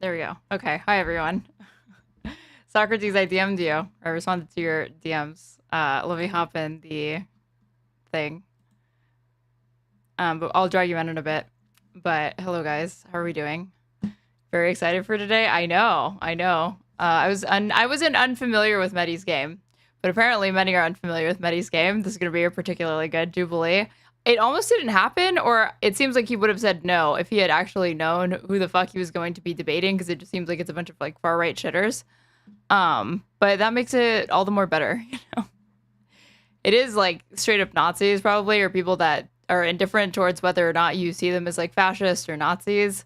There we go. Okay. Hi, everyone. Socrates, I DM'd you. I responded to your DMs. Let me hop in the thing. But I'll drag you in a bit. But hello, guys. How are we doing? Very excited for today. I know. I wasn't unfamiliar with MEDHI's game, but apparently many are unfamiliar with MEDHI's game. This is going to be a particularly good Jubilee. It almost didn't happen, or it seems like he would have said no if he had actually known who the fuck he was going to be debating, because it just seems like it's a bunch of like far right shitters. But that makes it all the more better, you know. It is like straight up Nazis probably, or people that are indifferent towards whether or not you see them as like fascists or Nazis.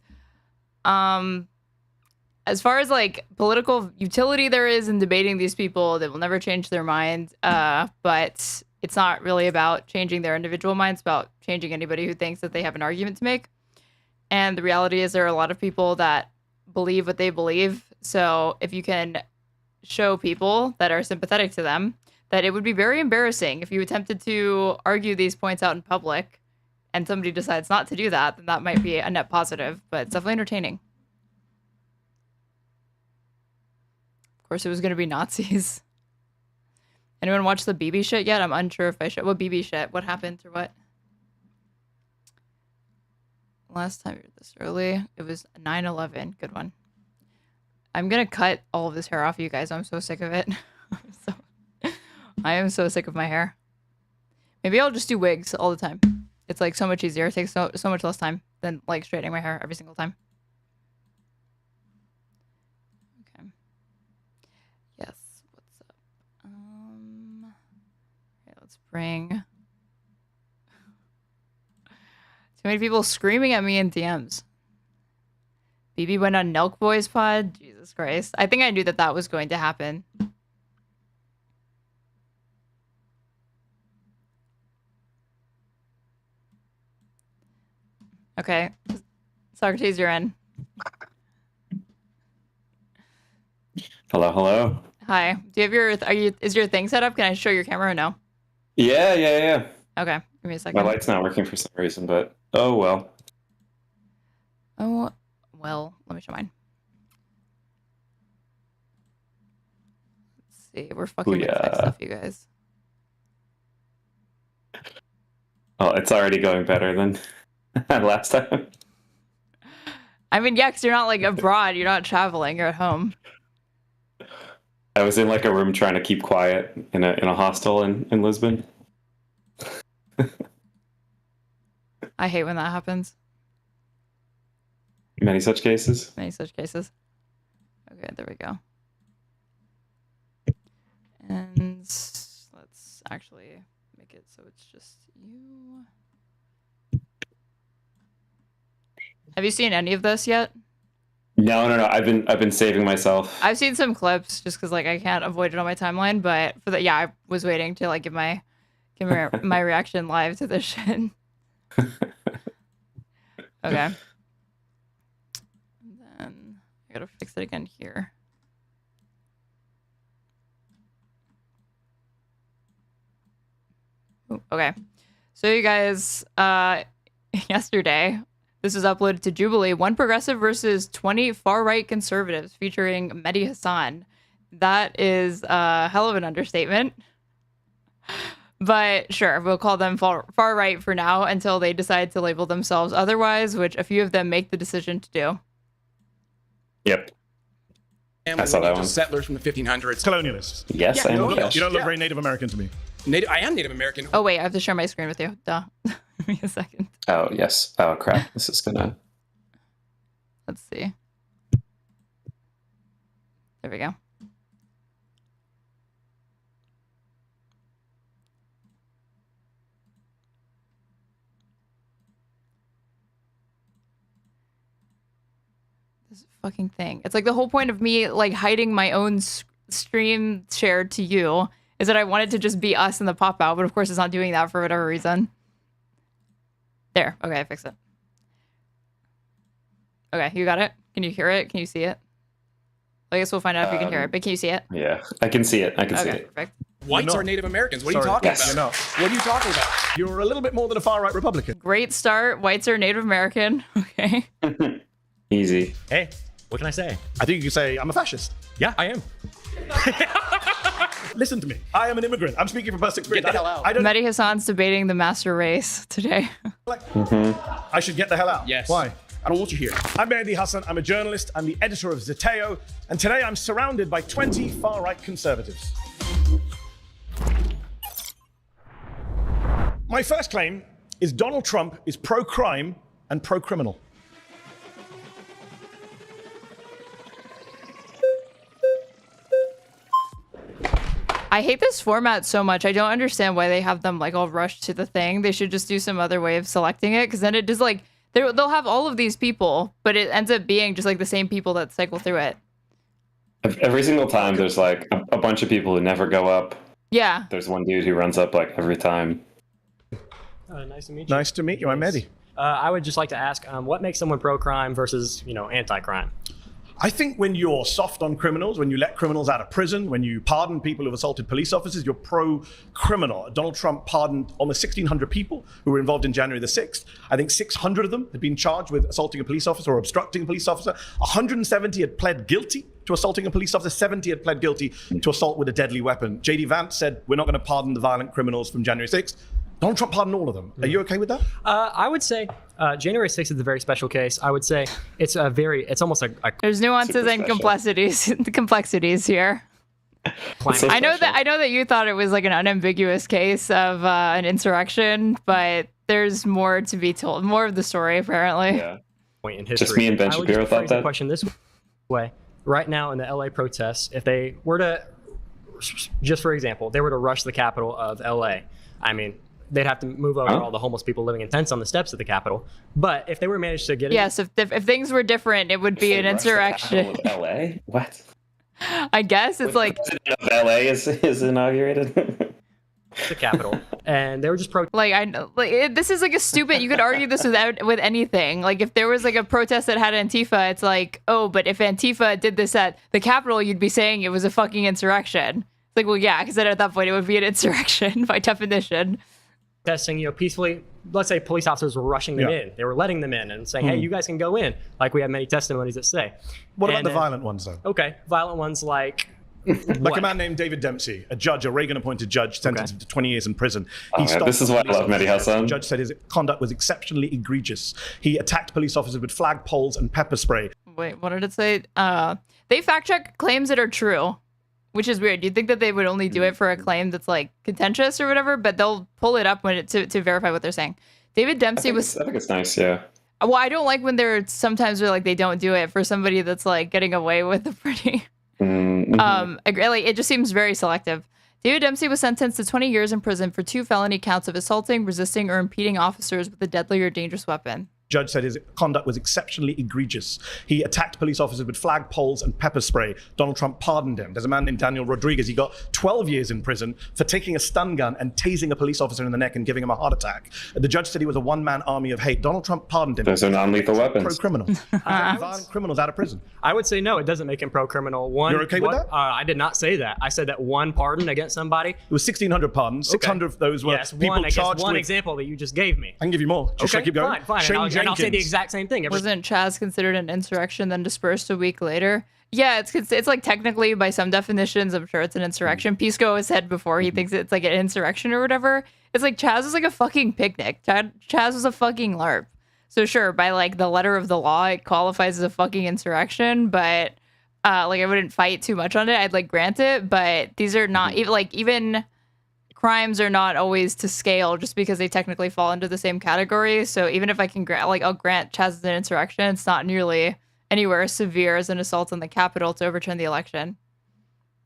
As far as like political utility there is in debating these people, they will never change their mind. But it's not really about changing their individual minds, about changing anybody who thinks that they have an argument to make. And the reality is there are a lot of people that believe what they believe. So if you can show people that are sympathetic to them that it would be very embarrassing if you attempted to argue these points out in public and somebody decides not to do that, then that might be a net positive, but it's definitely entertaining. Of course, it was going to be Nazis. Anyone watch the BB shit yet? I'm unsure if I should. What BB shit? What happened or what? Last time we were this early, it was 9/11. Good one. I'm going to cut all of this hair off, you guys. I'm so sick of it. I am so sick of my hair. Maybe I'll just do wigs all the time. It's like so much easier. It takes so much less time than like straightening my hair every single time. Okay. Yes. What's up? Okay, let's bring. Too many people screaming at me in DMs. BB went on Nelk Boys pod. Jesus Christ. I think I knew that was going to happen. Okay. Socrates, you're in. Hello. Hi. Do you have is your thing set up? Can I show your camera or no? Yeah. Okay. Give me a second. My light's not working for some reason, but oh well. Oh, well, let me show mine. Let's see. We're fucking with tech stuff, you guys. Oh, it's already going better than last time. I mean, yeah, because you're not like abroad. You're not traveling. You're at home. I was in like a room trying to keep quiet in a hostel in Lisbon. I hate when that happens. Many such cases. Okay, there we go. And let's actually make it so it's just you. Have you seen any of this yet? No. I've been saving myself. I've seen some clips just because like I can't avoid it on my timeline, but for the I was waiting to like give my reaction live to this shit. Okay. And then I gotta fix it again here. Ooh, okay. So you guys, yesterday, this was uploaded to Jubilee. 1 progressive versus 20 far-right conservatives featuring MEDHI Hasan. That is a hell of an understatement. But sure, we'll call them far-right for now until they decide to label themselves otherwise, which a few of them make the decision to do. Yep. And I saw that one. Settlers from the 1500s. Colonialists. Yes, yeah, I am. You don't look very Native American to me. I am Native American. Oh, wait, I have to share my screen with you. Duh. Give me a second. Oh, yes. Oh, crap. This is gonna... Let's see. There we go. This fucking thing. It's like the whole point of me like hiding my own stream share to you is that I wanted to just be us in the pop out, but of course it's not doing that for whatever reason. There. Okay, I fixed it. Okay, you got it? Can you hear it? Can you see it? I guess we'll find out if you can hear it, but can you see it? Yeah, I can see it. I can see it. Perfect. Whites are Native Americans. What are you talking about? You're not. What are you talking about? You're a little bit more than a far-right Republican. Great start. Whites are Native American. Okay. Easy. Hey, What can I say? I think you can say, I'm a fascist. Yeah, I am. Listen to me. I am an immigrant. I'm speaking from personal experience. Get the hell out. I don't MEDHI Hasan's debating the master race today. I should get the hell out. Yes. Why? I don't want you here. I'm MEDHI Hasan. I'm a journalist. I'm the editor of Zeteo. And today I'm surrounded by 20 far-right conservatives. My first claim is Donald Trump is pro-crime and pro-criminal. I hate this format so much. I don't understand why they have them like all rushed to the thing. They should just do some other way of selecting it, because then it just like they'll have all of these people, but it ends up being just like the same people that cycle through it. Every single time there's like a bunch of people who never go up. Yeah. There's one dude who runs up like every time. Nice to meet you. Nice to meet you. I'm MEDHI. I would just like to ask, what makes someone pro-crime versus, anti-crime? I think when you're soft on criminals, when you let criminals out of prison, when you pardon people who've assaulted police officers, you're pro-criminal. Donald Trump pardoned almost 1,600 people who were involved in January the 6th. I think 600 of them had been charged with assaulting a police officer or obstructing a police officer. 170 had pled guilty to assaulting a police officer. 70 had pled guilty to assault with a deadly weapon. J.D. Vance said, we're not going to pardon the violent criminals from January 6th. Donald Trump pardoned all of them. Are you okay with that? I would say January 6th is a very special case. I would say it's almost a There's nuances Super and special. complexities here. climate. So I know special. that you thought it was like an unambiguous case of an insurrection, but there's more to be told. More of the story, apparently. Yeah. point in history. Just me and Ben I would Shapiro just thought phrase the that? question this way. Right now in the LA protests, if they were to, just for example, they were to rush the capital of LA, I mean, they'd have to move over all the homeless people living in tents on the steps of the Capitol. But if they were managed to get Yes, if things were different, it would be an insurrection. LA? What? I guess it's like LA is inaugurated. the Capitol, and they were just this is like a stupid. You could argue this with anything. Like if there was like a protest that had Antifa, it's like, oh, but if Antifa did this at the Capitol, you'd be saying it was a fucking insurrection. It's like, well, yeah, because then at that point it would be an insurrection by definition. protesting, peacefully. Let's say police officers were rushing them in. They were letting them in and saying, hey, you guys can go in, like we have many testimonies that say. What about the violent ones, though? Okay, violent ones like... Like a man named David Dempsey, a judge, a Reagan-appointed judge, sentenced him to 20 years in prison. This is why I love MEDHI Hasan. The judge said his conduct was exceptionally egregious. He attacked police officers with flagpoles and pepper spray. Wait, what did it say? They fact check claims that are true, which is weird. You'd think that they would only do it for a claim that's like contentious or whatever, but they'll pull it up when to verify what they're saying. David Dempsey I think it's nice, yeah. Well, I don't like when they're sometimes like they don't do it for somebody that's like getting away with a pretty. It just seems very selective. David Dempsey was sentenced to 20 years in prison for 2 felony counts of assaulting, resisting, or impeding officers with a deadly or dangerous weapon. Judge said his conduct was exceptionally egregious. He attacked police officers with flagpoles and pepper spray. Donald Trump pardoned him. There's a man named Daniel Rodriguez. He got 12 years in prison for taking a stun gun and tasing a police officer in the neck and giving him a heart attack. The judge said he was a one-man army of hate. Donald Trump pardoned him. Those are non-lethal weapons. Pro-criminal. Violent criminals out of prison. I would say no, it doesn't make him pro-criminal. You're okay with that? I did not say that. I said that one pardon against somebody. It was 1,600 pardons. 600 of those were people charged one with... example that you just gave me. I can give you more. Should I keep going? Fine. Shane And I'll say the Jenkins. exact same thing. Wasn't Chaz considered an insurrection, then dispersed a week later? Yeah, it's like technically by some definitions, I'm sure it's an insurrection. Pisco has said before he thinks it's like an insurrection or whatever. It's like Chaz was like a fucking picnic. Chaz was a fucking LARP. So sure, by like the letter of the law, it qualifies as a fucking insurrection, but like I wouldn't fight too much on it. I'd like grant it, but these are not even crimes are not always to scale just because they technically fall into the same category. So even if I can I'll grant Chaz as an insurrection, it's not nearly anywhere as severe as an assault on the Capitol to overturn the election.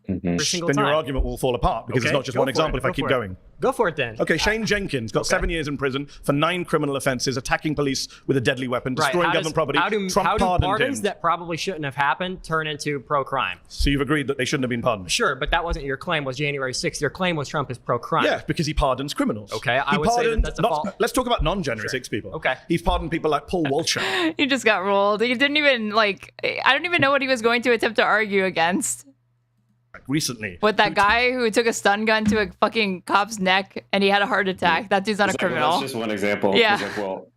Every single Then time. your argument will fall apart because it's not just one example if I keep going. Go for it then. Okay, Shane Jenkins got 7 years in prison for 9 criminal offenses, attacking police with a deadly weapon, destroying government property. How do Trump pardoned pardons him. that probably shouldn't have happened turn into pro-crime? So you've agreed that they shouldn't have been pardoned? Sure, but that wasn't your claim, was January 6th. Your claim was Trump is pro-crime. Yeah, because he pardons criminals. Okay, I He would say that pardoned that's a fault. Let's talk about non-January 6 people. Okay. He's pardoned people like Paul Walcher. He just got rolled. He didn't even I don't even know what he was going to attempt to argue against. Recently. With that guy who took a stun gun to a fucking cop's neck and he had a heart attack. That dude's not a criminal. That's just one example. Yeah. Like, well,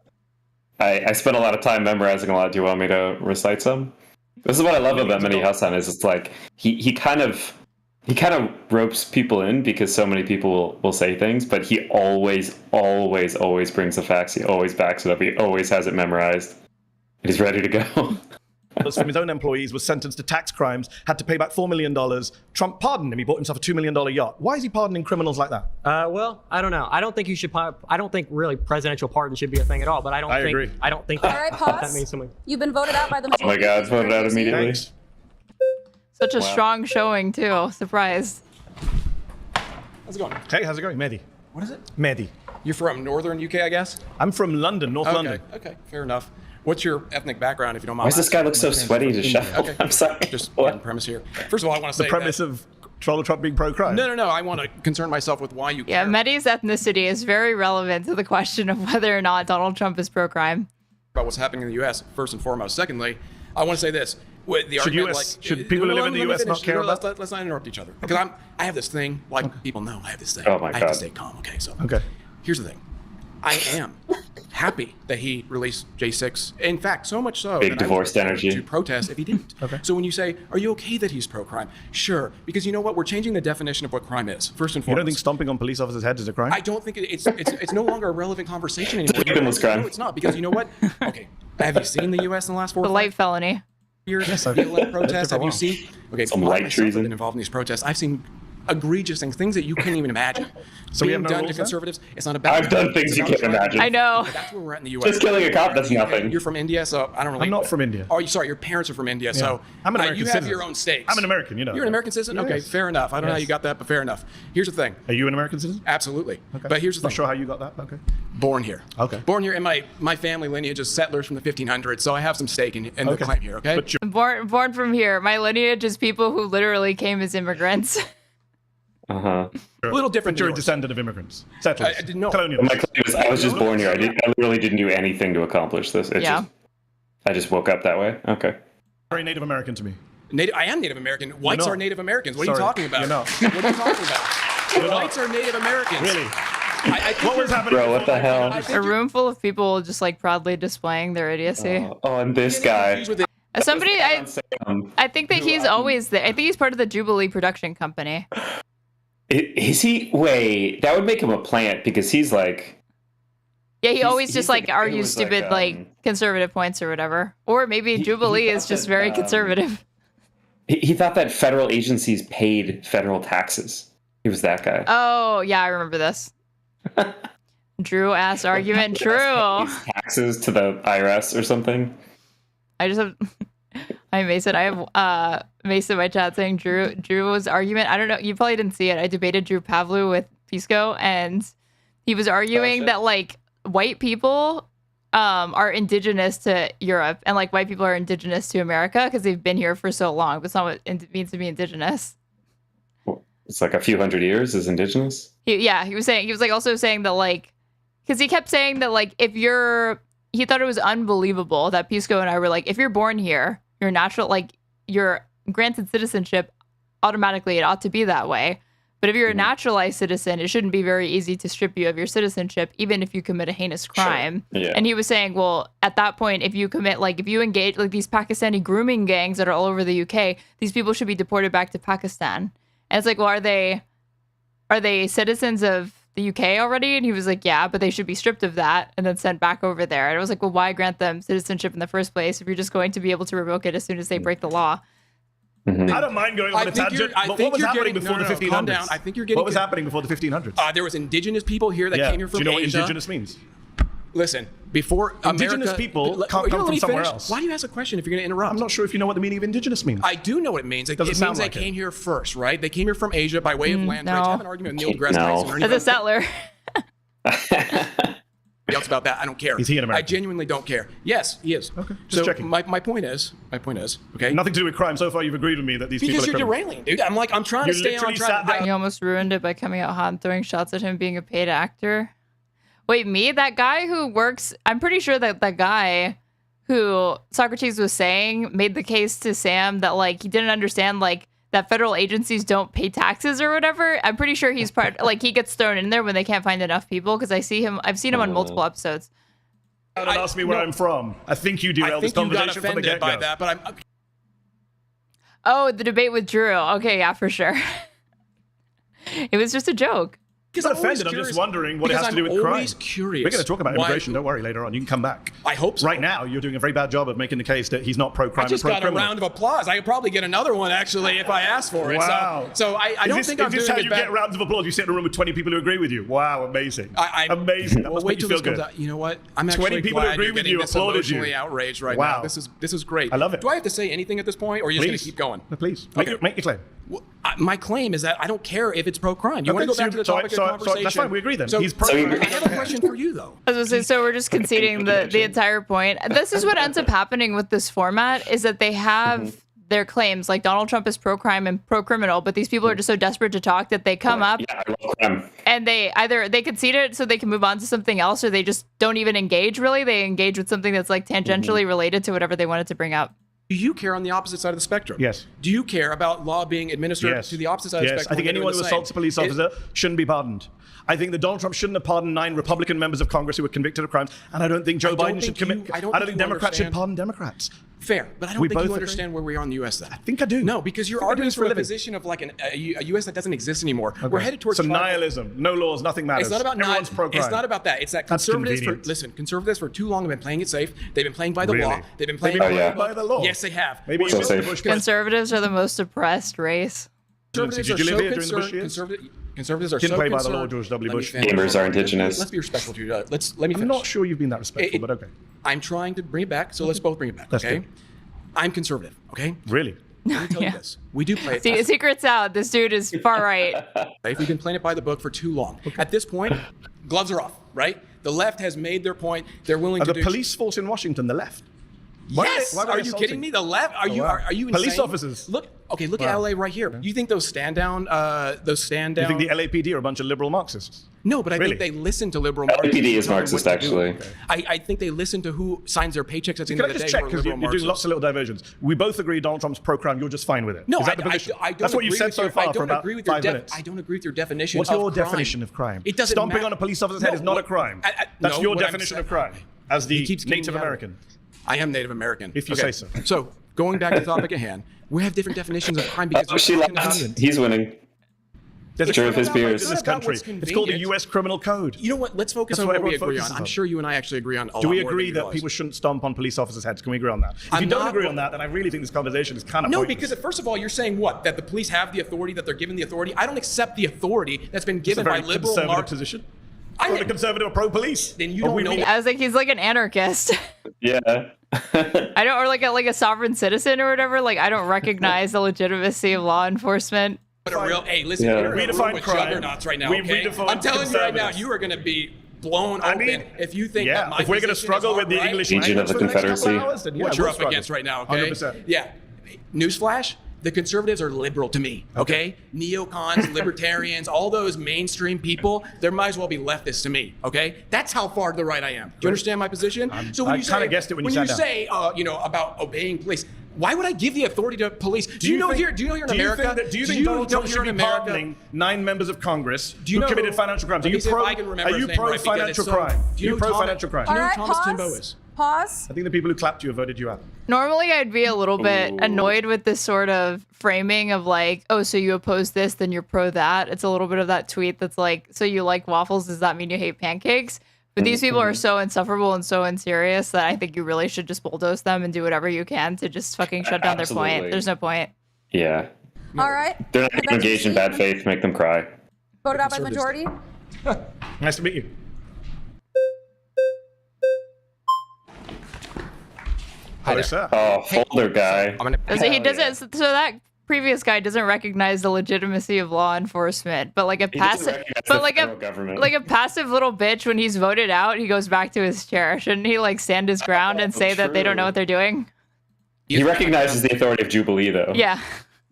I spent a lot of time memorizing a lot. Do you want me to recite some? This is what I love about MEDHI Hasan is it's like he kind of ropes people in because so many people will say things, but he always brings the facts. He always backs it up. He always has it memorized. He's ready to go. From his own employees, was sentenced to tax crimes, had to pay back $4 million. Trump pardoned him. He bought himself a $2 million yacht. Why is he pardoning criminals like that? Well, I don't know. I don't think you should. I don't think really presidential pardon should be a thing at all. But I agree. I don't think All right, pause. that means something. You've been voted out by the Oh my God, voted out immediately. Thanks. Such a strong showing too. Surprised. How's it going? Hey, how's it going? MEDHI. What is it? MEDHI. You're from northern UK, I guess? I'm from London, North London. Okay, fair enough. What's your ethnic background, if you don't mind? Why does this guy look so sweaty to shuffle? Okay, I'm sorry. Just What? one premise here. First of all, I want to say The premise of Donald Trump being pro-crime. No. I want to concern myself with why you Yeah, care MEDHI's ethnicity is very relevant to the question of whether or not Donald Trump is pro-crime. about what's happening in the U.S., first and foremost. Secondly, I want to say this. With the argument, should people who live in the US not care about Let's not interrupt each other. Because I have this thing, people know I have this thing. Oh my I have God. to stay calm, okay? So Okay. here's the thing. I am happy that he released J6. In fact, so much so Big that I divorced would energy. to protest if he didn't. Okay. So when you say, are you okay that he's pro-crime? Sure, because you know what? We're changing the definition of what crime is, first and You foremost. don't think stomping on police officers' heads is a crime? I don't think it's no longer a relevant conversation anymore. victimless crime. No, it's not, because you know what? Okay, have you seen the U.S. in the last 4 or The 5 light felony. years? Yes, I've- BLM protests. Have you Wow. seen? Okay, Some a lot light of myself have treason. been involved in these protests. I've seen egregious things that you can't even imagine. So we being have no done to rules then? conservatives. It's not about. I've done things it's you about can't trying- imagine. I know. But that's where we're at in the U.S. Just killing a cop, that's nothing. You're from India, so I don't relate. I'm not from India. Oh, sorry, your parents are from India, so I'm an American you have citizen. your own states. I'm an American, you know. You're an American citizen? Okay, Yes. fair enough. I don't know how Yes. you got that, but fair enough. Here's the thing. Are you an American citizen? Absolutely. Okay. But here's the Not thing. sure how you got that. Okay. Born here. Okay. Born here, and my family lineage is settlers from the 1500s, so I have some stake in the Okay. claim here. Okay. But you're Born from here. My lineage is people who literally came as immigrants. Uh-huh. a little different. But you're a than yours. descendant of immigrants. Settlers. I didn't know. Colonial. My claim is I was just born here. I literally didn't do anything to accomplish this. I just woke up that way. Okay. Very Native American to me. I am Native American. Whites not. are Native Americans. What are you Sorry, talking about? you're not. What are you talking about? Whites are Native Americans. Really? I think What was you're- happening? Bro, what the hell? I think A you're room full of people just like proudly displaying their idiocy. Oh, and this getting guy. confused with it. As somebody, I think that he's always there. I think he's part of the Jubilee production company. Is he? Wait, that would make him a plant because he's like. Yeah, he He's- always he's just like- like it argues was like, stupid like conservative points or whatever. Or maybe Jubilee is thought just that, very conservative. He thought that federal agencies paid federal taxes. He was that guy. Oh yeah, I remember this. Drew ass argument. True. Taxes to the IRS or something. I just have. Hi Mason. I have Mason in my chat saying Drew's argument. I don't know. You probably didn't see it. I debated Drew Pavlu with Pisco, and he was arguing that like white people are indigenous to Europe, and like white people are indigenous to America because they've been here for so long. But it's not what it means to be indigenous. It's like a few hundred years as indigenous. He was like also saying that like, because he kept saying that like he thought it was unbelievable that Pisco and I were like, if you're born here, you're natural, like you're granted citizenship automatically. It ought to be that way. But if you're a naturalized citizen, it shouldn't be very easy to strip you of your citizenship, even if you commit a heinous crime. Sure. Yeah. And he was saying, well, at that point, if you engage like these Pakistani grooming gangs that are all over the UK, these people should be deported back to Pakistan. And it's like, well, are they citizens of the UK already? And he was like, yeah, but they should be stripped of that and then sent back over there. And I was like, well, why grant them citizenship in the first place if you're just going to be able to revoke it as soon as they break the law? Mhm. I don't mind going on a tangent. But what was happening before the 1500s? Calm down. I think you're getting. What was happening before the 1500s? There was indigenous people here that Yeah. came here from Do you know what Asia. indigenous means? Listen, before Indigenous America, people Let- can't you come let from me somewhere finish? else. Why do you ask a question if you're going to interrupt? I'm not sure if you know what the meaning of indigenous means. I do know what it means. It Doesn't means sound they like it. came here first, right? They came here from Asia by way of land bridge. no. I have an argument with Neil deGrasse No. Tyson. or As a anybody settler. else about that. I don't care. Is he an American? I genuinely don't care. Yes, he is. Okay, just so checking. my point is, okay? Nothing to do with crime. So far, you've agreed with me that these Because people you're are criminals. derailing, dude. I'm trying You to stay on literally sat track. down- He almost ruined it by coming out hot and throwing shots at him being a paid actor. Wait, me? That guy who works... I'm pretty sure that that guy who Socrates was saying made the case to Sam that, like, he didn't understand, like, that federal agencies don't pay taxes or whatever. I'm pretty sure he's part... like, he gets thrown in there when they can't find enough people because I've seen him on multiple episodes. Don't ask me where I'm from. I think you derailed I this think you got conversation from the offended by get-go. that, but I'm... Oh, the debate with Drew. Okay, yeah, for sure. It was just a joke. I'm not offended. I'm just wondering what it has to do with crime. always curious. We're going to talk about immigration. Don't worry. Later on, you can come back. I hope so. Right now, you're doing a very bad job of making the case that he's not pro-crime. I just got a round of applause. I could probably get another one actually if I asked for it. Wow. So I don't think I'm doing Is this how as you bad. get rounds of applause? You sit in a room with 20 people who agree with you. Wow, amazing. Amazing. That Well, must wait make you till feel this comes good. out. You know what? I'm 20 actually people who glad agree you're with getting you this applauded you. emotionally outraged right Wow. now. This is great. I love it. Do I have to say anything at this point, or are you just going to keep going? No, please. Okay. Make your claim. Well, my claim is that I don't care if it's pro-crime. You want to go back to the topic of conversation? That's fine. We agree then. So, He's pro-crime. I have a question for you, though. I was gonna say, so we're just conceding the entire point. This is what ends up happening with this format is that they have their claims, like Donald Trump is pro-crime and pro-criminal, but these people are just so desperate to talk that they come up Yeah, I love crime. and they concede it so they can move on to something else, or they just don't even engage really. They engage with something that's like tangentially related to whatever they wanted to bring up. Do you care on the opposite side of the spectrum? Yes. Do you care about law being administered to the opposite side of the Yes. spectrum? I think anyone who assaults a police officer shouldn't be pardoned. I think that Donald Trump shouldn't have pardoned 9 Republican members of Congress who were convicted of crimes, and I don't think Joe Biden should commit. I don't think Democrats should pardon Democrats. Fair, but I don't think you understand where we are in the U.S. then. I think I do. No, because you're arguing from a position of like a U.S. that doesn't exist anymore. Okay. We're headed towards some nihilism. No laws, nothing matters. It's not about Everyone's pro-crime. It's not about that. It's that conservatives conservatives for too long have been playing it safe. They've been playing by the law. They've been playing by the law. Yes, they have. Maybe so safe. Conservatives are the most oppressed race. Conservatives are so concerned. Conservatives are Didn't so play by the concerned. law, George W. Bush. Gamers are indigenous. Let's be respectful to you. Let me finish. I'm not sure you've been that respectful, but okay. I'm trying to bring it back, so let's both bring it back. That's Okay. good. I'm conservative. Okay. Really? Let me tell you this. We do play it. See, secret's out. This dude is far right. We've been playing it by the book for too long. At this point, gloves are off, right? The left has made their point. They're willing to do. The police force in Washington, the left. Yes. Are you kidding me? The left? Are you insane? Police officers. Look at LA right here. You think those stand down? You think the LAPD are a bunch of liberal Marxists? No, but I think they listen to liberal Marxists. LAPD is Marxist, actually. Okay. I think they listen to who signs their paychecks at the end Can of I the just day. check, because you're doing lots of little diversions. We both agree Donald Trump's pro-crime. You're just fine with it. No, Is that the position? I don't. That's what you've said so far for about 5 minutes. I don't agree with your definition. What's your definition of crime? It doesn't Stomping matter. on a police officer's head is not a crime. That's your definition of crime as the Native American. I am Native American. If you say so. So going back to the topic at hand, we have different definitions of crime because She laughed. He's winning. There's a Sure, if his criminal code peers. in this country. It's called the U.S. Criminal Code. You know what? Let's focus That's on what what we everyone agree on. focuses I'm on. sure you and I actually agree on a lot Do we more agree than you that realize. people shouldn't stomp on police officers' heads? Can we agree on that? If you don't agree on that, then I really think this conversation is kind of No, pointless. because first of all, you're saying what? That the police have the authority, that they're given the authority. I don't accept the authority that's been given by liberal conservative Marxists. position. I'm a conservative or pro-police. Then you don't know. I was like, he's like an anarchist. Yeah. I don't, or like a sovereign citizen or whatever. Like, I don't recognize the legitimacy of law enforcement. But a real, hey, listen, Yeah. you're in a room Redefine with crime. juggernauts right now. We Okay? redefine I'm telling you right now, conservatives. you are going to be blown I open mean, if you think that my if we're going to position is struggle with the outright, English Legion language of the for next couple Confederacy. hours, then yeah, what you're we'll up struggle. against right now, okay? 100%. Yeah. Newsflash, the conservatives are liberal to me, okay? Neocons, libertarians, all those mainstream people, they might as well be leftists to me, okay? That's how far to the right I am. Do you understand my position? So when I you kinda say, guessed it when you sat down. say, about obeying police, why would I give the authority to police? Do you know here in America? Do you think Donald Trump should be pardoning 9 members of Congress who committed financial crimes? Are you pro-financial crime? Do you know pro-financial crime? Do you know All who right, Thomas pause. Timbo is? Pause. I think the people who clapped you have voted you out. Normally, I'd be a little bit annoyed with this sort of framing of like, oh, so you oppose this, then you're pro that. It's a little bit of that tweet that's like, so you like waffles, does that mean you hate pancakes? But these people are so insufferable and so unserious that I think you really should just bulldoze them and do whatever you can to just fucking shut down their Absolutely. point. There's no point. Yeah. All right. They're not going to engage in bad faith, make them cry. Voted out by the majority. Nice to meet you. Hi there. sir. Oh, folder guy. I'm gonna. So he doesn't. So that previous guy doesn't recognize the legitimacy of law enforcement, but like a passive, recognize but the like federal a government. like a passive little bitch. When he's voted out, he goes back to his chair. Shouldn't he like stand his ground and say that they don't know what they're doing? He recognizes the authority of Jubilee, though. Yeah,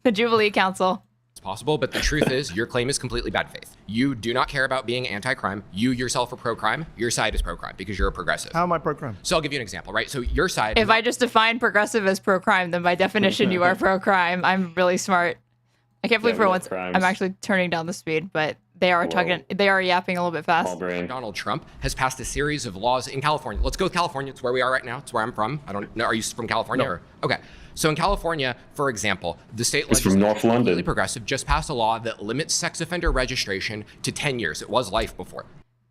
the Jubilee Council. It's possible, but the truth is your claim is completely bad faith. You do not care about being anti-crime. You yourself are pro-crime. Your side is pro-crime because you're a progressive. How am I pro-crime? So I'll give you an example, right? So your side... If I just define progressive as pro-crime, then by definition you are pro-crime. I'm really smart. I can't believe Yeah, for we once love crimes. I'm actually turning down the speed, but they are talking. They are yapping a little bit fast. Small brain. Donald Trump has passed a series of laws in California. Let's go with California. It's where we are right now. It's where I'm from. I don't know. Are you from California? No. Or? Okay. So in California, for example, the state It's from legislature, North London. completely progressive, just passed a law that limits sex offender registration to 10 years. It was life before.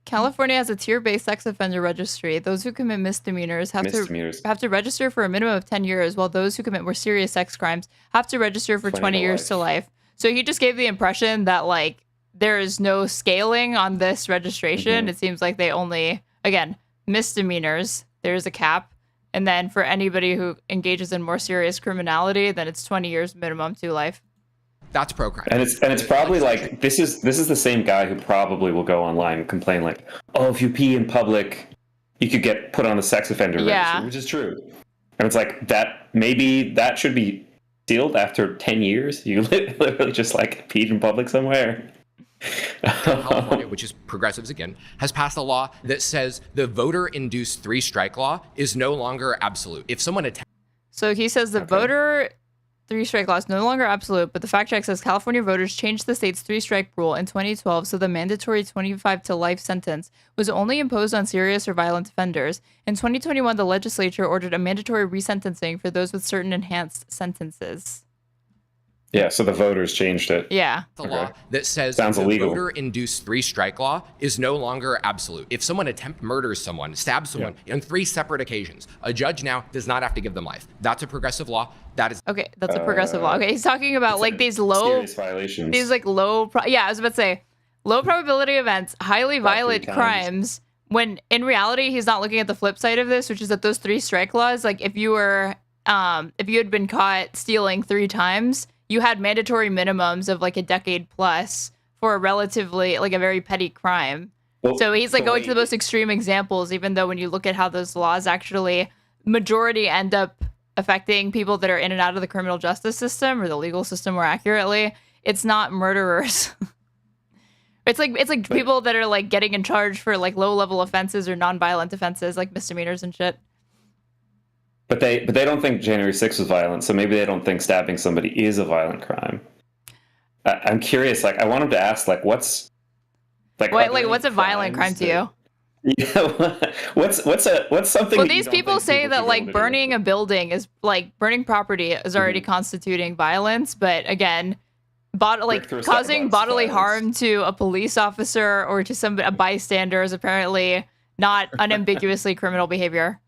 California has a tier-based sex offender registry. Those who commit misdemeanors have to register for a minimum of 10 years, while those who commit more serious sex crimes have to register for 20 years to life. So he just gave the impression that like there is no scaling on this registration. It seems like they only, again, misdemeanors, there's a cap. And then for anybody who engages in more serious criminality, then it's 20 years minimum to life. That's pro-crime. And it's probably like this is the same guy who probably will go online and complain like, oh, if you pee in public, you could get put on the sex offender registry, which is true. And it's like that maybe that should be sealed after 10 years. You literally just like peed in public somewhere. California, which is progressives again, has passed a law that says the voter-induced three-strike law is no longer absolute. If someone attempts... So he says the voter three-strike law is no longer absolute, but the fact check says California voters changed the state's three-strike rule in 2012, so the mandatory 25 to life sentence was only imposed on serious or violent offenders. In 2021, the legislature ordered a mandatory resentencing for those with certain enhanced sentences. Yeah, so the voters changed it. Yeah. The law that says Sounds the illegal. voter-induced three-strike law is no longer absolute. If someone murders someone, stabs someone on 3 separate occasions, a judge now does not have to give them life. That's a progressive law. That is Okay, that's a progressive law. Okay, he's talking about like these low, serious violations. these like low, I was about to say, low probability events, highly violent crimes. When in reality, he's not looking at the flip side of this, which is that those 3 strike laws, like if you had been caught stealing 3 times, you had mandatory minimums of like a decade plus for a relatively like a very petty crime. Well, so he's like going to the most extreme examples, even though when you look at how those laws actually majority end up affecting people that are in and out of the criminal justice system or the legal system more accurately, it's not murderers. It's like people that are like getting in charge for like low level offenses or non-violent offenses like misdemeanors and shit. But they don't think January 6th was violent, so maybe they don't think stabbing somebody is a violent crime. I'm curious, like I wanted to ask, like what's what's a violent crime to you? Yeah, what's something? Well, these people say that like burning a building is like burning property is already constituting violence, but again, causing bodily harm to a police officer or to a bystander is apparently not unambiguously criminal behavior.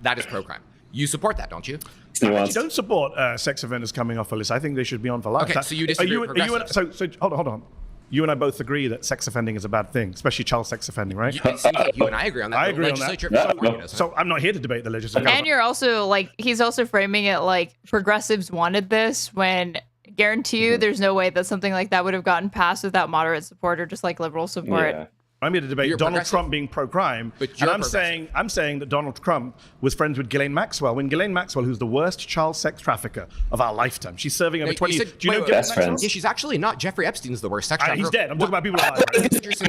That is pro-crime. You support that, don't you? I actually don't support sex offenders coming off a list. I think they should be on for life. Okay, so you disagree with progressives. So hold on. You and I both agree that sex offending is a bad thing, especially child sex offending, right? It seems like you and I agree on that. I agree on that. So I'm not here to debate the legislature. And you're also like, he's also framing it like progressives wanted this when guarantee you there's no way that something like that would have gotten passed without moderate support or just like liberal support. Yeah. I'm here to debate Donald Trump being pro-crime, and I'm saying that Donald Trump was friends with Ghislaine Maxwell. When Ghislaine Maxwell, who's the worst child sex trafficker of our lifetime, she's serving over 20 years. Do you know Ghislaine Maxwell? Yeah, she's actually not. Jeffrey Epstein's the worst sex trafficker. He's dead. I'm talking about people alive.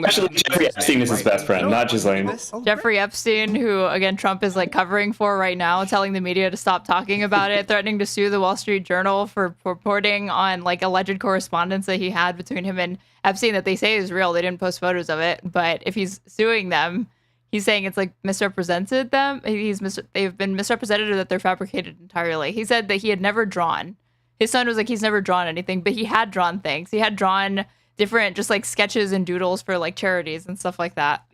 Actually, Jeffrey Epstein is his best friend, not Ghislaine. Jeffrey Epstein, who again Trump is like covering for right now, telling the media to stop talking about it, threatening to sue the Wall Street Journal for reporting on like alleged correspondence that he had between him and Epstein that they say is real. They didn't post photos of it, but if he's suing them, he's saying it's like misrepresented them. They've been misrepresented or that they're fabricated entirely. He said that he had never drawn. His son was like, he's never drawn anything, but he had drawn things. He had drawn different just like sketches and doodles for like charities and stuff like that.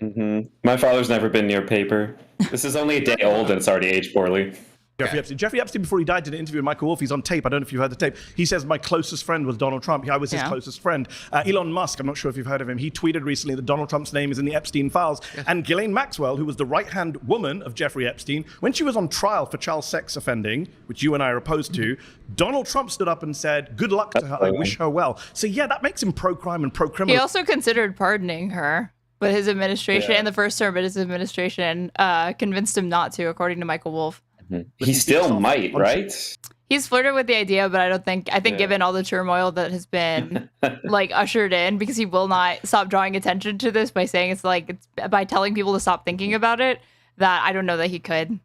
My father's never been near paper. This is only a day old and it's already aged poorly. Jeffrey Epstein, before he died, did an interview with Michael Wolff. He's on tape. I don't know if you heard the tape. He says, my closest friend was Donald Trump. I was his closest friend. Elon Musk, I'm not sure if you've heard of him. He tweeted recently that Donald Trump's name is in the Epstein files. Yes. And Ghislaine Maxwell, who was the right-hand woman of Jeffrey Epstein, when she was on trial for child sex offending, which you and I are opposed to, Donald Trump stood up and said, good luck to her. I wish her well. So yeah, that makes him pro-crime and pro-criminal. He also considered pardoning her, but his administration, in the first term of his administration, convinced him not to, according to Michael Wolff. He still might, right? He's flirted with the idea, but I think given all the turmoil that has been like ushered in, because he will not stop drawing attention to this by saying it's by telling people to stop thinking about it, that I don't know that he could.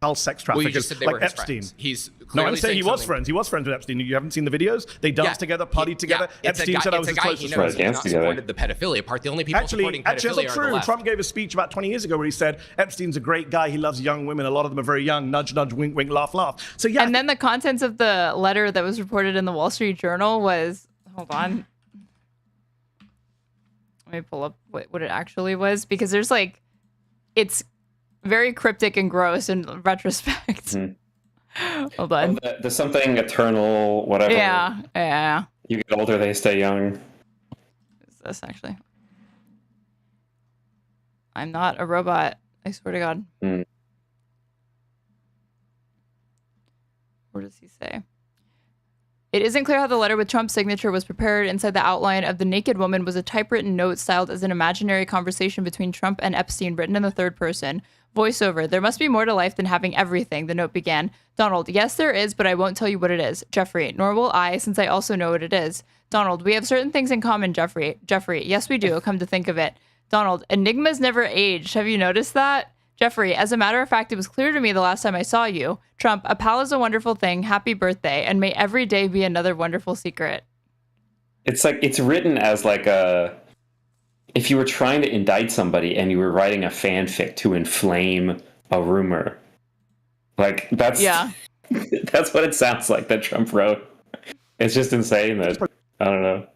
child sex Well, you traffickers just said they like were his Epstein. friends. He's No, clearly I'm saying he was something- friends. He was friends with Epstein. You haven't seen the videos? They danced together, partied together. It's Epstein said I was his closest he friend. knows he's not supported the pedophilia part. The only people supporting pedophilia Actually, that's are not the true. left. Trump gave a speech about 20 years ago where he said Epstein's a great guy. He loves young women. A lot of them are very young. Nudge, nudge, wink, wink, laugh, laugh. So yeah. And then the contents of the letter that was reported in the Wall Street Journal was, hold on. Let me pull up what it actually was, because there's like, it's very cryptic and gross in retrospect. Hold on. There's something eternal, whatever. Yeah. You get older, they stay young. What is this actually? I'm not a robot. I swear to God. What does he say? It isn't clear how the letter with Trump's signature was prepared. Inside the outline of the naked woman was a typewritten note styled as an imaginary conversation between Trump and Epstein, written in the third person. Voiceover. There must be more to life than having everything, the note began. Donald, yes, there is, but I won't tell you what it is. Jeffrey, nor will I, since I also know what it is. Donald, we have certain things in common, Jeffrey. Jeffrey, yes, we do, come to think of it. Donald, enigmas never aged. Have you noticed that? Jeffrey, as a matter of fact, it was clear to me the last time I saw you. Trump, a pal is a wonderful thing. Happy birthday. And may every day be another wonderful secret. It's like, it's written as like if you were trying to indict somebody and you were writing a fanfic to inflame a rumor. Like, that's that's what it sounds like that Trump wrote. It's just insane that, I don't know.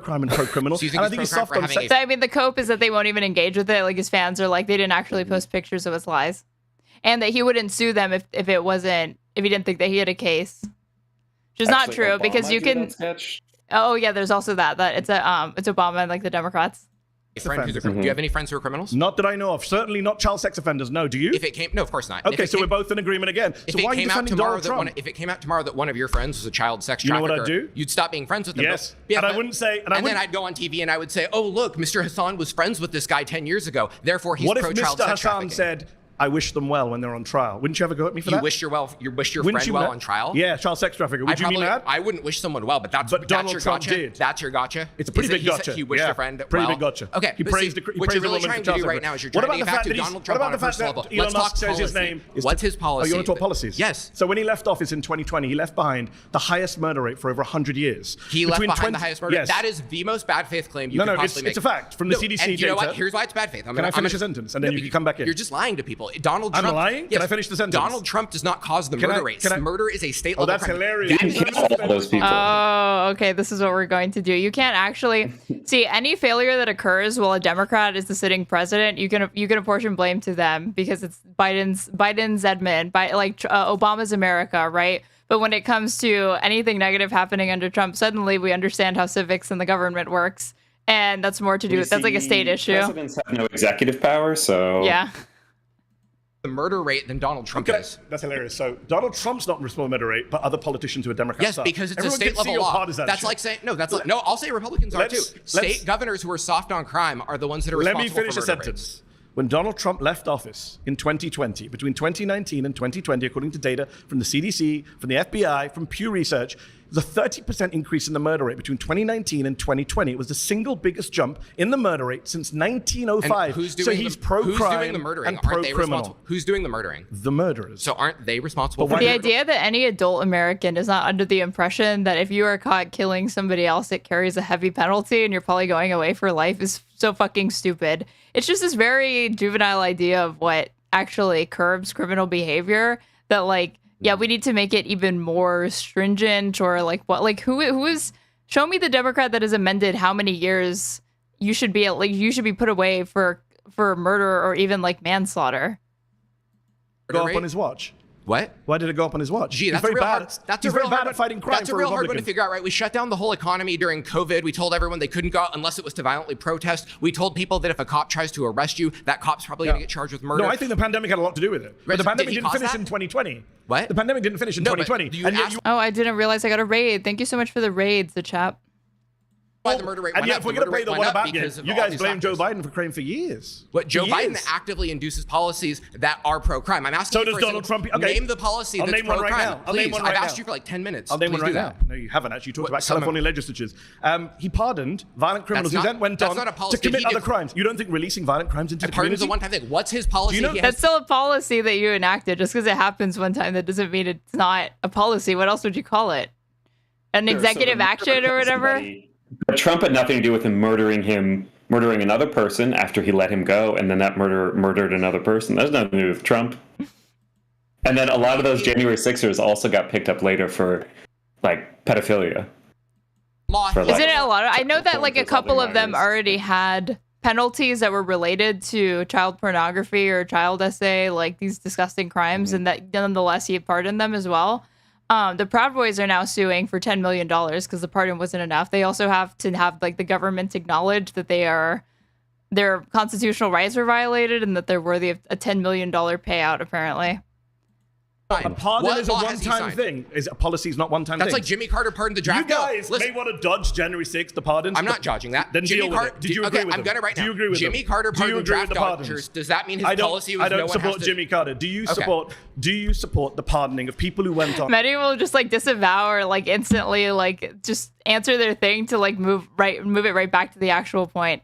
Crime and pro-criminal. So you think and I he's think he's pro-crime soft for on having sex. I mean, the cope is that they won't even engage with it. Like, his fans are like, they didn't actually post pictures of his lies. And that he wouldn't sue them if he didn't think that he had a case. Which is not Actually, true, Obama because you did can... that sketch. Oh, yeah, there's also that it's Obama and, like, the Democrats. Friend who's a criminal. Do you have any friends who are criminals? Not that I know of. Certainly not child sex offenders. No, do you? If it came, no, of course not. Okay, so we're both in agreement again. So why are you defending Donald Trump? If it came out tomorrow that one of your friends was a child sex You know trafficker, what I'd do? you'd stop being friends with them. Yes. Yeah, And I but- wouldn't say- and I then wouldn't- I'd go on TV and I would say, "Oh, look, Mr. Hassan was friends with this guy 10 years ago. Therefore, he's What if pro-child Mr. sex Hassan trafficking." said, I wish them well when they're on trial? Wouldn't you ever go at me for You that? wished your Wouldn't friend you well ma- on trial? Yeah, child sex trafficker. Would you be mad? I wouldn't wish someone well, but that's Donald your Trump gotcha. did. That's your gotcha. It's a pretty Is big he said gotcha. He wished Yeah, a friend pretty well. big gotcha. Okay, He but praised see, the- he what praised you're the really woman trying for to do child right now is you're What trying to about get the back fact to that- Donald what Trump about on the a fact personal that level. Elon Let's Musk talk says his policy. name is What's his policy? Oh, you want to talk policies? Yes. So when he left office in 2020, he left behind the highest murder rate for over 100 years. He left Between behind the 20 highest murder. Yes. That is the most bad faith claim you No, could no, possibly make. it's a fact from the No, CDC and you know data. what? Here's why it's bad faith. Can I finish a sentence and then you can come back in? You're just lying to people. Donald I'm Trump. lying? Can I finish the sentence? Donald Trump does not cause the Can I- murder rates. can I- Murder is a state Oh, level that's crime. hilarious. You can kill all those people. Oh, okay. This is what we're going to do. You can't actually see any failure that occurs while a Democrat is the sitting president. You can apportion blame to them because it's Biden's admin, Obama's America, right? But when it comes to anything negative happening under Trump, suddenly we understand how civics and the government works, and that's more to do. That's like a state issue. Presidents have no executive power, so Yeah. The murder rate than Donald Trump Okay, is. that's hilarious. So Donald Trump's not responsible for murder rate, but other politicians who are Democrats Yes, are. because it's Everyone a state can see level your law. partisan That's shit. like saying no. I'll say Republicans are too. Let's- State governors who are soft on crime are the ones that are Let responsible me finish for a murder sentence. rates. When Donald Trump left office in 2020, between 2019 and 2020, according to data from the CDC, from the FBI, from Pew Research, there's a 30% increase in the murder rate between 2019 and 2020. It was the single biggest jump in the murder rate since 1905. And who's doing so he's pro-crime who's doing the murdering? and Aren't they pro-criminal. responsible? Who's doing the murdering? The murderers. So aren't they responsible But for why- The the idea that any adult American is not under the impression that if you are caught killing somebody else, it carries a heavy penalty and you're probably going away for life is so fucking stupid. It's just this very juvenile idea of what actually curbs criminal behavior that, like, yeah, we need to make it even more stringent, or like what, like who is, show me the Democrat that has amended how many years you should be put away for murder or even like manslaughter. Go rate? up on his watch. What? Why did it go up on his watch? Gee, He's that's very real bad. hard. That's He's a real very bad hard at fighting crime. That's a for real hard one to Republicans. figure out, right? We shut down the whole economy during COVID. We told everyone they couldn't go out unless it was to violently protest. We told people that if a cop tries to arrest you, that cop's probably going to get charged with murder. No, I think the pandemic had a lot to do with it. But Right, the so pandemic did he didn't cause finish that? in 2020. What? The pandemic didn't finish in No, but 2020. you And yet asked- Oh, I didn't realize I got a raid. Thank you so much for the raids, the chap. Why the murder rate And went yet, up. if we're The going to murder play rate the went what up about because game, of you all guys these blame Joe factors. Biden for crime for years. But Joe For Biden years. actively induces policies that are pro-crime. I'm asking So you does for Donald Trump. Okay. Name the policy I'll that's name one right pro-crime. now. I'll name Please, one right I've asked now. you for like 10 minutes. I'll name one Please right do now. that. No, you haven't actually. You talked What, about some of California legislatures. He pardoned violent criminals who not- then went that's on not a policy. to commit Did he other do- crimes. You don't think releasing violent crimes into the Pardon's community? a one-time thing. What's his policy? Do you know- He has- That's still a policy that you enacted. Just because it happens one time, that doesn't mean it's not a policy. What else would you call it? An executive action or whatever? But Trump had nothing to do with him murdering another person after he let him go, and then that murdered another person. That has nothing to do with Trump. And then a lot of those January 6ers also got picked up later for, like, pedophilia. law. For, like, Isn't it a lot? I know that like a There's couple other of them minors. already had penalties that were related to child pornography or child essay, like these disgusting crimes, and that nonetheless he pardoned them as well. The Proud Boys are now suing for $10 million because the pardon wasn't enough. They also have to have like the government acknowledge that their constitutional rights were violated and that they're worthy of a $10 million payout, apparently. A pardon What is a law has he one-time signed? thing. Is a policy is not one-time That's thing. like Jimmy Carter pardoned the You draft. No, guys listen, may want to dodge January 6th, the pardons. I'm not judging that. Then Jimmy deal with Carter. it. Did you agree with I'm them? gonna right now. Do you agree with Jimmy them? Carter Do you pardoned agree with draft the pardons? dodgers. Does that mean his I don't, policy was I don't no one support has to... Jimmy Carter. Do you Okay. support the pardoning of people who went on Many will just like disavow or like instantly like just answer their thing to like move it right back to the actual point.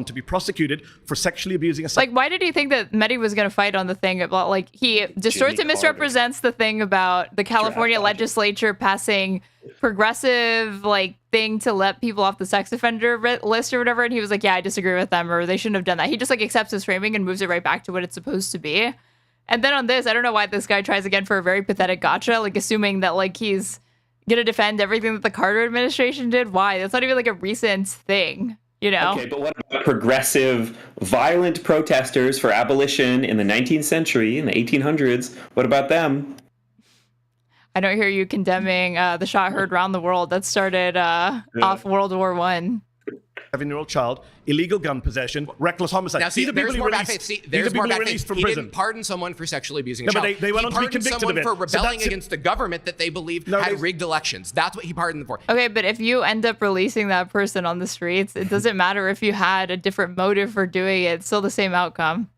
to be prosecuted for sexually abusing a Like, why did he think that Mehdi was going to fight on the thing about, like, he distorts Jimmy and misrepresents the thing about the California Draft dodging. legislature passing progressive, like, thing to let people off the sex offender list or whatever, and he was like, yeah, I disagree with them, or they shouldn't have done that. He just, like, accepts his framing and moves it right back to what it's supposed to be. And then on this, I don't know why this guy tries again for a very pathetic gotcha, like, assuming that, like, he's going to defend everything that the Carter administration did. Why? That's not even, like, a recent thing. You know? Okay, but what about progressive, violent protesters for abolition in the 19th century, in the 1800s? What about them? I don't hear you condemning the shot heard around the world that started off World War I. 7-year-old child, illegal gun possession, reckless homicide. Now, see, These are people there's who more bad released- faith. See, these are there's more people bad released faith. from He prison. didn't pardon someone for sexually abusing a No, but child. they went on to be pardoned convicted someone of it. for So rebelling that's- against the government that they believed No, had they- rigged elections. That's what he pardoned them for. Okay, but if you end up releasing that person on the streets, it doesn't matter if you had a different motive for doing it. It's still the same outcome.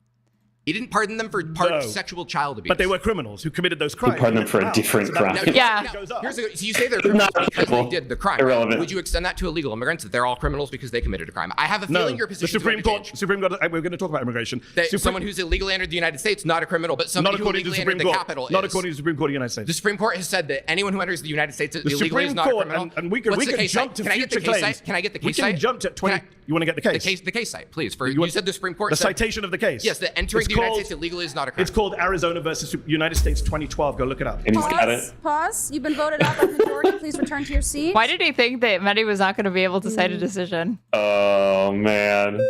He didn't pardon them for sexual child abuse. But they were criminals who committed those crimes. pardoned them for a Wow. different So that- crime. Now, Yeah. Here's so you say they're criminals Not because they people. did the crime. Irrelevant. Would you extend that to illegal immigrants that they're all criminals because they committed a crime? I have a No, feeling your the position Supreme is going Court. to change. Supreme Court. We're going to talk about immigration. Someone who's illegally entered the United States, not a criminal, but not somebody who according to the illegally Supreme entered the Court. Capitol Not is. according to the Supreme Court of the United States. The Supreme Court has said that anyone who enters the United States The illegally is Supreme not a Court, criminal. and we What's could the case jump site? to Can I get future the case claims. site? Can I get the We case can site? jump to 20. Can I- You want to get the case? The case site, please. You said the Supreme Court The said citation of the case. yes, that entering It's the United called- States illegally is not a crime. It's called Arizona versus United States 2012. Go look it up. And he's got it. Pause. You've been voted out by the majority. Please return to your seat. Why did he think that Mehdi was not going to be able to cite a decision? Oh, man.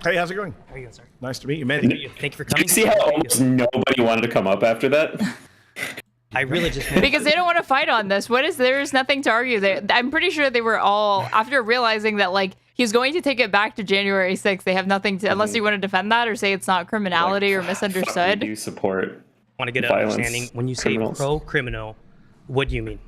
Hey, how's it going? How are you, sir? Nice to meet you, man. Thank you for Did coming. you see how almost nobody wanted to come up after that? I really just Because they don't want to fight on this. There's nothing to argue there. I'm pretty sure they were all, after realizing that, like, he's going to take it back to January 6th, they have nothing to, unless you want to defend that or say it's not criminality or misunderstood. You support want to get an violence, understanding. When you say criminals. pro-criminal, what do you mean?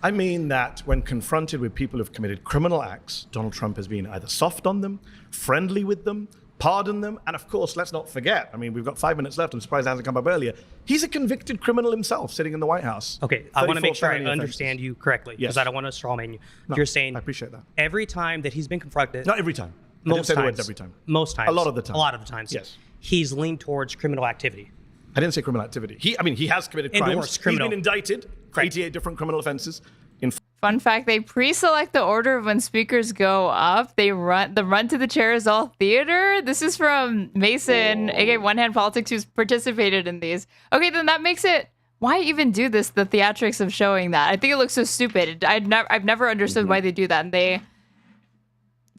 I mean that when confronted with people who've committed criminal acts, Donald Trump has been either soft on them, friendly with them, pardoned them, and of course, let's not forget, I mean, we've got 5 minutes left, I'm surprised it hasn't come up earlier, he's a convicted criminal himself sitting in the White House. Okay, I want to 34 make sure I felony understand offenses. you correctly, because Yes. I don't want to strawman you. No, You're saying I appreciate that. every time that he's been confronted, Not every time. I didn't most say the times, words every time. most times, A lot of the time. a lot of the times, Yes. he's leaned towards criminal activity. I didn't say criminal activity. He has committed crimes. Endorsed criminal. He's been indicted for Correct. 88 different criminal offenses. In Fun fact, they pre-select the order of when speakers go up. The run to the chair is all theater. This is from Mason, aka One Hand Politics, who's participated in these. Okay, then that makes it, why even do this, the theatrics of showing that? I think it looks so stupid. I've never understood why they do that. And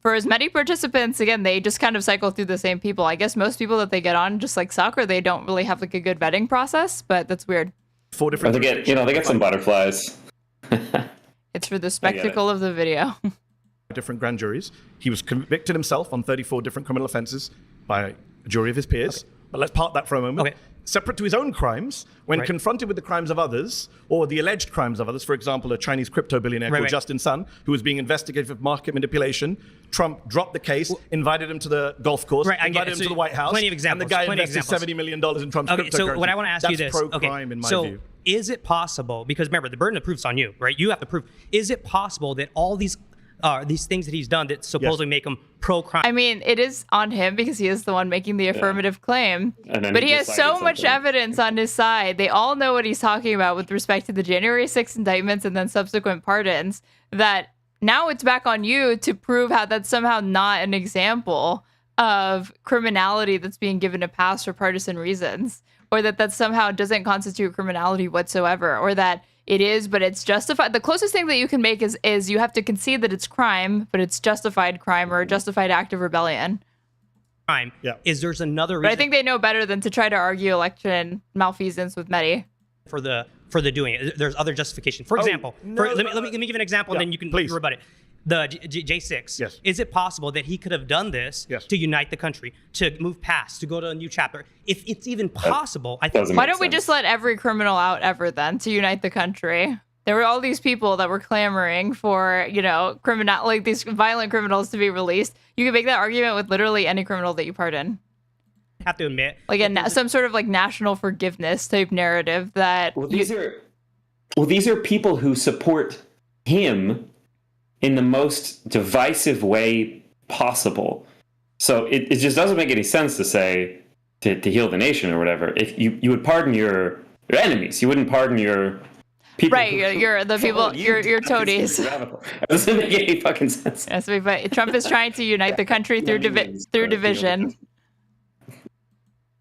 for as many participants, again, they just kind of cycle through the same people. I guess most people that they get on just like suck, or they don't really have like a good vetting process, but that's weird. 4 Or different. they get some butterflies. It's for the spectacle of the video. different grand juries. He was convicted himself on 34 different criminal offenses by a jury of his peers. But let's park that for a moment. Okay. separate to his own crimes, when confronted with the crimes of others, or the alleged crimes of others, for example, a Chinese crypto billionaire called Justin Sun, who was being investigated for market manipulation, Trump dropped the case, invited him to the golf course, invited him to the White House, plenty of examples, and the guy invested $70 million in Trump's cryptocurrency. So what I want to ask you That's this. pro-crime in my view. Is it possible, because remember, the burden of proof's on you, right? You have to prove. Is it possible that all these things that he's done that supposedly make him pro-crime? I mean, it is on him because he is the one making the affirmative claim. But he has so much evidence on his side. They all know what he's talking about with respect to the January 6th indictments and then subsequent pardons, that now it's back on you to prove how that's somehow not an example of criminality that's being given a pass for partisan reasons, or that somehow doesn't constitute criminality whatsoever, or that it is, but it's justified. The closest thing that you can make is you have to concede that it's crime, but it's justified crime or a justified act of rebellion. Is there's another reason? But I think they know better than to try to argue election malfeasance with MEDHI. For the doing it. There's other justification. For example, let me give an example, and then you can rebut it. The J6. Is it possible that he could have done this to unite the country, to move past, to go to a new chapter? If it's even possible, I think. Why don't we just let every criminal out ever then to unite the country? There were all these people that were clamoring for, like these violent criminals to be released. You can make that argument with literally any criminal that you pardon. I have to admit, like some sort of like national forgiveness type narrative that. These are people who support him in the most divisive way possible. So it just doesn't make any sense to say to heal the nation or whatever. If you would pardon your enemies, you wouldn't pardon your people. Right, you're the people, your toadies. It doesn't make any fucking sense. Yes, but Trump is trying to unite the country through division.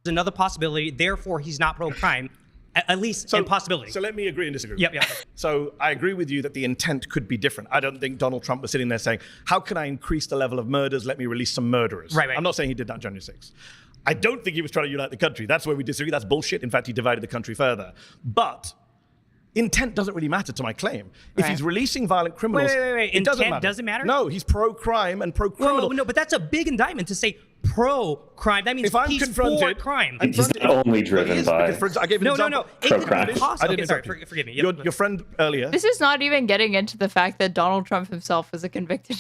There's another possibility. Therefore, he's not pro-crime. At least in possibility. So let me agree and disagree. Yep. So I agree with you that the intent could be different. I don't think Donald Trump was sitting there saying, how can I increase the level of murders? Let me release some murderers. Right. I'm not saying he did that on January 6th. I don't think he was trying to unite the country. That's where we disagree. That's bullshit. In fact, he divided the country further. But intent doesn't really matter to my claim. If he's releasing violent criminals, wait. it doesn't matter. No, he's pro-crime and pro-criminal. No, but that's a big indictment to say pro-crime. That means if I'm he's confronted, for crime. He's not only driven by I gave an example. pro-crime. Forgive me. Your friend earlier. This is not even getting into the fact that Donald Trump himself is a convicted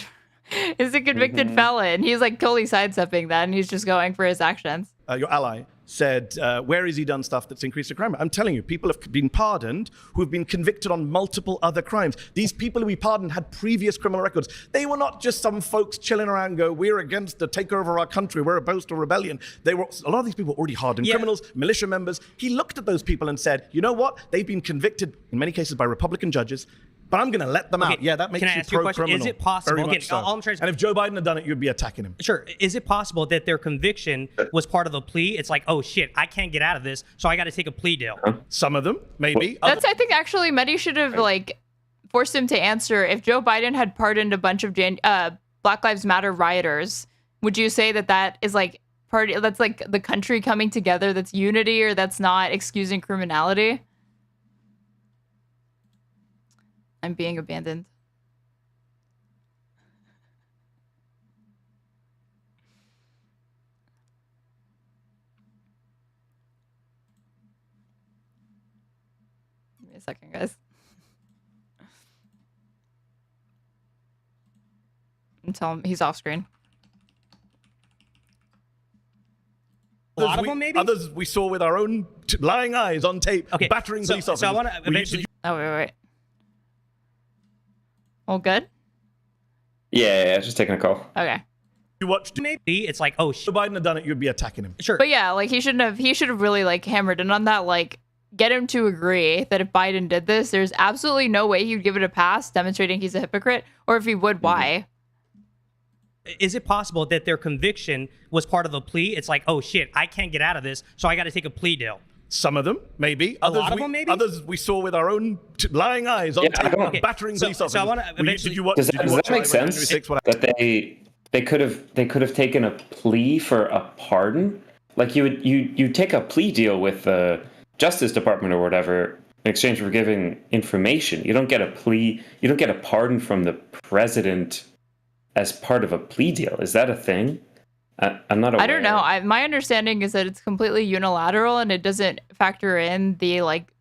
felon. He's like totally sidestepping that, and he's just going for his actions. Your ally said, where has he done stuff that's increased the crime? I'm telling you, people have been pardoned who have been convicted on multiple other crimes. These people who we pardoned had previous criminal records. They were not just some folks chilling around and go, we're against the takeover of our country, we're opposed to rebellion. A lot of these people were already hardened criminals, militia members. He looked at those people and said, you know what? They've been convicted, in many cases, by Republican judges, but I'm going to let them out. Yeah, that makes you pro-criminal. Is it possible? And if Joe Biden had done it, you'd be attacking him. Sure. Is it possible that their conviction was part of a plea? It's like, oh shit, I can't get out of this, so I got to take a plea deal. Some of them, maybe. I think actually MEDHI should have forced him to answer. If Joe Biden had pardoned a bunch of Black Lives Matter rioters, would you say that is like that's like the country coming together, that's unity, or that's not excusing criminality? I'm being abandoned. Give me a second, guys. Tell him he's off screen. A lot of them, maybe? Others we saw with our own lying eyes on tape, battering police officers. So I want to eventually... wait. All good? Yeah, just taking a call. Okay. You watched maybe it's like, oh, Joe Biden had done it, you'd be attacking him. Sure. But yeah, he should have really hammered in on that, get him to agree that if Biden did this, there's absolutely no way he'd give it a pass, demonstrating he's a hypocrite, or if he would, why? Is it possible that their conviction was part of a plea? It's like, oh shit, I can't get out of this, so I got to take a plea deal. Some of them, maybe. A lot of them, maybe? Others we saw with our own lying eyes on tape, battering police officers. So I want to eventually... Does that make sense? That they could have taken a plea for a pardon? Like you take a plea deal with the Justice Department or whatever in exchange for giving information. You don't get a plea. You don't get a pardon from the president as part of a plea deal. Is that a thing? I'm not aware. I don't know. My understanding is that it's completely unilateral and it doesn't factor in the like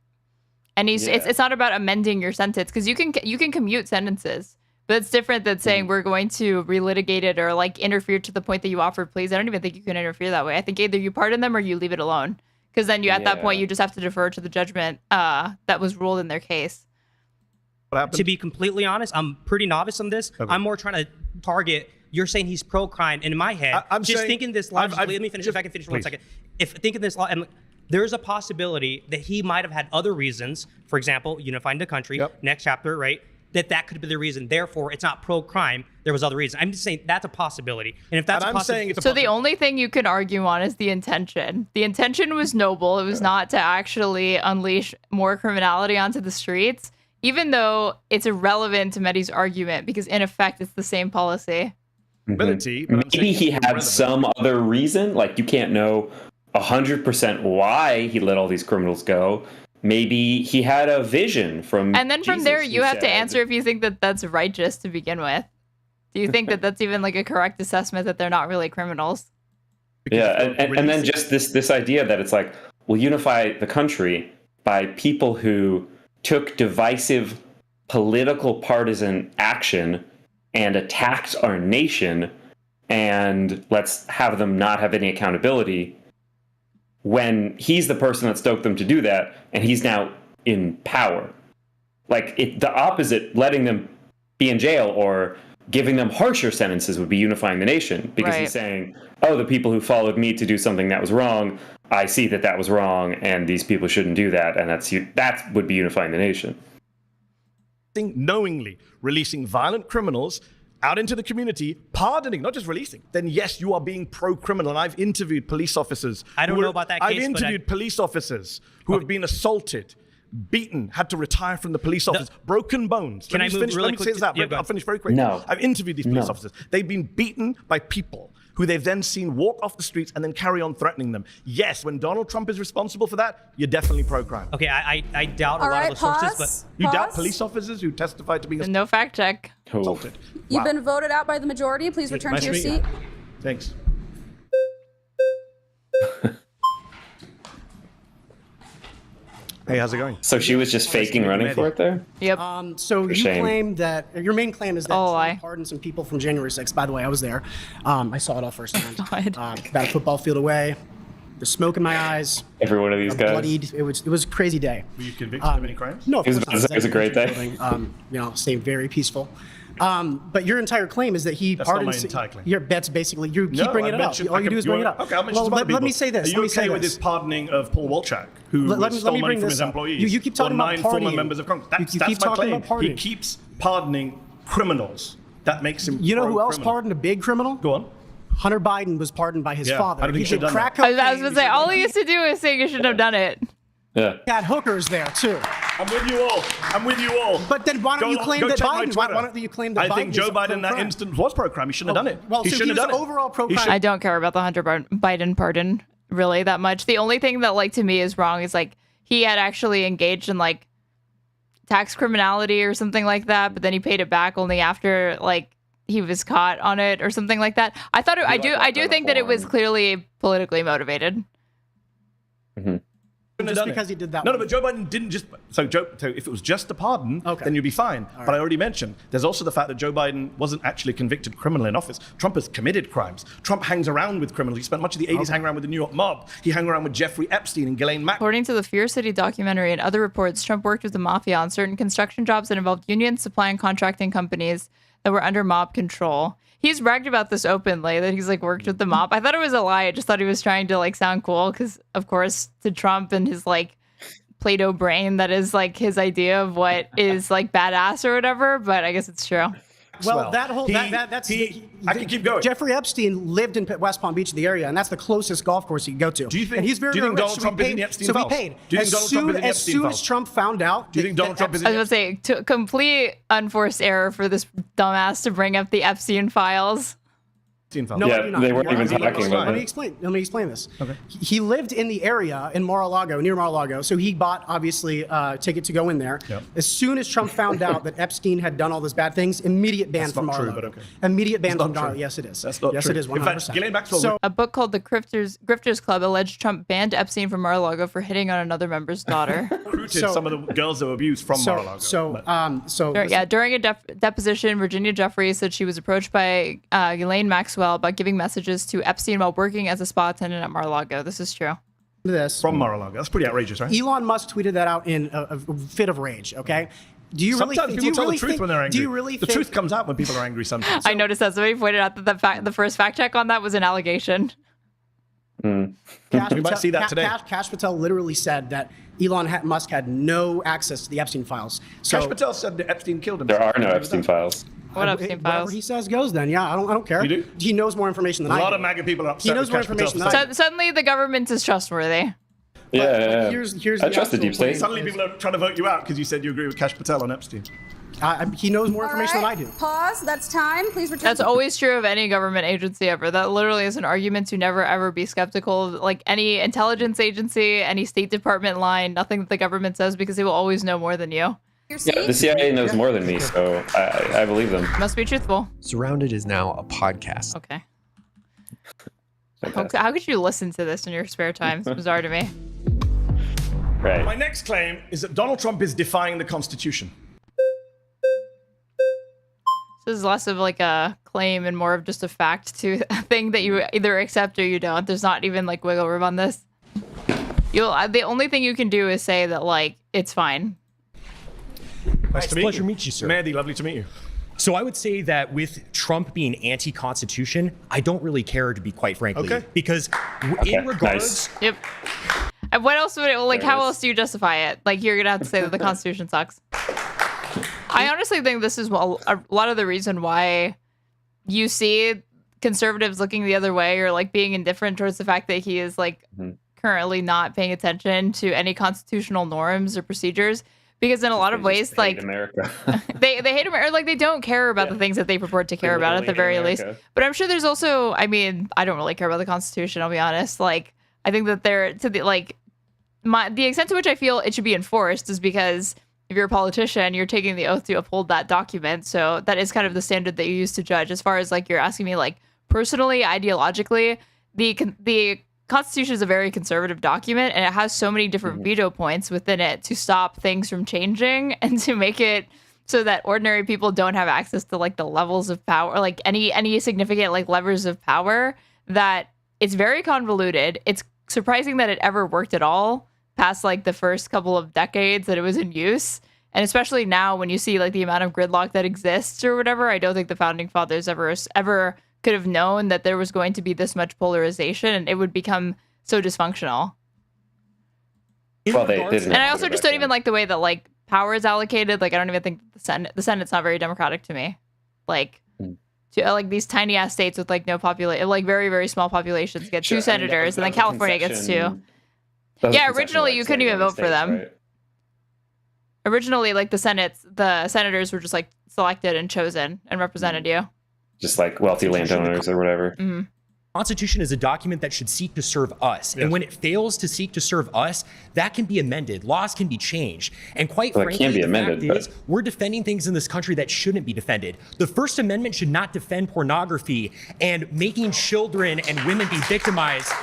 any. It's not about amending your sentence because you can commute sentences, but it's different than saying we're going to relitigate it or like interfere to the point that you offered pleas. I don't even think you can interfere that way. I think either you pardon them or you leave it alone because then you at that point you just have to defer to the judgment that was ruled in their case. To be completely honest, I'm pretty novice on this. Okay. I'm more trying to target. You're saying he's pro-crime, and in my head, I'm just thinking this logically. Let me finish. If I can finish for 1 second. If thinking this, there's a possibility that he might have had other reasons. For example, unifying the country. Next chapter, right? That could be the reason. Therefore, it's not pro-crime. There was other reasons. I'm just saying that's a possibility. And if that's a possibility, so the only thing you can argue on is the intention. The intention was noble. It was not to actually unleash more criminality onto the streets, even though it's irrelevant to MEDHI's argument because in effect it's the same policy. Maybe he had some other reason, like you can't know 100% why he let all these criminals go. Maybe he had a vision from and then from Jesus, there you have to answer if you think that that's righteous to begin with. Do you think that that's even like a correct assessment that they're not really criminals? And then just this idea that it's like we'll unify the country by people who took divisive political partisan action and attacked our nation, and let's have them not have any accountability when he's the person that stoked them to do that, and he's now in power. Like, the opposite, letting them be in jail or giving them harsher sentences would be unifying the nation, because he's saying, oh, the people who followed me to do something that was wrong, I see that that was wrong, and these people shouldn't do that, and that would be unifying the nation. Knowingly releasing violent criminals out into the community, pardoning, not just releasing, then yes, you are being pro-criminal. And I've interviewed police officers. I don't know about that case. I've interviewed police officers who have been assaulted, beaten, had to retire from the police office, broken bones. Can I move really quick? I'll finish very quickly. No. I've interviewed these police officers. They've been beaten by people who they've then seen walk off the streets and then carry on threatening them. Yes, when Donald Trump is responsible for that, you're definitely pro-crime. Okay, I doubt a lot of the sources, but you doubt police officers who testified to being no fact check. assaulted. You've been voted out by the majority. Please return to your seat. Thanks. Hey, how's it going? So she was just faking running for it there? Yep. So you claim that your main claim is that Trump pardoned some people from January 6th. By the way, I was there. I saw it all firsthand. About a football field away. The smoke in my eyes. Every one of these guys. Bloodied. It was a crazy day. Were you convicted of any crimes? No, of course not. It was a great day. Stayed very peaceful. But your entire claim is that he pardoned. That's not my entire claim. That's basically you keep bringing it up. All you do is bring it up. Okay, I'll mention some other people. Let me say this. Are you okay with this pardoning of Paul Wolchak, who stole money from his employees? You keep talking about 9 former members of Congress. That's my claim. He keeps pardoning criminals. That makes him. You know who else pardoned a big criminal? Go on. Hunter Biden was pardoned by his father. I don't think he should have done that. I was going to say, all he used to do is say you shouldn't have done it. Yeah. Had hookers there too. I'm with you all. But then why don't you claim that Biden? Why don't you claim that Biden? I think Joe Biden in that instance was pro-crime. He shouldn't have done it. Well, he shouldn't have done it. Overall pro-crime. I don't care about the Hunter Biden pardon really that much. The only thing that like to me is wrong is like he had actually engaged in like tax criminality or something like that, but then he paid it back only after like he was caught on it or something like that. I thought I do think that it was clearly politically motivated. Mm-hmm. Just because he did that. No, but Joe Biden didn't just. So if it was just a pardon, then you'd be fine. But I already mentioned there's also the fact that Joe Biden wasn't actually a convicted criminal in office. Trump has committed crimes. Trump hangs around with criminals. He spent much of the 80s hanging around with the New York mob. He hung around with Jeffrey Epstein and Ghislaine Maxwell. According to the Fear City documentary and other reports, Trump worked with the mafia on certain construction jobs that involved unions, supply and contracting companies that were under mob control. He's bragged about this openly, that he's like worked with the mob. I thought it was a lie. I just thought he was trying to like sound cool because, of course, to Trump and his like Play-Doh brain, that is like his idea of what is like badass or whatever. But I guess it's true. Well, that's I can keep going. Jeffrey Epstein lived in West Palm Beach, the area, and that's the closest golf course he could go to. Do you think? And he's very, do you think very Donald rich, Trump is in the Epstein files? So he paid. Do you think Donald Trump is in the Epstein As soon files? as Trump found out, do you think Donald Trump is? I was going to say, complete unforced error for this dumbass to bring up the Epstein files. No, yeah, I do not. they weren't even talking about Let me it. Let me explain this. Okay. He lived in the area in Mar-a-Lago, near Mar-a-Lago, so he bought, obviously, a ticket to go in there. Yep. As soon as Trump found out that Epstein had done all those bad things, immediate ban That's from not true, Mar-a-Lago. but okay. Immediate ban That's from not Mar-a-Lago. true. Yes, it is. That's not yes, true. it is, 100%. In fact, Ghislaine Maxwell. So, A book called The Grifters Club alleged Trump banned Epstein from Mar-a-Lago for hitting on another member's daughter. recruited some of the girls that were abused from Mar-a-Lago. During a deposition, Virginia Jeffries said she was approached by Ghislaine Maxwell about giving messages to Epstein while working as a spa attendant at Mar-a-Lago. This is true. This from Mar-a-Lago. That's pretty outrageous, right? Elon Musk tweeted that out in a fit of rage. Okay. Do you sometimes really? people Do you tell really the truth think, when they're angry. Do you really? The truth comes out when people are angry sometimes. I noticed that. Somebody pointed out that the first fact check on that was an allegation. We might see that today. Kash Patel literally said that Elon Musk had no access to the Epstein files. So Kash Patel said that Epstein killed him. There are no Epstein files. What Epstein whatever files? he says goes. Then yeah, I don't care. You do? He knows more information than I do. A lot of MAGA people are upset. He knows with more Kash Patel information for than I saying- do. Suddenly, the government is trustworthy. Yeah. Here's I the trust the actual deep state. point. Suddenly people are trying to vote you out because you said you agree with Kash Patel on Epstein. He knows more All information right, than I do. Pause. That's time. Please return. That's always true of any government agency ever. That literally is an argument to never ever be skeptical of like any intelligence agency, any State Department line, nothing that the government says because they will always know more than you. Yeah, the CIA knows more than me, so I believe them. Must be truthful. Surrounded is now a podcast. Okay. How could you listen to this in your spare time? It's bizarre to me. Right. My next claim is that Donald Trump is defying the Constitution. This is less of like a claim and more of just a fact to a thing that you either accept or you don't. There's not even like wiggle room on this. The only thing you can do is say that like it's fine. Nice to meet pleasure you. to meet you, sir. Mehdi, lovely to meet you. So I would say that with Trump being anti-constitution, I don't really care, to be quite frankly. Okay. Because in regards... Yep. And what else would it, like, how else do you justify it? Like, you're going to have to say that the Constitution sucks. I honestly think this is a lot of the reason why you see conservatives looking the other way or, like, being indifferent towards the fact that he is, like, currently not paying attention to any constitutional norms or procedures. Because in a lot of ways, like, America. they hate America, like, they don't care about the things that they purport to care about at the very least. But I'm sure there's also, I mean, I don't really care about the Constitution, I'll be honest. Like, I think that they're, to the, like, the extent to which I feel it should be enforced is because if you're a politician, you're taking the oath to uphold that document. So that is kind of the standard that you use to judge. As far as, like, you're asking me, like, personally, ideologically, the Constitution is a very conservative document, and it has so many different veto points within it to stop things from changing and to make it so that ordinary people don't have access to like the levels of power, like any significant like levers of power. That it's very convoluted. It's surprising that it ever worked at all past like the first couple of decades that it was in use. And especially now when you see like the amount of gridlock that exists or whatever, I don't think the founding fathers ever could have known that there was going to be this much polarization and it would become so dysfunctional. Well, they didn't. And I also just don't even like the way that like power is allocated. Like I don't even think the Senate's not very democratic to me. Like to like these tiny ass states with like no population, like very very small populations get two senators, and then California gets two. Yeah, originally you couldn't even vote for them. Right? Originally, like the senators were just like selected and chosen and represented you. Just like wealthy landowners or whatever. Mm-hmm. Constitution is a document that should seek to serve us. And when it fails to seek to serve us, that can be amended. Laws can be changed. And quite frankly, it can be amended, the fact is, we're defending things in this country that shouldn't be defended. The First Amendment should not defend pornography and making children and women be victimized.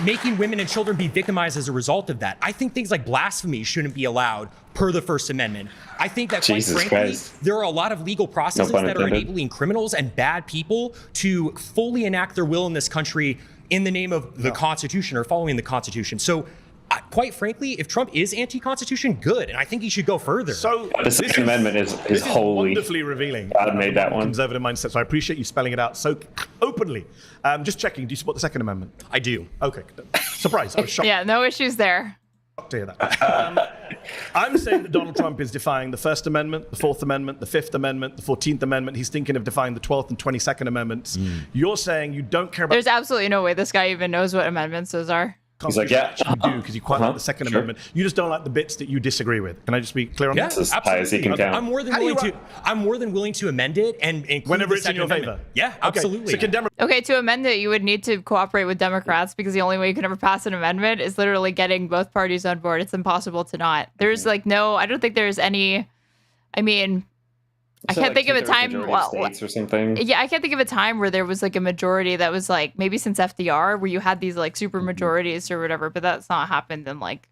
Making women and children be victimized as a result of that. I think things like blasphemy shouldn't be allowed per the First Amendment. I think that, quite frankly, there are a lot of legal processes that are enabling criminals and bad people to fully enact their will in this country in the name of the Constitution or following the Constitution. So, quite frankly, if Trump is anti-Constitution, good, and I think he should go further. So the Second Amendment is wholly wonderfully revealing. God made that one. Conservative mindset. So I appreciate you spelling it out so openly. Just checking. Do you support the Second Amendment? I do. Okay. Surprise. I was shocked. Yeah, no issues there. To hear that. I'm saying that Donald Trump is defying the First Amendment, the Fourth Amendment, the Fifth Amendment, the 14th Amendment. He's thinking of defying the 12th and 22nd Amendments. You're saying you don't care about... There's absolutely no way this guy even knows what amendments those are. He's like, yeah, you do, because you quite like the Second Amendment. You just don't like the bits that you disagree with. Can I just be clear on that? As high as he can count. I'm more than willing to amend it and include whenever the it's in your Second Amendment. favor. Yeah, absolutely. Okay, to amend it, you would need to cooperate with Democrats, because the only way you can ever pass an amendment is literally getting both parties on board. It's impossible to not. There's like I don't think there's any. I mean, I can't think of a time. States or something. Yeah, I can't think of a time where there was like a majority that was like maybe since FDR, where you had these like super majorities or whatever. But that's not happened in like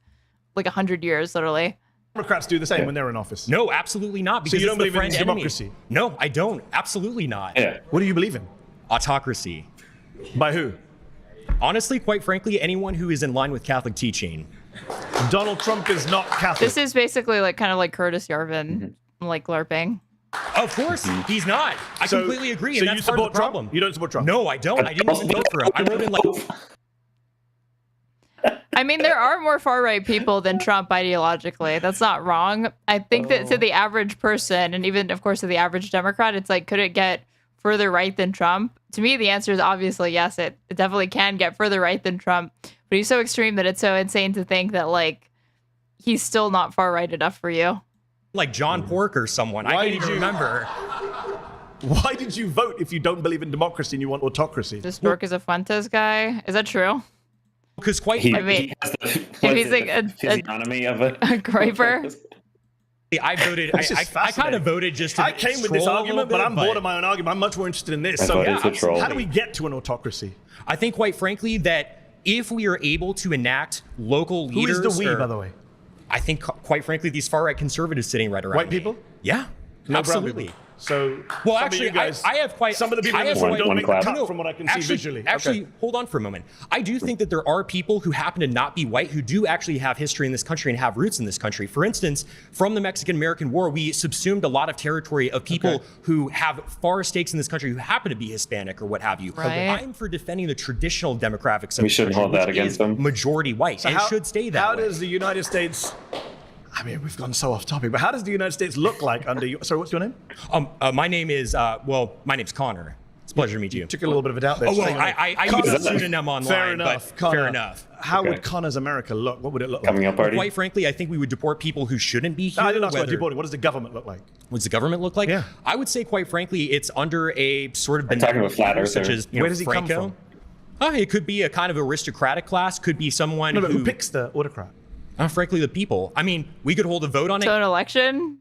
100 years, literally. Democrats do the same when they're in office. No, absolutely not. Because so you don't it's believe in democracy? Enemy. No, I don't. Absolutely not. Yeah. What do you believe in? Autocracy. By who? Honestly, quite frankly, anyone who is in line with Catholic teaching. Donald Trump is not Catholic. This is basically like kind of like Curtis Yarvin, like LARPing. Of course, he's not. I completely agree, and so that's part of the problem. You don't support Trump? No, I don't. I didn't even vote for him. I would have been like... I mean, there are more far-right people than Trump ideologically. That's not wrong. I think that to the average person, and even, of course, to the average Democrat, it's like, could it get further right than Trump? To me, the answer is obviously yes. It definitely can get further right than Trump. But he's so extreme that it's so insane to think that, like, he's still not far-right enough for you. Like John Pork or someone. I can't even remember. Why did you vote if you don't believe in democracy and you want autocracy? This Dork is a Fuentes guy. Is that true? Because quite he has the physiognomy of a Groyper. I voted. I kind of voted just to. I came with this argument, but I'm bored of my own argument. I'm much more interested in this. So how do we get to an autocracy? I think, quite frankly, that if we are able to enact local leaders. Who is the we, by the way? I think, quite frankly, these far-right conservatives sitting right around White people? Yeah, no absolutely. So, well, actually, I have quite some of the people in this room don't make the cut from what I can see visually. Actually, hold on for a moment. I do think that there are people who happen to not be white who do actually have history in this country and have roots in this country. For instance, from the Mexican-American War, we subsumed a lot of territory of people who have far stakes in this country who happen to be Hispanic or what have you. Right. I'm for defending the traditional demographics of we shouldn't hold that against them. Majority white, and should stay that way. How does the United States... I mean, we've gone so off topic, but how does the United States look like under you? Sorry, what's your name? My name is, my name's Connor. It's a pleasure to meet you. Took a little bit of a doubt there. Oh, well, I use a pseudonym online. Fair enough. Connor, fair enough. How would Connor's America look? What would it look Coming like? up party? Quite frankly, I think we would deport people who shouldn't be here. No, I didn't ask about deporting. What does the government look like? What does the government look like? Yeah. I would say, quite frankly, it's under a sort of benevolent leader, such as where does he come from? It could be a kind of aristocratic class. Could be someone who picks the autocrat? Frankly, the people. I mean, we could hold a vote on it. So an election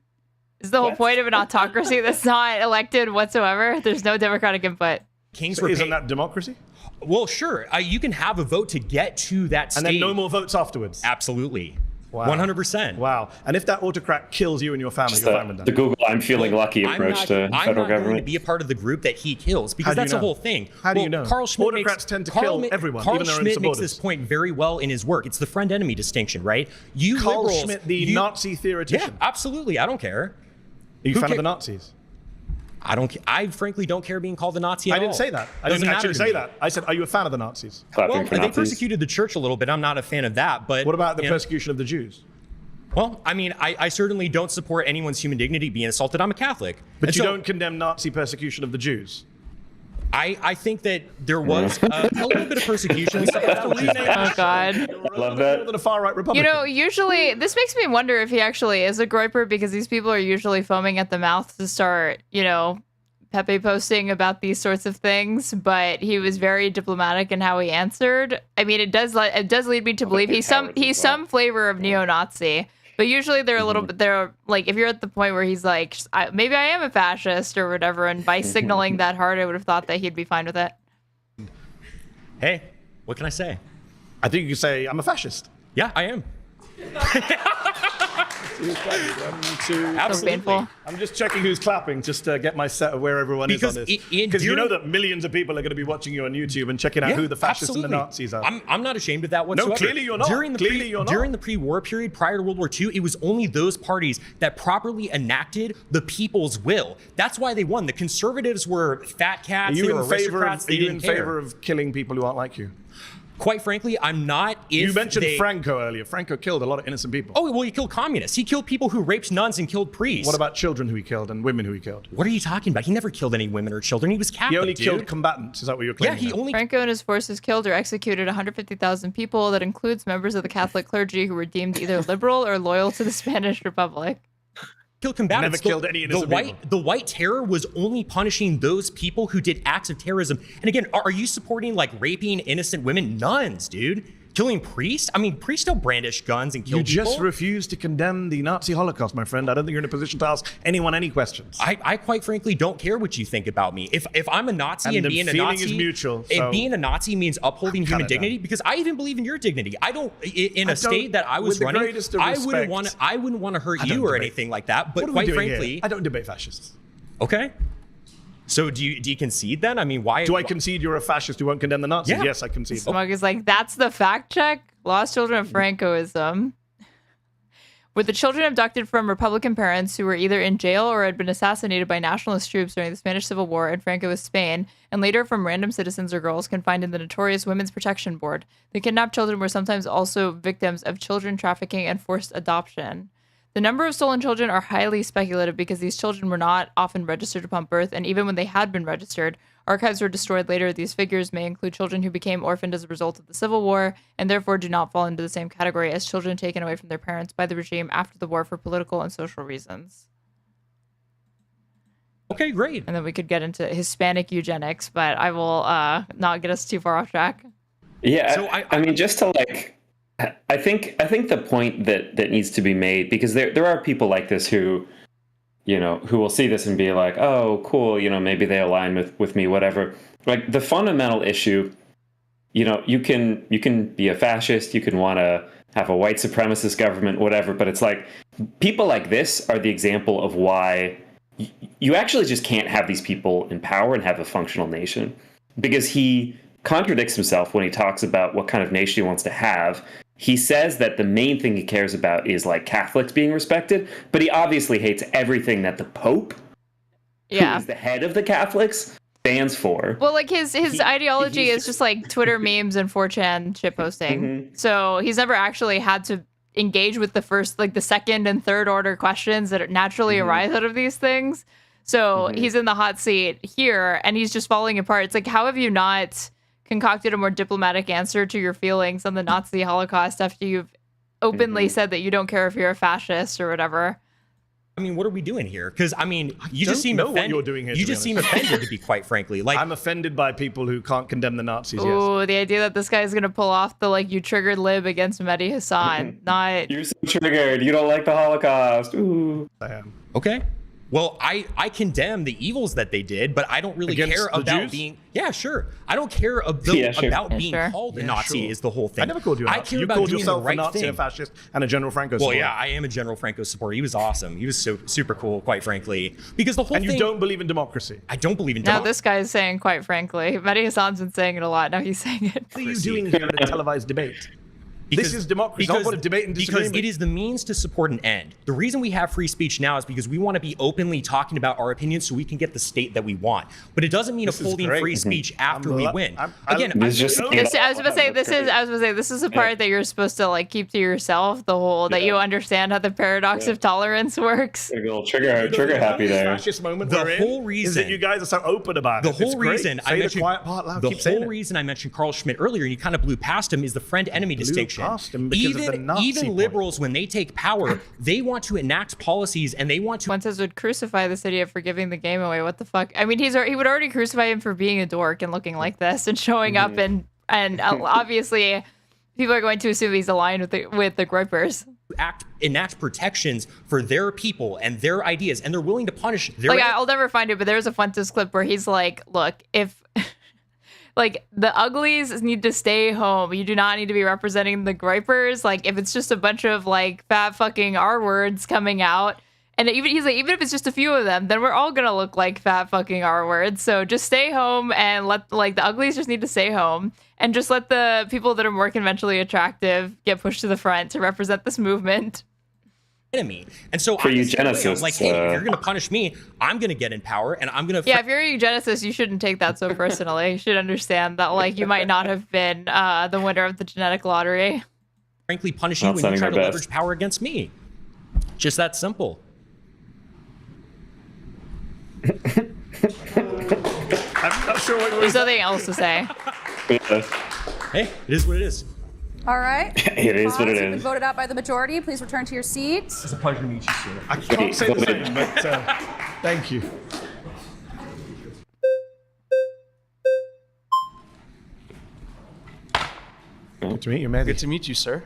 is the whole point of an autocracy that's not elected whatsoever. There's no democratic input. Isn't that democracy? Well, sure. You can have a vote to get to that stage. And then no more votes afterwards? Absolutely. Wow. 100%. Wow. And if that autocrat kills you and your family, your family the Google I'm feeling lucky approach to federal I'm not government. going to be a part of the group that he kills, because that's the whole thing. How do you know? Carl Schmitt Autocrats tend to kill everyone, Carl even their own Schmitt makes supporters. this point very well in his work. It's the friend-enemy distinction, right? Carl Schmitt, the Nazi theoretician. Yeah, absolutely. I don't care. Are you a fan of the Nazis? I frankly don't care being called a Nazi at all. I didn't say that. I didn't actually say that. I said, are you a fan of the Nazis? Well, they persecuted the church a little bit. I'm not a fan of that. But what about the persecution of the Jews? Well, I mean, I certainly don't support anyone's human dignity being assaulted. I'm a Catholic. But you don't condemn Nazi persecution of the Jews? I think that there was a little bit of persecution. Oh, God. Love that. Than a far-right Republican. You know, usually, this makes me wonder if he actually is a Groyper, because these people are usually foaming at the mouth to start, Pepe posting about these sorts of things, but he was very diplomatic in how he answered. I mean, it does lead me to believe he's some flavor of neo-Nazi. But usually they're a little bit, they're like, if you're at the point where he's like, maybe I am a fascist or whatever, and by signaling that hard, I would have thought that he'd be fine with it. Hey, what can I say? I think you can say, I'm a fascist. Yeah, I am. Absolutely. Painful. I'm just checking who's clapping, just to get my set of where everyone is on this. Because you know that millions of people are going to be watching you on YouTube and checking out who the fascists and the Nazis are. I'm not ashamed of that whatsoever. No, clearly you're not. During the pre-war period, prior to World War II, it was only those parties that properly enacted the people's will. That's why they won. The conservatives were fat cats. They were aristocrats. Are you in favor of killing people who aren't like you? quite frankly, I'm not. If you mentioned Franco earlier. Franco killed a lot of innocent people. Oh, well, he killed communists. He killed people who raped nuns and killed priests. What about children who he killed and women who he killed? What are you talking about? He never killed any women or children. He was Catholic, He only killed combatants. Is that what you're claiming? Yeah, Franco and his forces killed or executed 150,000 people. That includes members of the Catholic clergy who were deemed either liberal or loyal to the Spanish Republic. Killed combatants. Never killed any innocent people. The White Terror was only punishing those people who did acts of terrorism. And again, are you supporting like raping innocent women? Nuns, dude. Killing priests? I mean, priests don't brandish guns and kill people. You just refuse to condemn the Nazi Holocaust, my friend. I don't think you're in a position to ask anyone any questions. I quite frankly don't care what you think about me. If I'm a Nazi and being a Nazi, is mutual, if being a Nazi means upholding human dignity, because I even believe in your dignity. I don't. In a state that I was running, I wouldn't want to hurt you or anything like that. But quite frankly, I don't debate fascists. Okay. So do you concede then? I mean, why? Do I concede you're a fascist who won't condemn the Nazis? Yeah. Yes, I concede. Smug is like, that's the fact check? Lost children of Francoism. Were the children abducted from Republican parents who were either in jail or had been assassinated by nationalist troops during the Spanish Civil War in Francoist Spain, and later from random citizens or girls confined in the notorious Women's Protection Board. The kidnapped children were sometimes also victims of children trafficking and forced adoption. The number of stolen children are highly speculative because these children were not often registered upon birth, and even when they had been registered, archives were destroyed later. These figures may include children who became orphaned as a result of the Civil War, and therefore do not fall into the same category as children taken away from their parents by the regime after the war for political and social reasons. Okay, great. And then we could get into Hispanic eugenics, but I will not get us too far off track. Yeah, so I mean, just to like... I think the point that needs to be made, because there are people like this who, you know, who will see this and be like, oh, cool, you know, maybe they align with me, whatever. Like the fundamental issue, you know, you can be a fascist, you can want to have a white supremacist government, whatever, but it's like people like this are the example of why you actually just can't have these people in power and have a functional nation, because he contradicts himself when he talks about what kind of nation he wants to have. He says that the main thing he cares about is like Catholics being respected, but he obviously hates everything that the Pope, who is the head of the Catholics, stands for. Well, like his ideology is just like Twitter memes and 4chan shitposting. Mm-hmm. So he's never actually had to engage with the first, like the second and third order questions that naturally arise out of these things. So he's in the hot seat here and he's just falling apart. It's like, how have you not concocted a more diplomatic answer to your feelings on the Nazi Holocaust after you've openly said that you don't care if you're a fascist or whatever? I mean, what are we doing here? Because I mean, you just seem offended. What you're doing here, you just seem offended, to be quite frankly. Like I'm offended by people who can't condemn the Nazis. Ooh, the idea that this guy's gonna pull off the like you triggered lib against Mehdi Hasan. Not you're so triggered. You don't like the Holocaust. Ooh. I am. Okay. Well, I condemn the evils that they did, but I don't really care about Jews? being. Yeah, sure. I don't care about being called a Nazi. Is the whole thing. I never called you a Nazi. I care you about called doing yourself the right a Nazi, thing. a fascist, and a General Franco supporter. Well, yeah, I am a General Franco supporter. He was awesome. He was so super cool, quite frankly. Because the whole and thing. you don't believe in democracy. I don't believe in now democracy. This guy is saying, quite frankly, Mehdi Hasan's been saying it a lot. Now he's saying it. What are you doing here in a televised debate? This is democracy. Don't want to debate and disagree. Because it is the means to support an end. The reason we have free speech now is because we want to be openly talking about our opinions so we can get the state that we want. But it doesn't mean upholding free speech after we win. Again, I was gonna say this is a part that you're supposed to like keep to yourself. The whole that you understand how the paradox of tolerance works. A little trigger happy there. Fascist moment the whole reason is that you guys are so open about it. The whole reason I mentioned Carl Schmitt earlier, and you kind of blew past him, is the friend-enemy distinction. Even liberals, when they take power, they want to enact policies and they want to. One says would crucify this idiot for giving the game away. What the fuck? I mean, he would already crucify him for being a dork and looking like this and showing up and obviously people are going to assume he's aligned with the Groypers. Enact protections for their people and their ideas, and they're willing to punish their. Like I'll never find it, but there's a Fuentes clip where he's like, "Look, if." Like, the uglies need to stay home. You do not need to be representing the Groypers. Like, if it's just a bunch of, like, fat fucking R words coming out. And he's like, even if it's just a few of them, then we're all gonna look like fat fucking R words. So just stay home and let, like, the uglies just need to stay home. And just let the people that are more conventionally attractive get pushed to the front to represent this movement. enemy. And so for I'm eugenicists, like, hey, if you're going to punish me, I'm going to get in power and I'm going to. Yeah, if you're a eugenicist, you shouldn't take that so personally. You should understand that, like, you might not have been the winner of the genetic lottery. Frankly, punish you when you try to leverage power against me. Just that simple. I'm not sure what There's nothing else to say. Hey, it is what it is. All right. It is what it You've been is. voted out by the majority. Please return to your seat. It's a pleasure to meet you, sir. I can't say the same, but thank you. Good to meet you, Mehdi. Good to meet you, sir.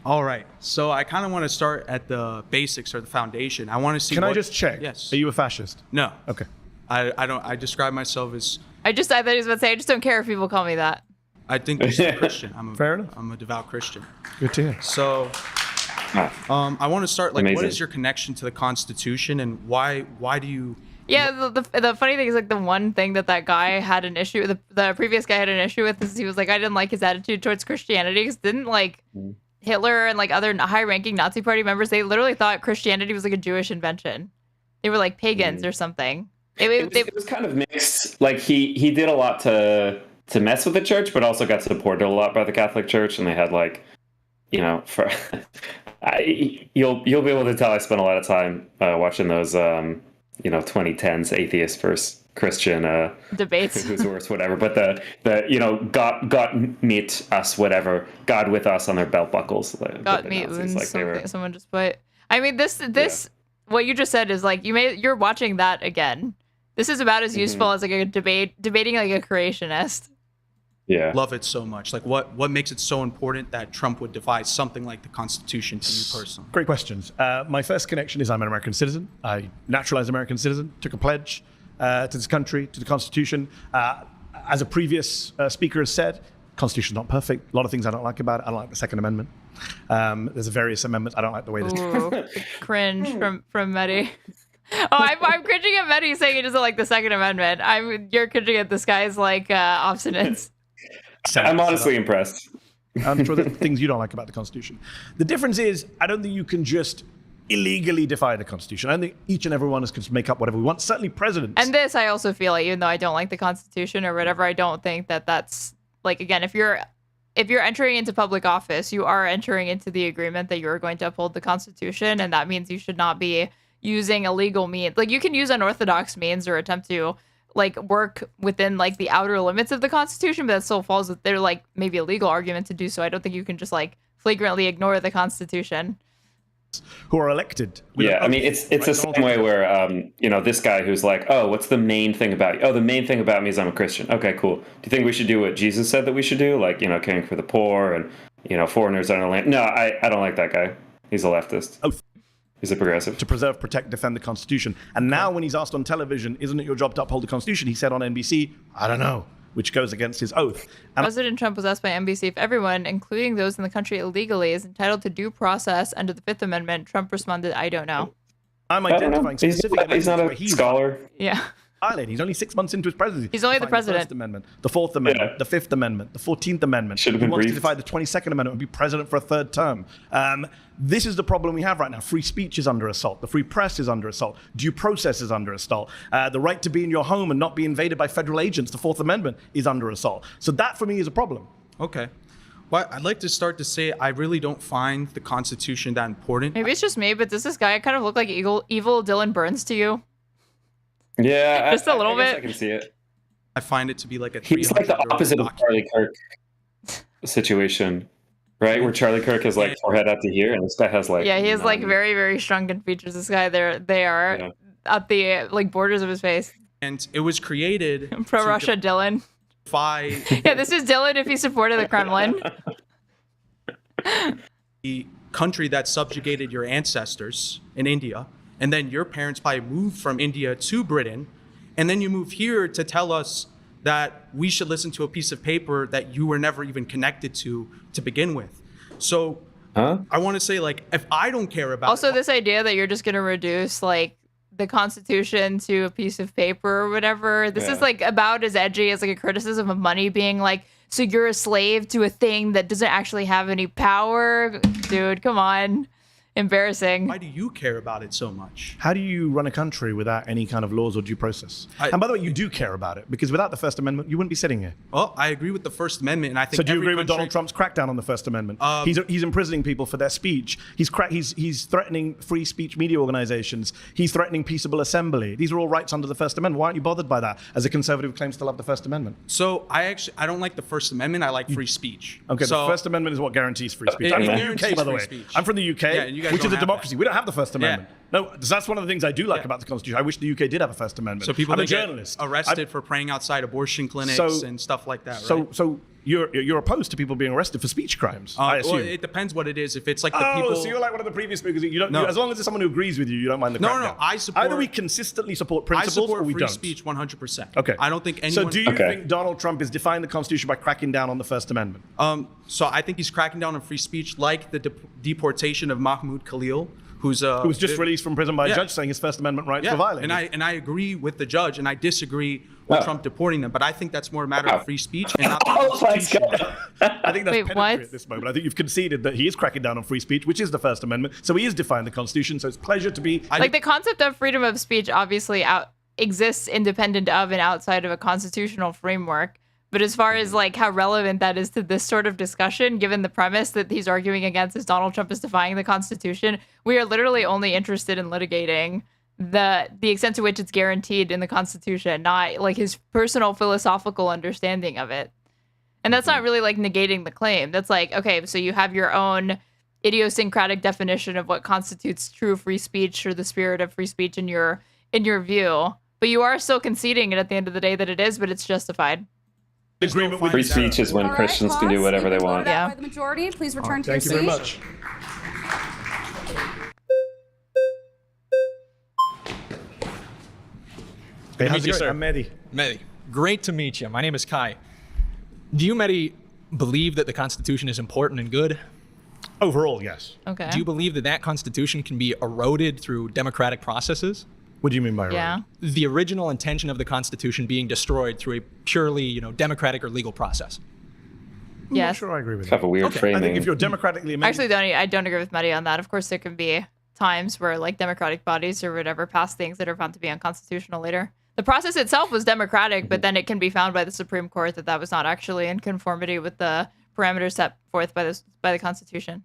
All right. So I kind of want to start at the basics or the foundation. I want to see. Can I just check? Yes. Are you a fascist? No. Okay. I don't. I describe myself as. I thought he was about to say, I just don't care if people call me that. I think I'm a Christian. Fair enough. I'm a devout Christian. Good to hear. So, I want to start like, Amazing. what is your connection to the Constitution, and why do you? Yeah, the funny thing is, like, the one thing that guy had an issue, the previous guy had an issue with, is he was like, I didn't like his attitude towards Christianity, because didn't, like, Hitler and, like, other high-ranking Nazi Party members, they literally thought Christianity was, like, a Jewish invention. They were, like, pagans or something. It was kind of mixed. Like, he did a lot to mess with the church, but also got supported a lot by the Catholic Church, and they had, like, you know, for you'll be able to tell I spent a lot of time watching those 2010s atheist versus Christian debates. Who's worse, whatever. But the God meet us, whatever, God with us on their belt buckles. God meet uns, like something someone just put. I mean, this what you just said is like you're watching that again. This is about as useful as like a debating like a creationist. Yeah. Love it so much. Like, what makes it so important that Trump would devise something like the Constitution to you personally? Great questions. My first connection is I'm an American citizen. I naturalized American citizen, took a pledge to this country, to the Constitution. As a previous speaker has said, Constitution's not perfect. A lot of things I don't like about it. I don't like the Second Amendment. There's various amendments. I don't like the way this. Cringe from MEDHI. Oh, I'm cringing at MEDHI saying he doesn't like the Second Amendment. You're cringing at this guy's like obstinance. I'm honestly impressed. I'm sure there are things you don't like about the Constitution. The difference is, I don't think you can just illegally defy the Constitution. I think each and every one of us can make up whatever we want. Certainly presidents. And this, I also feel like, even though I don't like the Constitution or whatever, I don't think that's like, again, if you're entering into public office, you are entering into the agreement that you're going to uphold the Constitution, and that means you should not be using illegal means. Like, you can use unorthodox means or attempt to like work within like the outer limits of the Constitution, but that still falls with their like maybe a legal argument to do so. I don't think you can just like flagrantly ignore the Constitution. Who are elected. Yeah, I mean, it's the same way where, this guy who's like, oh, what's the main thing about you? Oh, the main thing about me is I'm a Christian. Okay, cool. Do you think we should do what Jesus said that we should do? Like, caring for the poor and, foreigners on the land. No, I don't like that guy. He's a leftist. Oh. He's a progressive. To preserve, protect, defend the Constitution. And now when he's asked on television, isn't it your job to uphold the Constitution? He said on NBC, I don't know, which goes against his oath. And President Trump was asked by NBC if everyone, including those in the country illegally, is entitled to due process under the Fifth Amendment. Trump responded, I don't know. I'm identifying specific He's not a scholar. Yeah. He's only 6 months into his presidency. He's only the president. The First Amendment, the Fourth Amendment, the Fifth Amendment, the 14th Amendment. Should have been He wants briefed. to defy the 22nd Amendment and be president for a third term. This is the problem we have right now. Free speech is under assault. The free press is under assault. Due process is under assault. The right to be in your home and not be invaded by federal agents, the Fourth Amendment, is under assault. So that, for me, is a problem. Okay. Well, I'd like to start to say I really don't find the Constitution that important. Maybe it's just me, but does this guy kind of look like evil Dylan Burns to you? Yeah, just a little bit. I can see it. I find it to be like a. He's like the opposite of Charlie Kirk situation, right? Where Charlie Kirk has like forehead up to here, and this guy has like. Yeah, he has like very, very shrunken features. This guy, they are at the like borders of his face. And it was created. Pro Russia Dylan. Yeah, this is Dylan if he supported the Kremlin. The country that subjugated your ancestors in India. And then your parents probably moved from India to Britain. And then you move here to tell us that we should listen to a piece of paper that you were never even connected to begin with. So I want to say, like, if I don't care about also this idea that you're just going to reduce like the Constitution to a piece of paper or whatever. This is like about as edgy as like a criticism of money being like, so you're a slave to a thing that doesn't actually have any power. Dude, come on. Embarrassing. Why do you care about it so much? How do you run a country without any kind of laws or due process? And by the way, you do care about it, because without the First Amendment, you wouldn't be sitting here. Well, I agree with the First Amendment, and I think. So do you agree with Donald Trump's crackdown on the First Amendment? He's imprisoning people for their speech. He's threatening free speech media organizations. He's threatening peaceable assembly. These are all rights under the First Amendment. Why aren't you bothered by that as a conservative who claims to love the First Amendment? So I don't like the First Amendment. I like free speech. Okay, so, the First Amendment is what guarantees free speech. I'm from the UK, by the way. I'm from the UK, which is a democracy. We don't have the First Amendment. No, that's one of the things I do like about the Constitution. I wish the UK did have a First Amendment. So people I'm a that get journalist. arrested for praying outside abortion clinics and stuff like that, right? So you're opposed to people being arrested for speech crimes, I assume. Well, it depends what it is. If it's like the people... so you're like one of the previous speakers. You don't, as long as it's someone who agrees with you, you don't mind the crackdown. No, I support... Either we consistently support principles or we don't. I support free speech 100%. Okay. I don't think anyone... So do you think Donald Trump is defying the Constitution by cracking down on the First Amendment? So I think he's cracking down on free speech, like the deportation of Mahmoud Khalil, who was just released from prison by a judge saying his First Amendment rights were violated. And I agree with the judge, and I disagree with Trump deporting them. But I think that's more a matter of free speech and not the Constitution. I think that's penetrable at this moment. I think you've conceded that he is cracking down on free speech, which is the First Amendment. So he is defying the Constitution. So it's a pleasure to be... Like, the concept of freedom of speech obviously exists independent of and outside of a constitutional framework. But as far as like how relevant that is to this sort of discussion, given the premise that he's arguing against is Donald Trump is defying the Constitution, we are literally only interested in litigating the extent to which it's guaranteed in the Constitution, not like his personal philosophical understanding of it. And that's not really like negating the claim. That's like, okay, so you have your own idiosyncratic definition of what constitutes true free speech or the spirit of free speech in your view, but you are still conceding it at the end of the day that it is, but it's justified. Free speech is when Christians can do whatever they want. Yeah. By the majority, please return to your seat. Thank you very much. Hey, how's it going? I'm Mehdi. Mehdi, great to meet you. My name is Kai. Do you, Mehdi, believe that the Constitution is important and good? Overall, yes. Okay. Do you believe that that Constitution can be eroded through democratic processes? What do you mean by eroded? Yeah. The original intention of the Constitution being destroyed through a purely, democratic or legal process. I'm not sure I agree with that. Have a weird framing. I think if you're democratically amended... Actually, I don't agree with Mehdi on that. Of course, there can be times where like democratic bodies or whatever pass things that are found to be unconstitutional later. The process itself was democratic, but then it can be found by the Supreme Court that was not actually in conformity with the parameters set forth by the Constitution.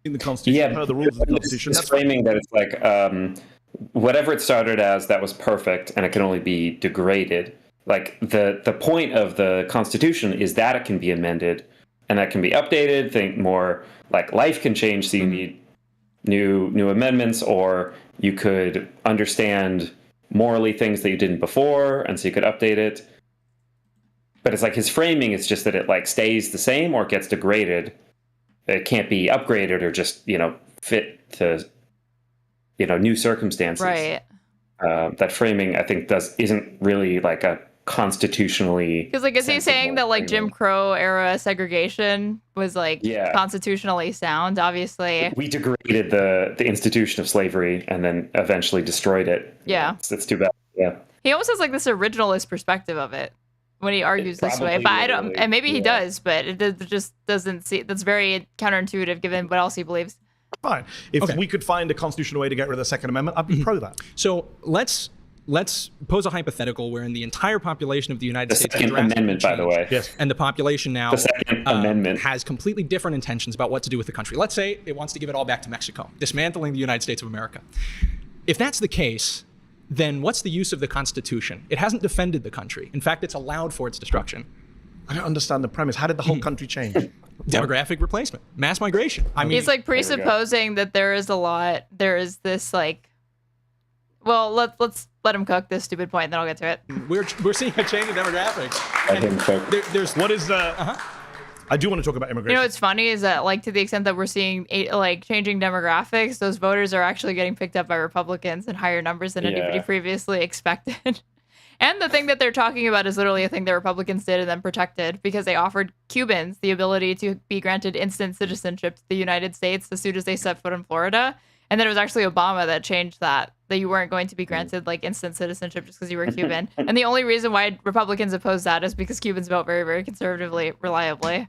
In the Constitution, yeah, the rules of the Constitution. It's framing that it's like whatever it started as, that was perfect, and it can only be degraded. Like the point of the Constitution is that it can be amended and that can be updated. Think more like life can change, so you need new amendments, or you could understand morally things that you didn't before, and so you could update it. But it's like his framing is just that it like stays the same or it gets degraded. It can't be upgraded or just fit to new circumstances. Right. That framing, I think, isn't really like a constitutionally. Because like, is he saying that like Jim Crow era segregation was like constitutionally sound? Obviously, we degraded the institution of slavery and then eventually destroyed it. Yeah, it's too bad. Yeah, he almost has like this originalist perspective of it when he argues this way. But I don't, and maybe he does, but it just doesn't see. That's very counterintuitive given what else he believes. Fine. If we could find a constitutional way to get rid of the Second Amendment, I'd be pro that. So let's pose a hypothetical wherein the entire population of the United States Second Amendment, by the way, and the population now the Second Amendment has completely different intentions about what to do with the country. Let's say it wants to give it all back to Mexico, dismantling the United States of America. If that's the case, then what's the use of the Constitution? It hasn't defended the country. In fact, it's allowed for its destruction. I don't understand the premise. How did the whole country change? Demographic replacement, mass migration. I mean, he's like presupposing that there is this like. Well, let's let him cook this stupid point, and then I'll get to it. We're seeing a change in demographics. What is the? I do want to talk about immigration. You know what's funny is that like to the extent that we're seeing like changing demographics, those voters are actually getting picked up by Republicans in higher numbers than anybody previously expected. And the thing that they're talking about is literally a thing that Republicans did and then protected because they offered Cubans the ability to be granted instant citizenship to the United States as soon as they set foot in Florida. And then it was actually Obama that changed that you weren't going to be granted like instant citizenship just because you were Cuban. And the only reason why Republicans oppose that is because Cubans vote very, very conservatively, reliably.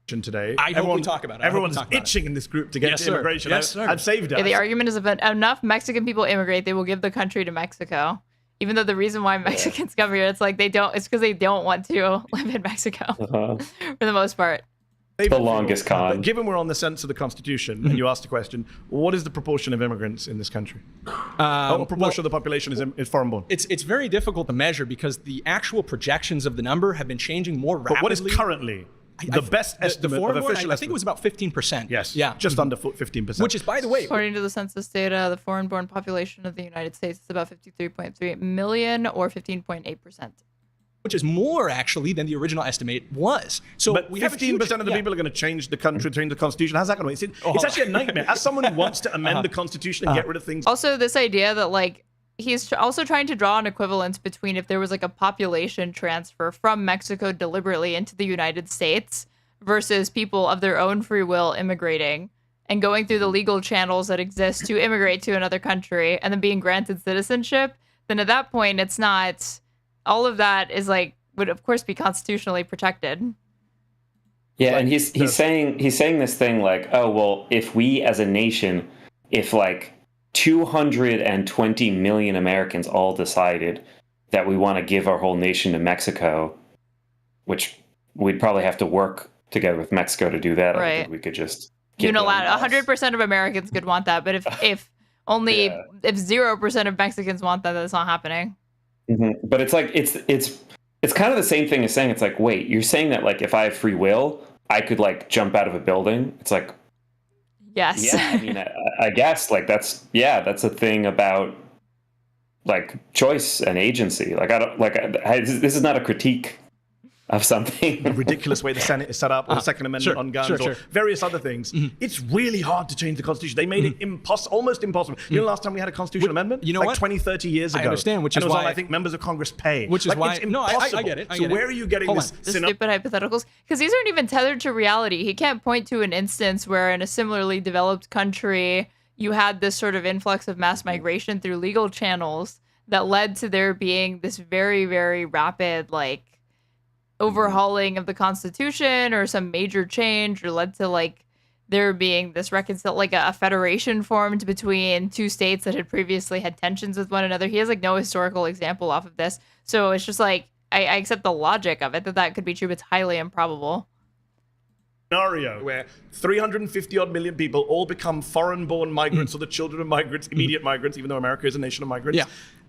today. I hope we talk about it. Everyone's itching in this group to get to immigration. Yes, sir. I've saved it. Yeah, the argument is if enough Mexican people immigrate, they will give the country to Mexico. Even though the reason why Mexicans come here, it's like it's because they don't want to live in Mexico for the most part. The longest con. Given we're on the sense of the Constitution, and you asked the question, what is the proportion of immigrants in this country? What proportion of the population is foreign-born? It's very difficult to measure because the actual projections of the number have been changing more rapidly. But what is currently the best estimate of official I think it was about 15%. Yes. Yeah. Just under 15%. Which is, by the way, according to the census data, the foreign-born population of the United States is about 53.3 million, or 15.8%. Which is more actually than the original estimate was. So but 15% of the people are going to change the country, change the Constitution. How's that going to work? It's actually a nightmare. As someone who wants to amend the Constitution and get rid of things. Also, this idea that like he's also trying to draw an equivalence between if there was like a population transfer from Mexico deliberately into the United States versus people of their own free will immigrating and going through the legal channels that exist to immigrate to another country and then being granted citizenship. Then at that point, it's not. All of that is like would of course be constitutionally protected. Yeah, and he's saying this thing like, oh well, if we as a nation, if like 220 million Americans all decided that we want to give our whole nation to Mexico, which we'd probably have to work together with Mexico to do that. Right. I don't think we could just unilateral. 100% of Americans could want that, but if only if 0% of Mexicans want that, that's not happening. Mm-hmm. But it's like it's kind of the same thing as saying it's like, wait, you're saying that like if I have free will, I could like jump out of a building. It's like, yes. Yeah, I mean, I guess like that's a thing about like choice and agency. Like I don't like this is not a critique of something. The ridiculous way the Senate is set up, or the Second Amendment on guns, or various other things. Mm-hmm. It's really hard to change the Constitution. They made it almost impossible. You know, last time we had a constitutional amendment? You know like what? 20, 30 years ago. I understand, which and is it was why all, I think members of Congress pay. Which is like, why it's impossible. I get it. So where are you getting this? The stupid hypotheticals? Because these aren't even tethered to reality. He can't point to an instance where in a similarly developed country you had this sort of influx of mass migration through legal channels that led to there being this very, very rapid like overhauling of the Constitution or some major change, or led to like there being this like a federation formed between two states that had previously had tensions with one another. He has like no historical example off of this, so it's just like I accept the logic of it that could be true, but it's highly improbable. Scenario where 350 odd million people all become foreign-born migrants or the children of migrants, immediate migrants, even though America is a nation of migrants.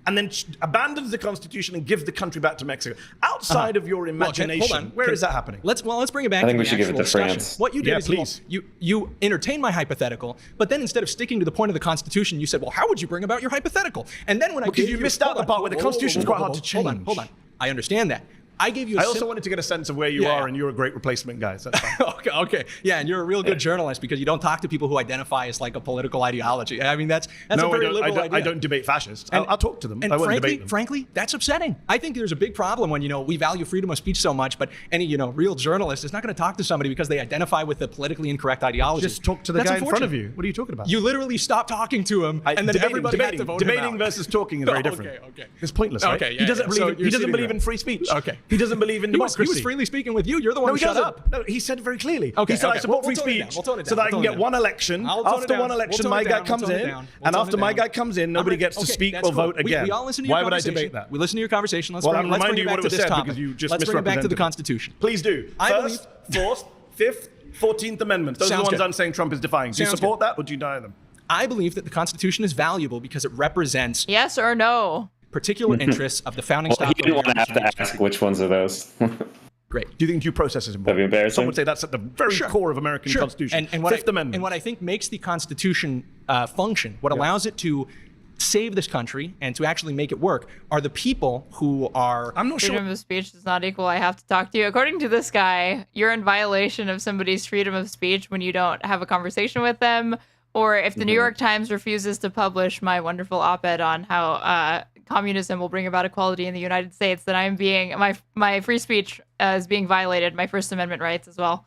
And then abandons the Constitution and gives the country back to Mexico. Outside of your imagination, where is that happening? Let's bring it back. I think to we the should give it to discussion. France. What you did is please. You entertain my hypothetical, but then instead of sticking to the point of the Constitution, you said, "Well, how would you bring about your hypothetical?" And then when because you missed out the part where the Constitution is quite hard to change. Hold on. I understand that. I gave you. I also wanted to get a sense of where you are, and you're a great replacement guy. So that's fine. Okay. Yeah, and you're a real good journalist because you don't talk to people who identify as like a political ideology. I mean, that's a very liberal idea. I don't debate fascists. I'll talk to them. And I won't debate them. Frankly, that's upsetting. I think there's a big problem when we value freedom of speech so much, but any real journalist is not going to talk to somebody because they identify with the politically incorrect ideology. Just talk to the guy in front of you. What are you talking about? You literally stop talking to him, and then everybody had to vote him out. Debating versus talking is very different. Okay. It's pointless, right? Okay, he doesn't believe in free speech. Okay. He doesn't believe in democracy. He was freely speaking with you. You're the one who shut up. No, he said very clearly. Okay, he said, I support free speech so that I can get one election. After one election, my guy comes in. And after my guy comes in, nobody gets to speak or vote again. We all listen to your Why would I conversation. debate that? We listen to your conversation. Let's bring it you back what to was this said topic. because you just Let's bring it back to the misrepresented. Constitution. Please do. First, Fourth, Fifth, 14th Amendments. Those are the ones I'm saying Trump is defying. Do you support that or do you deny them? I believe that the Constitution is valuable because it represents yes or no particular interests of the founding well, he didn't want to have to ask which ones are those. Great. Do you think due process is important? That'd be embarrassing. Some would say that's at the very core of American Constitution. And Fifth Amendment. And what I think makes the Constitution function, what allows it to save this country and to actually make it work, are the people who are... I'm not sure. Freedom of speech does not equal I have to talk to you. According to this guy, you're in violation of somebody's freedom of speech when you don't have a conversation with them, or if the New York Times refuses to publish my wonderful op-ed on how communism will bring about equality in the United States, then I'm being my free speech is being violated, my First Amendment rights as well.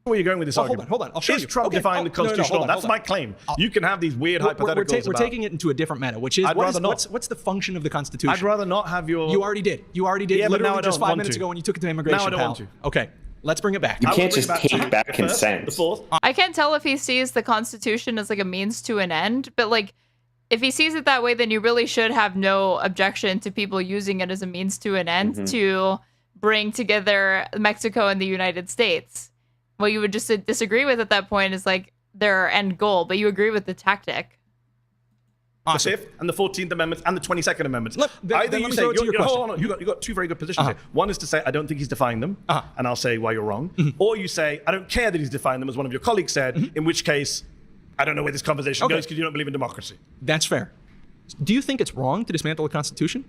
Where are you going with this argument? Hold on. I'll show you. Is Trump defying the Constitution? That's my claim. You can have these weird hypotheticals. We're taking it into a different meta, which is what's the function of the Constitution? I'd rather not have your... You already did. Yeah, literally but now I just don't 5 want minutes to. ago when you took it to immigration. Now I don't want to. Okay. Let's bring it back. You can't just take back consent. The fourth. I can't tell if he sees the Constitution as like a means to an end, but like if he sees it that way, then you really should have no objection to people using it as a means to an end to bring together Mexico and the United States. What you would just disagree with at that point is like their end goal, but you agree with the tactic. Awesome. The 5th and the 14th Amendments and the 22nd Amendments. Either you say you got two very good positions here. One is to say I don't think he's defying them, and I'll say why you're wrong. Or you say I don't care that he's defying them, as one of your colleagues said. In which case, I don't know where this conversation goes because you don't believe in democracy. That's fair. Do you think it's wrong to dismantle the Constitution?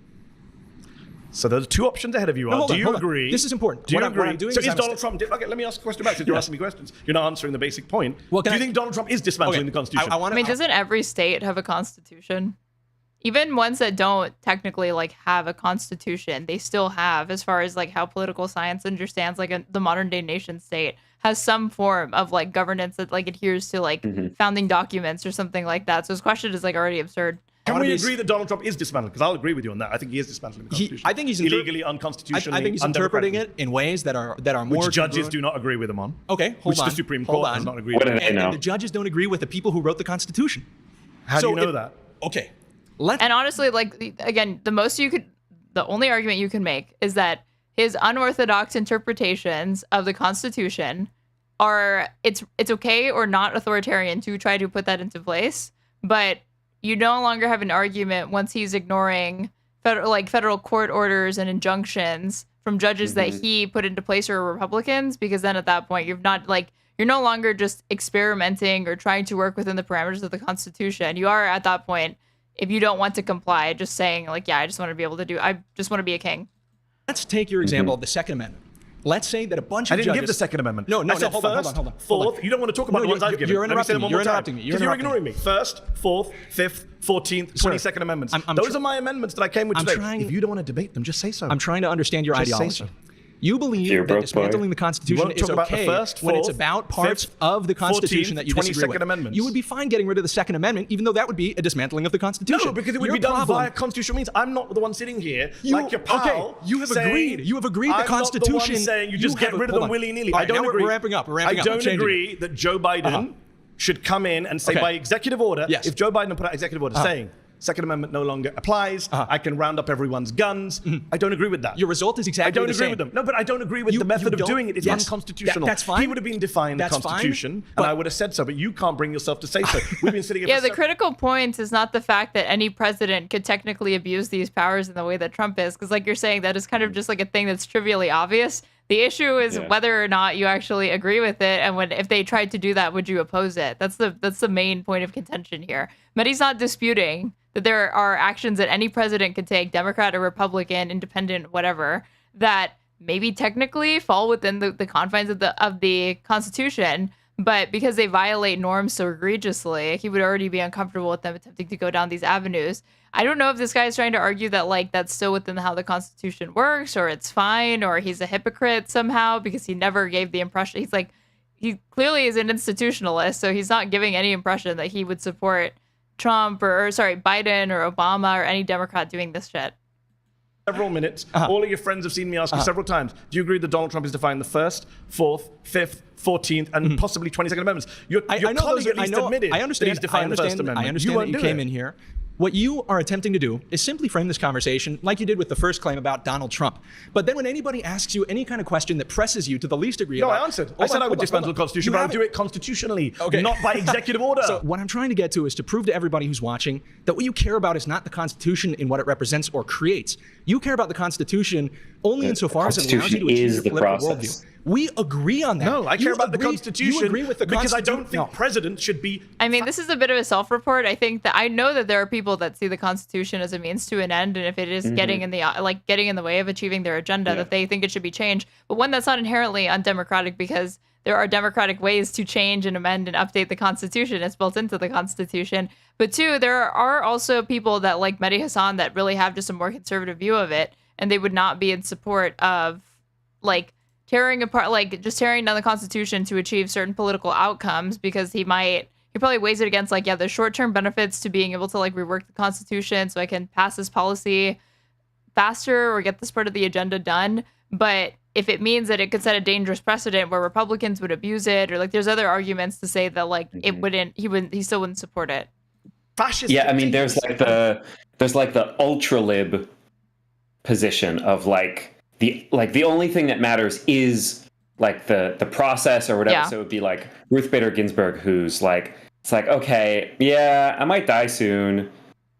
So there's two options ahead of you. No, do you agree? This is important. Do you agree? What I'm doing so is Donald Trump... Okay, let me ask a question back since you're asking me questions. You're not answering the basic point. Well, do you think Donald Trump is dismantling the Constitution? I mean, doesn't every state have a constitution? Even ones that don't technically like have a constitution, they still have, as far as like how political science understands like the modern day nation state has some form of like governance that like adheres to like founding documents or something like that. So his question is like already absurd. Can we agree that Donald Trump is dismantling? Because I'll agree with you on that. I think he is dismantling the Constitution. I think he's illegally, unconstitutionally. I think he's interpreting it in ways that are more. Which judges do not agree with him on. Okay, hold on. Which the Supreme Court does not agree with. And the judges don't agree with the people who wrote the Constitution. How do you know that? Okay. And honestly, like again, the only argument you can make is that his unorthodox interpretations of the Constitution are it's okay or not authoritarian to try to put that into place, but you no longer have an argument once he's ignoring federal court orders and injunctions from judges that he put into place or Republicans, because then at that point you're no longer just experimenting or trying to work within the parameters of the Constitution. You are at that point, if you don't want to comply, just saying like, yeah, I just want to be a king. Let's take your example of the Second Amendment. Let's say that a bunch of judges... I didn't give the Second Amendment. No, hold on. Fourth, you don't want to talk about the ones I've given. You're interrupting me. You're ignoring me. First, fourth, fifth, 14th, 22nd Amendments. Those are my amendments that I came with today. If you don't want to debate them, just say so. I'm trying to understand your ideology. You believe that dismantling the Constitution is okay when it's about parts of the Constitution that you disagree with. Amendments. You would be fine getting rid of the Second Amendment, even though that would be a dismantling of the Constitution. No, because it would be done via constitutional means. I'm not the one sitting here like your pal. Okay, you have agreed. You have agreed the Constitution. I'm not the one saying you just get rid of them willy-nilly. I don't agree. We're ramping up. I don't agree that Joe Biden should come in and say by executive order, if Joe Biden put out executive order saying Second Amendment no longer applies. I can round up everyone's guns. I don't agree with that. Your result is exactly the same. I don't agree with them. No, but I don't agree with the method of doing it. It's unconstitutional. That's fine. He would have been defying the Constitution, and I would have said so, but you can't bring yourself to say so. We've been sitting here the critical point is not the fact that any president could technically abuse these powers in the way that Trump is, because like you're saying, that is kind of just like a thing that's trivially obvious. The issue is whether or not you actually agree with it, and if they tried to do that, would you oppose it? That's the main point of contention here. MEDHI's not disputing that there are actions that any president could take, Democrat or Republican, independent, whatever, that maybe technically fall within the confines of the Constitution, but because they violate norms so egregiously, he would already be uncomfortable with them attempting to go down these avenues. I don't know if this guy is trying to argue that like that's still within how the Constitution works, or it's fine, or he's a hypocrite somehow because he never gave the impression. He clearly is an institutionalist, so he's not giving any impression that he would support Trump or Biden or Obama or any Democrat doing this shit. Several minutes. All of your friends have seen me ask you several times. Do you agree that Donald Trump is defying the 1st, 4th, 5th, 14th, and possibly 22nd Amendments? Your colleague at least admitted that he's defying the First Amendment. I understand that you came in here. What you are attempting to do is simply frame this conversation like you did with the first claim about Donald Trump. But then when anybody asks you any kind of question that presses you to the least degree I answered. I said I would dismantle the Constitution, but I would do it constitutionally, not by executive order. So what I'm trying to get to is to prove to everybody who's watching that what you care about is not the Constitution in what it represents or creates. You care about the Constitution only insofar as it allows you to achieve your political worldview. We agree on that. No, I care about the Constitution. You agree with the Constitution because I don't think presidents should be... I mean, this is a bit of a self-report. I think that I know that there are people that see the Constitution as a means to an end, and if it is getting in the way of achieving their agenda, that they think it should be changed. But one, that's not inherently undemocratic, because there are democratic ways to change and amend and update the Constitution. It's built into the Constitution. But two, there are also people that like MEDHI Hasan that really have just a more conservative view of it, and they would not be in support of tearing down the Constitution to achieve certain political outcomes, because he probably weighs it against the short-term benefits to being able to rework the Constitution so I can pass this policy faster or get this part of the agenda done. But if it means that it could set a dangerous precedent where Republicans would abuse it, or like there's other arguments to say that like it wouldn't, he still wouldn't support it. Fascist. Yeah, I mean, there's like the ultra lib position of like the only thing that matters is like the process or whatever. Yeah. So it would be like Ruth Bader Ginsburg, who's like, it's like, okay, yeah, I might die soon.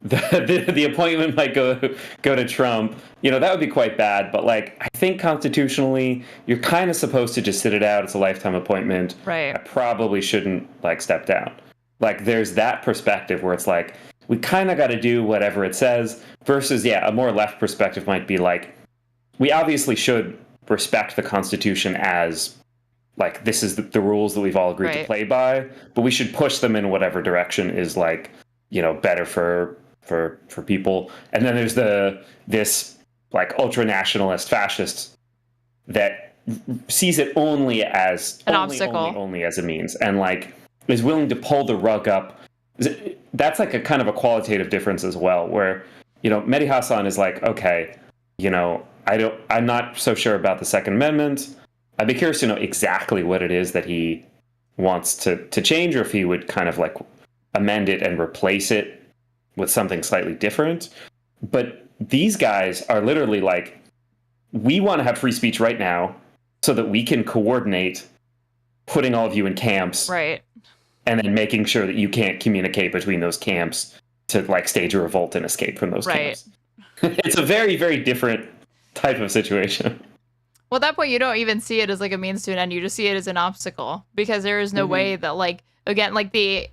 The appointment might go to Trump. You know, that would be quite bad. But like, I think constitutionally, you're kind of supposed to just sit it out. It's a lifetime appointment. Right. I probably shouldn't like step down. Like, there's that perspective where it's like, we kind of got to do whatever it says. Versus, yeah, a more left perspective might be like, we obviously should respect the Constitution as like, this is the rules that we've all agreed to play by, but we should push them in whatever direction is like, you know, better for people. And then there's this like ultra nationalist fascist that sees it only as an obstacle, only as a means, and like is willing to pull the rug up. That's like a kind of a qualitative difference as well, where, you know, Mehdi Hasan is like, okay, you know, I'm not so sure about the Second Amendment. I'd be curious to know exactly what it is that he wants to change, or if he would kind of like amend it and replace it with something slightly different. But these guys are literally like, we want to have free speech right now so that we can coordinate putting all of you in camps. Right. And then making sure that you can't communicate between those camps to like stage a revolt and escape from those camps. It's a very, very different type of situation. Well, at that point, you don't even see it as like a means to an end. You just see it as an obstacle, because there is no way that, like, again, like the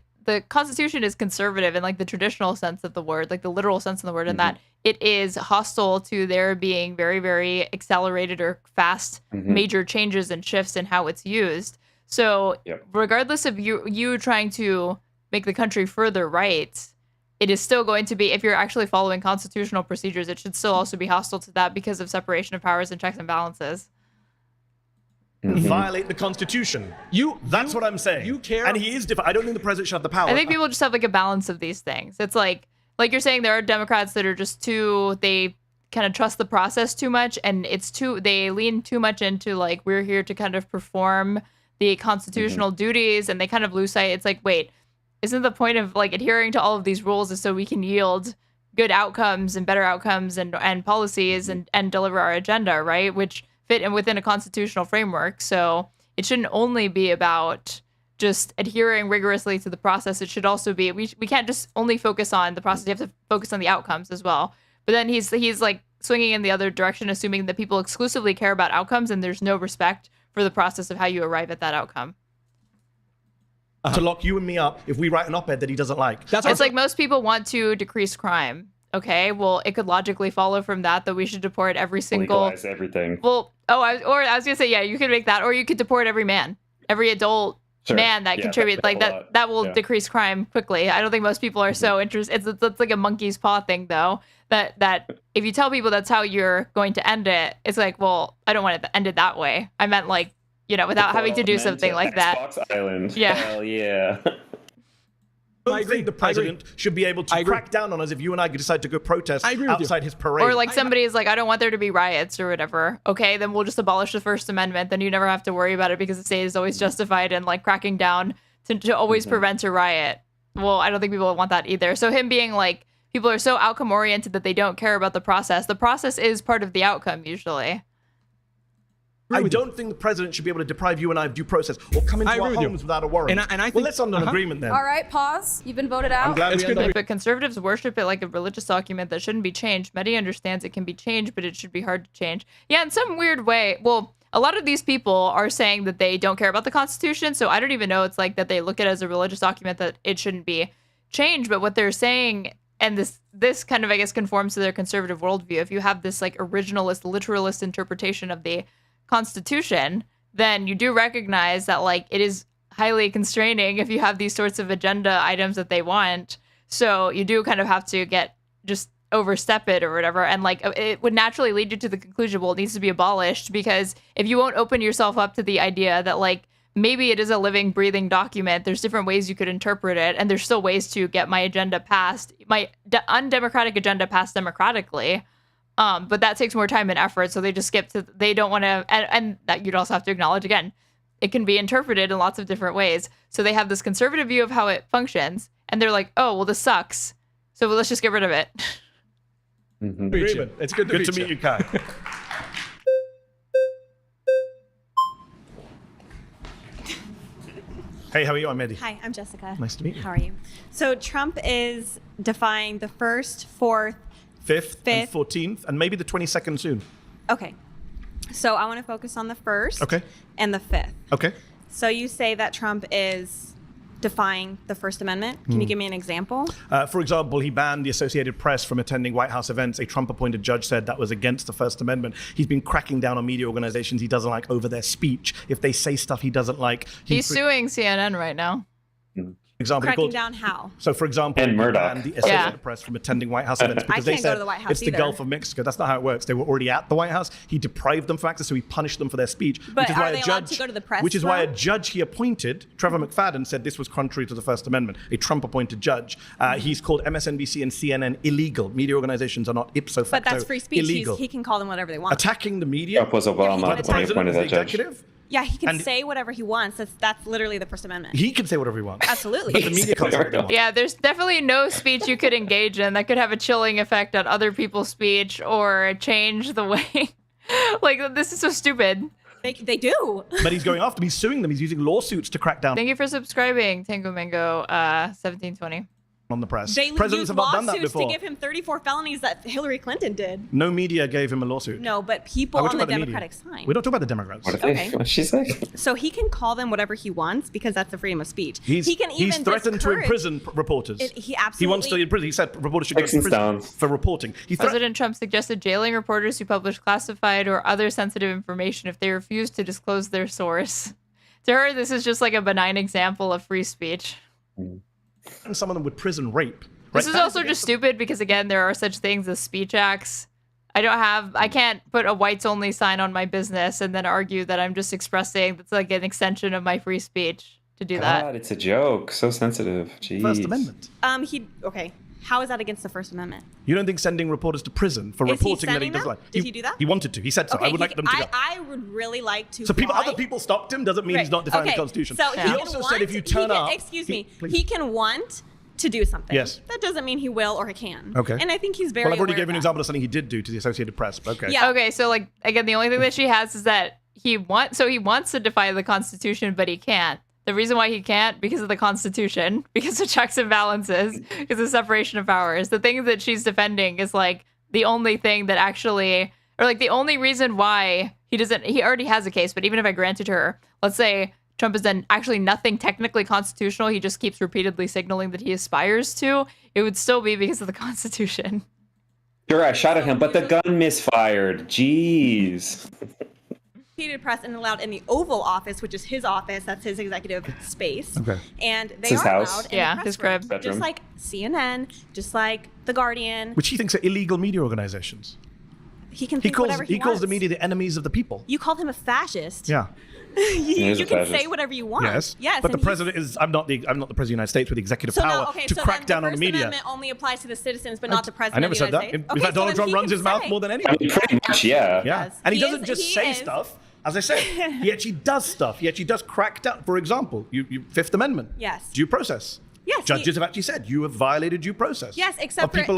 Constitution is conservative in like the traditional sense of the word, like the literal sense of the word, and that it is hostile to there being very, very accelerated or fast major changes and shifts in how it's used. So regardless of you trying to make the country further right, it is still going to be, if you're actually following constitutional procedures, it should still also be hostile to that because of separation of powers and checks and balances. Violate the Constitution. That's what I'm saying. You care. And he is I don't think the president should have the power. I think people just have like a balance of these things. It's like you're saying, there are Democrats that are just they kind of trust the process too much, and they lean too much into like, we're here to kind of perform the constitutional duties, and they kind of lose sight. It's like, wait, isn't the point of like adhering to all of these rules is so we can yield good outcomes and better outcomes and policies and deliver our agenda, right? Which fit in within a constitutional framework. So it shouldn't only be about just adhering rigorously to the process. It should also be, we can't just only focus on the process. You have to focus on the outcomes as well. But then he's like swinging in the other direction, assuming that people exclusively care about outcomes and there's no respect for the process of how you arrive at that outcome. To lock you and me up if we write an op-ed that he doesn't like. It's like most people want to decrease crime. Okay, well, it could logically follow from that we should deport every single... Legalize everything. Well, I was going to say, yeah, you could make that, or you could deport every man, every adult man that contributes. Like that will decrease crime quickly. I don't think most people are so interested. It's like a monkey's paw thing, though, that if you tell people that's how you're going to end it, it's like, well, I don't want it to end it that way. I meant like, you know, without having to do something like that. Xbox Island. Yeah. Hell yeah. I think the president should be able to crack down on us if you and I decide to go protest outside his parade. Or like somebody's like, I don't want there to be riots or whatever. Okay, then we'll just abolish the First Amendment. Then you never have to worry about it because the state is always justified in like cracking down to always prevent a riot. Well, I don't think people want that either. So him being like, people are so outcome oriented that they don't care about the process. The process is part of the outcome usually. I don't think the president should be able to deprive you and I of due process or come into our homes without a warrant. And I think, well, let's on an agreement then. All right, pause. You've been voted out. I'm glad but conservatives worship it like a religious document that shouldn't be changed. Mehdi understands it can be changed, but it should be hard to change. Yeah, in some weird way. Well, a lot of these people are saying that they don't care about the Constitution, so I don't even know it's like that they look at it as a religious document that it shouldn't be changed. But what they're saying, and this kind of, I guess, conforms to their conservative worldview. If you have this like originalist, literalist interpretation of the Constitution, then you do recognize that like it is highly constraining if you have these sorts of agenda items that they want. So you do kind of have to just overstep it or whatever. And like it would naturally lead you to the conclusion, well, it needs to be abolished, because if you won't open yourself up to the idea that like maybe it is a living, breathing document, there's different ways you could interpret it, and there's still ways to get my agenda passed, my undemocratic agenda passed democratically. But that takes more time and effort, so they just skip to. They don't want to, and that you'd also have to acknowledge again. It can be interpreted in lots of different ways. So they have this conservative view of how it functions, and they're like, "Oh, well, this sucks, so let's just get rid of it." Agreement. It's good to meet you, Kai. Hey, how are you? I'm Mehdi. Hi, I'm Jessica. Nice to meet you. How are you? So Trump is defying the 1st, 4th, 5th, and 14th, and maybe the 22nd soon. Okay. So I want to focus on the 1st Okay. and the 5th. Okay. So you say that Trump is defying the First Amendment. Can you give me an example? For example, he banned the Associated Press from attending White House events. A Trump-appointed judge said that was against the First Amendment. He's been cracking down on media organizations he doesn't like over their speech. If they say stuff he doesn't like, he's suing CNN right now. Example, cracking down how? So, for example, and Murdoch, the Associated Press from attending White House events because they said it's the Gulf of Mexico. That's not how it works. They were already at the White House. He deprived them of access, so he punished them for their speech. But are they allowed to go to the press? Which is why a judge he appointed, Trevor McFadden, said this was contrary to the First Amendment. A Trump-appointed judge. He's called MSNBC and CNN illegal. Media organizations are not ipso facto But that's free speech. illegal. He can call them whatever they want. Attacking the media. Trump was Obama when he appointed that judge. Yeah, he can say whatever he wants. That's literally the First Amendment. He can say whatever he wants. Absolutely. But the media can't say whatever they want. Yeah, there's definitely no speech you could engage in that could have a chilling effect on other people's speech or change the way. Like, this is so stupid. They do. But he's going after them. He's suing them. He's using lawsuits to crack down Thank you for subscribing, Tango Mango 1720. on the press. They Presidents used have not done that lawsuits before. to give him 34 felonies that Hillary Clinton did. No media gave him a lawsuit. No, but people on the Democratic side. We don't talk about the Democrats. Okay. What'd she say? So he can call them whatever he wants because that's the freedom of speech. He can even he's threatened to imprison reporters. He absolutely. He wants to imprison. He said reporters should go to prison for reporting. President Trump suggested jailing reporters who publish classified or other sensitive information if they refuse to disclose their source. To her, this is just like a benign example of free speech. And some of them would prison rape. This is also just stupid because, again, there are such things as speech acts. I can't put a whites only sign on my business and then argue that I'm just expressing that's like an extension of my free speech to do that. God, it's a joke. So sensitive. Jeez. First Amendment. Okay. How is that against the First Amendment? You don't think sending reporters to prison for reporting that he doesn't like? Did he do that? He wanted to. He said so. Okay, I would like them to go. I would really like to. So other people stopped him doesn't mean he's not defying the Constitution. So he also said if you turn up. Excuse me. He can want to do something. Yes. That doesn't mean he will or he can. Okay. And I think he's very. Well, I've already aware given an of example of something he did do to the Associated Press. But okay. Yeah. Okay. So like again, the only thing that she has is that he wants to defy the Constitution, but he can't. The reason why he can't, because of the Constitution, because of checks and balances, because of separation of powers. The thing that she's defending is like the only thing that actually, or like the only reason why he already has a case, but even if I granted her, let's say Trump has done actually nothing technically constitutional, he just keeps repeatedly signaling that he aspires to, it would still be because of the Constitution. Sure, I shot at him, but the gun misfired. Jeez. Press and allowed in the Oval Office, which is his office. That's his executive space. Okay. And they his are house. allowed in the press room, bedroom. just like CNN, just like The Guardian. Which he thinks are illegal media organizations. He can think whatever he calls wants. the media the enemies of the people. You called him a fascist. Yeah. you can say whatever you want. Yes. Yes. But the president is. I'm not the president of the United States with executive power to crack down on the media. The First Amendment only applies to the citizens, but not the president. I never said that. In fact, Donald Trump runs his mouth more than anyone. I mean, pretty much, yeah. Yeah. And he doesn't just say stuff. As I said, he actually does stuff. He actually does crack down. For example, you Fifth Amendment. Yes. Due process. Yes. Judges have actually said you have violated due process. Yes, except people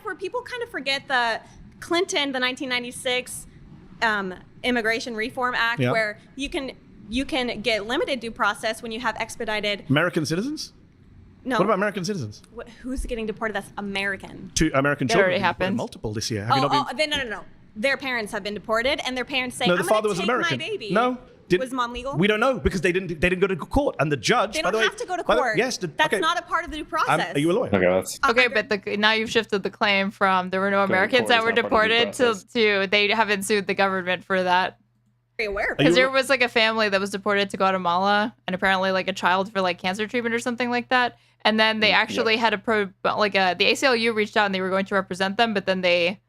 for people kind of forget the Clinton, the 1996 Immigration Reform Act, where you can get limited due process when you have expedited. American citizens? No. What about American citizens? Who's getting deported? That's American. To American that children. already happened. Multiple this year. No. Their parents have been deported, and their parents say, no, the "I'm father going to was take American. my baby." No. Was mom legal? We don't know because they didn't go to court, and the judge. They by don't the way, have to go to court. Yes, that's not a part of the due process. Are you a lawyer? Okay, but now you've shifted the claim from there were no Americans that were deported to they haven't sued the government for that. Very aware. Because there was like a family that was deported to Guatemala, and apparently like a child for like cancer treatment or something like that. And then they actually had the ACLU reached out and they were going to represent them, but then they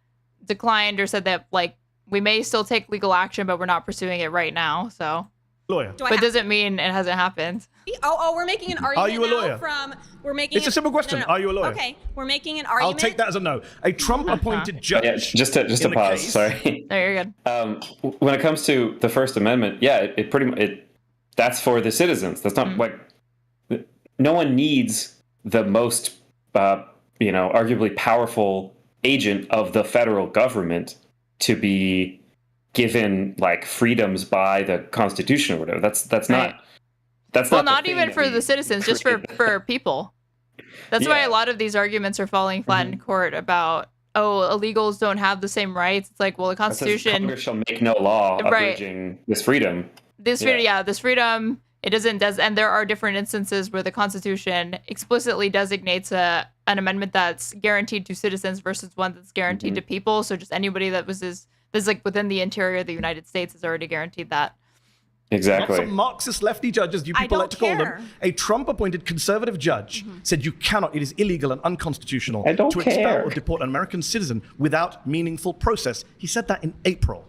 declined or said that like we may still take legal action, but we're not pursuing it right now. So Lawyer. But does it mean it hasn't happened? We're making an argument. Are you a lawyer? It's a simple question. Are you a lawyer? Okay, we're making an argument. I'll take that as a no. A Trump-appointed judge. Yeah, just to pause. Case. Sorry. No, you're good. When it comes to the First Amendment, yeah, it pretty much that's for the citizens. That's not like no one needs the most, arguably powerful agent of the federal government to be given like freedoms by the Constitution or whatever. That's not. That's not even for the citizens, just for people. That's why a lot of these arguments are falling flat in court about, illegals don't have the same rights. It's like, well, the Constitution. Congress shall make no law abridging this freedom. This freedom. It doesn't and there are different instances where the Constitution explicitly designates an amendment that's guaranteed to citizens versus one that's guaranteed to people. So just anybody that's like within the interior of the United States is already guaranteed that. Exactly. Some Marxist lefty judges, you people like to call them, a Trump-appointed conservative judge said it is illegal and unconstitutional to expel or deport an American citizen without meaningful process. He said that in April.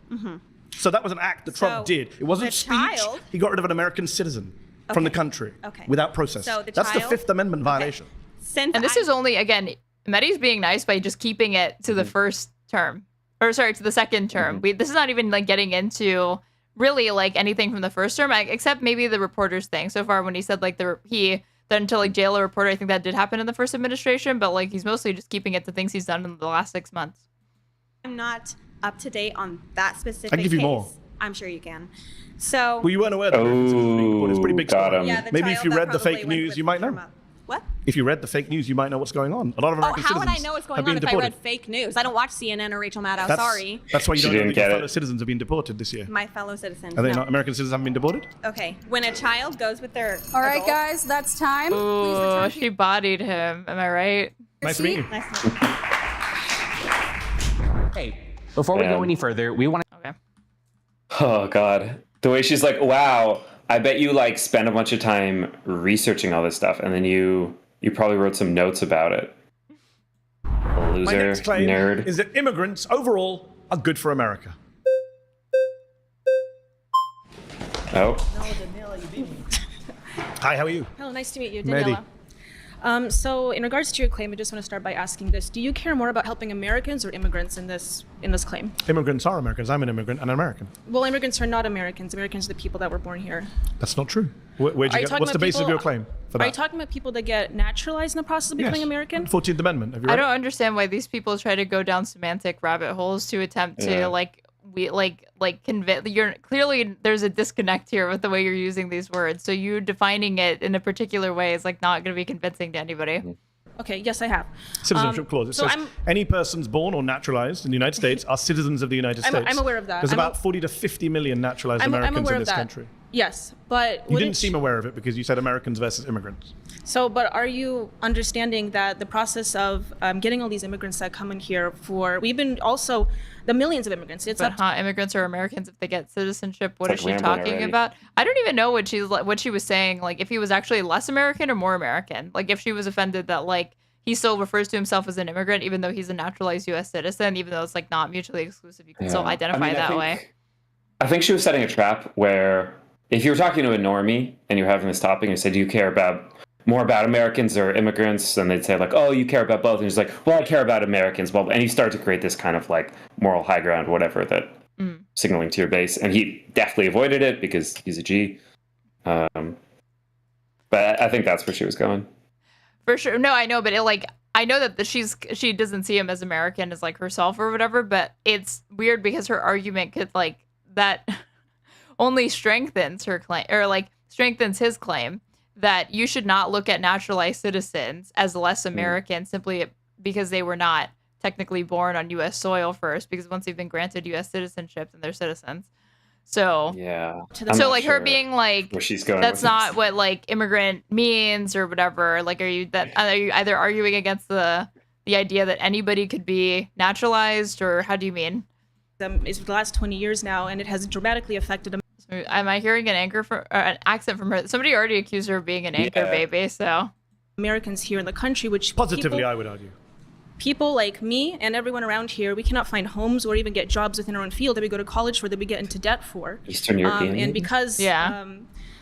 So that was an act that Trump did. It wasn't speech. He got rid of an American citizen from the country without process. So that's the Fifth Amendment violation. And this is only, again, MEDHI's being nice by just keeping it to the first term. Or sorry, to the second term. This is not even like getting into really like anything from the first term, except maybe the reporters thing. So far, when he said like until like jail a reporter, I think that did happen in the first administration, but like he's mostly just keeping it to things he's done in the last 6 months. I'm not up to date on that specific I can give you case. more. I'm sure you can. So. Well, you weren't aware that it's pretty big got story. him. Maybe if you read the fake news, you might know. What? If you read the fake news, you might know what's going on. A lot of American how would I citizens know what's have going been on if deported. I read fake news? I don't watch CNN or Rachel Maddow. Sorry. That's why you don't know that get your it. fellow citizens have been deported this year. My fellow citizens. Are they no. not? American citizens haven't been deported? Okay. When a child goes with their All right, guys, that's time. Oh, she bodied him. Am I right? Nice to meet you. Nice to meet you. Hey, before we go any further, we want to... Okay. Oh, God. The way she's like, wow, I bet you like spend a bunch of time researching all this stuff, and then you probably wrote some notes about it. Loser, My next claim nerd. is that immigrants overall are good for America. Oh. Hi, how are you? Hello, nice to meet you, MEDHI. Daniela. So in regards to your claim, I just want to start by asking this. Do you care more about helping Americans or immigrants in this claim? Immigrants are Americans. I'm an immigrant and an American. Well, immigrants are not Americans. Americans are the people that were born here. That's not true. What's the basis of your claim for that? Are you talking about people that get naturalized in the process of becoming American? 14th Amendment. Have you read I don't understand why these people try to go down semantic rabbit holes to attempt to convince. You're clearly there's a disconnect here with the way you're using these words. So you defining it in a particular way is like not going to be convincing to anybody. Okay, yes, I have. Citizenship clause. It says any persons born or naturalized in the United States are citizens of the United States. I'm aware of that. There's about 40 to 50 million naturalized Americans in this country. Yes, but you didn't seem aware of it because you said Americans versus immigrants. So, but are you understanding that the process of getting all these immigrants that come in here we've been also the millions of immigrants. It's immigrants are Americans if they get citizenship. What is she talking about? I don't even know what she was saying. Like if he was actually less American or more American. Like if she was offended that like he still refers to himself as an immigrant even though he's a naturalized U.S. citizen, even though it's like not mutually exclusive. You can still identify that way. I think she was setting a trap where if you were talking to a normie and you're having this topic and you said, do you care more about Americans or immigrants? And they'd say like, oh, you care about both. And he's like, well, I care about Americans. Well, and you start to create this kind of like moral high ground, whatever, that signaling to your base. And he definitely avoided it because he's a G. But I think that's where she was going. For sure. No, I know. But I know that she doesn't see him as American as like herself or whatever. But it's weird because her argument could like that only strengthens her claim or like strengthens his claim that you should not look at naturalized citizens as less American simply because they were not technically born on U.S. soil first, because once they've been granted U.S. citizenship, then they're citizens. So yeah. So like her being like, where she's going that's not what like immigrant means or whatever. Like, are you either arguing against the idea that anybody could be naturalized, or how do you mean? It's the last 20 years now, and it has dramatically affected them. Am I hearing an accent from her? Somebody already accused her of being an anchor baby, so. Americans here in the country, which positively, I would argue. people like me and everyone around here, we cannot find homes or even get jobs within our own field that we go to college for, that we get into debt for. Eastern European. And because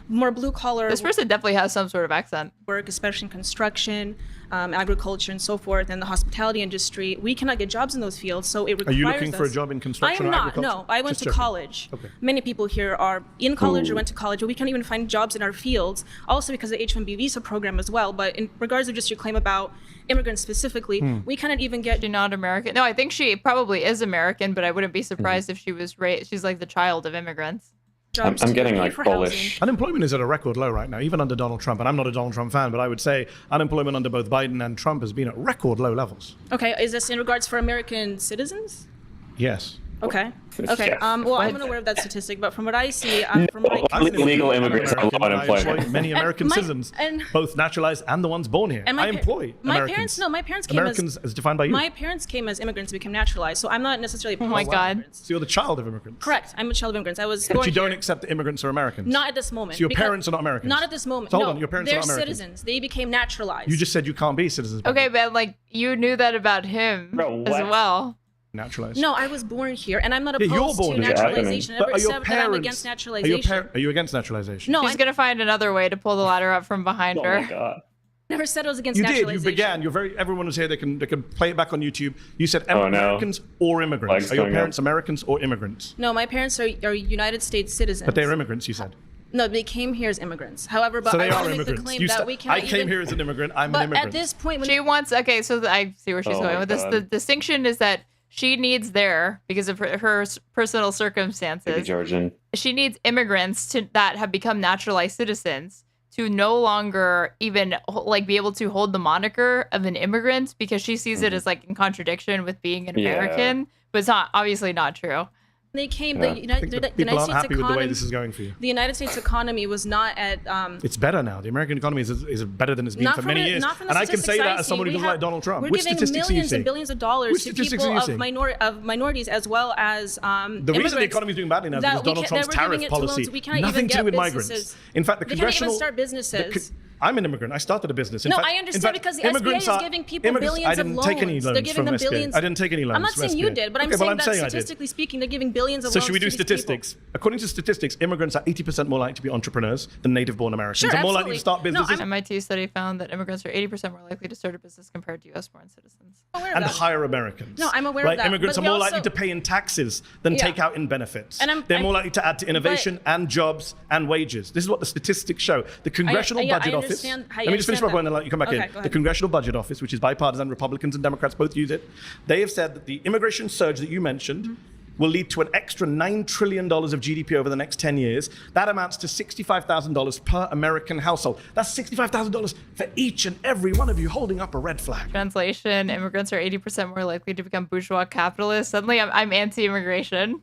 more blue collar. This person definitely has some sort of accent. Work, especially in construction, agriculture, and so forth, and the hospitality industry, we cannot get jobs in those fields. So it requires. Are you looking for a job in construction? I am or not. agriculture? No, I went to college. Okay. Many people here are in college or went to college, but we can't even find jobs in our fields. Also because of the H-1B visa program as well. But in regards to just your claim about immigrants specifically, we cannot even get. She's not American. No, I think she probably is American, but I wouldn't be surprised if she was raised. She's like the child of immigrants. I'm getting like Polish. Unemployment is at a record low right now, even under Donald Trump. And I'm not a Donald Trump fan, but I would say unemployment under both Biden and Trump has been at record low levels. Okay, is this in regards for American citizens? Yes. Okay. Okay. Yes. Well, I'm unaware of that statistic, but from what I see, from what I Legal immigrants have low unemployment. Many American citizens, both naturalized and the ones born here. And I employ Americans. My parents came Americans as defined by you. My parents came as immigrants, became naturalized, so I'm not necessarily. Oh my God. So you're the child of immigrants. Correct. I'm a child of immigrants. I was. But you don't accept that immigrants are Americans. Not at this moment. So your parents are not Americans. Not at this moment. So no, hold on, your parents are not they're Americans. citizens. They became naturalized. You just said you can't be citizens. Okay, but like you knew that about him as well. Naturalized. No, I was born here, and I'm not Yeah, you're opposed born to here. naturalization. But Never are your said that I'm parents? against naturalization. Are you against naturalization? No, She's gonna find another way to pull the ladder up from behind her. Oh my God. Never said I was against You did. naturalization. You began. You're very. Everyone was here. They can play it back on YouTube. You said Oh, no. Americans or immigrants. Flags Are your going parents up. Americans or immigrants? No, my parents are United States citizens. But they're immigrants. You said. No, they came here as immigrants. However, but So they I want are to make the immigrants. claim You that st- we cannot I came even, here as an immigrant. I'm but an immigrant. at this point, when She wants. Okay, so I see where she's Oh going my with this. God. The distinction is that she needs there because of her personal Maybe circumstances. Georgian. She needs immigrants that have become naturalized citizens to no longer even like be able to hold the moniker of an immigrant because she sees it as like in contradiction with being an Yeah. American, but it's not obviously not true. they came, Yeah. the United People States aren't happy with the way economy, this is going for you. the United States economy was not at. It's better now. The American economy is better than it's been Not for from many the- years. not from the And I can say statistics that I as someone see. who doesn't We like Donald Trump. We're Which giving statistics are you millions seeing? and billions of dollars Which to statistics people are you of, seeing? minorities as well as The reason the immigrants economy is doing badly now is that because we Donald can't- Trump's that we're giving tariff it to policy. loans. We can't Nothing even to do get with businesses. migrants. In fact, the They can't congressional. even start businesses. I'm an immigrant. I started a business. In No, fact, I in understand fact, because the SBA immigrants is are- giving people immigrants- billions I didn't of take any loans. loans They're giving from them SBA. billions. I didn't take any loans I'm not from saying you SBA. did, but I'm Okay, saying well, that saying I did. statistically speaking, they're giving billions of So loans should we do to these people. statistics? According to statistics, immigrants are 80% more likely to be entrepreneurs than native-born Americans. Sure, and more likely absolutely. to start No, businesses MIT study found that immigrants are 80% more likely to start a business compared to U.S.-born citizens. and hire Americans. No, I'm aware right? of that. Immigrants But are we more also- likely to pay in taxes than Yeah. take out in benefits. And They're more likely to add to innovation and jobs and wages. This is what the statistics show. The Congressional yeah, I Budget Office. understand- I Let me just finish my understand point and let you come back Okay, in. go The ahead. Congressional Budget Office, which is bipartisan, Republicans and Democrats both use it. They have said that the immigration surge that you mentioned Mm-hmm. will lead to an extra $9 trillion of GDP over the next 10 years. That amounts to $65,000 per American household. That's $65,000 for each and every one of you holding up a red flag. Translation: immigrants are 80% more likely to become bourgeois capitalists. Suddenly, I'm anti-immigration.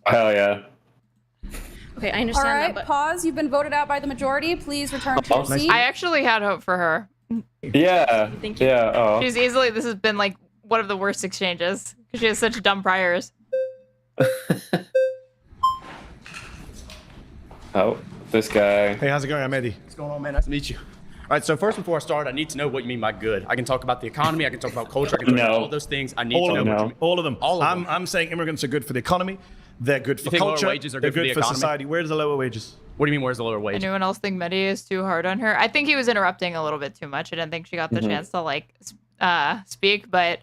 Hell yeah. Okay, I All understand right, that, but pause. You've been voted out by the majority. Please return to your seat. I actually had hope for her. Yeah. Thank you. Yeah. Oh. She's easily. This has been like one of the worst exchanges because she has such dumb priors. Oh, this guy. Hey, how's it going? I'm Eddie. What's going on, man? Nice to meet you. All right, so first, before I start, I need to know what you mean by good. I can talk about the economy, I can talk about culture, I can talk about all of those things. I need All to of know them. what you mean. All of them. All of them. I'm saying immigrants are good for the economy. They're good for think lower culture. wages are they're good for the good for economy? society. Where's the lower wages? What do you mean, where's the lower wage? Anyone else think MEDHI is too hard on her? I think he was interrupting a little bit too much. I didn't think she got the chance to like speak, but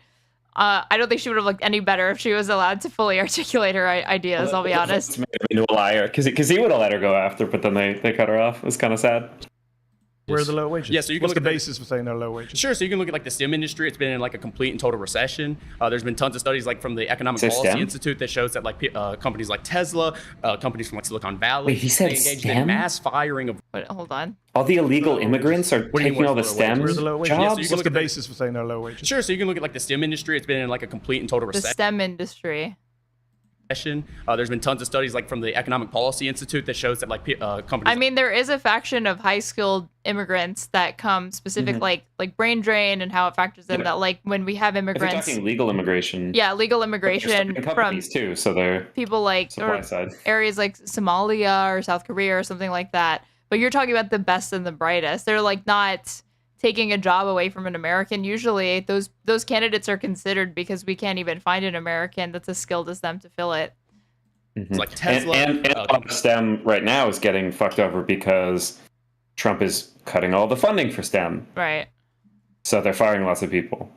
I don't think she would have looked any better if she was allowed to fully articulate her ideas. I'll be honest. Into a liar because he would have let her go after, but then they cut her off. It was kind of sad. Where are the lower wages? Yeah, so you can What's look the at basis for saying they're low wages? Sure, so you can look at like the STEM industry. It's been in like a complete and total recession. There's been tons of studies like from the Economic Say Policy STEM? Institute that shows that like companies like Tesla, companies from like Silicon Valley, Wait, he said they engaged STEM? in mass firing of. Wait, hold on. All the illegal immigrants are What do you mean, taking all the where's the lower STEM wages? Where are the lower wages? Yeah, so jobs. you can What's look the at the- basis for saying they're low wages? Sure, so you can look at like the STEM industry. It's been in like a complete and total The recession. STEM industry. There's been tons of studies like from the Economic Policy Institute that shows that like companies. I mean, there is a faction of high-skilled immigrants that come specific, like brain drain and how it factors in that, like when we have If you're immigrants. talking legal immigration. Yeah, legal But they're immigration starting from companies too, so they're people like supply or side. areas like Somalia or South Korea or something like that. But you're talking about the best and the brightest. They're like not taking a job away from an American, usually those candidates are considered because we can't even find an American that's as skilled as them to fill it. Mm-hmm. It's like Tesla. And STEM right now is getting fucked over because Trump is cutting all the funding for STEM. Right. So they're firing lots of people.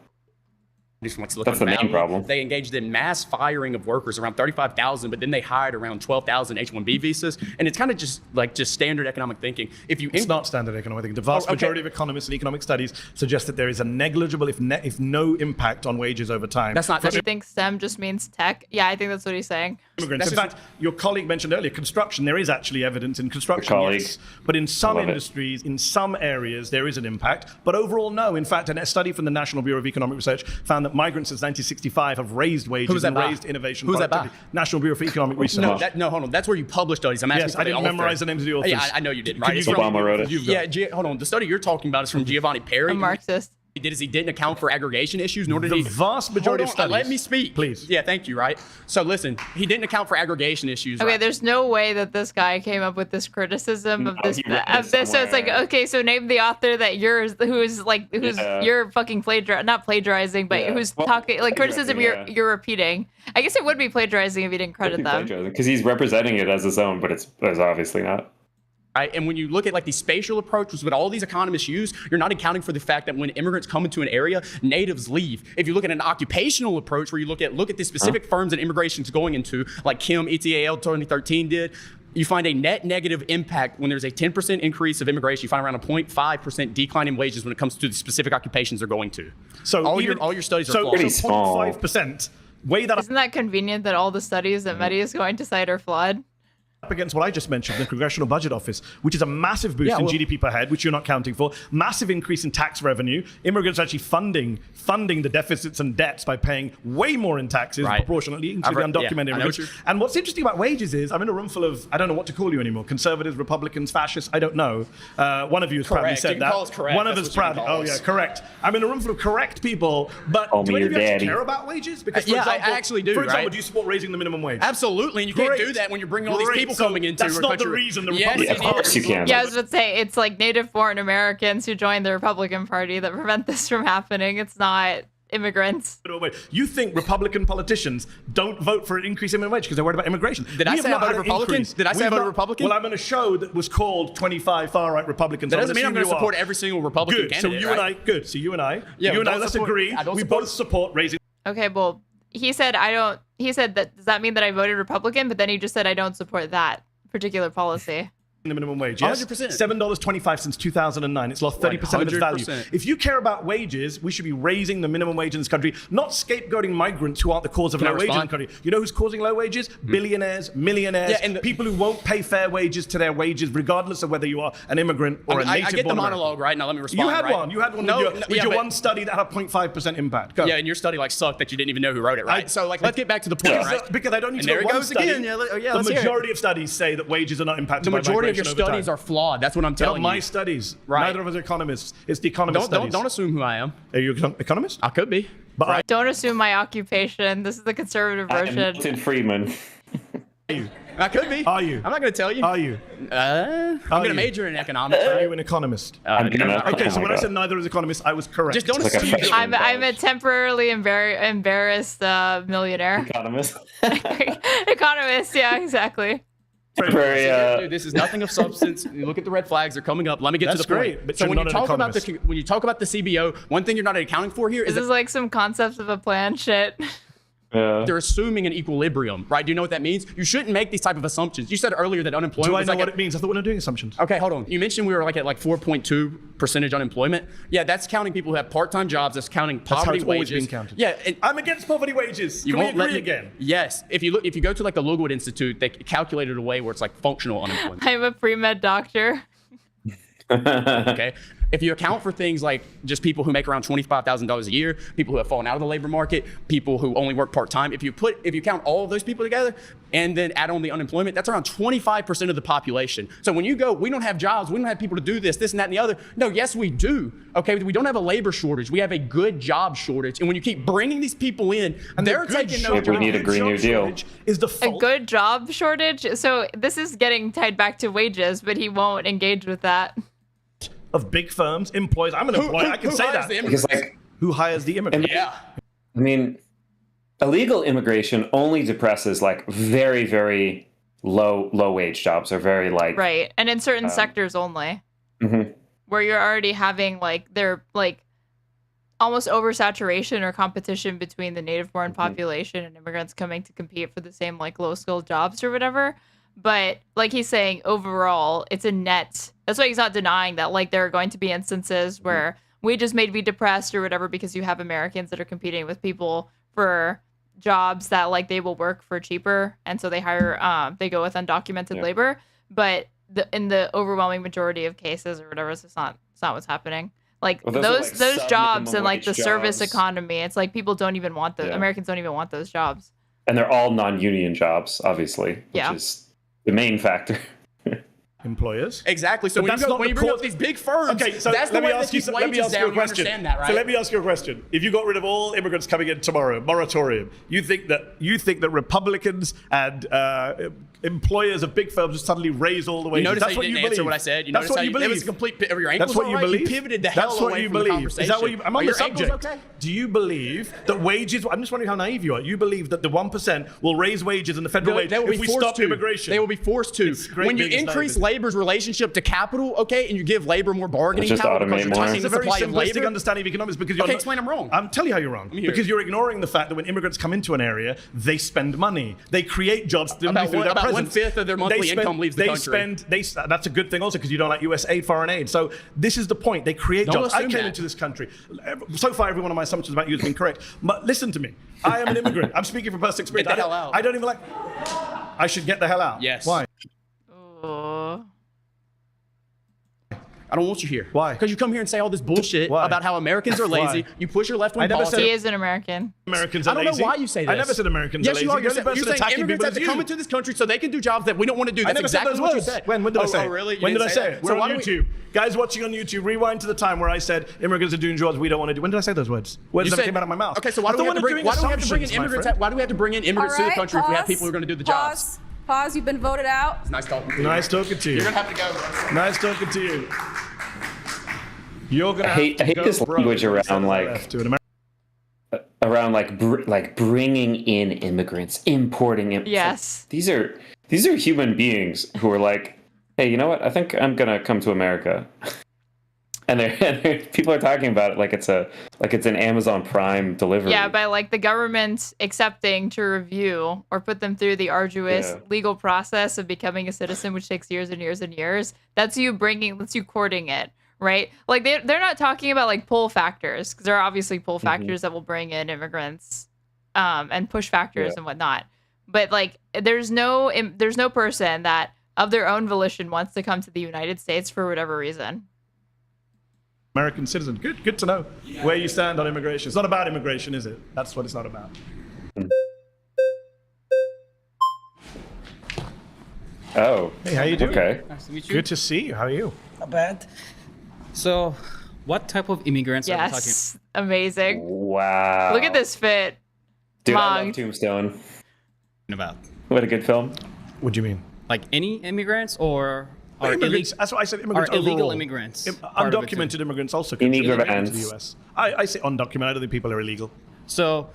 That's the main problem. They engaged in mass firing of workers, around 35,000, but then they hired around 12,000 H-1B visas, and it's kind of just standard economic thinking. It's not standard economic thinking. The vast majority of economists and economic studies suggest that there is a negligible, if no impact on wages over time. That's not. Do you think STEM just means tech? Yeah, I think that's what he's saying. Immigrants. In fact, your colleague mentioned earlier construction. There is actually evidence in construction, yes, but in some industries, in some areas, there is an impact. But overall, no. In fact, a study from the National Bureau of Economic Research found that migrants since 1965 have raised wages and raised innovation. Who's that by? National Bureau for Economic Research. No, hold on. That's where you publish studies. I'm asking yes, I didn't memorize the names of the authors. Yeah, I know you didn't. Right? Obama wrote it. Yeah, hold on. The study you're talking about is from Giovanni Perry. A Marxist. He didn't account for aggregation issues, nor did he. The vast majority of studies. Let me speak, please. Yeah, thank you. Right. So listen, he didn't account for aggregation issues. Okay, right? There's no way that this guy came up with this criticism of this. So it's like, okay, so name the author that who's you're fucking not plagiarizing, but who's talking like criticism you're repeating. I guess it would be plagiarizing if you didn't credit them. Because he's representing it as his own, but it's obviously not. Right? And when you look at like the spatial approach, which is what all these economists use, you're not accounting for the fact that when immigrants come into an area, natives leave. If you look at an occupational approach where you look at the specific firms that immigration is going into, like Kim ETAL 2013 did, you find a net negative impact when there's a 10% increase of immigration. You find around a 0.5% decline in wages when it comes to the specific occupations they're going to. So all your studies are flawed. Pretty small. 0.5%. Weigh that. Isn't that convenient that all the studies that MEDHI is going to cite are flawed? Up against what I just mentioned, the Congressional Budget Office, which is a massive boost in GDP per head, which you're not counting for, massive increase in tax revenue, immigrants actually funding the deficits and debts by paying way more in taxes proportionately, including undocumented immigrants. And what's interesting about wages is, I'm in a room full of, I don't know what to call you anymore, conservatives, Republicans, fascists, I don't know. One of you has proudly said that. One of us proudly, correct. I'm in a room full of correct people, but do any of you actually care about wages? Because, for example, I actually do, For example, do you support raising the minimum wage? Absolutely, and you can't do that when you're bringing all these people coming into that's not the reason the Republicans. Of course you can. Yeah, I was about to say it's like native born Americans who joined the Republican Party that prevent this from happening. It's not immigrants. You think Republican politicians don't vote for an increase in minimum wage because they're worried about immigration? Did I say I voted Republican? Did I say I voted Republican? Well, I'm on a show that was called 25 far-right Republicans. That doesn't mean I'm going to support every single Republican candidate. So you and I, let's agree. We both support raising. Okay, well, he said that, does that mean that I voted Republican? But then he just said I don't support that particular policy. The minimum wage, yes? 100%. $7.25 since 2009. It's lost 30% of its value. If you care about wages, we should be raising the minimum wage in this country, not scapegoating migrants who aren't the cause of low wages in the country. You know who's causing low wages? Billionaires, millionaires, and people who won't pay fair wages to their wages, regardless of whether you are an immigrant or a native. I get the monologue, right? Now let me respond. You had one. You had one with your one study that had a 0.5% impact. Go. Yeah, and your study sucked that you didn't even know who wrote it, right? So let's get back to the point, right? Because I don't need to know one study. The majority of studies say that wages are not impacted by migration. The majority of your studies are flawed. That's what I'm telling you. My studies. Right. Neither of us are economists. It's the economist studies. Don't assume who I am. Are you an economist? I could be. But don't assume my occupation. This is the conservative version. Milton Friedman. I could be. Are you? I'm not going to tell you. Are you? I'm going to major in economics. Are you an economist? Okay, so when I said neither is economist, I was correct. Just don't assume. I'm a temporarily embarrassed millionaire. Economist. Economist, yeah, exactly. Dude, this is nothing of substance. You look at the red flags; they're coming up. Let me get to the point. But so when you talk about the CBO, one thing you're not accounting for here is this is like some concepts of a plan shit. They're assuming an equilibrium, right? Do you know what that means? You shouldn't make these type of assumptions. You said earlier that unemployment. Do I know what it means? I thought we were doing assumptions. Okay, hold on. You mentioned we were at 4.2% unemployment. Yeah, that's counting people who have part-time jobs. That's counting poverty wages. Always been counted. Yeah, I'm against poverty wages. Can we agree again? Yes. If you go to the Logood Institute, they calculate it away where it's functional unemployment. I'm a pre-med doctor. Okay. If you account for things like just people who make around $25,000 a year, people who have fallen out of the labor market, people who only work part-time, if you count all of those people together and then add on the unemployment, that's around 25% of the population. So when you go, we don't have jobs, we don't have people to do this, and that, and the other. No, yes, we do. Okay, we don't have a labor shortage. We have a good job shortage. And when you keep bringing these people in, and they're taking no jobs. We need a Green New Deal. A good job shortage? So this is getting tied back to wages, but he won't engage with that. of big firms employs. I'm an employer. I can say that. Because like, who hires the immigrants? Yeah. I mean, illegal immigration only depresses like very, very low wage jobs or very like right, and in certain sectors only, where you're already having like they're like almost oversaturation or competition between the native-born population and immigrants coming to compete for the same like low-skilled jobs or whatever. But like he's saying, overall, it's a net. That's why he's not denying that like there are going to be instances where wages may be depressed or whatever because you have Americans that are competing with people for jobs that like they will work for cheaper, and so they hire they go with undocumented labor. But in the overwhelming majority of cases or whatever, it's not what's happening. Like those jobs and like the service economy, it's like people don't even want those. Americans don't even want those jobs. And they're all non-union jobs, obviously, which is the main factor. Employers. Exactly. So when you bring up these big firms, okay, so that's let the me way ask you that keep wages down. You understand that, right? So let me ask you a question. If you got rid of all immigrants coming in tomorrow, moratorium, you think that Republicans and employers of big firms would suddenly raise all the wages? Notice That's how you didn't answer what I said. That's what you believe. It was a complete. That's what you believe. You pivoted the hell away from the conversation. Is that what you? I'm on the subject. Okay? Do you believe that wages? I'm just wondering how naive you are. You believe that the 1% will raise wages in the federal wage if we stop immigration? They will be forced to. When you increase labor's relationship to capital, okay, and you give labor more bargaining power because you're touching the supply of labor. It's a very simplistic understanding of economics because you're explain I'm wrong. I'm telling you how you're wrong. Because you're ignoring the fact that when immigrants come into an area, they spend money. They create jobs. About 1/5 of their monthly income leaves the country. That's a good thing also because you don't like US aid, foreign aid. So this is the point. They create jobs. I came into this country. So far, every one of my assumptions about you has been correct. But listen to me. I am an immigrant. I'm speaking from personal experience. Get the hell out. I don't even like. I should get the hell out. Yes. Why? I don't want you here. Why? Because you come here and say all this bullshit about how Americans are lazy. You push your left-wing politics. He is an American. Americans are I don't lazy. know why you say this. I never said Americans are lazy. Yes, you are. You're saying immigrants have to come into this country so they can do jobs that we don't want to do. That's exactly what you said. When did I say it? Oh, really? When did I say it? So on YouTube. Guys watching on YouTube, rewind to the time where I said immigrants are doing jobs we don't want to do. When did I say those words? Words that came out of my mouth. Okay, so why do we have to bring in immigrants to the country if we have people who are going to do the jobs? Pause. You've been voted out. It's nice talking to you. Nice talking to you. You're going to have to go. Nice talking to you. You're gonna I hate this language around like bringing in immigrants, importing immigrants. Yes. These are human beings who are like, hey, you know what? I think I'm gonna come to America. And people are talking about it like it's an Amazon Prime delivery. Yeah, by like the government accepting to review or put them through the arduous legal process of becoming a citizen, which takes years and years and years. That's you courting it. Right? Like they're not talking about like pull factors, because there are obviously pull factors that will bring in immigrants and push factors and whatnot. But like there's no person that of their own volition wants to come to the United States for whatever reason. American citizen. Good to know where you stand on immigration. It's not about immigration, is it? That's what it's not about. Oh. Hey, how you doing? Okay. Nice to meet you. Good to see you. How are you? Not bad. So, what type of immigrants are we talking? Yes, amazing. Wow. Look at this fit. Dude, I love Tombstone. About what a good film. What do you mean? Like any immigrants or immigrants? That's what I said. Immigrants are illegal overall. Immigrants. Undocumented immigrants also come to the US. I say undocumented. I don't think people are illegal. So,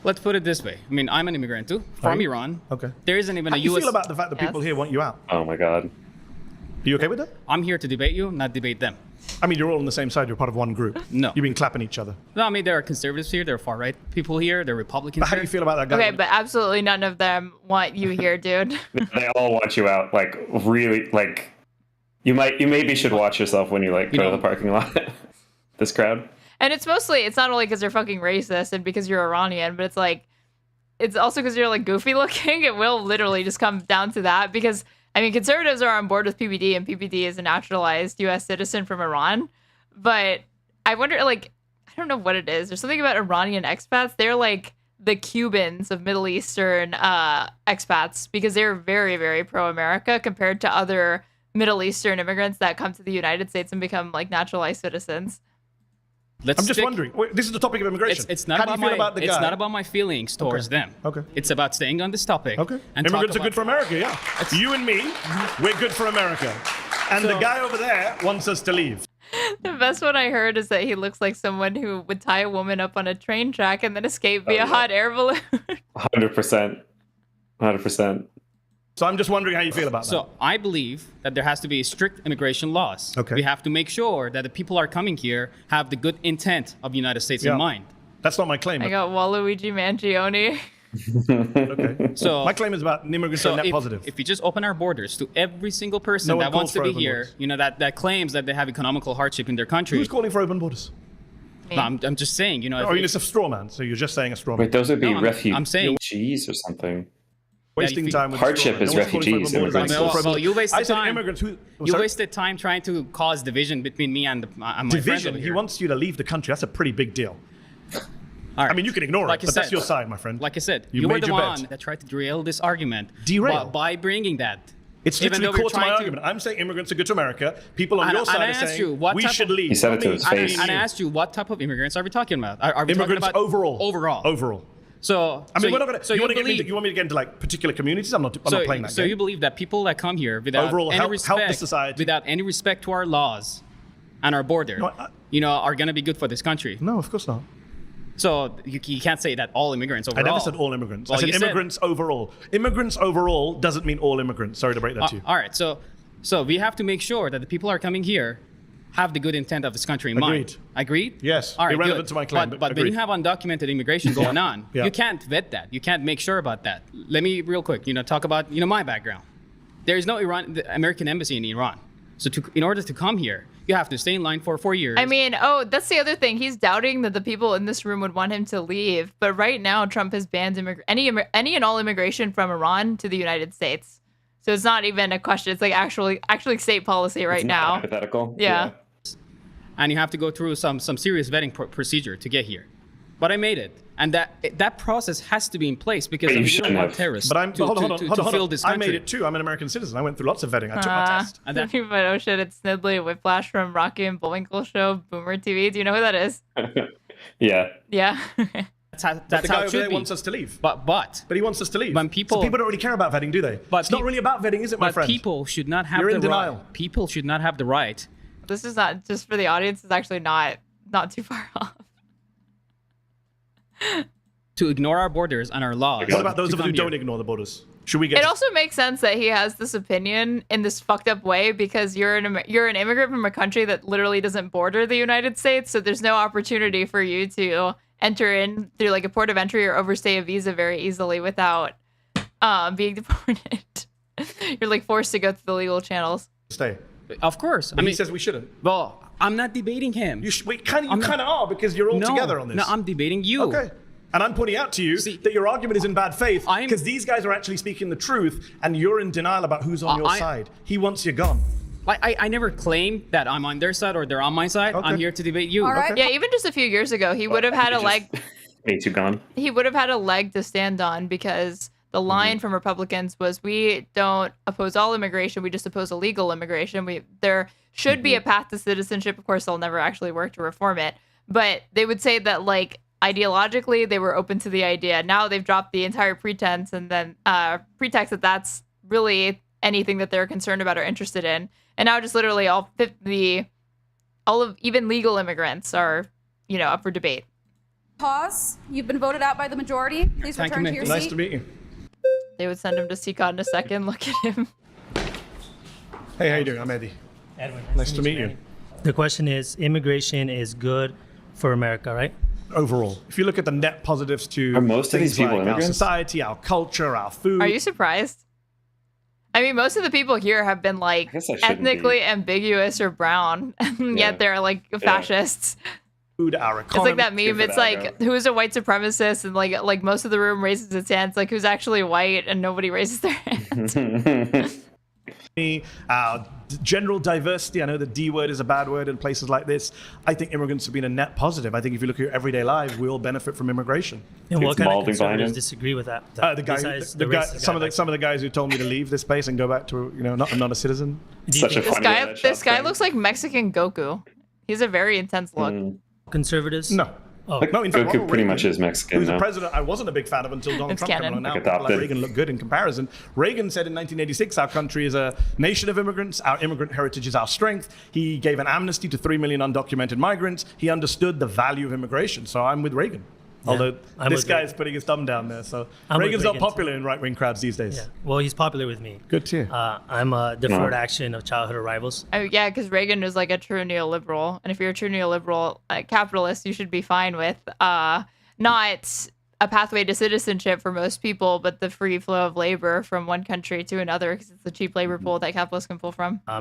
let's put it this way. I mean, I'm an immigrant too, from Iran. Okay. There isn't even How a do you US. feel about the fact that people here want you out? Oh my God. Are you okay with that? I'm here to debate you, not debate them. I mean, you're all on the same side. You're part of one group. No. You've been clapping each other. No, I mean, there are conservatives here. There are far-right people here. There are Republicans But how do you feel about that guy? Okay, but absolutely none of them want you here, dude. They all want you out. Like really, like you maybe should watch yourself when you go to the parking lot. This crowd. And it's not only because they're fucking racist and because you're Iranian, but it's also because you're like goofy looking. It will literally just come down to that because. I mean, conservatives are on board with PBD, and PBD is a naturalized U.S. citizen from Iran. But I wonder, I don't know what it is. There's something about Iranian expats. They're like the Cubans of Middle Eastern expats because they're very, very pro-America compared to other Middle Eastern immigrants that come to the United States and become naturalized citizens. I'm just wondering. This is the topic of immigration. It's not How about do you feel about the guy? It's not about my feelings towards them. Okay. It's about staying on this topic. Okay. And Immigrants are good for America, yeah. You and me, we're good for America. And the guy over there wants us to leave. The best one I heard is that he looks like someone who would tie a woman up on a train track and then escape via hot air balloon. 100%. 100%. So I'm just wondering how you feel about that. So I believe that there has to be strict immigration laws. Okay. We have to make sure that the people who are coming here have the good intent of the United States in mind. That's not my claim. I got Waluigi Mangione. Okay. So my claim is about immigrants are net positive. If we just open our borders to every single person that wants to be here, that claims that they have economical hardship in their country. Who's calling for open borders? No, I'm just saying, it's a straw man, so you're just saying a straw man. Wait, those would be refugees or something. Wasting time with hardship is refugees. Immigrants. Well, you wasted time. You wasted time trying to cause division between me and my division. friend. He wants you to leave the country. That's a pretty big deal. I mean, you can ignore it, but that's your side, my friend. Like I said, you were the one that tried to derail this argument. Derail? By bringing that. It's literally core to my argument. I'm saying immigrants are good to America. People on your side are saying we should leave. He said it to his face. And I asked you, what type of immigrants are we talking about? Are we immigrants talking about overall? Overall. So I mean, we're not gonna. So you want me to get into like particular communities? I'm not playing that. So game. you believe that people that come here without overall any help respect, the society. without any respect to our laws and our border, are going to be good for this country? No, of course not. So you can't say that all immigrants overall. I never said all immigrants. Well, I said immigrants overall. Immigrants overall doesn't mean all immigrants. Sorry to break that to you. All right. So we have to make sure that the people who are coming here have the good intent of this country in mind. Agreed? Yes. All right, irrelevant to my claim. But when you have undocumented immigration going on, you can't vet that. You can't make sure about that. Let me real quick, talk about my background. There is no the American embassy in Iran. So in order to come here, you have to stay in line for 4 years. I mean, that's the other thing. He's doubting that the people in this room would want him to leave. But right now, Trump has banned any and all immigration from Iran to the United States. So it's not even a question. It's like actually state policy right now. Hypothetical. Yeah. And you have to go through some serious vetting procedure to get here. But I made it. And that process has to be in place because we don't want terrorists to fill this country. I made it too. I'm an American citizen. I went through lots of vetting. I took my test. And then people oh shit, it's Snidley Whiplash from Rocky and Bullwinkle show, Boomer TV. Do you know who that is? Yeah. Yeah. That's the how guy it should over there be. wants us to leave. But he wants us to leave. When people don't really care about vetting, do they? But it's not really about vetting, is it, my friend? People should not have You're the in denial. right. People should not have the right. This is not just for the audience. It's actually not too far off. To ignore our borders and our laws. What about those of us who don't ignore the borders? Should we get? It also makes sense that he has this opinion in this fucked up way because you're an immigrant from a country that literally doesn't border the United States, so there's no opportunity for you to enter in through like a port of entry or overstay a visa very easily without being deported. You're like forced to go through the legal channels. Stay. Of course. But he says we shouldn't. Well, I'm not debating him. You kind of are because you're all together on this. No, I'm debating you. Okay. And I'm pointing out to you that your argument is in bad faith because these guys are actually speaking the truth and you're in denial about who's on your side. He wants you gone. I never claimed that I'm on their side or they're on my side. Okay. I'm here to debate you. All right. Okay. Yeah, even just a few years ago, he would have had a leg. Made you gone. He would have had a leg to stand on because the line from Republicans was we don't oppose all immigration. We just oppose illegal immigration. There should be a path to citizenship. Of course, they'll never actually work to reform it. But they would say that like ideologically, they were open to the idea. Now they've dropped the entire pretense and then pretext that that's really anything that they're concerned about or interested in. And now just literally all of even legal immigrants are, up for debate. Pause. You've been voted out by the majority. Please return to your seat. Nice to meet you. They would send him to CCON in a second. Look at him. Hey, how you doing? I'm Eddie. Edwin. Nice to meet you. The question is, immigration is good for America, right? Overall, if you look at the net positives to are most of these people like our society, our culture, our food. Are you surprised? I mean, most of the people here have been like ethnically ambiguous or brown, and yet they're like fascists. Food, our economy. It's like that meme. It's like who's a white supremacist, and like most of the room raises its hand. It's like who's actually white, and nobody raises their hand. General diversity. I know the D word is a bad word in places like this. I think immigrants have been a net positive. I think if you look at your everyday lives, we all benefit from immigration. And what kind of conservatives disagree with that? Some of the guys who told me to leave this place and go back to I'm not a citizen. This guy looks like Mexican Goku. He's a very intense look. Conservatives? No. No, in fact, Goku pretty much is Mexican. Who's the No? president I wasn't a big fan of until Donald It's Trump came canon. along. Now Like people like adopted. Reagan look good in comparison. Reagan said in 1986, our country is a nation of immigrants. Our immigrant heritage is our strength. He gave an amnesty to 3 million undocumented migrants. He understood the value of immigration. So I'm with Reagan. Although this guy is putting his thumb down there. So Reagan's not popular in right-wing crowds these days. Yeah. Well, he's popular with me. Good too. I'm a deferred action of childhood arrivals. Yeah, because Reagan was like a true neoliberal, and if you're a true neoliberal capitalist, you should be fine with not a pathway to citizenship for most people, but the free flow of labor from one country to another, because it's a cheap labor pool that capitalists can pull from. I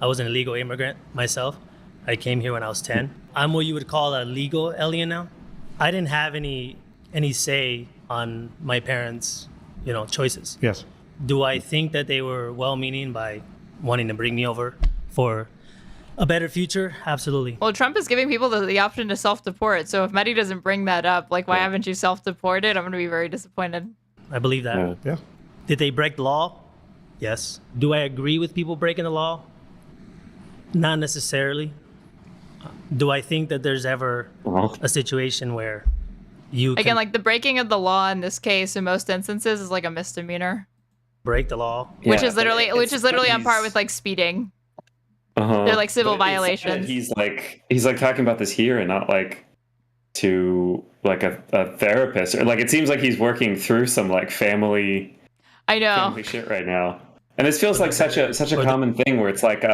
was an illegal immigrant myself. I came here when I was 10. I'm what you would call a legal alien now. I didn't have any say on my parents' choices. Yes. Do I think that they were well-meaning by wanting to bring me over for a better future? Absolutely. Well, Trump is giving people the option to self-deport. So if MEDHI doesn't bring that up, like, why haven't you self-deported? I'm going to be very disappointed. I believe that. Yeah. Did they break the law? Yes. Do I agree with people breaking the law? Not necessarily. Do I think that there's ever a situation where you Again, like the breaking of the law in this case, in most instances, is like a misdemeanor, break the law, which is literally on par with like speeding. They're like civil violations. He's like talking about this here and not like to like a therapist, or like it seems like he's working through some like family shit right now. And this feels like such a common thing where it's like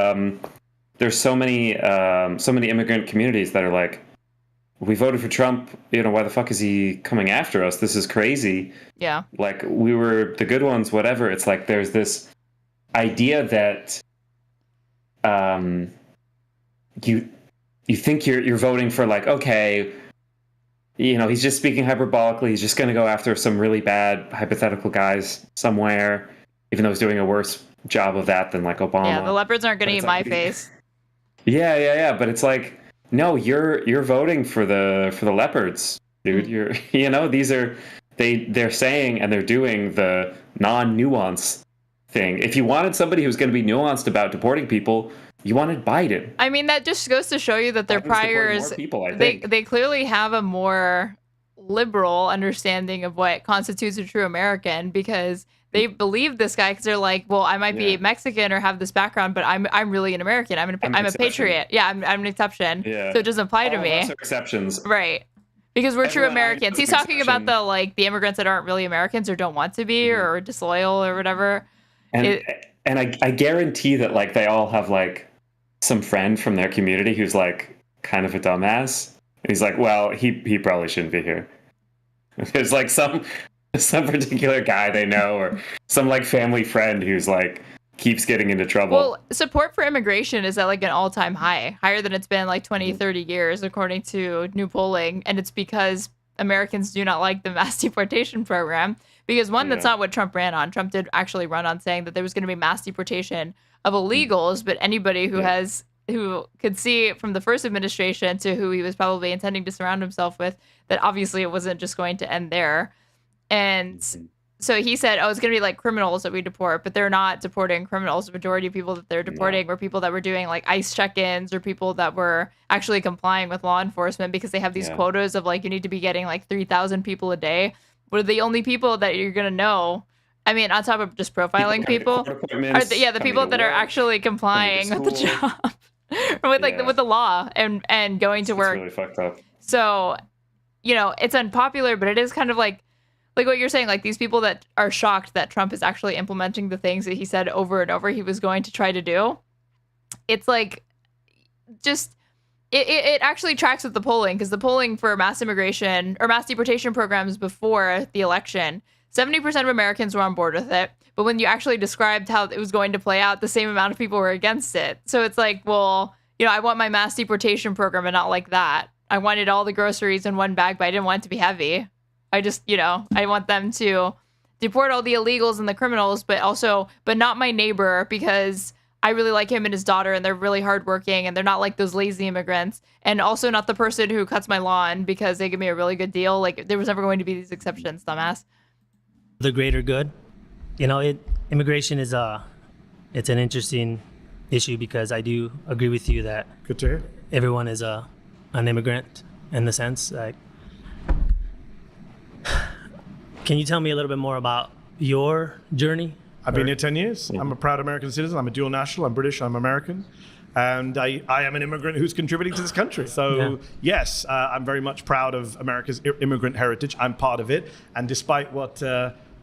there's so many immigrant communities that are like, we voted for Trump, why the fuck is he coming after us? This is crazy. Yeah. Like, we were the good ones, whatever. It's like there's this idea that you think you're voting for, like, okay, he's just speaking hyperbolically. He's just going to go after some really bad hypothetical guys somewhere, even though he's doing a worse job of that than like Obama. Yeah, the leopards aren't going to eat my face. Yeah. But it's like, no, you're voting for the leopards, dude. You're these are they're saying and they're doing the non-nuance thing. If you wanted somebody who's going to be nuanced about deporting people, you wanted Biden. I mean, that just goes to show you that their priors, they clearly have a more liberal understanding of what constitutes a true American, because they believe this guy because they're like, well, I might be Mexican or have this background, but I'm really an American. I'm a patriot. Yeah, I'm an exception. Yeah. So it doesn't apply to me. Lots of exceptions. Right. Because we're true Americans. He's talking about the immigrants that aren't really Americans or don't want to be or disloyal or whatever. And I guarantee that like they all have like some friend from their community who's like kind of a dumbass. And he's like, well, he probably shouldn't be here. There's like some particular guy they know or some like family friend who's like keeps getting into trouble. Well, support for immigration is at like an all-time high, higher than it's been like 20, 30 years, according to new polling. And it's because Americans do not like the mass deportation program. Because one, that's not what Trump ran on. Trump did actually run on saying that there was going to be mass deportation of illegals, but anybody who could see from the first administration to who he was probably intending to surround himself with, that obviously it wasn't just going to end there. And so he said, it's going to be like criminals that we deport, but they're not deporting criminals. The majority of people that they're deporting were people that were doing like ICE check-ins or people that were actually complying with law enforcement, because they have these quotas of like, you need to be getting like 3,000 people a day. What are the only people that you're going to know? I mean, on top of just profiling people, are the people that are actually complying with the job, or with the law and going to work. It's really fucked up. So, it's unpopular, but it is kind of like what you're saying, like these people that are shocked that Trump is actually implementing the things that he said over and over he was going to try to do. It's like, just, it actually tracks with the polling, because the polling for mass immigration or mass deportation programs before the election, 70% of Americans were on board with it. But when you actually described how it was going to play out, the same amount of people were against it. So it's like, well, I want my mass deportation program and not like that. I wanted all the groceries in one bag, but I didn't want it to be heavy. I just, I want them to deport all the illegals and the criminals, but not my neighbor, because I really like him and his daughter and they're really hardworking and they're not like those lazy immigrants. And also not the person who cuts my lawn because they give me a really good deal. Like, there was never going to be these exceptions, dumbass. The greater good. Immigration is it's an interesting issue, because I do agree with you that good to hear. Everyone is an immigrant. in the sense. Like, can you tell me a little bit more about your journey? I've been here 10 years. I'm a proud American citizen. I'm a dual national. I'm British. I'm American. And I am an immigrant who's contributing to this country. So yes, I'm very much proud of America's immigrant heritage. I'm part of it. And despite what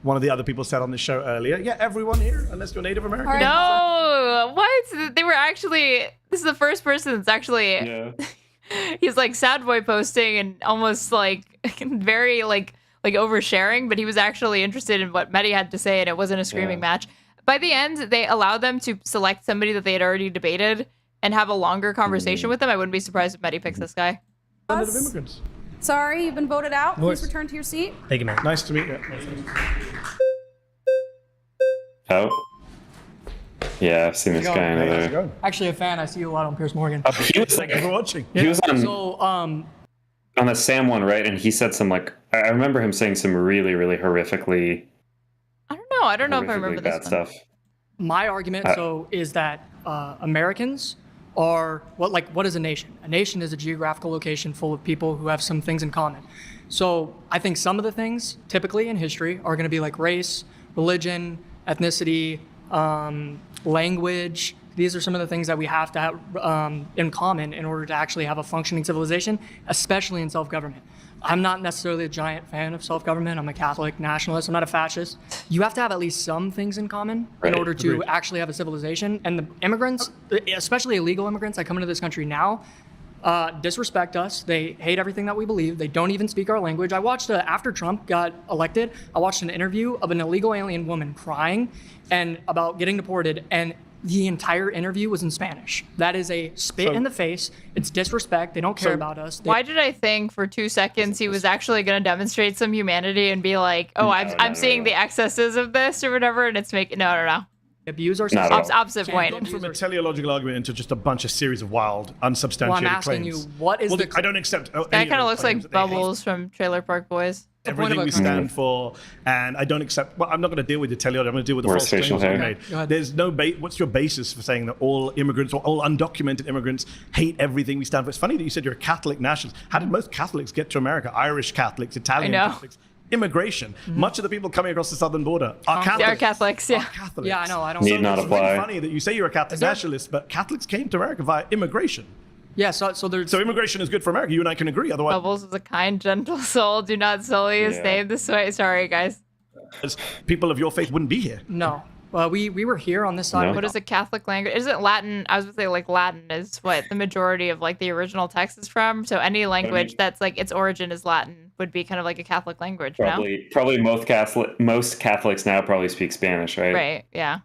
one of the other people said on the show earlier, everyone here, unless you're Native American. No, what? They were actually, this is the first person that's actually, he's like sad boy posting and almost like very like oversharing, but he was actually interested in what MEDHI had to say, and it wasn't a screaming match. By the end, they allowed them to select somebody that they had already debated and have a longer conversation with them. I wouldn't be surprised if MEDHI picks this guy. Of immigrants. Sorry, you've been voted out. Please return to your seat. Thank you, man. Nice to meet you. Oh. Yeah, I've seen this guy in there. Actually a fan. I see you a lot on Piers Morgan. He was Thank you for watching. He was on, So, on the Sam one, right? And he said some like, I remember him saying some really, really horrifically. I don't know if I remember this bad stuff. my argument is that Americans are what is a nation? A nation is a geographical location full of people who have some things in common. So I think some of the things typically in history are going to be like race, religion, ethnicity, language. These are some of the things that we have to have in common in order to actually have a functioning civilization, especially in self-government. I'm not necessarily a giant fan of self-government. I'm a Catholic nationalist. I'm not a fascist. You have to have at least some things in common in order to actually have a civilization. And the immigrants, especially illegal immigrants that come into this country now, disrespect us. They hate everything that we believe. They don't even speak our language. I watched, after Trump got elected, I watched an interview of an illegal alien woman crying and about getting deported, and the entire interview was in Spanish. That is a spit in the face. It's disrespect. They don't care about us. Why did I think for 2 seconds he was actually going to demonstrate some humanity and be like, oh, I'm seeing the excesses of this or whatever, and it's making, no. Abuse our opposite point. Gone from a teleological argument into just a bunch of series of wild, unsubstantiated I'm asking claims. you, what is I don't accept. This guy kind of looks like Bubbles from Trailer Park Boys. Everything we stand for, and I don't accept. Well, I'm not going to deal with the teleology. I'm going to deal with the false claims we made. There's no what's your basis for saying that all immigrants or all undocumented immigrants hate everything we stand for? It's funny that you said you're a Catholic nationalist. How did most Catholics get to America? Irish Catholics, Italian Catholics. Immigration. Much of the people coming across the southern border are Catholics. They're Catholics, yeah. Yeah, I know. I don't. Need not apply. It's really funny that you say you're a Catholic nationalist, but Catholics came to America via immigration. Yeah, so there's. So immigration is good for America. You and I can agree. Otherwise, Bubbles is a kind, gentle soul. Do not sully his name this way. Sorry, guys. People of your faith wouldn't be here. No. Well, we were here on this side. What is a Catholic language? Isn't Latin? I was going to say like Latin is what the majority of like the original text is from. So any language that's like its origin is Latin would be kind of like a Catholic language. Probably most Catholics now probably speak Spanish, right? Right. Yeah.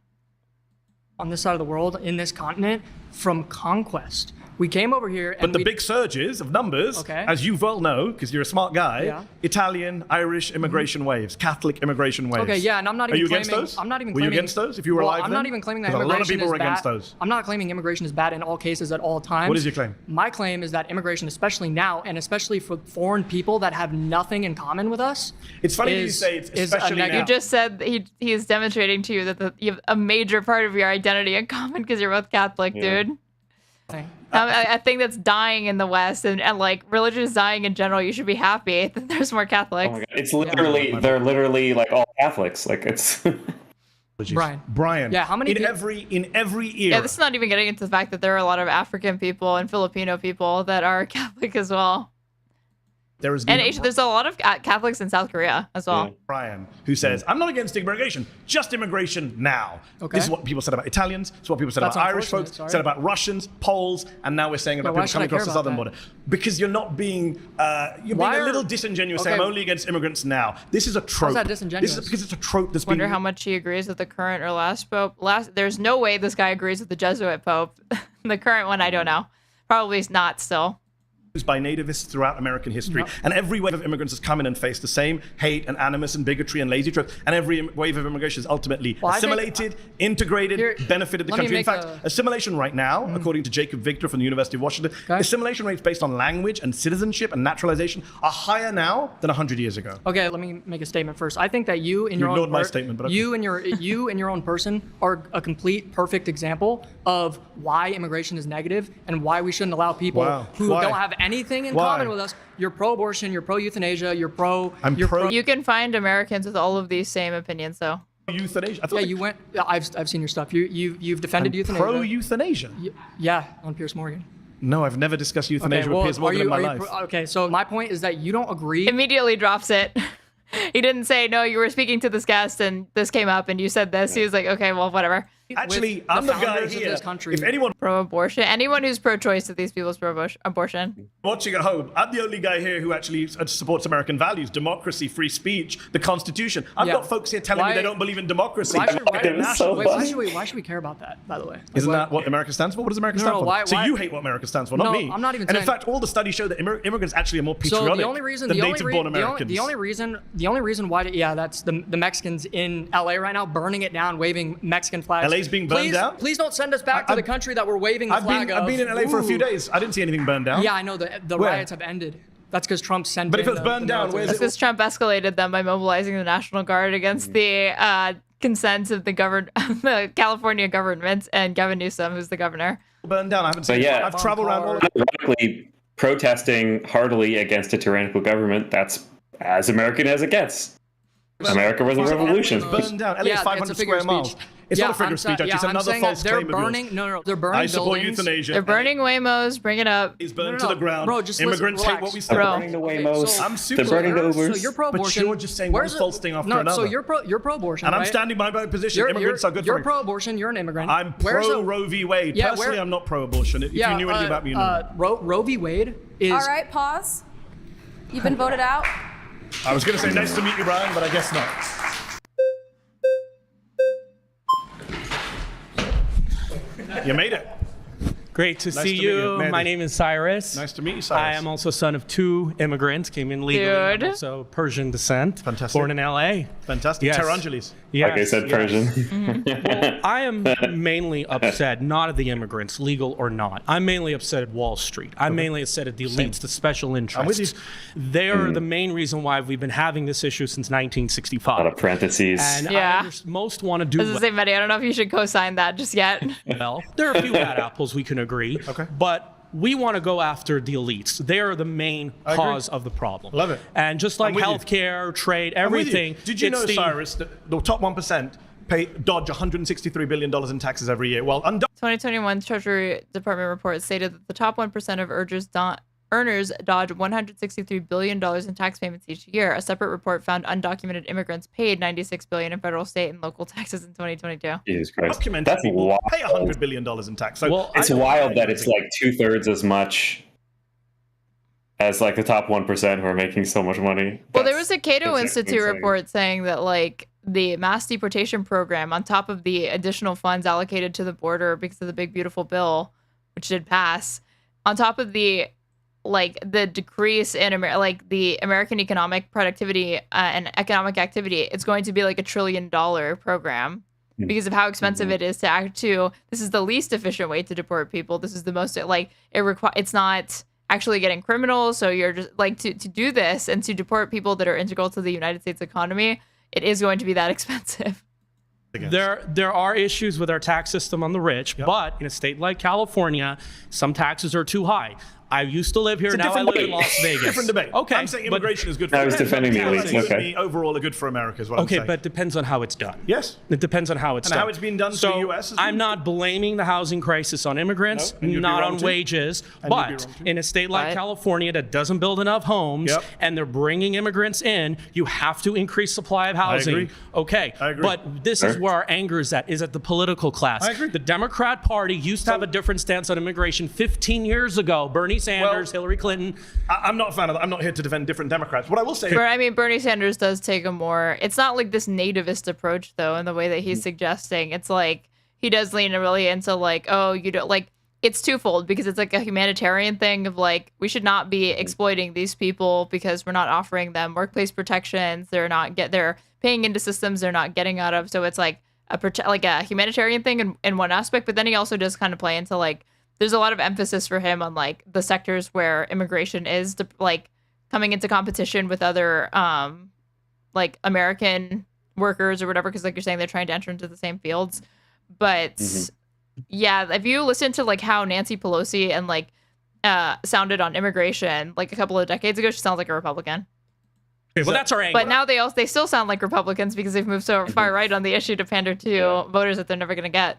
On this side of the world, in this continent, from conquest. We came over here, but the big surges of numbers, as you well know, because you're a smart guy, Italian, Irish immigration waves, Catholic immigration waves. Okay, yeah, and I'm not even claiming. Against those? I'm not even Were claiming. you against those? If you were alive, I'm not even claiming that immigration immigration a lot of people is were bad. against those. I'm not claiming immigration is bad in all cases at all times. What is your claim? My claim is that immigration, especially now, and especially for foreign people that have nothing in common with us, it's funny you say it's especially now. You just said that he is demonstrating to you that you have a major part of your identity in common because you're both Catholic, dude. I think that's dying in the West, and like religion is dying in general. You should be happy that there's more Catholics. Oh my God. It's literally they're literally like all Catholics. Like it's Brian. Yeah, how many in every era? Yeah, this is not even getting into the fact that there are a lot of African people and Filipino people that are Catholic as well. There's a lot of Catholics in South Korea as well. Brian, who says, I'm not against immigration, just immigration now. This is what people said about Italians, it's what people said about Irish folks, said about Russians, Poles, and now we're saying about people coming across the southern border. Because you're not being, you're being a little disingenuous saying I'm only against immigrants now. This is a trope. How's that disingenuous? This is because it's a trope that's Wonder how much he agrees with the current or last pope. There's no way this guy agrees with the Jesuit pope. The current one, I don't know. Probably not still. By nativists throughout American history, and every wave of immigrants has come in and faced the same hate and animus and bigotry and lazy tropes, and every wave of immigration is ultimately assimilated, integrated, benefited the country. In fact, assimilation right now, according to Jacob Victor from the University of Washington, assimilation rates based on language and citizenship and naturalization are higher now than 100 years ago. Okay, let me make a statement first. I think that you in your own my statement, but you in your own person are a complete perfect example of why immigration is negative and why we shouldn't allow people who don't have anything in common with us. You're pro-abortion. You're pro-euthanasia. You're pro. You can find Americans with all of these same opinions, though. Euthanasia. Yeah, you went. I've seen your stuff. You've defended euthanasia. Pro-euthanasia. Yeah, on Piers Morgan. No, I've never discussed euthanasia with Piers Morgan in my life. Okay, so my point is that you don't agree. Immediately drops it. He didn't say, no, you were speaking to this guest and this came up and you said this. He was like, okay, well, whatever. Actually, I'm the guy here. If anyone pro-abortion, anyone who's pro-choice of these people is pro-abortion. Watching at home, I'm the only guy here who actually supports American values, democracy, free speech, the Constitution. I've got folks here telling me they don't believe in democracy. Why should we care about that, by the way? Isn't that what America stands for? What does America stand for? So you hate what America stands for, not me. I'm not even And in fact, all the studies show that immigrants actually are more patriotic than native-born Americans. The only reason why, that's the Mexicans in LA right now burning it down, waving Mexican flags. LA's being burned down? Please don't send us back to the country that we're waving the flag of. I've been in LA for a few days. I didn't see anything burned down. Yeah, I know the riots have ended. That's because Trump sent. But if it's burned down, where's it? That's because Trump escalated them by mobilizing the National Guard against the consent of the California government and Gavin Newsom, who's the governor. Burned down. I haven't seen it. I've traveled around all ironically, protesting heartily against a tyrannical government, that's as American as it gets. America was a revolution. Burned down. LA is 500 square miles. It's not a figure of speech, actually. It's another false claim of yours. They're burning I support buildings. euthanasia. They're burning Waymos. Bring it up. He's burned to the ground. Bro, just Immigrants hate what we say. They're burning the Waymos. I'm super They're burning the Ubers. So you're pro-abortion. But you're just saying one false thing after another. So you're pro-abortion, and I'm right? standing by my position. Immigrants are good for me. You're pro-abortion. You're an immigrant. I'm pro-Roe v. Wade. Personally, I'm not pro-abortion. If you knew anything about me, you know. Roe v. Wade is... All right, pause. You've been voted out. I was going to say nice to meet you, Brian, but I guess not. You made it. Great to see you. My name is Cyrus. Nice to meet you, Cyrus. I am also son of 2 immigrants, came in legally. I'm also Persian descent. Fantastic. Born in LA. Fantastic. Yes. Terangelis. Yes. Like I said, Persian. Well, I am mainly upset, not at the immigrants, legal or not. I'm mainly upset at Wall Street. I'm mainly upset at the elites, the special interests. I'm with you. They're the main reason why we've been having this issue since 1965. A lot of parentheses. And most want to do. I was the same, Vinnie. I don't know if you should co-sign that just yet. Well, there are a few bad apples we can agree. Okay. But we want to go after the elites. They are the main cause of the problem. Love it. And just like healthcare, trade, everything. Did you know, Cyrus, that the top 1% dodge $163 billion in taxes every year? Well, 2021 Treasury Department report stated that the top 1% of earners dodge $163 billion in tax payments each year. A separate report found undocumented immigrants paid $96 billion in federal, state, and local taxes in 2022. Jesus Christ. Documented That's people wild. pay $100 billion in tax. So well, it's wild that it's like 2/3 as much as like the top 1% who are making so much money. Well, there was a Cato Institute report saying that like the mass deportation program, on top of the additional funds allocated to the border because of the big beautiful bill, which did pass, on top of the decrease in the American economic productivity and economic activity, it's going to be like $1 trillion program because of how expensive it is to this is the least efficient way to deport people. This is the most it's not actually getting criminals. So you're just like to do this and to deport people that are integral to the United States economy, it is going to be that expensive. There are issues with our tax system on the rich, but in a state like California, some taxes are too high. I used to live here, now I live in Las Vegas. Different debate. Okay. I'm saying immigration is good for I was defending the elites. Okay. Overall, are good for America is what I'm saying. But it depends on how it's done. Yes. It depends on how it's done. And how it's being done to the U.S. I'm not blaming the housing crisis on immigrants, not on wages, but in a state like California that doesn't build enough homes and they're bringing immigrants in, you have to increase supply of housing. I agree. Okay. I agree. But this is where our anger is at the political class. I agree. The Democrat Party used to have a different stance on immigration 15 years ago. Bernie Sanders, Hillary Clinton. I'm not a fan of that. I'm not here to defend different Democrats. What I will say... I mean, Bernie Sanders does take a more... It's not like this nativist approach, though, in the way that he's suggesting. It's like, he does lean really into like, oh, you don't... Like, it's twofold because it's like a humanitarian thing of like, we should not be exploiting these people because we're not offering them workplace protections. They're paying into systems they're not getting out of. So it's like a humanitarian thing in one aspect, but then he also does kind of play into like, there's a lot of emphasis for him on like the sectors where immigration is like coming into competition with other like American workers or whatever, because like you're saying, they're trying to enter into the same fields. But yeah, if you listen to like how Nancy Pelosi and like sounded on immigration like a couple of decades ago, she sounds like a Republican. Okay, well, that's our angle. But now they still sound like Republicans because they've moved so far right on the issue to pander to voters that they're never going to get.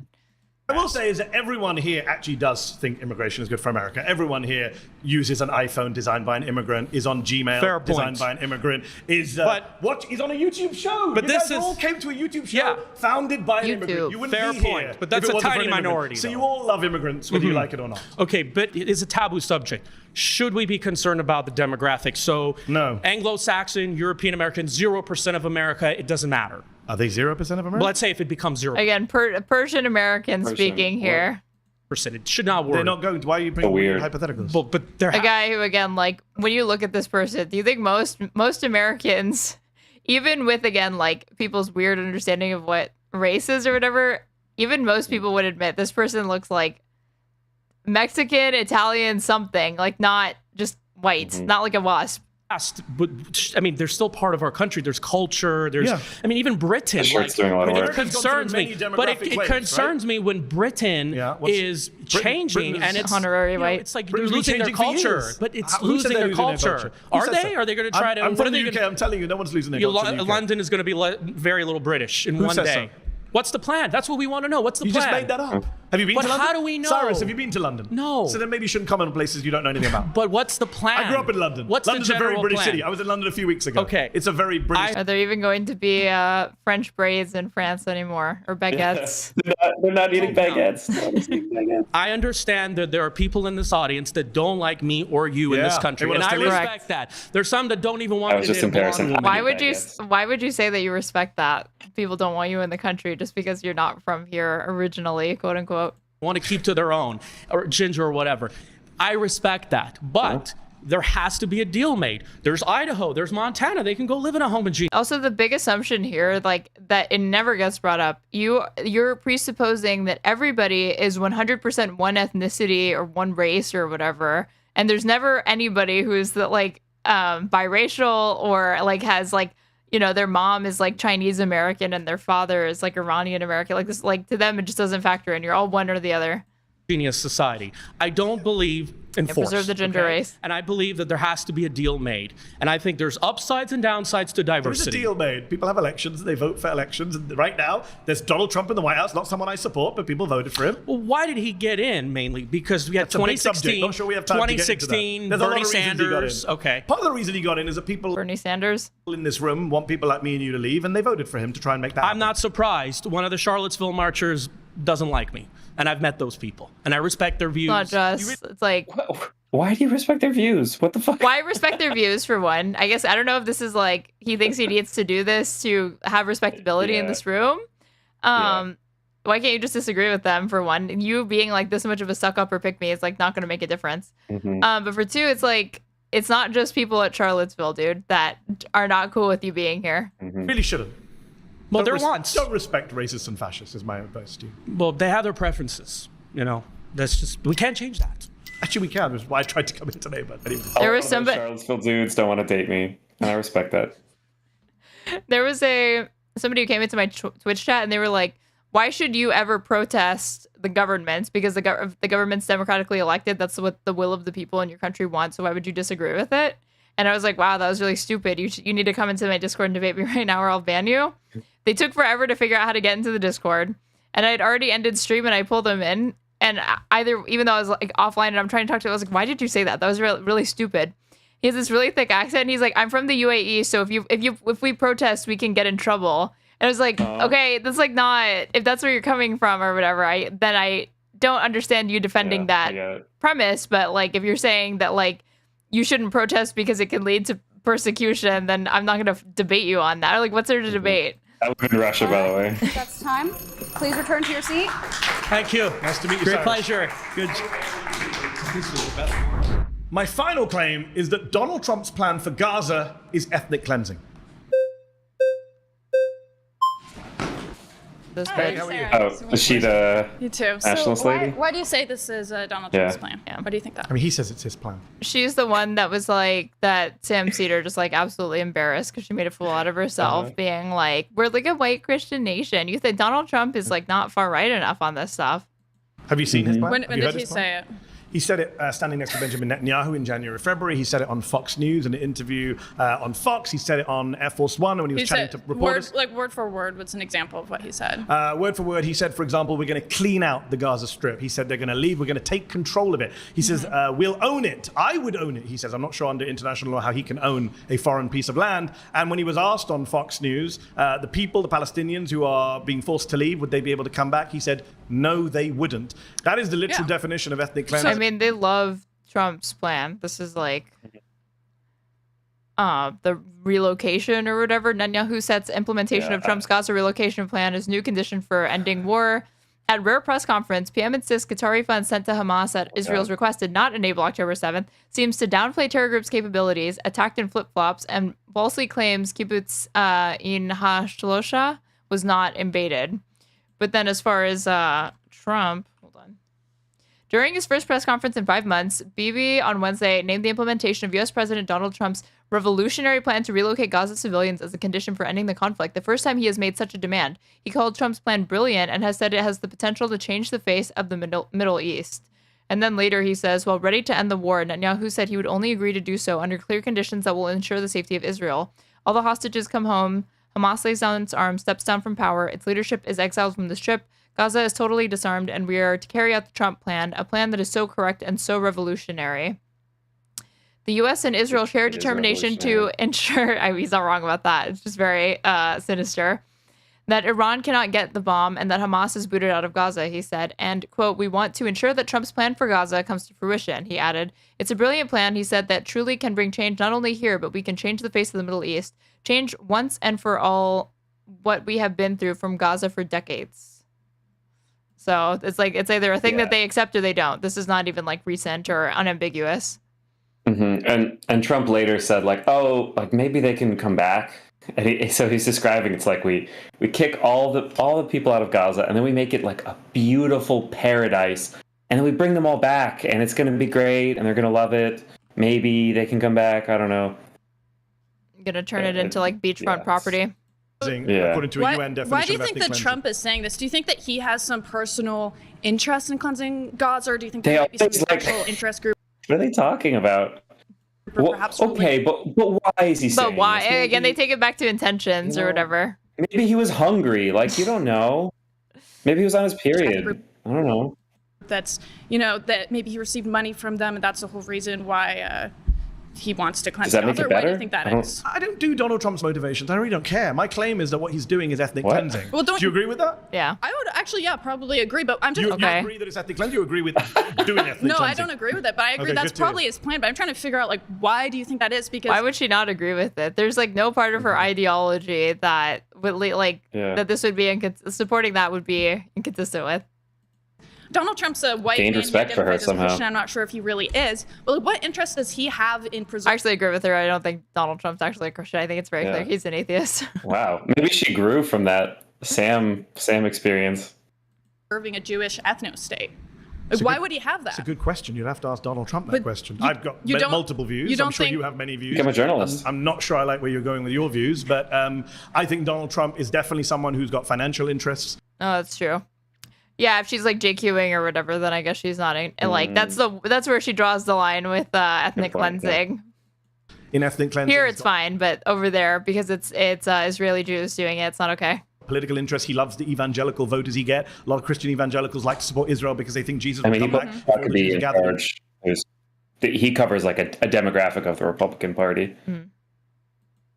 I will say is that everyone here actually does think immigration is good for America. Everyone here uses an iPhone designed by an immigrant, is on Gmail designed by an immigrant, is on a YouTube show. But you guys all came to a YouTube show founded by an immigrant. You wouldn't be here but that's if it a wasn't for tiny an immigrant. minority. So you all love immigrants, whether you like it or not. Okay, but it is a taboo subject. Should we be concerned about the demographics? So no. Anglo-Saxon, European American, 0% of America, it doesn't matter. Are they 0% of America? Well, let's say if it becomes 0%. Again, Persian American speaking here. Percentage should not worry. They're not going to. Why are you bringing weird hypotheticals? But they're a guy who, again, like when you look at this person, do you think most Americans, even with again like people's weird understanding of what race is or whatever, even most people would admit this person looks like Mexican, Italian, something, like not just white, not like a wasp. But I mean, they're still part of our country. There's culture. There's, I mean, even Britain. Like, doing a lot of work. It concerns me. But it concerns me when Britain is changing and it's honorary white. It's like they're losing their culture. But it's losing their culture. Are they? Are they going to try to? I'm from the UK. I'm telling you, no one's losing their culture. London is going to be very little British in one day. What's the plan? That's what we want to know. What's the plan? You just made that up. Have you been to London? How do we know? Cyrus, have you been to London? No. So then maybe you shouldn't comment on places you don't know anything about. But what's the plan? I grew up in London. London's a very British city. I was in London a few weeks ago. Okay. It's a very British. Are there even going to be French braids in France anymore? Or baguettes? They're not eating baguettes. I understand that there are people in this audience that don't like me or you in this country. And I respect that. There's some that don't even want me to. Why would you say that you respect that? People don't want you in the country just because you're not from here originally, quote unquote. Want to keep to their own, or ginger or whatever. I respect that, but there has to be a deal made. There's Idaho, there's Montana. They can go live in a homogeneous. Also, the big assumption here, like that it never gets brought up. You're presupposing that everybody is 100% one ethnicity or one race or whatever, and there's never anybody who's that like biracial or like has like, you know, their mom is like Chinese American and their father is like Iranian American. Like this, like to them, it just doesn't factor in. You're all one or the other. Genius society. I don't believe in force. Preserve the gender race. And I believe that there has to be a deal made. And I think there's upsides and downsides to diversity. There's a deal made. People have elections and they vote for elections. And right now, there's Donald Trump in the White House. Not someone I support, but people voted for him. Well, why did he get in mainly? Because we had 2016. Not sure we have time 2016. To Bernie Sanders. Okay. Part of the reason he got in is that people. Bernie Sanders. In this room want people like me and you to leave, and they voted for him to try and make that. I'm not surprised. One of the Charlottesville marchers doesn't like me, and I've met those people, and I respect their views. Not just. It's like. Why do you respect their views? What the fuck? Why respect their views, for one? I guess I don't know if this is like he thinks he needs to do this to have respectability in this room. Why can't you just disagree with them, for one? You being like this much of a suck up or pick me is like not going to make a difference. But for two, it's like it's not just people at Charlottesville, dude, that are not cool with you being here. Really shouldn't. Well, they're once. Don't respect racists and fascists, is my advice to you. Well, they have their preferences. You know, that's just we can't change that. Actually, we can. That's why I tried to come in today, but anyway. There was somebody. Charlottesville dudes don't want to date me, and I respect that. There was somebody who came into my Twitch chat, and they were like, "Why should you ever protest the government? Because the government's democratically elected. That's what the will of the people in your country want. So why would you disagree with it?" And I was like, "Wow, that was really stupid. You need to come into my Discord and debate me right now, or I'll ban you." They took forever to figure out how to get into the Discord, and I had already ended stream, and I pulled them in. And even though I was like offline and I'm trying to talk to him, I was like, "Why did you say that? That was really stupid." He has this really thick accent. And he's like, "I'm from the UAE, so if we protest, we can get in trouble." And I was like, "Okay, that's like not if that's where you're coming from or whatever. Then I don't understand you defending that premise. But like, if you're saying that like you shouldn't protest because it can lead to persecution, then I'm not going to debate you on that. Or like, what's there to debate?" I live in Russia, by the way. That's time. Please return to your seat. Thank you. Nice to meet you, Great Cyrus. pleasure. Good. My final claim is that Donald Trump's plan for Gaza is ethnic cleansing. This bitch. Oh, is she the You too. nationalist lady? Why do you say this is Donald Trump's plan? Yeah. Why do you think that? I mean, he says it's his plan. She's the one that was like that Sam Cedar just like absolutely embarrassed because she made a fool out of herself, being like, "We're like a white Christian nation." You think Donald Trump is like not far right enough on this stuff? Have you seen his plan? When did he say it? He said it standing next to Benjamin Netanyahu in January, February. He said it on Fox News in an interview on Fox. He said it on Air Force One when he was chatting to reporters. Word for word, what's an example of what he said? Word for word, he said, for example, we're going to clean out the Gaza Strip. He said they're going to leave. We're going to take control of it. He says, we'll own it. I would own it. He says, I'm not sure under international law how he can own a foreign piece of land. And when he was asked on Fox News, the people, the Palestinians who are being forced to leave, would they be able to come back? He said, no, they wouldn't. That is the literal definition of ethnic cleansing. I mean, they love Trump's plan. This is like the relocation or whatever. Netanyahu sets implementation of Trump's Gaza relocation plan as new condition for ending war. At rare press conference, PM insists Qatari funds sent to Hamas at Israel's request did not enable October 7th, seems to downplay terror group's capabilities, attacked in flip-flops, and falsely claims kibbutz in HaShlosha was not invaded. But then as far as Trump, hold on. During his first press conference in 5 months, Bibi on Wednesday named the implementation of U.S. President Donald Trump's revolutionary plan to relocate Gaza civilians as a condition for ending the conflict, the first time he has made such a demand. He called Trump's plan brilliant and has said it has the potential to change the face of the Middle East. And then later he says, while ready to end the war, Netanyahu said he would only agree to do so under clear conditions that will ensure the safety of Israel. All the hostages come home. Hamas lays down its arms, steps down from power. Its leadership is exiled from the Strip. Gaza is totally disarmed, and we are to carry out the Trump plan, a plan that is so correct and so revolutionary. The U.S. and Israel share determination to ensure, he's not wrong about that, it's just very sinister, that Iran cannot get the bomb and that Hamas is booted out of Gaza, he said. And, quote, we want to ensure that Trump's plan for Gaza comes to fruition, he added. It's a brilliant plan, he said, that truly can bring change not only here, but we can change the face of the Middle East. Change once and for all what we have been through from Gaza for decades. So it's like, it's either a thing that they accept or they don't. This is not even like recent or unambiguous. And Trump later said like, oh, like maybe they can come back. And so he's describing it's like we kick all the people out of Gaza and then we make it like a beautiful paradise and then we bring them all back and it's going to be great and they're going to love it. Maybe they can come back. I don't know. I'm going to turn it into like beachfront property. According to a UN definition. Why do you think that Trump is saying this? Do you think that he has some personal interest in cleansing Gaza, or do you think there might be some special interest group? What are they talking about? Well, okay, but why is he saying But why? this? Again, they take it back to intentions or whatever. Maybe he was hungry. Like, you don't know. Maybe he was on his period. I don't know. That's, that maybe he received money from them, and that's the whole reason why he wants to cleanse Gaza. Why do you think that is? I don't do Donald Trump's motivations. I really don't care. My claim is that what he's doing is ethnic cleansing. Well, do you agree with that? Yeah. I would actually, probably agree, but I'm just... You agree that it's ethnic cleansing? You agree with doing ethnic cleansing? No, I don't agree with it, but I agree that's probably his plan. But I'm trying to figure out, why do you think that is? Because why would she not agree with it? There's, no part of her ideology that would, that this would be... supporting that would be inconsistent with. Donald Trump's a white Gained man. respect for her somehow. Christian. I'm not sure if he really is. But what interest does he have in preserving? I actually agree with her. I don't think Donald Trump's actually a Christian. I think it's very clear he's an atheist. Wow. Maybe she grew from that Sam experience. Preserving a Jewish ethno-state. Why would he have that? That's a good question. You'd have to ask Donald Trump that question. I've got multiple views. I'm sure you have many views. I'm a journalist. I'm not sure I like where you're going with your views, but I think Donald Trump is definitely someone who's got financial interests. Oh, that's true. Yeah, if she's JQing or whatever, then I guess she's not. And that's where she draws the line with ethnic cleansing. In ethnic cleansing, here it's fine, but over there, because it's Israeli Jews doing it, it's not okay. Political interest. He loves the evangelical voters he gets. A lot of Christian evangelicals like to support Israel because they think Jesus will come back. Could be in charge. He covers a demographic of the Republican Party.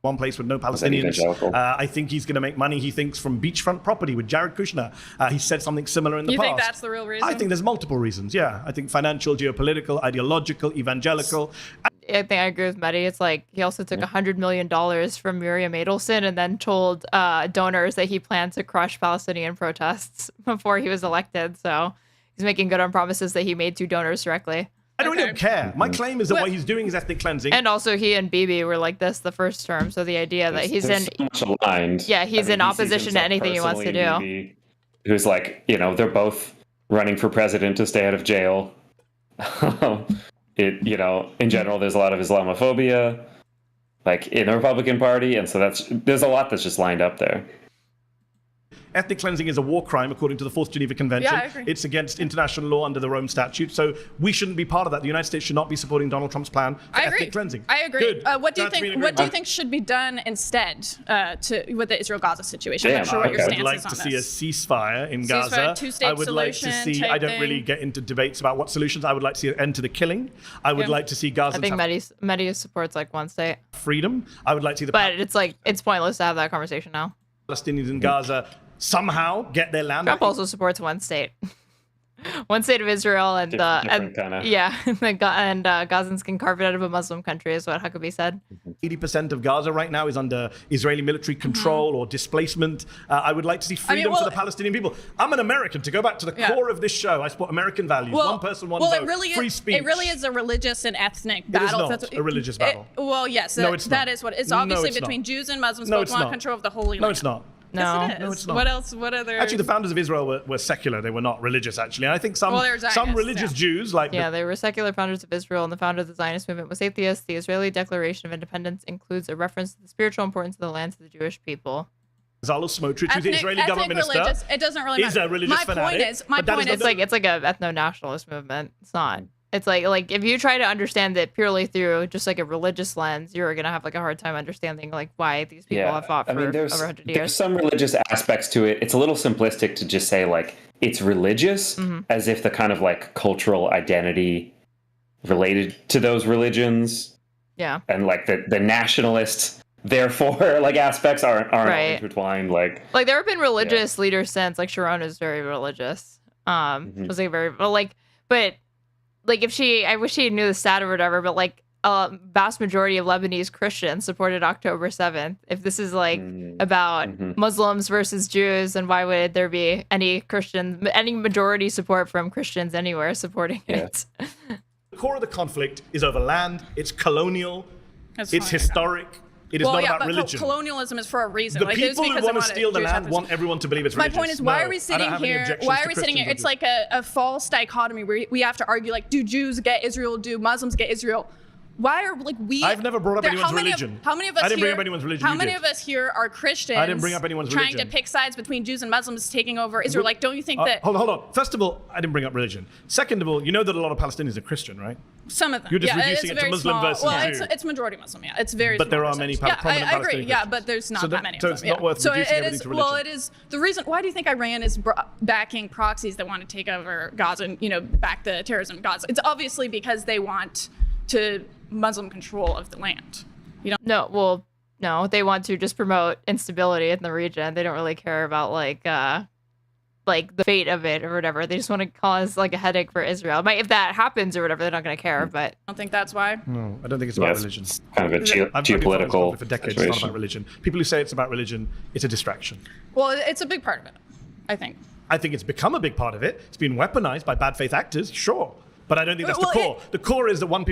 One place with no Palestinians. I think he's going to make money, he thinks, from beachfront property with Jared Kushner. He said something similar in the past. You think that's the real reason? I think there's multiple reasons, yeah. I think financial, geopolitical, ideological, evangelical. I think I agree with Mehdi. It's he also took $100 million from Miriam Adelson and then told donors that he planned to crush Palestinian protests before he was elected. So he's making good on promises that he made to donors directly. I don't even care. My claim is that what he's doing is ethnic cleansing. And also he and Bibi were like this the first term. So the idea that he's in... so much aligned. Yeah, he's in opposition to anything he wants to do. Bibi, who's they're both running for president to stay out of jail. In general, there's a lot of Islamophobia, in the Republican Party. And so there's a lot that's just lined up there. ethnic cleansing is a war crime according to the Fourth Geneva Convention. Yeah, I agree. It's against international law under the Rome Statute. So we shouldn't be part of that. The United States should not be supporting Donald Trump's plan for ethnic cleansing. I agree. Good. What do you That's been think? agreed. What do you think should be done instead with the Israel-Gaza situation? I'm not sure what your I stance would like is on to this. see a ceasefire in Ceasefire, Gaza. two-state I would like to solution see. type I don't thing. really get into debates about what solutions. I would like to see an end to the killing. I would like to see Gaza. I think MEDHI supports like one state. Freedom. I would like to see the. But it's pointless to have that conversation now. Palestinians in Gaza somehow get their land. Trump also supports one state. One state of Israel and Gazans can carve it out of a Muslim country is what Huckabee said. 80% of Gaza right now is under Israeli military control or displacement. I would like to see freedom for the Palestinian people. I'm an American. To go back to the core of this show, I support American values. One person, one vote. Free speech. It really is a religious and ethnic It battle. is not a religious battle. Well, yes, No, it's that not. is what it's No, obviously it's between not. Jews and Muslims No, both it's want not. control of the Holy Land. No, it's not. Yes, it is. No, it's not. What else? What other? Actually, the founders of Israel were secular. They were not religious, actually. And I think some religious Jews, like they were secular founders of Israel, and the founder of the Zionist movement was atheist. The Israeli Declaration of Independence includes a reference to the spiritual importance of the land to the Jewish people. Bezalel Smotrich, who's the Israeli government minister, religious, it doesn't really matter. is a religious fanatic. My point is, it's like a ethno-nationalist movement. It's not. It's like if you try to understand it purely through just like a religious lens, you're gonna have like a hard time understanding like why these people have fought for over 100 years. There's some religious aspects to it. It's a little simplistic to just say like it's religious, as if the kind of like cultural identity related to those religions, and like the nationalist, therefore like aspects aren't all intertwined. Like there have been religious leaders since, like Sharon is very religious. Was like very but if I wish she knew the stat or whatever, but like a vast majority of Lebanese Christians supported October 7th. If this is like about Muslims versus Jews, and why would there be any majority support from Christians anywhere supporting it? The core of the conflict is over land. It's colonial. That's it's fine, historic. It is not about but religion. Colonialism is for a reason. The people who want to steal the land want everyone to believe it's religious. My point is, why are we sitting here? Why are we sitting here? It's like a false dichotomy where we have to argue, like, do Jews get Israel? Do Muslims get Israel? Why are we? I've never brought up anyone's religion. How many of us I didn't bring up anyone's religion. How many of us here are Christians? I didn't bring up anyone's religion. Trying to pick sides between Jews and Muslims taking over Israel. Like, don't you think that? Hold on. First of all, I didn't bring up religion. Second of all, you know that a lot of Palestinians are Christian, right? Some of them. You're just reducing it to Muslim versus Jew. It's majority Muslim. Yeah, it's very. But there are many prominent Palestinians. I agree. Yeah, but there's not that many. So it's not worth reducing everything to religion. Well, it is the reason. Why do you think Iran is backing proxies that want to take over Gaza and back the terrorism in Gaza? It's obviously because they want to Muslim control of the land. No, they want to just promote instability in the region. They don't really care about like the fate of it or whatever. They just want to cause like a headache for Israel. If that happens or whatever, they're not going to care. But I don't think that's why. No, I don't think it's about religion. It's kind of a geopolitical for decades. It's not about religion. People who say it's about religion, it's a distraction. Well, it's a big part of it, I think. I think it's become a big part of it. It's been weaponized by bad faith actors, sure. But I don't think that's the core. The core is that one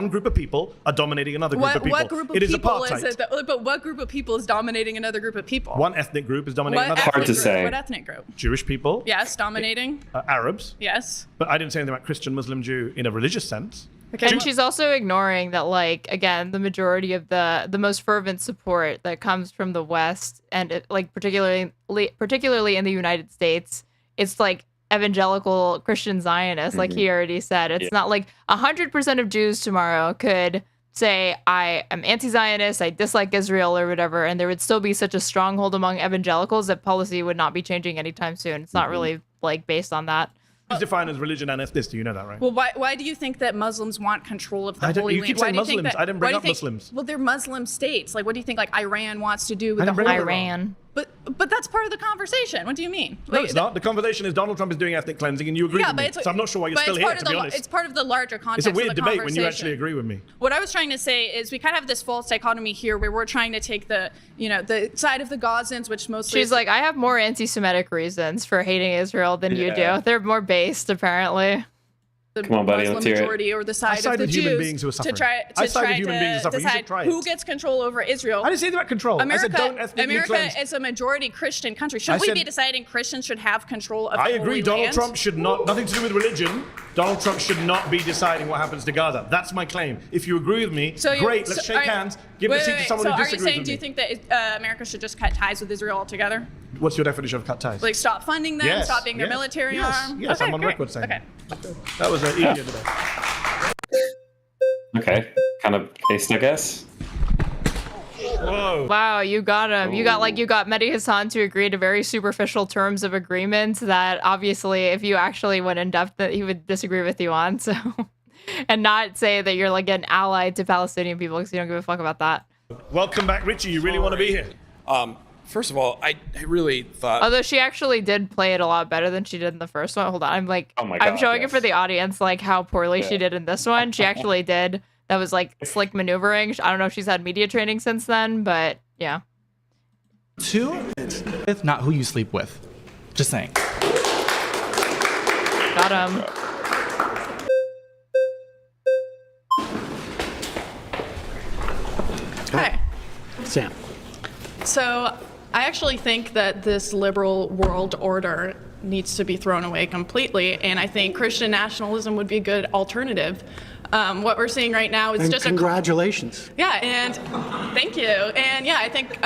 group of people are dominating another group of people. What group of people is it? But what group of people is dominating another group of people? One ethnic group is dominating another. Hard to say. What ethnic group? Jewish people. Yes, dominating. Arabs. Yes. But I didn't say anything about Christian, Muslim, Jew in a religious sense. Okay. And she's also ignoring that, like, again, the majority of the most fervent support that comes from the West, and particularly in the United States, it's like evangelical Christian Zionists, like he already said. It's not like 100% of Jews tomorrow could say, I am anti-Zionist, I dislike Israel or whatever, and there would still be such a stronghold among evangelicals that policy would not be changing anytime soon. It's not really like based on that. It's defined as religion and ethnicity, you know that, right? Well, why do you think that Muslims want control of the Holy Land? You keep saying Muslims. I didn't bring up Muslims. Well, they're Muslim states. Like, what do you think like Iran wants to do with the whole Iran? But that's part of the conversation. What do you mean? No, it's not. The conversation is Donald Trump is doing ethnic cleansing, and you agree with me. So I'm not sure why you're still here, to be honest. It's part of the larger context. It's a weird debate when you actually agree with me. What I was trying to say is we kind of have this false dichotomy here where we're trying to take the side of the Gazans, which mostly she's like, I have more anti-Semitic reasons for hating Israel than you do. They're more based, apparently. Come on, buddy, let's hear it. Majority or the side of the Jews to try to decide who gets control over Israel. I didn't say that about control. America, I said don't ethnically cleanse. Is a majority Christian country. Shouldn't we be deciding Christians should have control of the I agree. Holy Donald Land? Trump should not, nothing to do with religion. Donald Trump should not be deciding what happens to Gaza. That's my claim. If you agree with me, great, let's shake hands, give the seat to someone who disagrees with me. So are you saying, do you think that America should just cut ties with Israel altogether? What's your definition of cut ties? Like stop funding them, stop being their military arm? Yes, okay, I'm on record saying okay. That was easier today. Okay, kind of based, I guess. Whoa. Wow, you got him. You got MEDHI Hasan to agree to very superficial terms of agreement that obviously if you actually went in depth that he would disagree with you on. So, and not say that you're like an ally to Palestinian people because you don't give a fuck about that. Welcome back, Richie. You really want to be here? First of all, I really thought. Although she actually did play it a lot better than she did in the first one. Hold on, I'm like, oh my God, I'm showing it for the audience, like how poorly she did in this one. She actually did. That was like slick maneuvering. I don't know if she's had media training since then, but yeah. 2, not who you sleep with. Just saying. Got him. Hi. Sam. So I actually think that this liberal world order needs to be thrown away completely, and I think Christian nationalism would be a good alternative. What we're seeing right now is just congratulations. Yeah, and thank you. And yeah, I think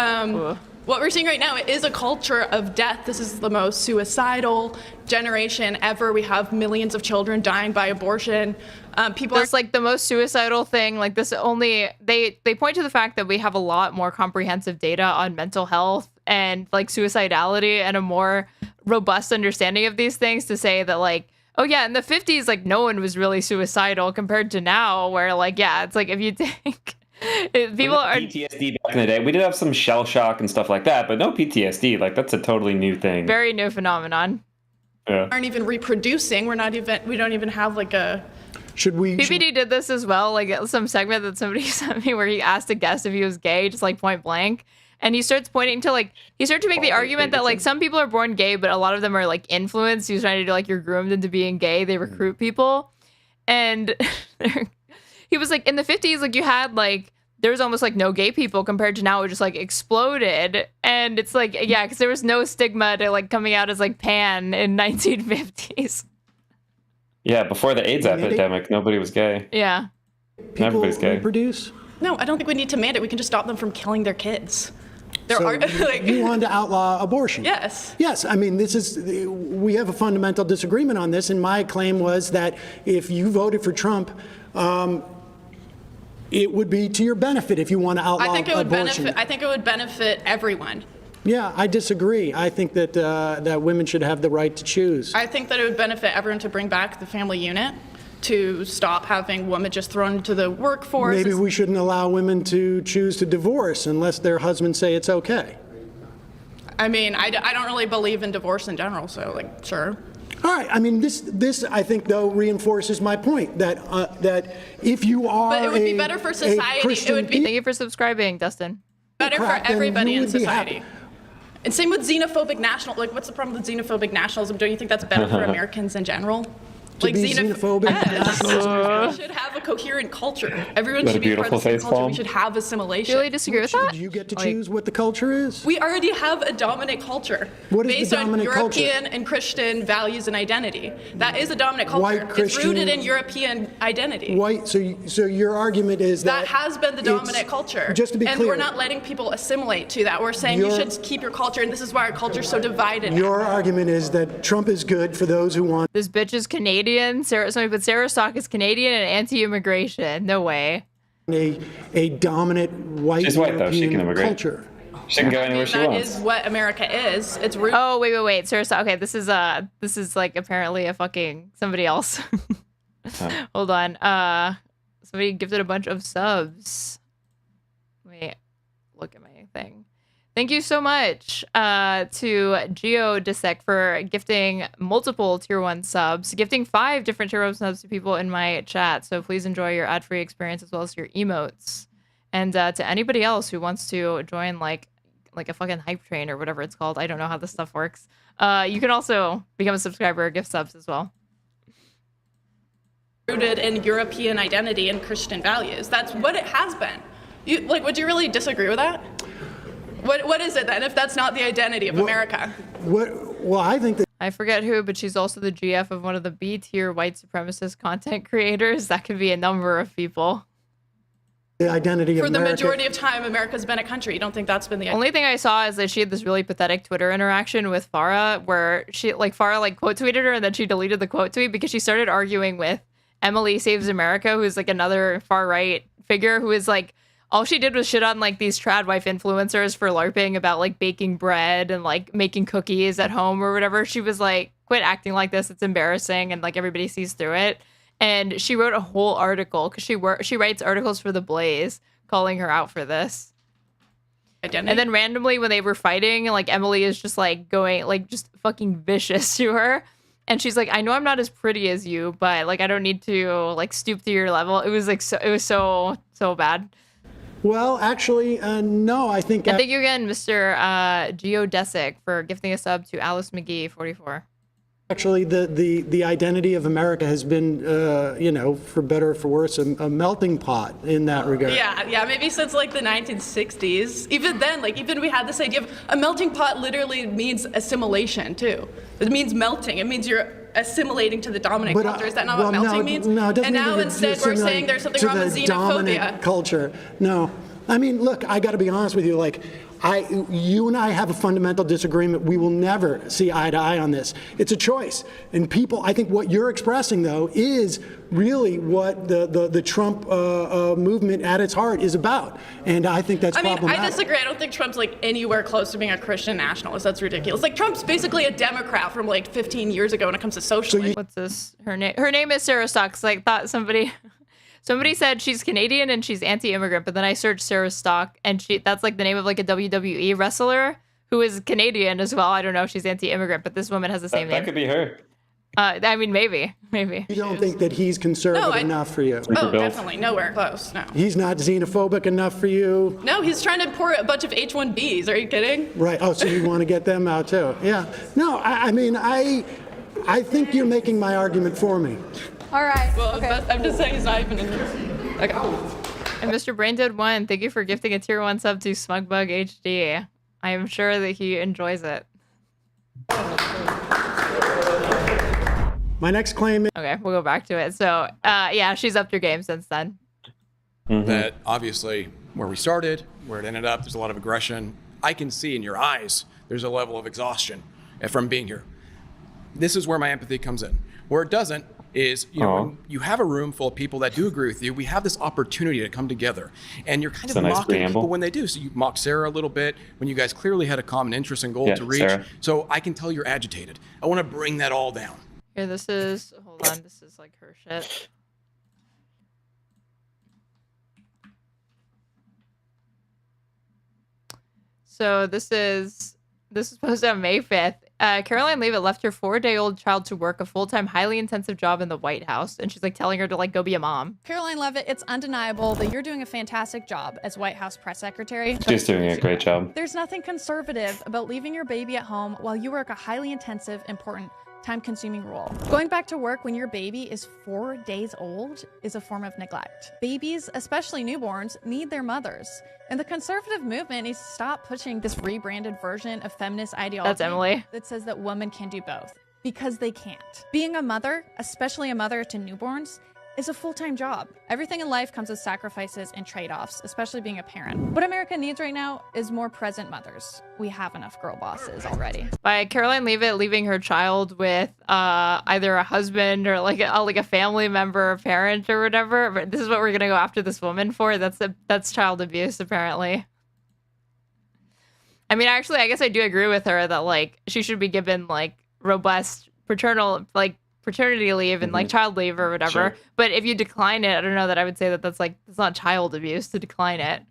what we're seeing right now is a culture of death. This is the most suicidal generation ever. We have millions of children dying by abortion. It's like the most suicidal thing. Like this only they point to the fact that we have a lot more comprehensive data on mental health and like suicidality and a more robust understanding of these things to say that like, oh yeah, in the 50s, like no one was really suicidal compared to now where like, yeah, it's like if you think people are PTSD back in the day, we did have some shell shock and stuff like that, but no PTSD. Like that's a totally new thing. Very new phenomenon. Yeah. Aren't even reproducing. We don't even have like a. PBD did this as well, like some segment that somebody sent me where he asked a guest if he was gay, just like point blank. And he starts pointing to like, he started to make the argument that like some people are born gay, but a lot of them are like influenced. He was trying to do like you're groomed into being gay. They recruit people. And he was like in the 50s, like you had like, there was almost like no gay people compared to now it just like exploded. And it's like, yeah, because there was no stigma to like coming out as like pan in 1950s. Yeah, before the AIDS epidemic, nobody was gay. Yeah. Everybody's gay. Reproduce? No, I don't think we need to mandate. We can just stop them from killing their kids. You want to outlaw abortion? Yes. Yes. I mean, we have a fundamental disagreement on this, and my claim was that if you voted for Trump, it would be to your benefit if you want to outlaw abortion. I think it would benefit everyone. Yeah, I disagree. I think that that women should have the right to choose. I think that it would benefit everyone to bring back the family unit, to stop having women just thrown into the workforce. Maybe we shouldn't allow women to choose to divorce unless their husbands say it's okay. I mean, I don't really believe in divorce in general, so like, sure. All right. I mean, this I think though reinforces my point that that if you are, but it would be better for society. It would be. Thank you for subscribing, Dustin. Better for everybody in society. And same with xenophobic like what's the problem with xenophobic nationalism? Don't you think that's better for Americans in general? Like xenophobic nationalism. We should have a coherent culture. Everyone should be part of the same culture. We should have assimilation. Do you really disagree with that? Do you get to choose what the culture is? We already have a dominant culture. What is based the dominant on culture? European and Christian values and identity. That is a dominant culture. White Christian, it's rooted in European identity. White. So your argument is that has been the dominant culture. Just to be and clear, we're not letting people assimilate to that. We're saying you should keep your culture, and this is why our culture is so divided. Your argument is that Trump is good for those who want. This bitch is Canadian. But Sarah Stock is Canadian and anti-immigration. No way. A dominant white European culture. She can go anywhere she wants. That is what America is. It's rooted. Oh wait. Sarah Stock. Okay, this is like apparently a fucking somebody else. Hold on. Somebody gifted a bunch of subs. Wait, look at my thing. Thank you so much to GeoDissect for gifting multiple Tier 1 subs, gifting 5 different Tier 1 subs to people in my chat. So please enjoy your ad-free experience as well as your emotes. And to anybody else who wants to join like a fucking hype train or whatever it's called, I don't know how this stuff works. You can also become a subscriber or gift subs as well. Rooted in European identity and Christian values. That's what it has been. Would you really disagree with that? What is it then if that's not the identity of America? Well, I think that I forget who, but she's also the GF of one of the B-tier white supremacist content creators. That could be a number of people. The identity of For the America. majority of time, America's been a country. You don't think that's been the Only thing I saw is that she had this really pathetic Twitter interaction with Farah where Farah quote tweeted her and then she deleted the quote tweet because she started arguing with Emily Saves America, who's like another far right figure who is like, all she did was shit on like these trad wife influencers for LARPing about like baking bread and like making cookies at home or whatever. She was like, quit acting like this. It's embarrassing. And like everybody sees through it. And she wrote a whole article because she writes articles for The Blaze calling her out for this. Identity. And then randomly when they were fighting, like Emily is just like going like just fucking vicious to her. And she's like, I know I'm not as pretty as you, but like I don't need to like stoop to your level. It was like so bad. Well, actually, no, I think. And thank you again, Mr. Geodesic, for gifting a sub to Alice McGee 44. Actually, the identity of America has been, for better or for worse, a melting pot in that regard. Yeah, maybe since like the 1960s. Even then, even we had this idea of a melting pot literally means assimilation too. It means melting. It means you're assimilating to the dominant culture. Is that not what melting means? No, it doesn't. And now instead we're saying there's something wrong with xenophobia. Culture. No. I mean, look, I got to be honest with you. You and I have a fundamental disagreement. We will never see eye to eye on this. It's a choice. And people, I think what you're expressing, though, is really what the Trump movement at its heart is about. And I think that's problematic. I disagree. I don't think Trump's anywhere close to being a Christian nationalist. That's ridiculous. Trump's basically a Democrat from 15 years ago when it comes to socialism. What's this? Her name is Sarah Stocks. Thought Somebody said she's Canadian and she's anti-immigrant, but then I searched Sarah Stock and that's the name of a WWE wrestler who is Canadian as well. I don't know if she's anti-immigrant, but this woman has the same name. That could be her. I mean, maybe. You don't think that he's conservative enough for you? Oh, definitely. Nowhere close, no. He's not xenophobic enough for you? No, he's trying to import a bunch of H-1Bs. Are you kidding? Right. Oh, so you want to get them out too? Yeah. No, I think you're making my argument for me. All right. Well, okay. I'm just saying he's not even in this. Okay. And Mr. Braindead1, thank you for gifting a tier 1 sub to Smugbug HD. I am sure that he enjoys it. My next claim is... Okay, we'll go back to it. So, yeah, she's upped her game since then. That obviously where we started, where it ended up, there's a lot of aggression. I can see in your eyes there's a level of exhaustion from being here. This is where my empathy comes in. Where it doesn't is, when you have a room full of people that do agree with you, we have this opportunity to come together. And you're kind of mocking people when they do. So you mock Sarah a little bit when you guys clearly had a common interest and goal to reach. Sarah. So I can tell you're agitated. I want to bring that all down. Here, this is her shit. So this is posted on May 5th. Caroline Leavitt left her 4-day-old child to work a full-time, highly intensive job in the White House, and she's telling her to go be a mom. Caroline Leavitt, it's undeniable that you're doing a fantastic job as White House press secretary. She's doing a great job. There's nothing conservative about leaving your baby at home while you work a highly intensive, important, time-consuming role. Going back to work when your baby is 4 days old is a form of neglect. Babies, especially newborns, need their mothers. And the conservative movement needs to stop pushing this rebranded version of feminist ideology. That's Emily. That says that women can do both. Because they can't. Being a mother, especially a mother to newborns, is a full-time job. Everything in life comes with sacrifices and trade-offs, especially being a parent. What America needs right now is more present mothers. We have enough girl bosses already. By Caroline Leavitt leaving her child with either a husband or a family member, a parent or whatever. But this is what we're gonna go after this woman for. That's child abuse, apparently. I mean, actually, I guess I do agree with her that she should be given robust paternity leave and child leave or whatever. Sure. But if you decline it, I don't know that I would say that that's not child abuse to decline it.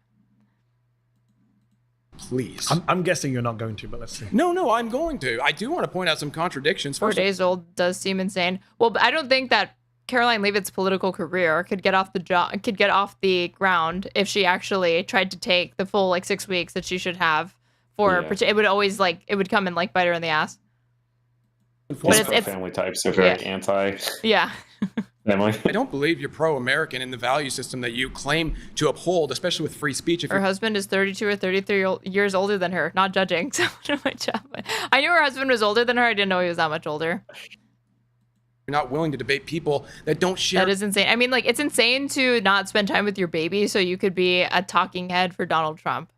Please. I'm guessing you're not going to, but let's see. No, I'm going to. I do want to point out some contradictions. 4 days old does seem insane. Well, but I don't think that Caroline Leavitt's political career could get off the ground if she actually tried to take the full 6 weeks that she should have for it would always it would come and bite her in the ass. But it's family types are very anti. Yeah. Family. I don't believe you're pro-American in the value system that you claim to uphold, especially with free speech. If her husband is 32 or 33 years older than her. Not judging. So I knew her husband was older than her. I didn't know he was that much older. You're not willing to debate people that don't share. That is insane. I mean, like, it's insane to not spend time with your baby so you could be a talking head for Donald Trump.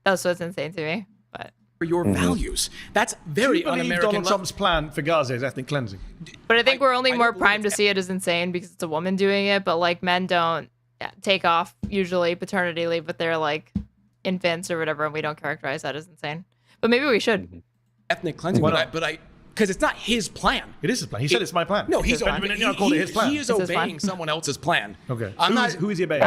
That's what's insane to me. But your values. That's very un-American. Do you believe Donald Trump's plan for Gaza is ethnic cleansing? But I think we're only more primed to see it as insane because it's a woman doing it. But like, men don't take off usually paternity leave with their like infants or whatever, and we don't characterize that as insane. But maybe we should. Ethnic cleansing, but because it's not his plan. It is his plan. He said it's my plan. No, he's Benjamin Netanyahu called it his plan. He is obeying someone else's plan. Okay. Who is he obeying?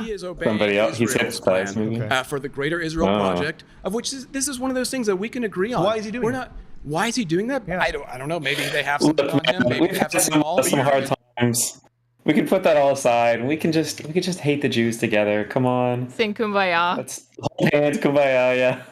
He is obeying somebody else. Israel's plan for the Greater Israel Project, of which this is one of those things that we can agree on. Why is he doing that? Why is he doing that? I don't know. Maybe they have something on him. Maybe they have something all. Some hard times. We can put that all aside, and we can just hate the Jews together. Come on. Sing Kumbaya. Let's hold hands, Kumbaya. Yeah.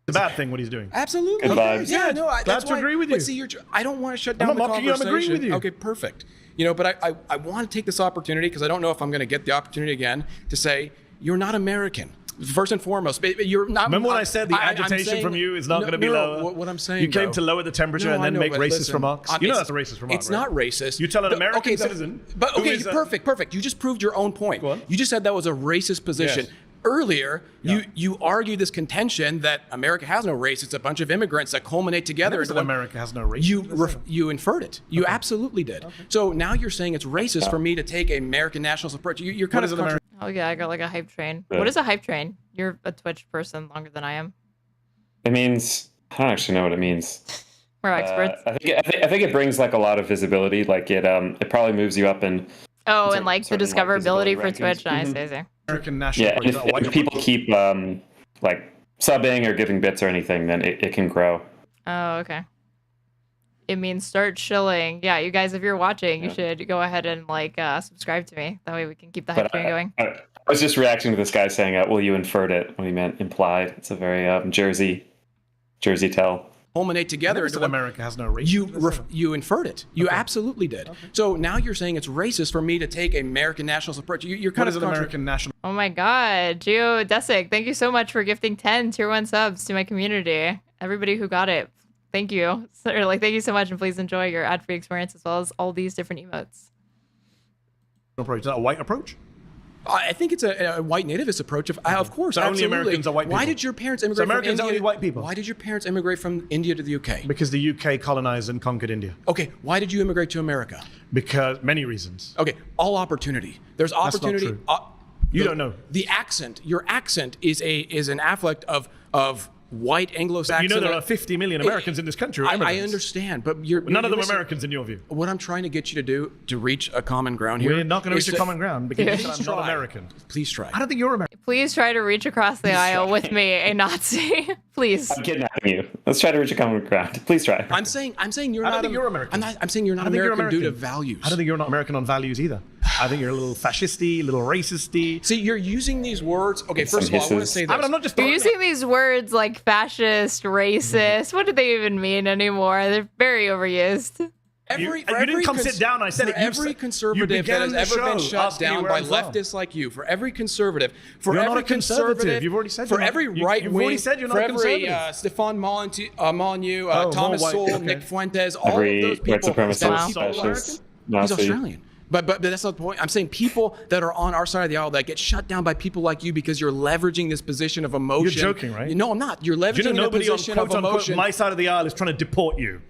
It's a bad thing what he's doing. Absolutely. Good vibes. Yeah, no, Glad to agree with you. But see, I don't want to shut down I'm not the mocking you, conversation. I'm agreeing with you. Okay, perfect. But I want to take this opportunity because I don't know if I'm going to get the opportunity again to say you're not American. First and foremost, you're not. Remember when I said the agitation from you is not going to be lower? What I'm saying, you came to lower the temperature and then make racist remarks. You know that's a racist remark. It's not racist. You tell an American citizen. But perfect. You just proved your own point. You just said that was a racist position. Yes. Earlier, you argued this contention that America has no race. It's a bunch of immigrants that culminate together. Never said America has no race. You inferred it. You absolutely did. Okay. So now you're saying it's racist for me to take an American nationalist approach. You're kind of. Oh yeah, I got like a hype train. Yeah. What is a hype train? You're a Twitch person longer than I am. It means I don't actually know what it means. We're experts. I think it brings like a lot of visibility. Like it probably moves you up in. Oh, and like the discoverability for Twitch. Nice, easy. American national. Yeah, if people keep like subbing or giving bits or anything, then it can grow. Oh, okay. It means start shilling. Yeah, you guys, if you're watching, you should go ahead and like subscribe to me. That way we can keep the hype train going. I was just reacting to this guy saying, "Well, you inferred it when he meant implied." It's a very Jersey tell. Culminate together. America has no race. You inferred it. You absolutely did. Okay. So now you're saying it's racist for me to take an American nationalist approach. You're kind of an American national. Oh my God, Geodesic, thank you so much for gifting 10 tier 1 subs to my community. Everybody who got it, thank you. Thank you so much, and please enjoy your ad-free experience as well as all these different emotes. Approach. Is that a white approach? I think it's a white nativist approach. Of course, so only Americans are white people. Why did your parents immigrate from India? Only white people. Why did your parents immigrate from India to the UK? Because the UK colonized and conquered India. Okay, why did you immigrate to America? Because many reasons. Okay, all opportunity. There's opportunity. That's not true. You don't know. The accent. Your accent is an afflict of white Anglo-Saxon. You know there are 50 million Americans in this country. I understand, but none of them Americans in your view. What I'm trying to get you to do to reach a common ground here. We're not going to reach a common ground because I'm not American. Please try. I don't think you're American. Please try to reach across the aisle with me, a Nazi. Please. I'm kidnapping you. Let's try to reach a common ground. Please try. I'm saying you're not. I don't think you're American. I'm saying you're not American due to values. I don't think you're not American on values either. I think you're a little fascisty, a little racisty. See, you're using these words. Okay, first of all, I want to say this. I'm not just. You're using these words like fascist, racist. What do they even mean anymore? They're very overused. You didn't come sit down. I said for every conservative that has ever been shut down by leftists like you, for every conservative, you're not a conservative. You've already said for every right wing. You've already said you're not a conservative. Stefan Molyneux, Thomas Sowell, Nick Fuentes, all every of those people. White supremacist, fascist, He's Australian. But that's not the point. I'm saying people that are on our side of the aisle that get shut down by people like you because you're leveraging this position of emotion. You're joking, right? No, I'm not. You're leveraging the position of emotion. My side of the aisle is trying to deport you.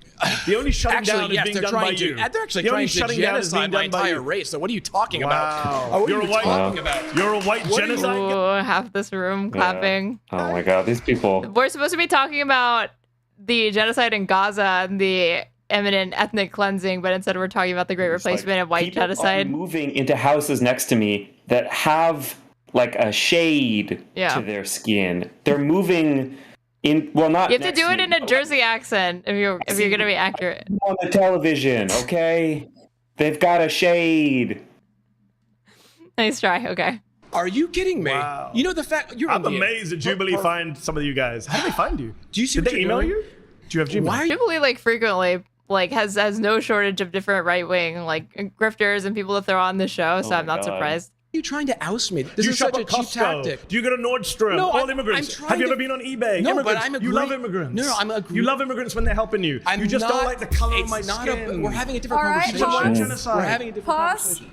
The only shutting down is being done by you. They're actually trying to genocide my entire race. So what are you talking about? You're a white genocide. Ooh, half this room clapping. Oh my God, these people. We're supposed to be talking about the genocide in Gaza and the imminent ethnic cleansing, but instead we're talking about the Great Replacement and white genocide. People are moving into houses next to me that have like a shade to their skin. They're moving in. Well, not. You have to do it in a Jersey accent if you're going to be accurate. On the television, okay? They've got a shade. Nice try. Okay. Are you kidding me? Wow. You know the fact you're. I'm amazed that Jubilee find some of you guys. How did they find you? Do you see? Did they email you? Do you have Jubilee? Jubilee like frequently like has no shortage of different right wing like grifters and people to throw on the show, so I'm not surprised. Are you trying to oust me? This you is shop such a at cheap Costco. tactic. Do you go to Nordstrom? No, All immigrants. Have you ever been on eBay? No, immigrants. but You love immigrants. No, I'm You love immigrants when they're helping you. You just don't like the color of my skin. We're having a different All right, conversation. pause. We're having a different Pause. conversation.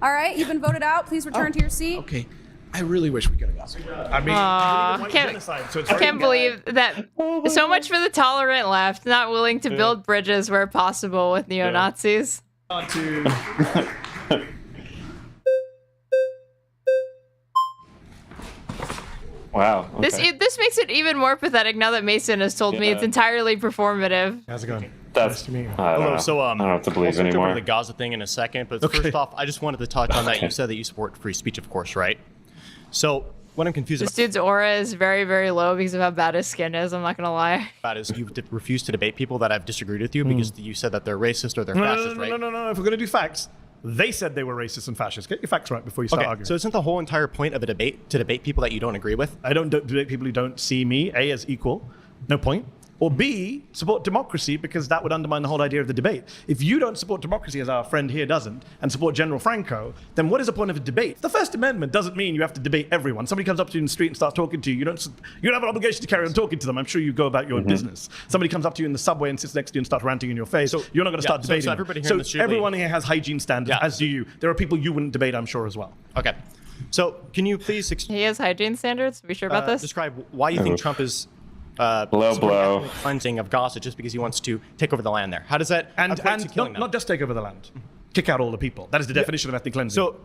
All right, you've been voted out. Please return to your seat. Okay. I really wish we could have got I mean, I can't believe that. So much for the tolerant left, not willing to build bridges where possible with neo-Nazis. Wow. Okay. This makes it even more pathetic now that Mason has told me it's entirely performative. How's it going? That's to meet you. I don't know. So I don't know what to believe I'll switch anymore. over to the Gaza thing in a second, but first off, I just wanted to touch on that. You said that you support free speech, of course, right? So what I'm confused This dude's aura is very, very low because of how bad his skin is. I'm not gonna lie. about is you refuse to debate people that have disagreed with you because you said that they're racist or they're fascist, right? No. If we're gonna do facts, they said they were racist and fascist. Get your facts right before you start arguing. So isn't the whole entire point of a debate to debate people that you don't agree with? I don't debate people who don't see me, A, as equal. No point. Or B, support democracy, because that would undermine the whole idea of the debate. If you don't support democracy, as our friend here doesn't, and support General Franco, then what is the point of a debate? The First Amendment doesn't mean you have to debate everyone. Somebody comes up to you in the street and starts talking to you. You don't have an obligation to carry on talking to them. I'm sure you go about your business. Somebody comes up to you in the subway and sits next to you and starts ranting in your face. So you're not going to start debating. So everybody here in this everyone here has hygiene standards, as do you. There are people you wouldn't debate, I'm sure, as well. Okay. So can you please He has hygiene standards. Are we sure about this? describe why you think Trump is low blow ethnic cleansing of Gaza just because he wants to take over the land there? How does that equate to killing them? Not just take over the land. Kick out all the people. That is the definition of ethnic cleansing. So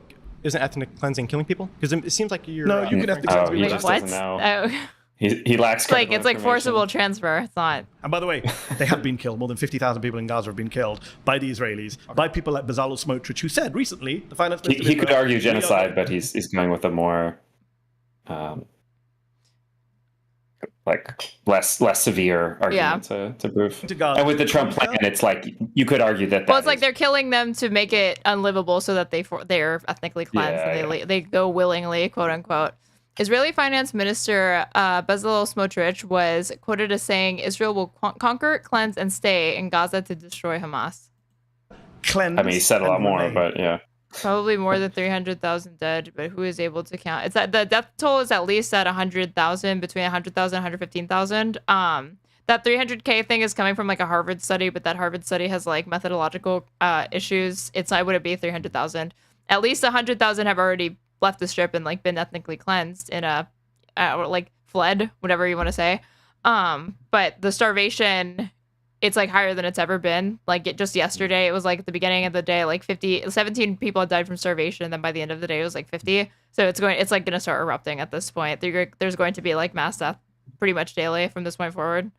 isn't ethnic cleansing killing people? Because it seems like you're... No, you can ethnic cleanse people. He just doesn't know. Oh. He lacks It's like critical information. forcible transfer. It's not. And by the way, they have been killed. More than 50,000 people in Gaza have been killed by the Israelis, by people like Bezalel Smotrich, who said recently, the finance minister... He could argue genocide, but he's going with a more... like less severe argument to prove. And with the Trump plan, it's like you could argue that. Well, it's like they're killing them to make it unlivable so that they're ethnically cleansed and they go willingly, quote unquote. Israeli Finance Minister Bezalel Smotrich was quoted as saying, "Israel will conquer, cleanse, and stay in Gaza to destroy Hamas." Cleanse. I mean, he said a lot more, but yeah. Probably more than 300,000 dead, but who is able to count? It's that the death toll is at least at 100,000, between 100,000 and 115,000. That 300K thing is coming from like a Harvard study, but that Harvard study has like methodological issues. Why would it be 300,000? At least 100,000 have already left the strip and like been ethnically cleansed in or like fled, whatever you want to say. But the starvation, it's like higher than it's ever been. Like just yesterday, it was like at the beginning of the day, like 17 people had died from starvation. And then by the end of the day, it was like 50. So it's like going to start erupting at this point. There's going to be like mass death pretty much daily from this point forward.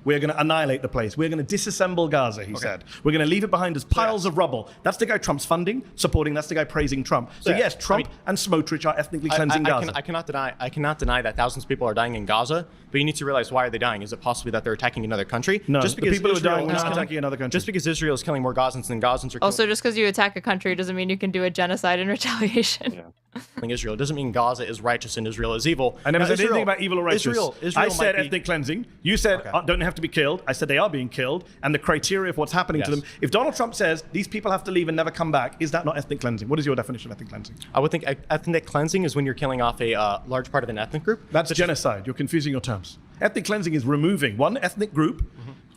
We're going to annihilate the place. We're going to disassemble Gaza, he said. We're going to leave it behind as piles of rubble. That's the guy Trump's funding, supporting. That's the guy praising Trump. So yes, Trump and Smotrich are ethnically cleansing Gaza. I cannot deny that thousands of people are dying in Gaza, but you need to realize, why are they dying? Is it possibly that they're attacking another country? No, just the because people who are Israel dying are is not attacking another country. Just because Israel is killing more Gazans than Gazans are killing Also, just because you attack a country doesn't mean you can do a genocide in retaliation. Israel. It doesn't mean Gaza is righteous and Israel is evil. I never said anything about evil or righteous. Israel I said ethnic cleansing. You said don't have to be killed. I said they are being killed, and the criteria for what's happening to them. If Donald Trump says these people have to leave and never come back, is that not ethnic cleansing? What is your definition of ethnic cleansing? I would think ethnic cleansing is when you're killing off a large part of an ethnic group. That's genocide. You're confusing your terms. Ethnic cleansing is removing one ethnic group.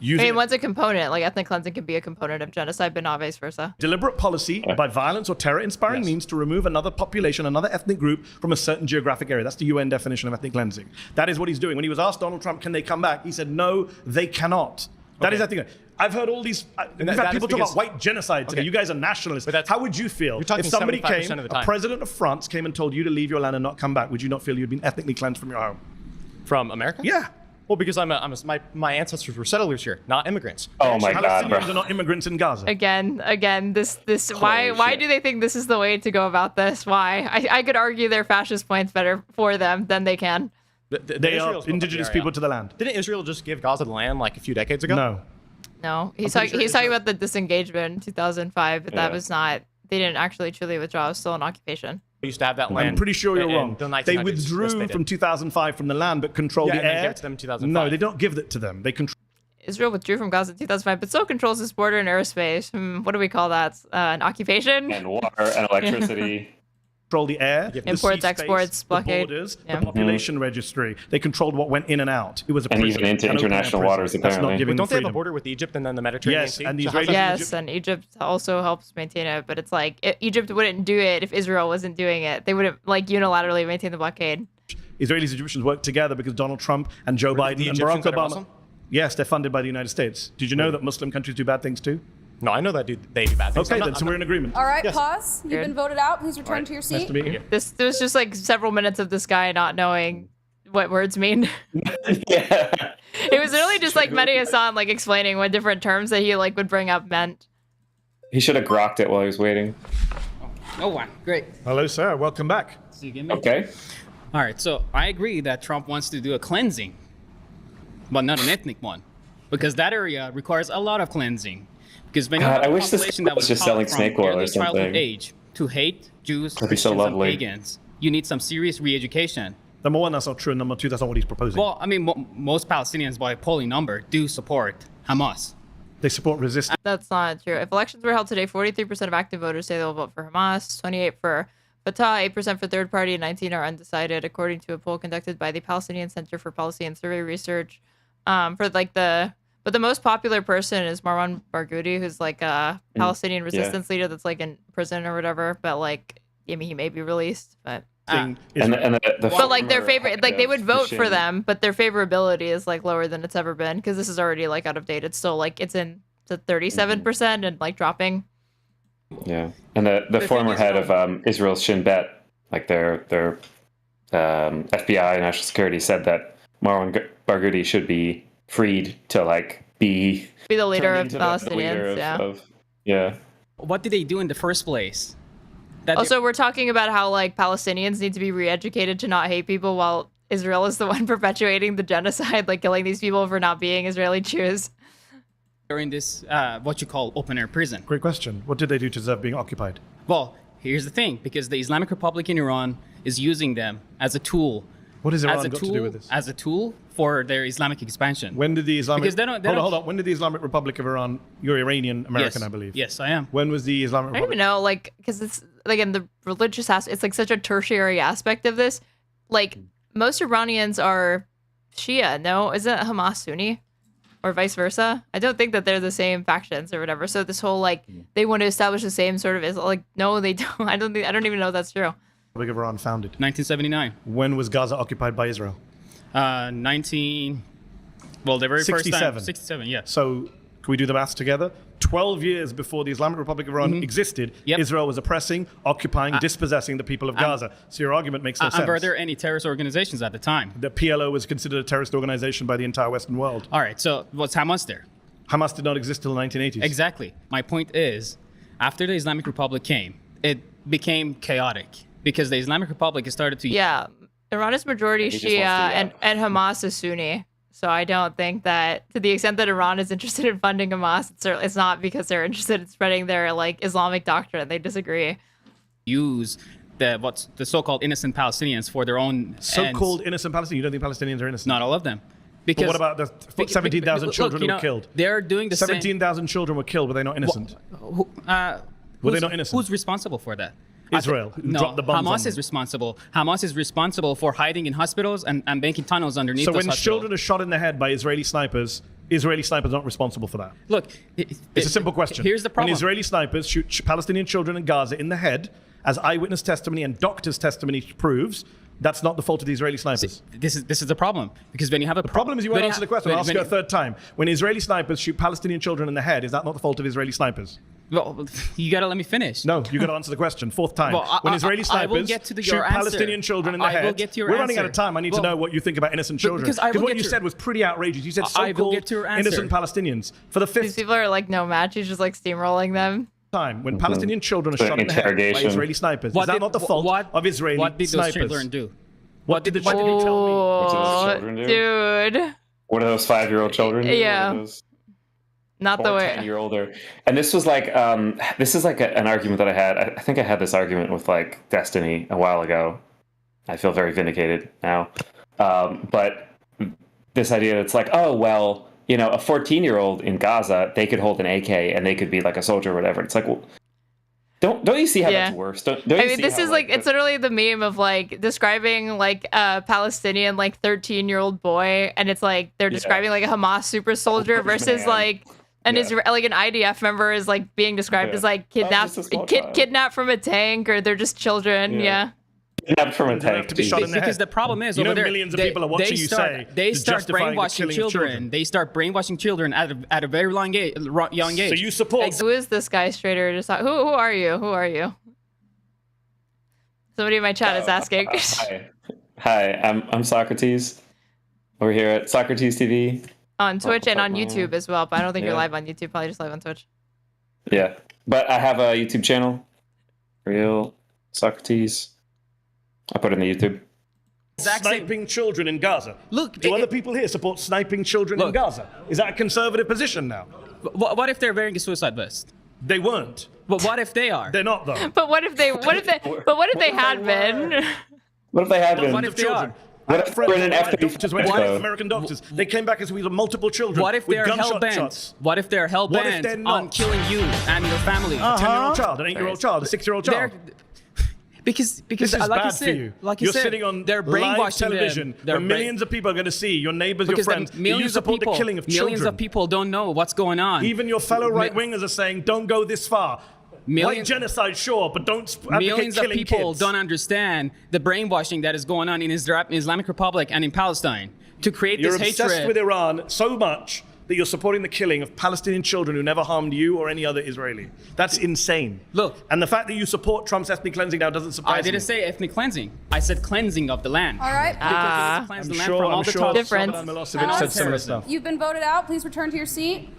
One's a component. Like ethnic cleansing can be a component of genocide, but not vice versa. Deliberate policy by violence or terror-inspiring means to remove another population, another ethnic group from a certain geographic area. That's the UN definition of ethnic cleansing. That is what he's doing. When he was asked Donald Trump, can they come back? He said, no, they cannot. That is ethnic. I've heard all these. We've had people talk about white genocide today. You guys are nationalists. How would you feel if somebody came, a president of France came and told you to leave your land and not come back? Would you not feel you'd been ethnically cleansed from your home? From America? Yeah. Well, because my ancestors were settlers here, not immigrants. Oh my God, bro. Palestinians are not immigrants in Gaza. Again, this why do they think this is the way to go about this? Why? I could argue their fascist points better for them than they can. They are indigenous people to the land. Didn't Israel just give Gaza the land like a few decades ago? No, he's talking about the disengagement in 2005, but that was not. They didn't actually truly withdraw. It was still an occupation. used to have that land. I'm pretty sure you're wrong. The They withdrew from 2005 from the land, but controlled the and then air. gave it to them in 2005. No, they don't give it to them. They control. Israel withdrew from Gaza in 2005, but still controls its border and airspace. What do we call that? An occupation? And water and electricity. Control the air, the imports, sea exports, space, blockade. the borders, Yeah. the population registry. They controlled what went in and out. It was a And prison. even into an open-air international prison. waters, That's not apparently. giving Don't them they have a freedom. border with Egypt and then the Mediterranean Yes, Sea? and the So how's Israelis- that- Yes, and Egypt also helps maintain it, but it's like Egypt wouldn't do it if Israel wasn't doing it. They wouldn't like unilaterally maintain the blockade. Israelis and Egyptians work together because Donald Trump and Joe Biden the and Barack Egyptians that are Obama. Muslim? Yes, they're funded by the United States. Did you know that Muslim countries do bad things too? No, I know that they do bad things. Okay, I'm then, not- so we're in agreement. All right, Yes. pause. You've been voted out. Please return to your seat. Nice to meet you. This was just like several minutes of this guy not knowing what words mean. It was really just like MEDHI Hasan like explaining what different terms that he like would bring up meant. He should have grokked it while he was waiting. Oh, wow. Great. Hello, sir. Welcome back. So you get me? Okay. All right. So I agree that Trump wants to do a cleansing, but not an ethnic one, because that area requires a lot of cleansing. Because when you God, have I a wish this population was that was just taught selling from snake oil or early childhood something. age to hate Jews, That'd be so Christians, and lovely. pagans, you need some serious re-education. Number one, that's not true. And number two, that's not what he's proposing. Well, I mean, most Palestinians, by a polling number, do support Hamas. They support resistance. That's not true. If elections were held today, 43% of active voters say they'll vote for Hamas, 28% for Fatah, 8% for third party, and 19% are undecided, according to a poll conducted by the Palestinian Center for Policy and Survey Research. But the most popular person is Marwan Barghouti, who's like a Palestinian resistance leader that's like in prison or whatever. But like, I mean, he may be released, but. But like their favorite, like they would vote for them, but their favorability is like lower than it's ever been because this is already like out of date. It's still like it's in to 37% and like dropping. Yeah, and the former head of Israel's Shin Bet, like their FBI national security, said that Marwan Barghouti should be freed to like be the leader of turned into Palestinians. yeah. What did they do in the first place? Also, we're talking about how like Palestinians need to be re-educated to not hate people, while Israel is the one perpetuating the genocide, like killing these people for not being Israeli Jews. They're in this what you call open air prison. Great question. What did they do to deserve being occupied? Well, here's the thing: because the Islamic Republic in Iran is using them as a tool. What has Iran as a got tool, to do with this? As a tool for their Islamic expansion. When did the Islamic? Because they don't, hold on. When did the Islamic Republic of Iran? You're Iranian American, Yes. I believe. Yes, I am. When was the Islamic I don't Republic? even know, like, because it's again the religious aspect. It's like such a tertiary aspect of this. Like most Iranians are Shia. No, isn't Hamas Sunni, or vice versa? I don't think that they're the same factions or whatever. So this whole like they want to establish the same sort of Islam. Like no, they don't. I don't even know if that's true. Republic of Iran founded? 1979. When was Gaza occupied by Israel? Well, the very first 67. time. 67, yeah. So, can we do the maths together? 12 years before the Islamic Republic of Iran existed, Israel was oppressing, occupying, dispossessing the people of Gaza. So your argument makes no sense. Were there any terrorist organizations at the time? The PLO was considered a terrorist organization by the entire Western world. All right, so was Hamas there? Hamas did not exist till the 1980s. Exactly. My point is, after the Islamic Republic came, it became chaotic because the Islamic Republic started to... Yeah, Iran is majority Shia and Hamas is Sunni. So I don't think that, to the extent that Iran is interested in funding Hamas, it's not because they're interested in spreading their like Islamic doctrine. They disagree. Use the so-called innocent Palestinians for their own So-called ends. innocent Palestinians? You don't think Palestinians are innocent? Not all of them. But what about the 17,000 children who were killed? They're doing the 17,000 children were killed. Were they not innocent? Were they not innocent? Who's responsible for that? Israel, who dropped the bombs on Hamas them. is responsible. Hamas is responsible for hiding in hospitals and making tunnels underneath So those when hospitals. children are shot in the head by Israeli snipers aren't responsible for that? Look, it's a simple question. Here's the problem. When Israeli snipers shoot Palestinian children in Gaza in the head, as eyewitness testimony and doctors' testimony proves, that's not the fault of the Israeli snipers. This is the problem, because when you have a problem is you won't answer the question. I'll ask you a third time. When Israeli snipers shoot Palestinian children in the head, is that not the fault of Israeli snipers? Well, you gotta let me finish. No, you gotta answer the question. Fourth time. Well, when Israeli I will snipers get to shoot your answer. Palestinian children in the I head, will get to your we're running out answer. of time. I need to know what you think about innocent children. Because what you said was pretty outrageous. You said I will so-called get to your answer. innocent Palestinians. For the These fifth people are like no match. He's just like steamrolling them. time, when Palestinian children are shot in the head by Israeli snipers, is that not the fault of Israeli What did snipers? those children do? What did you tell me? What do those children do? Dude. What are those 5-year-old children do? Yeah. What are those- Not the way. 10-year-old and this was like this is like an argument that I had. I think I had this argument with like Destiny a while ago. I feel very vindicated now. But this idea that's like, oh well, you know, a 14-year-old in Gaza, they could hold an AK and they could be like a soldier or whatever. It's like, well, don't you see how that's worse? Don't I you mean, see this how, is like it's literally the meme of like describing like a Palestinian like 13-year-old boy, and it's like they're describing like a Hamas super soldier versus like an like an IDF member is like being described as like kidnapped from a tank, or they're just children. Yeah. Kidnapped from a tank. To be shot in the Because head. the problem is, you know, over there, millions of people are watching you say they start justifying the brainwashing killing of children. They start brainwashing children at a very young age. So you support? Who is this guy, Straighterade? Just who are you? Who are you? Somebody in my chat is asking. Hi, I'm Socrates. Over here at Socrates TV. On Twitch and on YouTube as well, but I don't think you're live on YouTube. Probably just live on Twitch. Yeah, but I have a YouTube channel. Real Socrates. I put it in the YouTube. Sniping children in Gaza. Look, do other people here support sniping children in Gaza? Is that a conservative position now? What if they're wearing a suicide vest? They weren't. But what if they are? They're not though. But what if they had been? What if they had been? What if they are? What if we're in an doctors went to American doctors. They came back as we were multiple children. What if with they're gunshot hell-bent? shots. What if they're hell-bent on killing you and your family? A 10-year-old child, an 8-year-old child, a 6-year-old child. Because this is like bad you said, for you. Like you You're said, sitting on they're live brainwashing television them. where millions of people are going to see your neighbors, your friends. That you support the killing of children. Millions of people don't know what's going on. Even your fellow right-wingers are saying, "Don't go this far." Like genocide, sure, but don't advocate millions of killing people kids. don't understand the brainwashing that is going on in Islamic Republic and in Palestine to create You're this obsessed hatred. with Iran so much that you're supporting the killing of Palestinian children who never harmed you or any other Israeli. That's insane. Look. And the fact that you support Trump's ethnic cleansing now doesn't surprise me. I didn't say ethnic cleansing. I said cleansing of the land. All right. Because cleanse the land from all the difference. Milosevic said similar stuff. You've been voted out. Please return to your seat.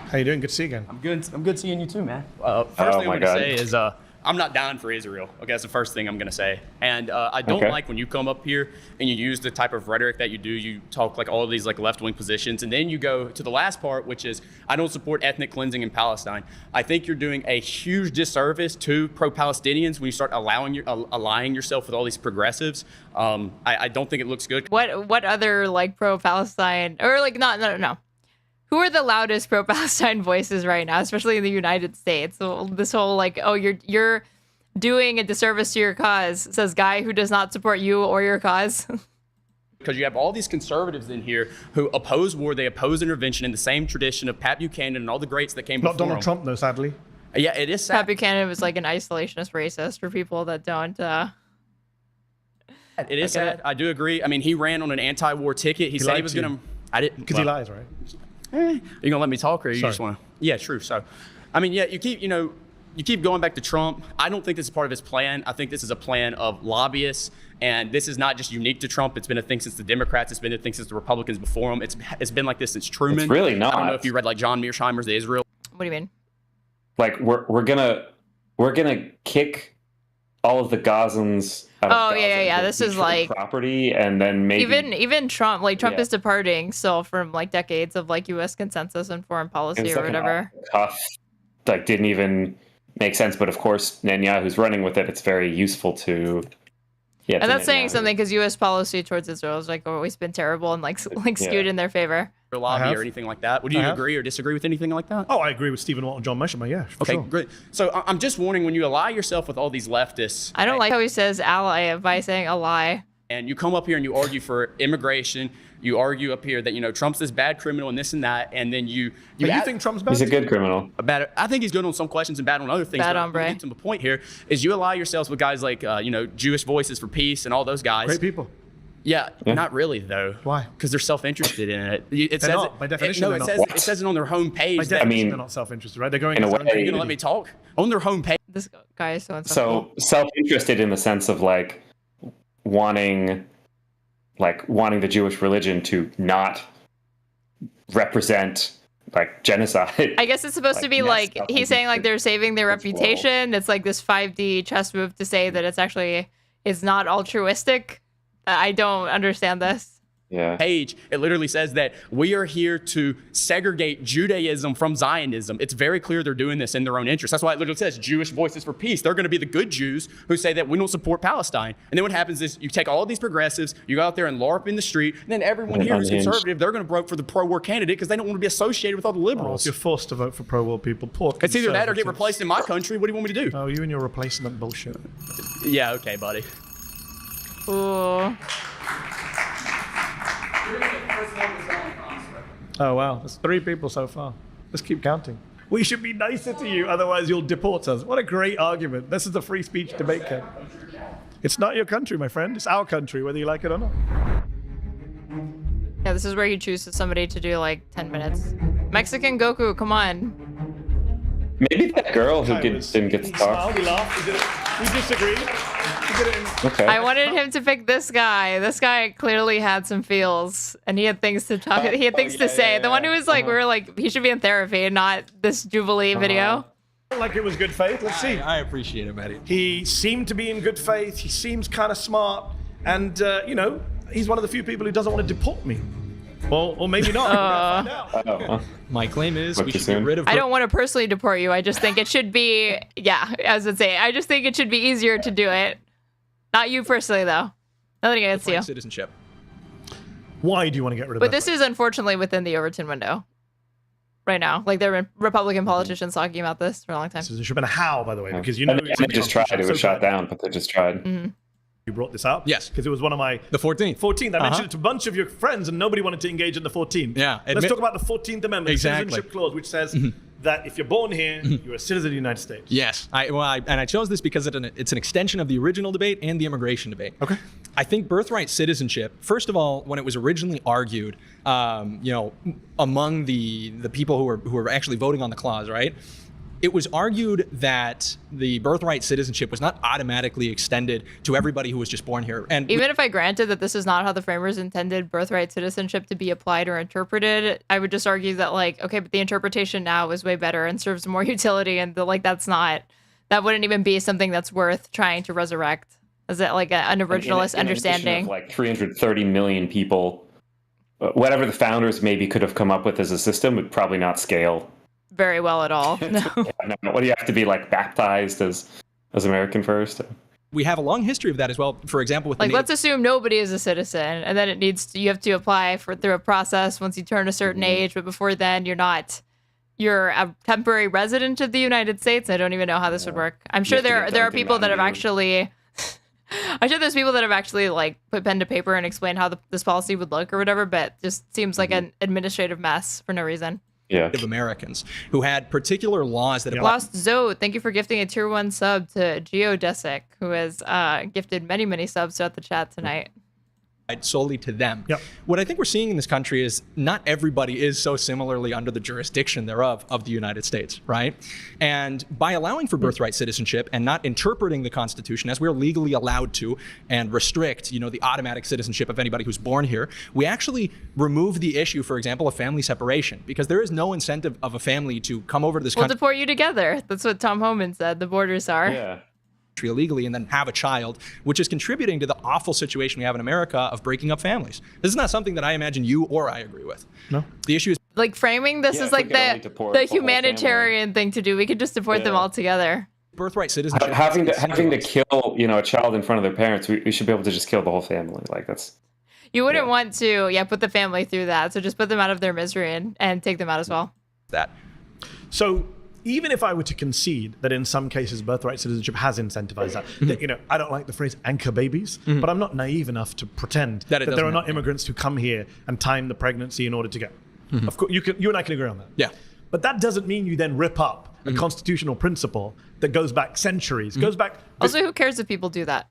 How you doing? Good to see you again. I'm good seeing you too, man. First thing I'm going to say is I'm not down for Israel. Okay, that's the first thing I'm going to say. And I don't like when you come up here and you use the type of rhetoric that you do. You talk like all of these like left-wing positions, and then you go to the last part, which is I don't support ethnic cleansing in Palestine. I think you're doing a huge disservice to pro-Palestinians when you start allying yourself with all these progressives. I don't think it looks good. What other like pro-Palestine or like no. Who are the loudest pro-Palestine voices right now, especially in the United States? So this whole like, oh, you're doing a disservice to your cause, says guy who does not support you or your cause. Because you have all these conservatives in here who oppose war, they oppose intervention in the same tradition of Pat Buchanan and all the greats that came before Not Donald him. Trump, though, sadly. Yeah, it is sad. Pat Buchanan was like an isolationist racist for people that don't. It is sad. I do agree. I mean, he ran on an anti-war ticket. He said he was going to. I didn't. Because he lies, right? You gonna let me talk, or you just want to? Yeah, true. So, I mean, yeah, you keep going back to Trump. I don't think this is part of his plan. I think this is a plan of lobbyists, and this is not just unique to Trump. It's been a thing since the Democrats. It's been a thing since the Republicans before him. It's been like this since Truman. It's really not. I don't know if you read like John Mearsheimer's The Israel. What do you mean? Like we're gonna kick all of the Gazans out of Gaza yeah. This is like property, and then maybe even Trump. Like Trump is departing still from like decades of like U.S. consensus and foreign policy or whatever. Tough, like didn't even make sense. But of course, Netanyahu's running with it. It's very useful to. Yeah, and that's saying something because U.S. policy towards Israel has like always been terrible and like skewed in their favor. Or lobby or anything like that. Would you agree or disagree with anything like that? Oh, I agree with Stephen Watt and John Meshemer, yeah. Okay, great. So I'm just warning, when you ally yourself with all these leftists. I don't like how he says ally by saying ally. And you come up here and you argue for immigration. You argue up here that, Trump's this bad criminal and this and that. And then you think Trump's bad? He's a good criminal. I think he's good on some questions and bad on other things. Bad but hombre. to the point here is you ally yourselves with guys like, Jewish Voices for Peace and all those guys. Great people. Yeah, not really though. Why? Because they're self-interested in it. They're not, by definition. It says it on their homepage. By definition, they're not self-interested, right? They're going. In a way, Are you gonna let me talk? On their homepage. This guy is so So self-interested in the sense of like wanting the Jewish religion to not represent like genocide. I guess it's supposed to be like he's saying like they're saving their reputation. It's like this 5D chess move to say that it's actually is not altruistic. I don't understand this. Yeah. Page, it literally says that we are here to segregate Judaism from Zionism. It's very clear they're doing this in their own interest. That's why it literally says Jewish Voices for Peace. They're going to be the good Jews who say that we don't support Palestine. And then what happens is you take all of these progressives, you go out there and LARP in the street, and then everyone here who's conservative, they're going to vote for the pro-war candidate because they don't want to be associated with all the liberals. You're forced to vote for pro-war people. Poor It's either that or get replaced in my country. What do you want me to do? Oh, you and your replacement bullshit. Yeah, okay, buddy. Ooh. Oh, wow. There's 3 people so far. Let's keep counting. We should be nicer to you, otherwise you'll deport us. What a great argument. This is a free speech debate camp. It's not your country, my friend. It's our country, whether you like it or not. Yeah, this is where you choose somebody to do like 10 minutes. Mexican Goku, come on. Maybe that girl who didn't get to talk. He laughed. We disagreed. Okay. I wanted him to pick this guy. This guy clearly had some feels, and he had things to talk. He had things to say. The one who was like, we were like, he should be in therapy, not this Jubilee video. Like it was good faith. Let's see. I appreciate it, Maddie. He seemed to be in good faith. He seems kind of smart, and you know, he's one of the few people who doesn't want to deport me. Or maybe not. We're gonna find out. My claim is we should get rid of. I don't want to personally deport you. I just think it should be, yeah, as I would say, I just think it should be easier to do it. Not you personally, though. Nothing against you. Citizenship. Why do you want to get rid of But this is unfortunately within the Overton window right now. Like, there have been Republican politicians talking about this for a long time. Citizenship, and how, by the way, because you know they just tried. It was shot down, but they just tried. You brought this up? Yes. Because it was one of my... The 14th. 14th. I mentioned it to a bunch of your friends, and nobody wanted to engage in the 14th. Yeah. Let's talk about the 14th Amendment, the Citizenship Clause, which says that if you're born here, you're a citizen of the United States. Yes. I chose this because it's an extension of the original debate and the immigration debate. Okay. I think birthright citizenship, first of all, when it was originally argued, you know, among the people who were actually voting on the clause, right? It was argued that the birthright citizenship was not automatically extended to everybody who was just born here. And even if I granted that this is not how the framers intended birthright citizenship to be applied or interpreted, I would just argue that, like, okay, but the interpretation now is way better and serves more utility, and that wouldn't even be something that's worth trying to resurrect. Is it like an originalist understanding? Of like 330 million people, whatever the founders maybe could have come up with as a system would probably not scale very well at all. No. No. What do you have to be like baptized as American first? We have a long history of that as well. For example, with like, let's assume nobody is a citizen, and then you have to apply through a process once you turn a certain age. But before then, you're a temporary resident of the United States. I don't even know how this would work. I'm sure there are people that have actually. I'm sure there's people that have actually like put pen to paper and explained how this policy would look or whatever. But just seems like an administrative mess for no reason. Yeah. Of Americans who had particular laws that Lost Zoe, thank you for gifting a tier 1 sub to Geodesic, who has gifted many subs throughout the chat tonight. Solely to them. Yep. What I think we're seeing in this country is not everybody is so similarly under the jurisdiction thereof of the United States, right? And by allowing for birthright citizenship and not interpreting the Constitution as we're legally allowed to and restrict, you know, the automatic citizenship of anybody who's born here, we actually remove the issue, for example, of family separation, because there is no incentive of a family to come over to this country. We'll deport you together. That's what Tom Homan said. The borders are. Yeah. Illegally and then have a child, which is contributing to the awful situation we have in America of breaking up families. This is not something that I imagine you or I agree with. No. The issue is like framing this is like the humanitarian thing to do. We could just deport them all together. Birthright citizenship. Having to kill, you know, a child in front of their parents, we should be able to just kill the whole family. Like that's. You wouldn't want to, put the family through that. So just put them out of their misery and take them out as well. So even if I were to concede that in some cases birthright citizenship has incentivized that, you know, I don't like the phrase anchor babies, but I'm not naive enough to pretend that there are not immigrants who come here and time the pregnancy in order to go. Of course, you and I can agree on that. Yeah. But that doesn't mean you then rip up a constitutional principle that goes back centuries, goes back. Also, who cares if people do that?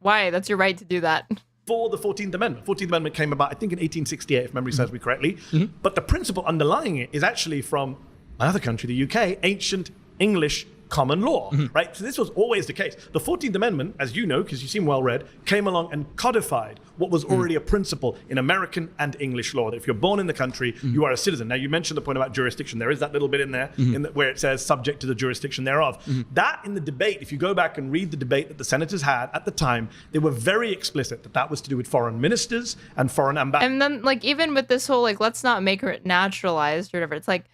Why? That's your right to do that. For the 14th Amendment. 14th Amendment came about, I think, in 1868, if memory serves me correctly. But the principle underlying it is actually from my other country, the UK, ancient English common law, right? So this was always the case. The 14th Amendment, as you know, because you seem well read, came along and codified what was already a principle in American and English law, that if you're born in the country, you are a citizen. Now, you mentioned the point about jurisdiction. There is that little bit in there where it says subject to the jurisdiction thereof. That in the debate, if you go back and read the debate that the senators had at the time, they were very explicit that that was to do with foreign ministers and foreign ambassadors. And then, like, even with this whole, like, let's not make it naturalized or whatever, it's like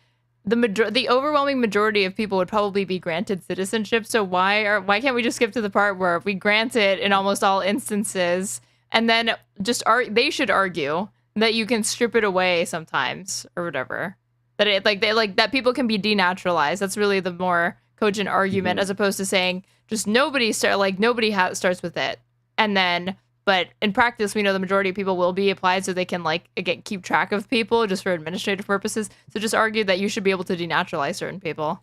the overwhelming majority of people would probably be granted citizenship. So why can't we just skip to the part where we grant it in almost all instances, and then just they should argue that you can strip it away sometimes or whatever, that it that people can be denaturalized. That's really the more cogent argument, as opposed to saying just nobody starts with it, and then. But in practice, we know the majority of people will be applied so they can, like, again, keep track of people just for administrative purposes. So just argue that you should be able to denaturalize certain people.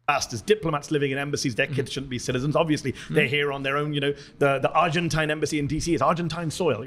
As diplomats living in embassies, their kids shouldn't be citizens. Obviously, they're here on their own. The Argentine embassy in DC is Argentine soil.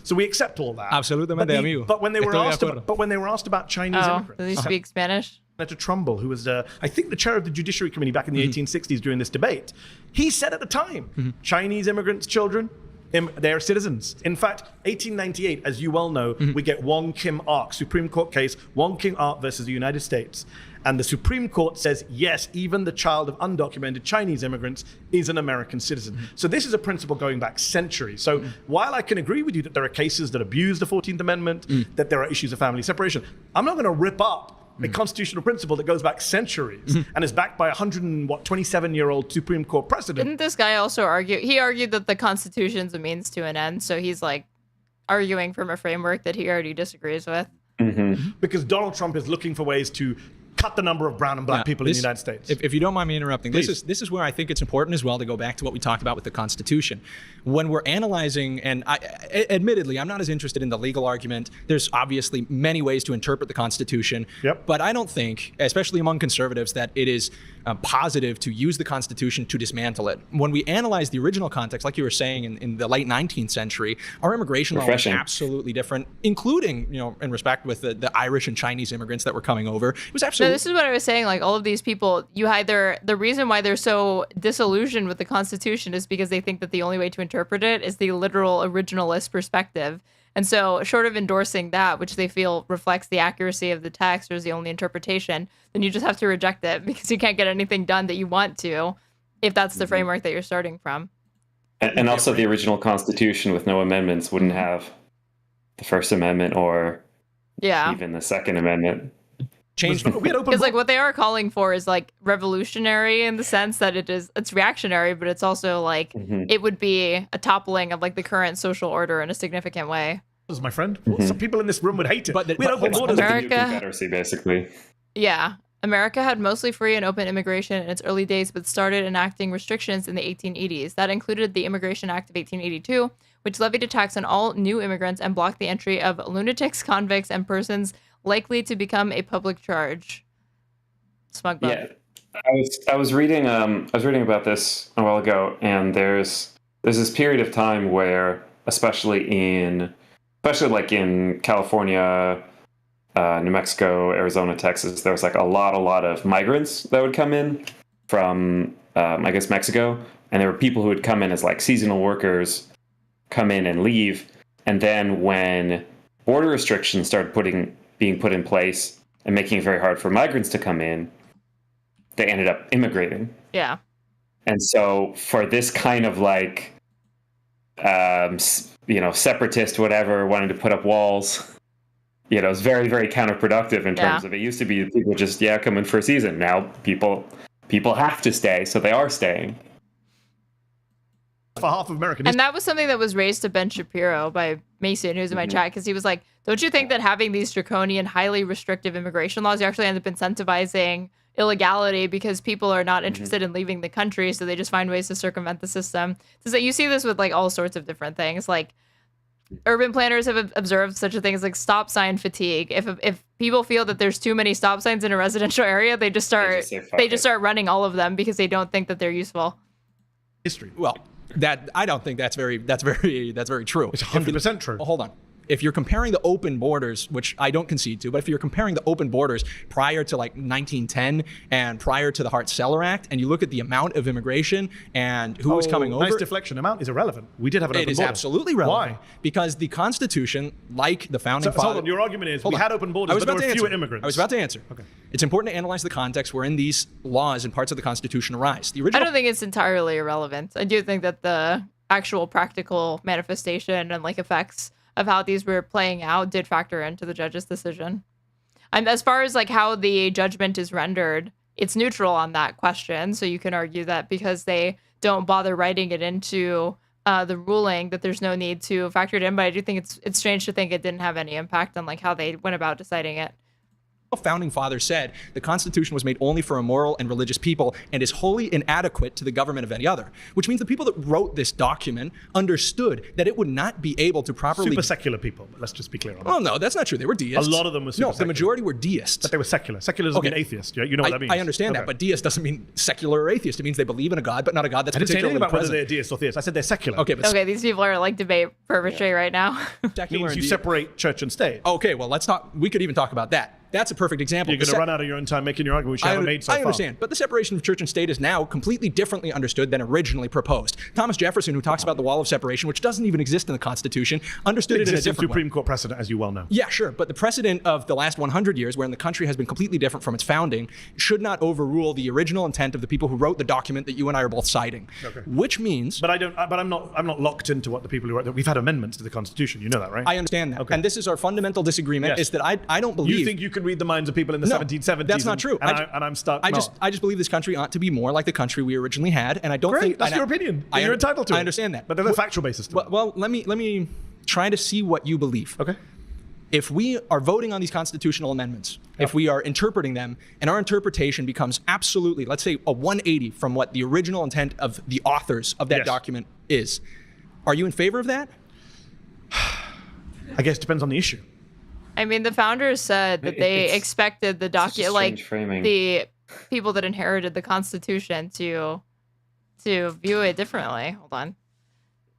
So we accept all that. Absolutamente, amigo. But when they were asked about Chinese immigrants, does he speak Spanish? Senator Trumbull, who was, I think, the chair of the Judiciary Committee back in the 1860s during this debate, he said at the time, Chinese immigrants' children, they're citizens. In fact, 1898, as you well know, we get Wong Kim Ark, Supreme Court case, Wong Kim Ark versus the United States. And the Supreme Court says, yes, even the child of undocumented Chinese immigrants is an American citizen. So this is a principle going back centuries. So while I can agree with you that there are cases that abuse the 14th Amendment, that there are issues of family separation, I'm not going to rip up a constitutional principle that goes back centuries and is backed by a 127-year-old Supreme Court precedent. Didn't this guy also argue? He argued that the Constitution's a means to an end, so he's, like, arguing from a framework that he already disagrees with. Because Donald Trump is looking for ways to cut the number of brown and black people in the United States. If you don't mind me interrupting, this is where I think it's important as well to go back to what we talked about with the Constitution. When we're analyzing, and admittedly, I'm not as interested in the legal argument. There's obviously many ways to interpret the Constitution, but I don't think, especially among conservatives, that it is positive to use the Constitution to dismantle it. When we analyze the original context, like you were saying, in the late 19th century, our immigration law was absolutely different, including, in respect with the Irish and Chinese immigrants that were coming over. It was absolutely. No, this is what I was saying. Like, all of these people, the reason why they're so disillusioned with the Constitution is because they think that the only way to interpret it is the literal originalist perspective. And so, short of endorsing that, which they feel reflects the accuracy of the text or is the only interpretation, then you just have to reject it because you can't get anything done that you want to if that's the framework that you're starting from. And also, the original Constitution with no amendments wouldn't have the First Amendment or even the Second Amendment. Because, like, what they are calling for is, like, revolutionary in the sense that it's reactionary, but it's also like it would be a toppling of, like, the current social order in a significant way. My friend, some people in this room would hate it. But we had open borders. America, Confederacy, basically. Yeah, America had mostly free and open immigration in its early days, but started enacting restrictions in the 1880s. That included the Immigration Act of 1882, which levied a tax on all new immigrants and blocked the entry of lunatics, convicts, and persons likely to become a public charge. Smug bug. Yeah, I was reading about this a while ago, and there's this period of time where, especially like in California, New Mexico, Arizona, Texas, there was like a lot of migrants that would come in from I guess Mexico, and there were people who would come in as like seasonal workers, come in and leave, and then when border restrictions started being put in place and making it very hard for migrants to come in, they ended up immigrating. Yeah. And so for this kind of like, separatist, whatever, wanting to put up walls, it's very, very counterproductive in terms of it used to be people just, come in for a season. Now people have to stay, so they are staying. For half of America. And that was something that was raised to Ben Shapiro by Mason, who's in my chat, because he was like, don't you think that having these draconian, highly restrictive immigration laws, you actually end up incentivizing illegality because people are not interested in leaving the country, so they just find ways to circumvent the system. So that you see this with like all sorts of different things. Like urban planners have observed such a thing as like stop sign fatigue. If people feel that there's too many stop signs in a residential area, they just start running all of them because they don't think that they're useful. History. Well, that I don't think that's very true. It's 100% true. Hold on. if you're comparing the open borders, which I don't concede to, but if you're comparing the open borders prior to like 1910 and prior to the Hart-Celler Act, and you look at the amount of immigration and who was coming over. Nice deflection. Amount is irrelevant. We did have an open border. It is absolutely relevant. Why? Because the Constitution, like the founding fathers. Hold on, your argument is we had open borders, but there were fewer immigrants. I was about to answer. Okay. It's important to analyze the context wherein these laws and parts of the Constitution arise. The original. I don't think it's entirely irrelevant. I do think that the actual practical manifestation and like effects of how these were playing out did factor into the judge's decision. And as far as like how the judgment is rendered, it's neutral on that question. So you can argue that because they don't bother writing it into the ruling, that there's no need to factor it in. But I do think it's strange to think it didn't have any impact on like how they went about deciding it. Founding fathers said the Constitution was made only for a moral and religious people and is wholly inadequate to the government of any other, which means the people that wrote this document understood that it would not be able to properly... Super secular people, but let's just be clear on that. Oh, no, that's not true. They were deists. A lot of them were super No, secular. The majority were deists. But they were secular. Secular doesn't mean atheist. You know what that means. I understand that, but deist doesn't mean secular or atheist. It means they believe in a God, but not a God that's I didn't say particularly anything about present. whether they're deist or theist. I said they're secular. Okay, These people are like debate perpetrating right now. Means you separate church and state. Okay, well, let's talk. We could even talk about that. That's a perfect example. You're going to run out of your own time making your argument, which you haven't made so far. I understand, but the separation of church and state is now completely differently understood than originally proposed. Thomas Jefferson, who talks about the wall of separation, which doesn't even exist in the Constitution, understood it in a different Supreme way. Court precedent, as you well know. Yeah, sure, but the precedent of the last 100 years, wherein the country has been completely different from its founding, should not overrule the original intent of the people who wrote the document that you and I are both citing. Okay. Which means, but I'm not locked into what the people who wrote. We've had amendments to the Constitution. You know that, right? I understand that, and this is our fundamental disagreement. Yes. Is that I don't believe you think you can read the minds of people in the 1770s. That's not true. And I'm stuck. I just believe this country ought to be more like the country we originally had, and I don't Great, think that's your opinion. You're entitled to it. I understand that, but there's a factual basis to it. Well, let me try to see what you believe. Okay. If we are voting on these constitutional amendments, if we are interpreting them, and our interpretation becomes absolutely, let's say, a 180 from what the original intent of the authors of that document is, are you in favor of that? I guess it depends on the issue. I mean, the founders said that they expected the document, like framing. the people that inherited the Constitution, to view it differently. Hold on.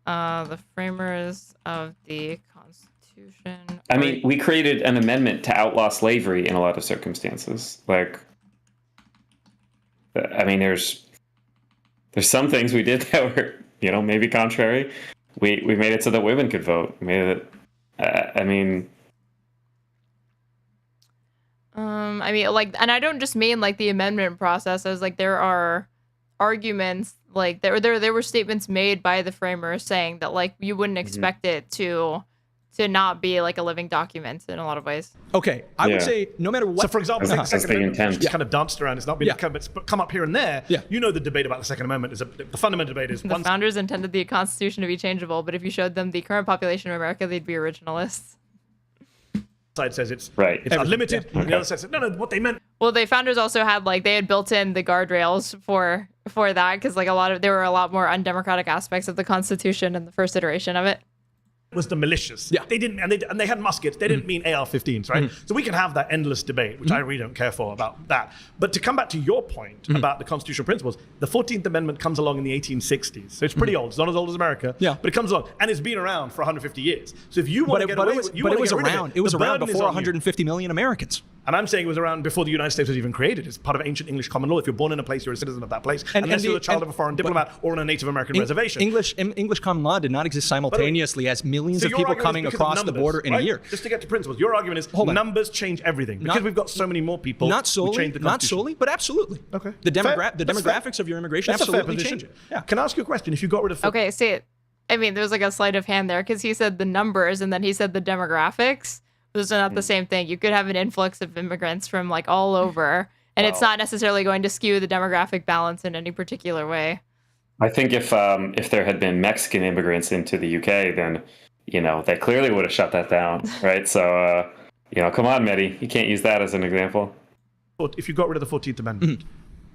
The framers of the Constitution. I mean, we created an amendment to outlaw slavery in a lot of circumstances. Like, I mean, there's some things we did that were, maybe contrary. We made it so that women could vote. We made it. And I don't just mean like the amendment process. I was like, there are arguments, like there were statements made by the framers saying that like you wouldn't expect it to not be like a living document in a lot of ways. Okay, I would say no matter what. So, for example, the Second Amendment just kind of danced around. It's not been come up here and there. Yeah. You know, the debate about the Second Amendment is the fundamental debate is the founders intended the Constitution to be changeable, but if you showed them the current population of America, they'd be originalists. Side says it's right. It's unlimited. And the other side says no. What they meant. Well, the founders also had they had built in the guardrails for that because there were a lot more undemocratic aspects of the Constitution in the first iteration of it. Was the militias. Yeah. They didn't, and they had muskets. They didn't mean AR-15s, right? So we can have that endless debate, which I really don't care for about that. But to come back to your point about the constitutional principles, the 14th Amendment comes along in the 1860s. So it's pretty old. It's not as old as America. Yeah. But it comes along, and it's been around for 150 years. So if you want to get away with it, it was around before 150 million Americans. And I'm saying it was around before the United States was even created. It's part of ancient English common law. If you're born in a place, you're a citizen of that place, unless you're the child of a foreign diplomat or on a Native American reservation. English common law did not exist simultaneously as millions of people coming across the border in a year. Just to get to principles, your argument is numbers change everything because we've got so many more people. Not solely, but absolutely. Okay. The demographics of your immigration absolutely change it. Yeah. Can I ask you a question? If you got rid of okay, see it. I mean, there was like a sleight of hand there because he said the numbers and then he said the demographics. Those are not the same thing. You could have an influx of immigrants from all over, and it's not necessarily going to skew the demographic balance in any particular way. I think if there had been Mexican immigrants into the UK, then they clearly would have shut that down, right? So come on, MEDHI, you can't use that as an example. If you got rid of the 14th Amendment,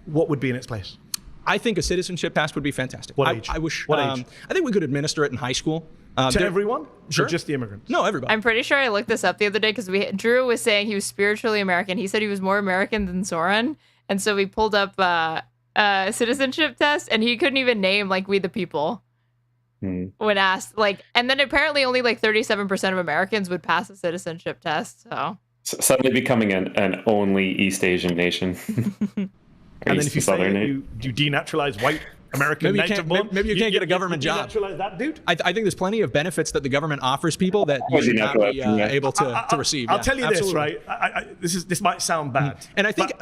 what would be in its place? I think a citizenship test would be fantastic. What age? I wish. What age? I think we could administer it in high school. To everyone? Sure. Or just the immigrants? No, everybody. I'm pretty sure I looked this up the other day because Drew was saying he was spiritually American. He said he was more American than Soren. And so we pulled up a citizenship test and he couldn't even name We the People. when asked, like, and then apparently only like 37% of Americans would pass a citizenship test. So suddenly becoming an only East Asian nation. And then if you say you denaturalize white American native born, maybe you can't get a government job. Denaturalize that dude. I think there's plenty of benefits that the government offers people that you should not be able to receive. I'll tell you this, right? This might sound bad, and I think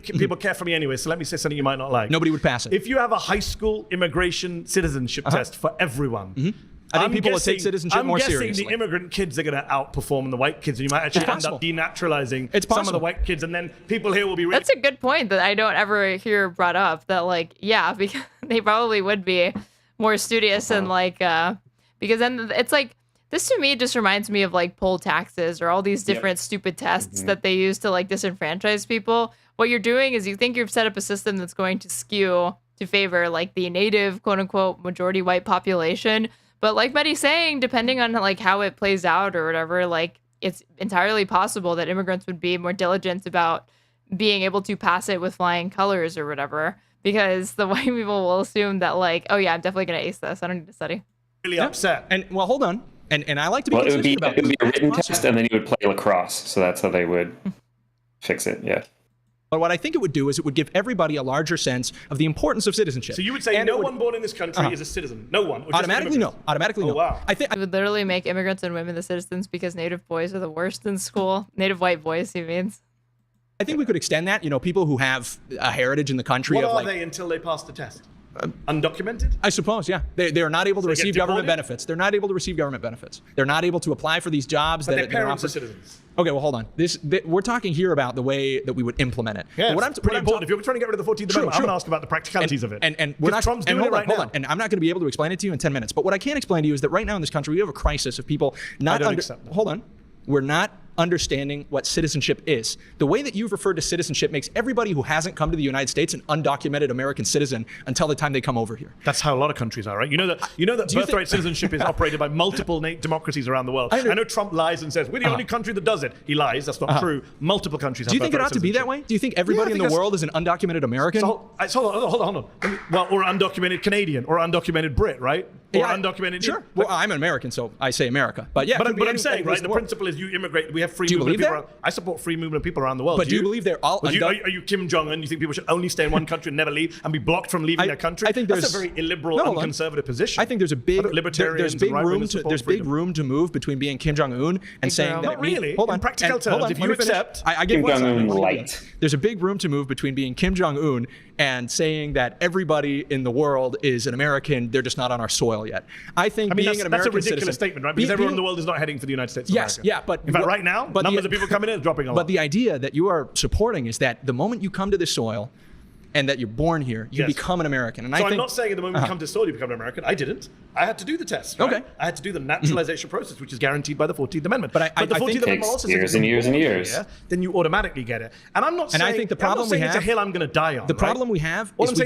people care for me anyway. So let me say something you might not like. Nobody would pass it. If you have a high school immigration citizenship test for everyone. I think people will take citizenship more seriously. I'm guessing the immigrant kids are going to outperform the white kids, and you might actually end up denaturalizing some of the white kids, and then people here will be really... That's a good point that I don't ever hear brought up, that, like, yeah, because they probably would be more studious and, like, because then it's like, this to me just reminds me of, like, poll taxes or all these different stupid tests that they use to, like, disenfranchise people. What you're doing is you think you've set up a system that's going to skew to favor, like, the native, quote-unquote, majority white population. But like Medhi's saying, depending on like how it plays out or whatever, like it's entirely possible that immigrants would be more diligent about being able to pass it with flying colors or whatever, because the white people will assume that like, oh yeah, I'm definitely going to ace this. I don't need to study. Really upset. And well, hold on. And I like to be consistent about it would be a written test, and then you would play lacrosse. So that's how they would fix it. Yeah. But what I think it would do is it would give everybody a larger sense of the importance of citizenship. So you would say no one born in this country is a citizen? No one? Automatically no. Automatically no. Oh, wow. I think it would literally make immigrants and women the citizens because native boys are the worst in school. Native white boys, he means. I think we could extend that. You know, people who have a heritage in the country. What of are like, they until they pass the test? Undocumented? I suppose, yeah. They are not able to receive government benefits. They're not able to receive government benefits. They're not able to apply for these jobs. But their parents are citizens. Okay, well, hold on. We're talking here about the way that we would implement it. Yeah, it's pretty important. If you're trying to get rid of the 14th Amendment, I'm going to ask about the practicalities of it. And we're not, Trump's doing it right now. And I'm not going to be able to explain it to you in 10 minutes. But what I can explain to you is that right now in this country, we have a crisis of people not... I don't accept that. Hold on. We're not understanding what citizenship is. The way that you've referred to citizenship makes everybody who hasn't come to the United States an undocumented American citizen until the time they come over here. That's how a lot of countries are, right? You know that birthright citizenship is operated by multiple democracies around the world. I know Trump lies and says we're the only country that does it. He lies. That's not true. Multiple countries. Do you think it ought to be that way? Do you think everybody in the world is an undocumented American? So, hold on. Well, or undocumented Canadian, or undocumented Brit, right? Or undocumented. Sure. Well, I'm an American, so I say America. But yeah. But I'm saying, right? The principle is you immigrate. We have free movement of people around. I support free movement of people around the world. But do you believe they're all? Are you Kim Jong Un? You think people should only stay in one country and never leave and be blocked from leaving their country? I think that's a very illiberal, unconservative position. I think there's a big room to move between being Kim Jong Un and saying that. Not really. Hold on. In practical terms, if you accept, Kim Jong Un light. There's a big room to move between being Kim Jong Un and saying that everybody in the world is an American. They're just not on our soil yet. I think being an American that's a ridiculous citizen, statement, right? Because everyone in the world is not heading for the United States of America. Yes, yeah, but in fact, right now, numbers of people coming in is dropping a lot. But the idea that you are supporting is that the moment you come to this soil and that you're born here, you become an American. And I'm not saying at the moment you come to this soil, you become an American. I didn't. I had to do the test. Right? Okay. I had to do the naturalization process, which is guaranteed by the 14th Amendment. But the 14th Amendment also says years and years and years. Then you automatically get it. And I'm not saying. And I think the problem we have. It's a hill I'm going to die on. The problem we have is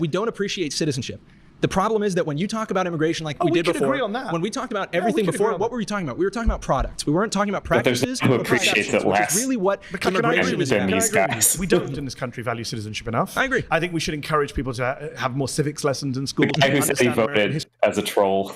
we don't appreciate citizenship. The problem is that when you talk about immigration like we did before, agree on that. When we talked about everything before, what were we talking about? We were talking about products. We weren't talking about practices. But there's who appreciates it less. Which is really what immigration is about. We don't in this country value citizenship enough. I agree. I think we should encourage people to have more civics lessons in school. The guy who said he voted as a troll.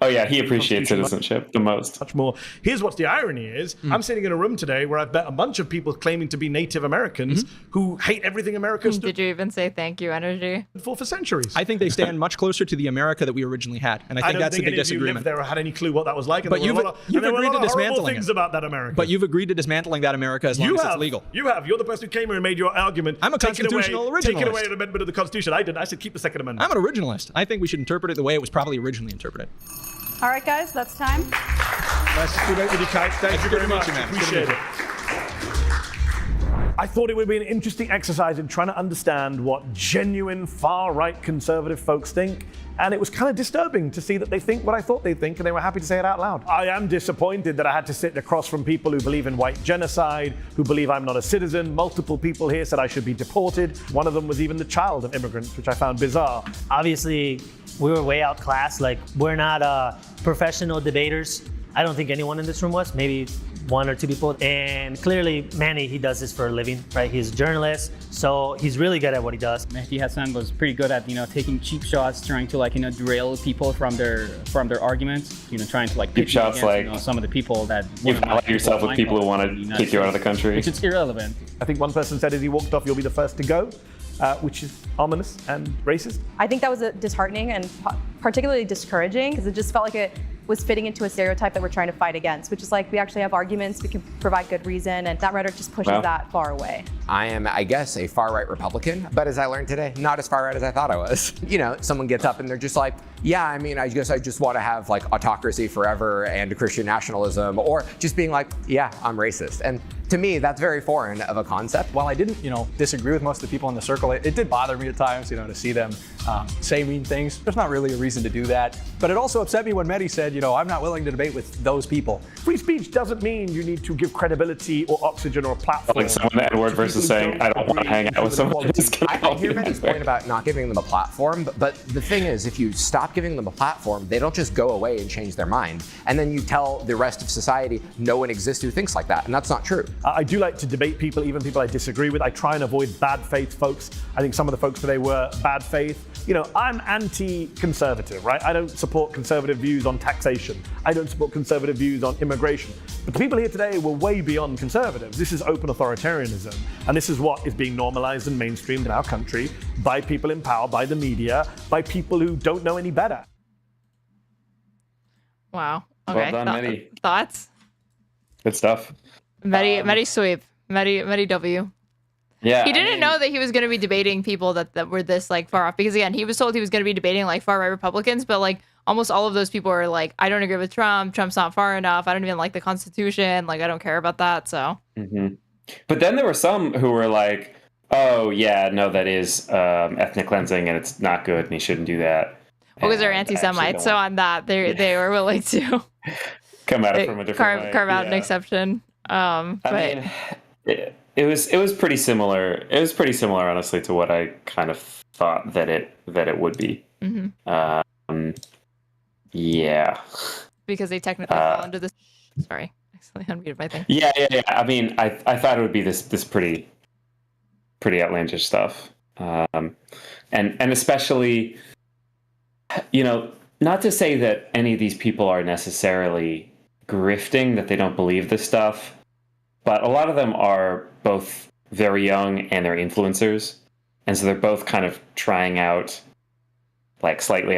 Oh yeah, he appreciates citizenship the most. Much more. Here's what the irony is. I'm sitting in a room today where I've met a bunch of people claiming to be Native Americans who hate everything America stood Did you even say thank you, energy? For centuries. I think they stand much closer to the America that we originally had. And I think that's the big disagreement. I don't think any of you lived there or had any clue what that was like. And but you've agreed to dismantling things about that America. But you've agreed to dismantling that America as long as it's legal. You have. You're the person who came here and made your argument. I'm a constitutional originalist. Taking away an amendment of the Constitution. I didn't. I said keep the Second Amendment. I'm an originalist. I think we should interpret it the way it was probably originally interpreted. All right, guys, that's time. Nice to speak with you, Kite. Thank you very much. Appreciate it. I thought it would be an interesting exercise in trying to understand what genuine far-right conservative folks think. And it was kind of disturbing to see that they think what I thought they'd think, and they were happy to say it out loud. I am disappointed that I had to sit across from people who believe in white genocide, who believe I'm not a citizen. Multiple people here said I should be deported. One of them was even the child of immigrants, which I found bizarre. Obviously, we were way outclassed. Like, we're not professional debaters. I don't think anyone in this room was, maybe one or two people. And clearly, Manny, he does this for a living, right? He's a journalist, so he's really good at what he does. MEDHI HASAN was pretty good at, taking cheap shots, trying to derail people from their arguments, trying to cheap shots against, some of the people that you've allied yourself with people who want to kick you out of the country. Which is irrelevant. I think one person said as he walked off, "You'll be the first to go," which is ominous and racist. I think that was disheartening and particularly discouraging because it just felt like it was fitting into a stereotype that we're trying to fight against, which is like we actually have arguments, we can provide good reason, and that rhetoric just pushes that far away. I am, I guess, a far-right Republican, but as I learned today, not as far-right as I thought I was. Someone gets up and they're just like, yeah, I mean, I guess I just want to have like autocracy forever and Christian nationalism, or just being like, yeah, I'm racist. And to me, that's very foreign of a concept. While I didn't, disagree with most of the people in the circle, it did bother me at times, to see them say mean things. There's not really a reason to do that. But it also upset me when MEDHI said, I'm not willing to debate with those people. Free speech doesn't mean you need to give credibility or oxygen or a platform. Like someone the N-word versus saying, I don't want to hang out with someone who's going to I hear MEDHI's point about not giving them a platform, but the thing is, if you stop giving them a platform, they don't just go away and change their mind. And then you tell the rest of society, no one exists who thinks like that. And that's not true. I do like to debate people, even people I disagree with. I try and avoid bad faith folks. I think some of the folks today were bad faith. I'm anti-conservative, right? I don't support conservative views on taxation. I don't support conservative views on immigration. But the people here today were way beyond conservatives. This is open authoritarianism. And this is what is being normalized and mainstreamed in our country by people in power, by the media, by people who don't know any better. Wow. Okay. Well done, MEDHI. Thoughts? Good stuff. MEDHI sweep. MEDHI W. Yeah. He didn't know that he was going to be debating people that were this far off, because again, he was told he was going to be debating far right Republicans, but almost all of those people are I don't agree with Trump. Trump's not far enough. I don't even like the Constitution. I don't care about that. So. Mm-hmm. But then there were some who were like, oh yeah, no, that is ethnic cleansing and it's not good and he shouldn't do that. Well, because they're anti-Semites, so on that they were willing to come at it from a different way. Carve out an exception. But it was pretty similar. It was pretty similar, honestly, to what I kind of thought that it would be. Mm-hmm. Yeah. Because they technically fall under this. Sorry, I accidentally unmuted my thing. Yeah. I mean, I thought it would be this pretty outlandish stuff, and especially, not to say that any of these people are necessarily grifting, that they don't believe this stuff, but a lot of them are both very young and they're influencers, and so they're both kind of trying out slightly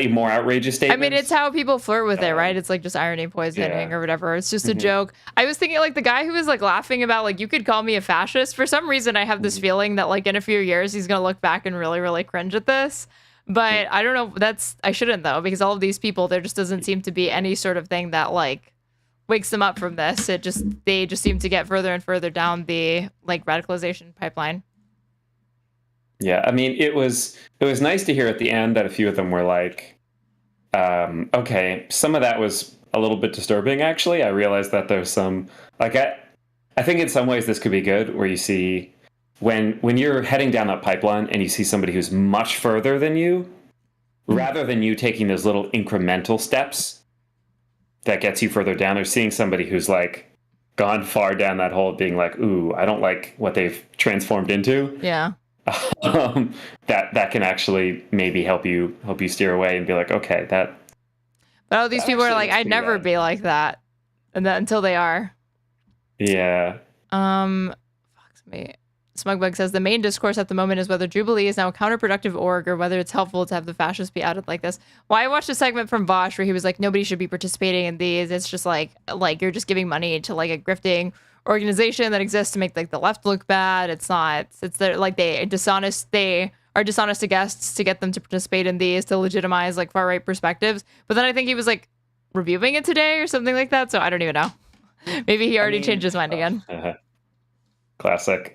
more outrageous statements. I mean, it's how people flirt with it, right? It's just irony poisoning or whatever. It's just a joke. I was thinking the guy who was laughing about you could call me a fascist. For some reason, I have this feeling that in a few years he's gonna look back and really, really cringe at this. But I don't know. I shouldn't though, because all of these people, there just doesn't seem to be any sort of thing that wakes them up from this. They just seem to get further and further down the radicalization pipeline. Yeah, I mean, it was nice to hear at the end that a few of them were okay, some of that was a little bit disturbing, actually. I realized that there's some, I think in some ways this could be good, where you see, when you're heading down that pipeline and you see somebody who's much further than you, rather than you taking those little incremental steps that gets you further down, they're seeing somebody who's gone far down that hole, being ooh, I don't like what they've transformed into. Yeah. That can actually maybe help you steer away and be okay, that. But all these people are I'd never be like that, and that until they are. Yeah. Fucks me. Smugbug says the main discourse at the moment is whether Jubilee is now a counterproductive org or whether it's helpful to have the fascists be outed like this. Well, I watched a segment from Bosch where he was nobody should be participating in these. It's just you're just giving money to a grifting organization that exists to make the left look bad. It's not. It's they are dishonest to guests to get them to participate in these to legitimize far right perspectives. But then I think he was reviewing it today or something like that. So I don't even know. Maybe he already changed his mind again. Classic.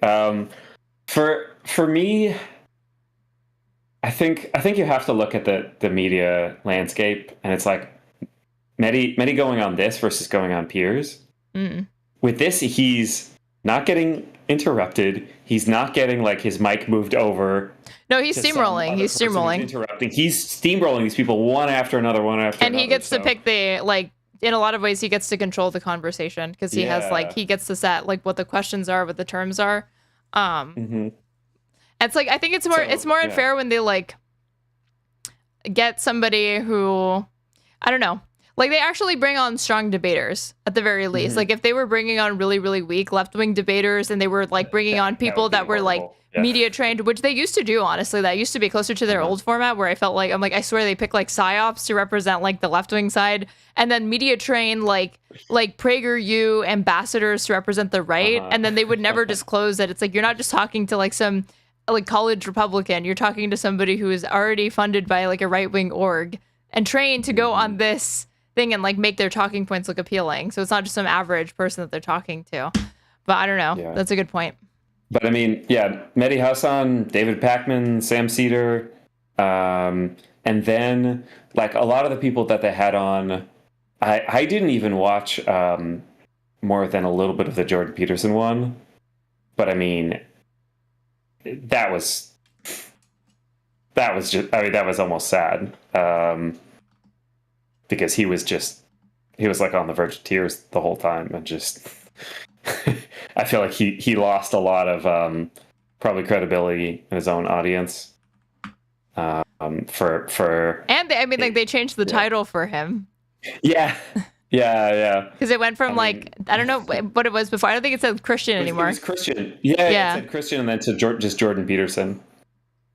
For me, I think you have to look at the media landscape, and it's MEDHI going on this versus going on Piers. Mm. With this, he's not getting interrupted. He's not getting his mic moved over. No, he's steamrolling. He's steamrolling. Interrupting. He's steamrolling these people one after another, and he gets to pick the in a lot of ways he gets to control the conversation because he has like he gets to set like what the questions are, what the terms are. It's like I think it's more unfair when they like get somebody who I don't know. Like, they actually bring on strong debaters, at the very least. Like, if they were bringing on really, really weak left-wing debaters and they were, like, bringing on people that were, like, media trained, which they used to do, honestly. That used to be closer to their old format where I felt like, I'm like, I swear they pick, like, psyops to represent, like, the left-wing side. And then media trained, like PragerU ambassadors to represent the right. And then they would never disclose that. It's like, you're not just talking to, like, some, like, college Republican. You're talking to somebody who is already funded by, like, a right-wing org and trained to go on this thing and like make their talking points look appealing. So it's not just some average person that they're talking to. But I don't know. Yeah. That's a good point. But I mean, yeah, MEDHI HASAN, David Pakman, Sam Cedar, and then like a lot of the people that they had on, I didn't even watch more than a little bit of the Jordan Peterson one. But I mean, that was just, I mean, that was almost sad. Because he was like on the verge of tears the whole time and just I feel like he lost a lot of probably credibility in his own audience for and I mean like they changed the title for him. Yeah because it went from like I don't know what it was before. I don't think it said Christian anymore. It was Christian. It said Christian and then to just Jordan Peterson.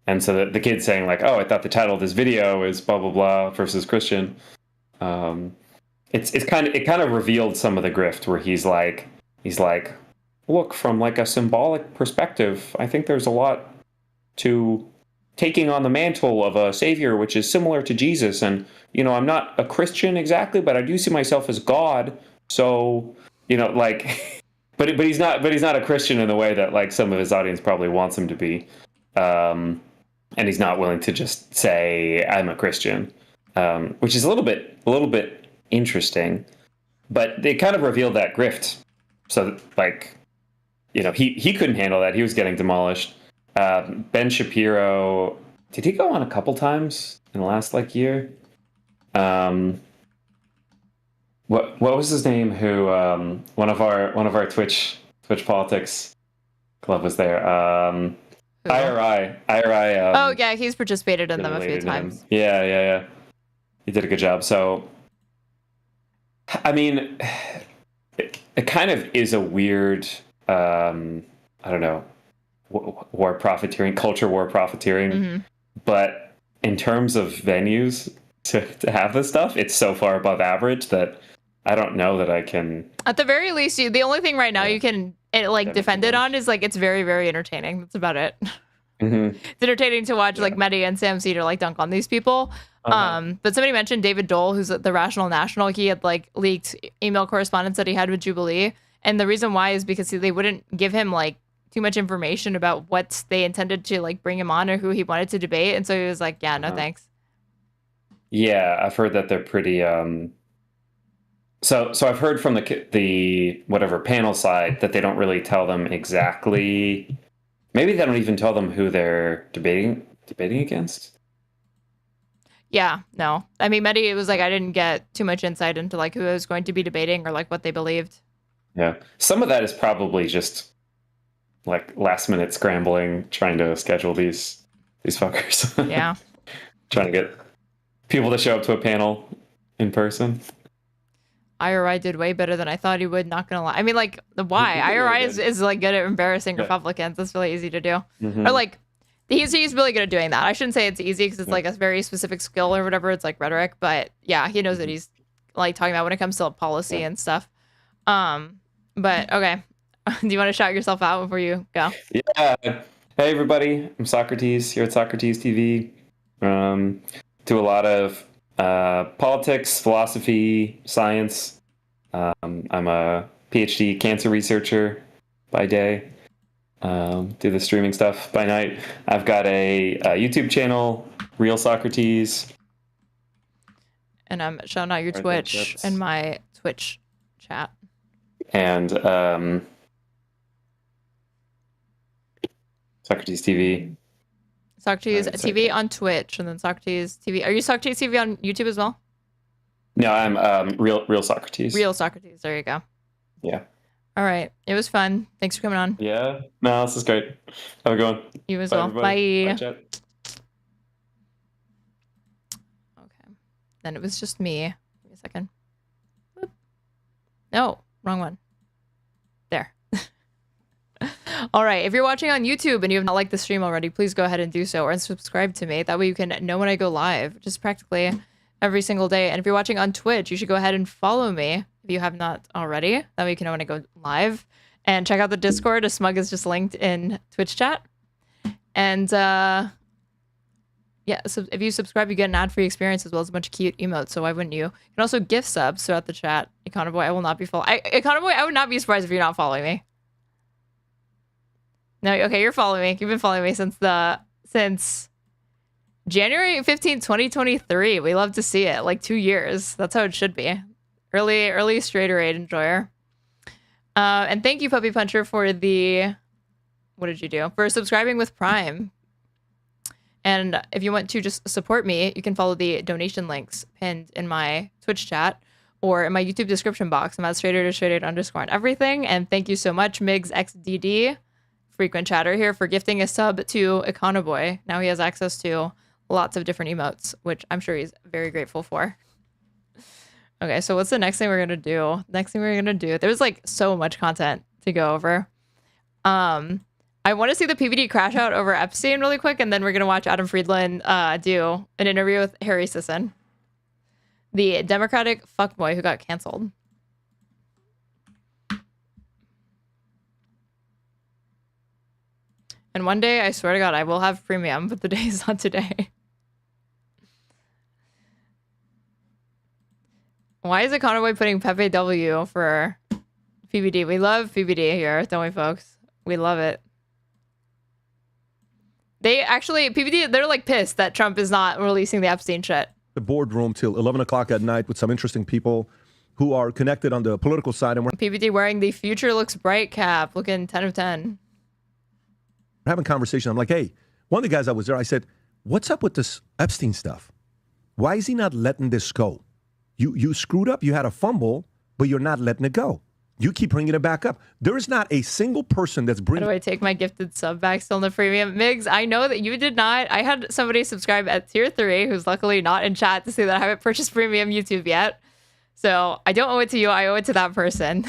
And so the kid's saying like, oh, I thought the title of this video is blah blah blah versus Christian. It kind of revealed some of the grift where he's like, look, from like a symbolic perspective, I think there's a lot to taking on the mantle of a savior, which is similar to Jesus. And, you know, I'm not a Christian exactly, but I do see myself as God. So, you know, like, but he's not a Christian in the way that like some of his audience probably wants him to be. And he's not willing to just say, I'm a Christian. Which is a little bit interesting, but they kind of revealed that grift. So, like, you know, he couldn't handle that. He was getting demolished. Ben Shapiro, did he go on a couple times in the last like year? What was his name? Who one of our Twitch politics club was there? IRI. Oh yeah, he's participated in them a few times. Yeah. He did a good job. So, I mean, it kind of is a weird, I don't know, war profiteering, culture war profiteering. But in terms of venues to have this stuff, it's so far above average that I don't know that I can. At the very least, the only thing right now you can defend it on is like it's very, very entertaining. That's about it. It's entertaining to watch like MEDHI and Sam Cedar like dunk on these people. But somebody mentioned David Dole, who's the Rational National. He had like leaked email correspondence that he had with Jubilee, and the reason why is because they wouldn't give him like too much information about what they intended to like bring him on or who he wanted to debate, and so he was like, "Yeah, no thanks." Yeah, I've heard that they're pretty. So I've heard from the whatever panel side that they don't really tell them exactly. Maybe they don't even tell them who they're debating against. Yeah, no. I mean, MEDHI, it was like I didn't get too much insight into like who I was going to be debating or like what they believed. Yeah, some of that is probably just like last minute scrambling, trying to schedule these fuckers. Yeah, trying to get people to show up to a panel in person. IRI did way better than I thought he would, not gonna lie. I mean, like, why? IRI is like good at embarrassing Republicans. That's really easy to do. Or like, he's really good at doing that. I shouldn't say it's easy because it's like a very specific skill or whatever. It's like rhetoric, but yeah, he knows what he's like talking about when it comes to policy and stuff. But okay. Do you want to shout yourself out before you go? Yeah. Hey everybody, I'm Socrates here at Socrates TV. Do a lot of politics, philosophy, science. I'm a PhD cancer researcher by day. Do the streaming stuff by night. I've got a YouTube channel, Real Socrates. And I'm shouting out your Twitch and my Twitch chat. And Socrates TV. Socrates TV on Twitch, and then Socrates TV. Are you Socrates TV on YouTube as well? No, I'm real Socrates. Real Socrates. There you go. Yeah. All right. It was fun. Thanks for coming on. Yeah. No, this is great. Have a good one. You as Bye, well. everybody. Bye. Bye, chat. Okay. Then it was just me. Give me a second. Whoop. No, wrong one. There. All right. If you're watching on YouTube and you have not liked the stream already, please go ahead and do so, or subscribe to me. That way you can know when I go live, just practically every single day. And if you're watching on Twitch, you should go ahead and follow me if you have not already. That way you can know when I go live. And check out the Discord. A smug is just linked in Twitch chat. And yeah, so if you subscribe, you get an ad-free experience as well as a bunch of cute emotes. So why wouldn't you? You can also gift subs throughout the chat. Econoboy, I will not be following. Econoboy, I would not be surprised if you're not following me. No, okay, you're following me. You've been following me since January 15, 2023. We love to see it. Like 2 years. That's how it should be. Early Straighterade enjoyer. And thank you, Puppy Puncher, for the... What did you do? For subscribing with Prime. And if you want to just support me, you can follow the donation links pinned in my Twitch chat or in my YouTube description box. I'm at Straighterade _ on everything. And thank you so much, MigsXDD, frequent chatter here, for gifting a sub to Econoboy. Now he has access to lots of different emotes, which I'm sure he's very grateful for. Okay, so what's the next thing we're gonna do? There's like so much content to go over. I want to see the PBD crash out over Epstein really quick, and then we're gonna watch Adam Friedland do an interview with Harry Sisson, the Democratic fuckboy who got canceled. And one day, I swear to God, I will have premium, but the day is not today. Why is Econoboy putting Pepe W for PBD? We love PBD here, don't we, folks? We love it. They actually, PBD, they're like pissed that Trump is not releasing the Epstein shit. The boardroom till 11 o'clock at night with some interesting people who are connected on the political side. And we're PBD wearing the future looks bright cap, looking 10 of 10. having a conversation. I'm like, hey, one of the guys that was there, I said, what's up with this Epstein stuff? Why is he not letting this go? You screwed up. You had a fumble, but you're not letting it go. You keep bringing it back up. There is not a single person that's bringing... How do I take my gifted sub back still in the premium? Migs, I know that you did not. I had somebody subscribe at tier 3 who's luckily not in chat to say that I haven't purchased premium YouTube yet. So I don't owe it to you. I owe it to that person.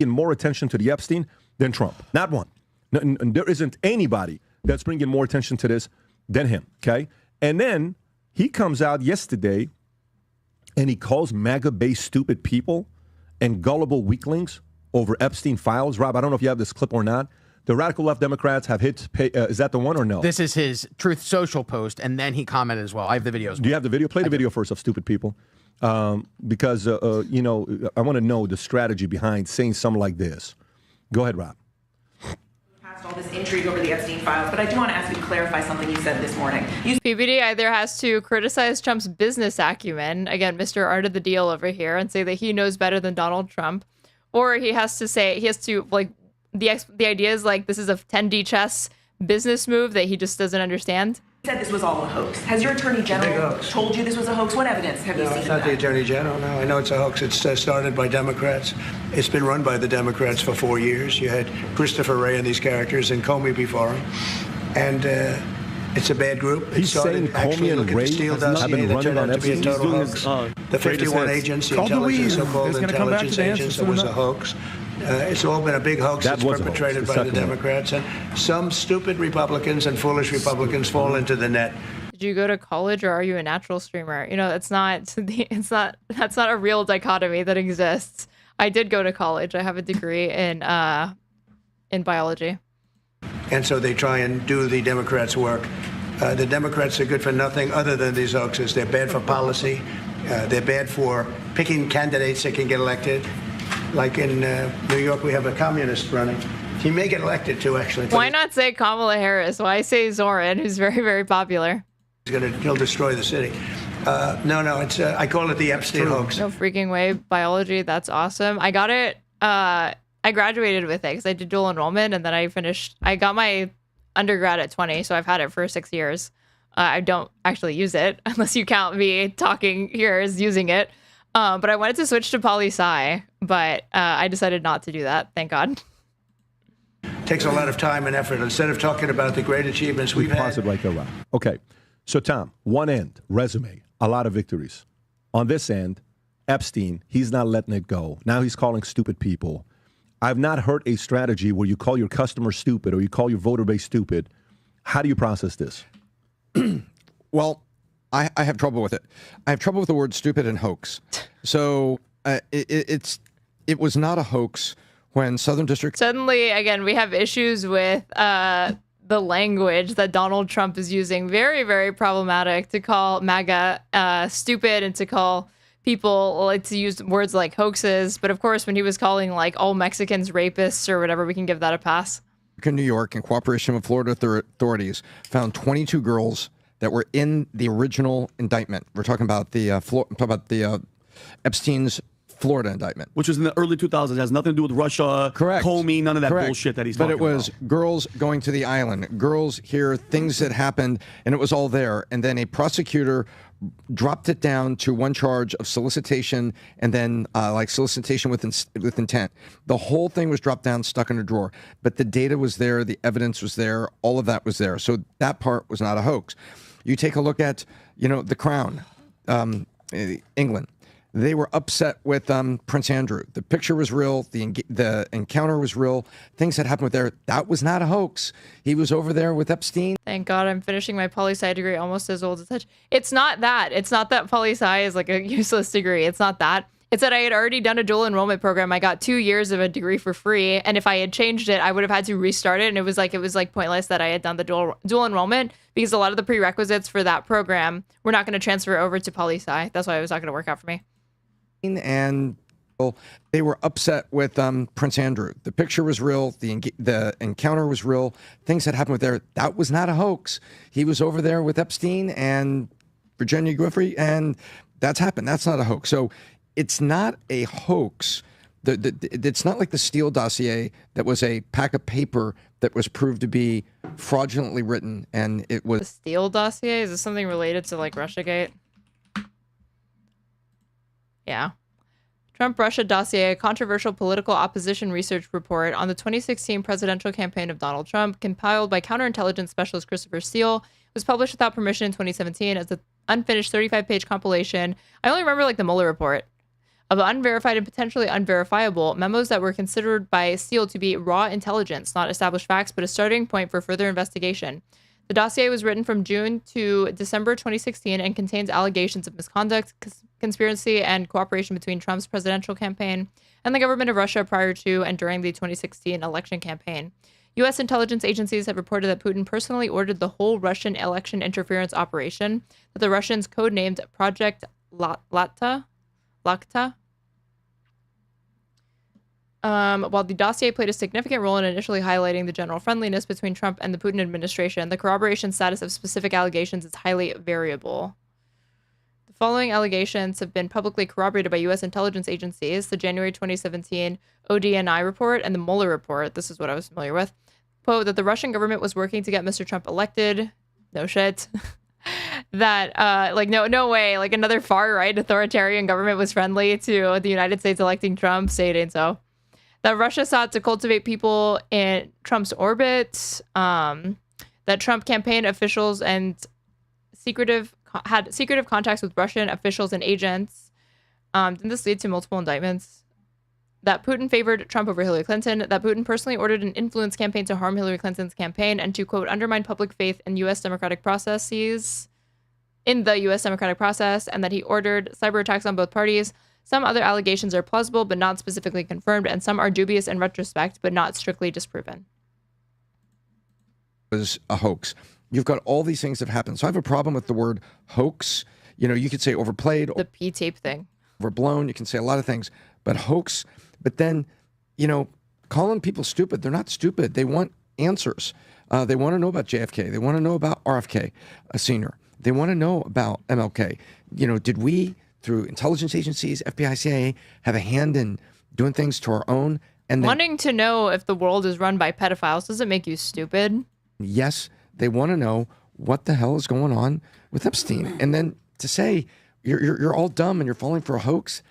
More attention to the Epstein than Trump. Not one. And there isn't anybody that's bringing more attention to this than him, okay? And then he comes out yesterday and he calls MAGA-based stupid people and gullible weaklings over Epstein files. Rob, I don't know if you have this clip or not. The radical left Democrats have hit, is that the one or no? This is his Truth Social post, and then he commented as well. I have the videos. Do you have the video? Play the video first of stupid people. Because, you know, I want to know the strategy behind saying something like this. Go ahead, Rob. All this intrigue over the Epstein files, but I do want to ask you to clarify something you said this morning. PBD either has to criticize Trump's business acumen, again, Mr. Art of the Deal over here, and say that he knows better than Donald Trump, or he has to like the idea is like this is a 10D chess business move that he just doesn't understand. You said this was all a hoax. Has your attorney general told you this was a hoax? What evidence have you seen? No, it's not the attorney general. No, I know it's a hoax. It's started by Democrats. It's been run by the Democrats for 4 years. You had Christopher Wray and these characters and Comey before him, and it's a bad group. He's saying Comey and Wray have been running on Epstein. The 51 agents, the intelligence, so-called intelligence agents, it was a hoax. It's all been a big hoax that's perpetrated by the Democrats, and some stupid Republicans and foolish Republicans fall into the net. Did you go to college or are you a natural streamer? You know, that's not a real dichotomy that exists. I did go to college. I have a degree in biology. And so they try and do the Democrats' work. The Democrats are good for nothing other than these hoaxes. They're bad for policy. They're bad for picking candidates that can get elected. Like in New York, we have a communist running. He may get elected too, actually. Why not say Kamala Harris? Why say Zoran, who's very, very popular? He'll destroy the city. No, it's I call it the Epstein hoax. No freaking way. Biology, that's awesome. I got it. I graduated with it because I did dual enrollment, and then I got my undergrad at 20, so I've had it for 6 years. I don't actually use it unless you count me talking here as using it. But I wanted to switch to poli-sci, but I decided not to do that. Thank God. Takes a lot of time and effort. Instead of talking about the great achievements we've had. Pause it right there, Rob. Okay. So, Tom, one end, resume, a lot of victories. On this end, Epstein, he's not letting it go. Now he's calling stupid people. I've not heard a strategy where you call your customer stupid or you call your voter base stupid. How do you process this? Well, I have trouble with it. I have trouble with the word stupid and hoax. So it was not a hoax when Southern District. Suddenly, again, we have issues with the language that Donald Trump is using. Very, very problematic to call MAGA stupid and to call people like to use words like hoaxes. But of course, when he was calling like all Mexicans rapists or whatever, we can give that a pass. In New York, in cooperation with Florida authorities, found 22 girls that were in the original indictment. We're talking about the Epstein's Florida indictment, which was in the early 2000s. It has nothing to do with Russia, correct? Comey, none of that correct. bullshit that he's talking about. But it was girls going to the island, girls here, things that happened, and it was all there. And then a prosecutor dropped it down to one charge of solicitation, and then like solicitation with intent. The whole thing was dropped down, stuck in a drawer. But the data was there, the evidence was there, all of that was there. So that part was not a hoax. You take a look at, the Crown, England. They were upset with Prince Andrew. The picture was real. The encounter was real. Things that happened with there. That was not a hoax. He was over there with Epstein. Thank God I'm finishing my poli-sci degree almost as old as such. It's not that. It's not that poli-sci is like a useless degree. It's not that. It's that I had already done a dual enrollment program. I got 2 years of a degree for free. And if I had changed it, I would have had to restart it. And it was like pointless that I had done the dual enrollment because a lot of the prerequisites for that program were not going to transfer over to poli-sci. That's why it was not going to work out for me. And they were upset with Prince Andrew. The picture was real. The encounter was real. Things that happened with there. That was not a hoax. He was over there with Epstein and Virginia Giuffre, and that's happened. That's not a hoax. So it's not a hoax. It's not like the Steele dossier that was a pack of paper that was proved to be fraudulently written, and it was. The Steele dossier? Is this something related to like Russiagate? Yeah. Trump-Russia dossier, a controversial political opposition research report on the 2016 presidential campaign of Donald Trump, compiled by counterintelligence specialist Christopher Steele, was published without permission in 2017 as an unfinished 35-page compilation. I only remember like the Mueller report of unverified and potentially unverifiable memos that were considered by Steele to be raw intelligence, not established facts, but a starting point for further investigation. The dossier was written from June to December 2016 and contains allegations of misconduct, conspiracy, and cooperation between Trump's presidential campaign and the government of Russia prior to and during the 2016 election campaign. U.S. intelligence agencies have reported that Putin personally ordered the whole Russian election interference operation that the Russians codenamed Project Lakta. While the dossier played a significant role in initially highlighting the general friendliness between Trump and the Putin administration, the corroboration status of specific allegations is highly variable. The following allegations have been publicly corroborated by U.S. intelligence agencies: the January 2017 ODNI report and the Mueller report. This is what I was familiar with. Quote, that the Russian government was working to get Mr. Trump elected. No shit. That, no way, like another far-right authoritarian government was friendly to the United States electing Trump, stating so. That Russia sought to cultivate people in Trump's orbit, that Trump campaign officials and had secretive contacts with Russian officials and agents. Didn't this lead to multiple indictments? That Putin favored Trump over Hillary Clinton, that Putin personally ordered an influence campaign to harm Hillary Clinton's campaign and to, quote, undermine public faith in U.S. democratic processes, in the U.S. democratic process, and that he ordered cyber attacks on both parties. Some other allegations are plausible but not specifically confirmed, and some are dubious in retrospect but not strictly disproven. Was a hoax. You've got all these things that have happened. So I have a problem with the word hoax. You could say overplayed. The P-tape thing. Overblown. You can say a lot of things. But hoax. But then, calling people stupid. They're not stupid. They want answers. They want to know about JFK. They want to know about RFK, a senior. They want to know about MLK. Did we, through intelligence agencies, FBI, CIA, have a hand in doing things to our own? And then, wanting to know if the world is run by pedophiles doesn't make you stupid. Yes, they want to know what the hell is going on with Epstein. And then to say, you're all dumb and you're falling for a hoax.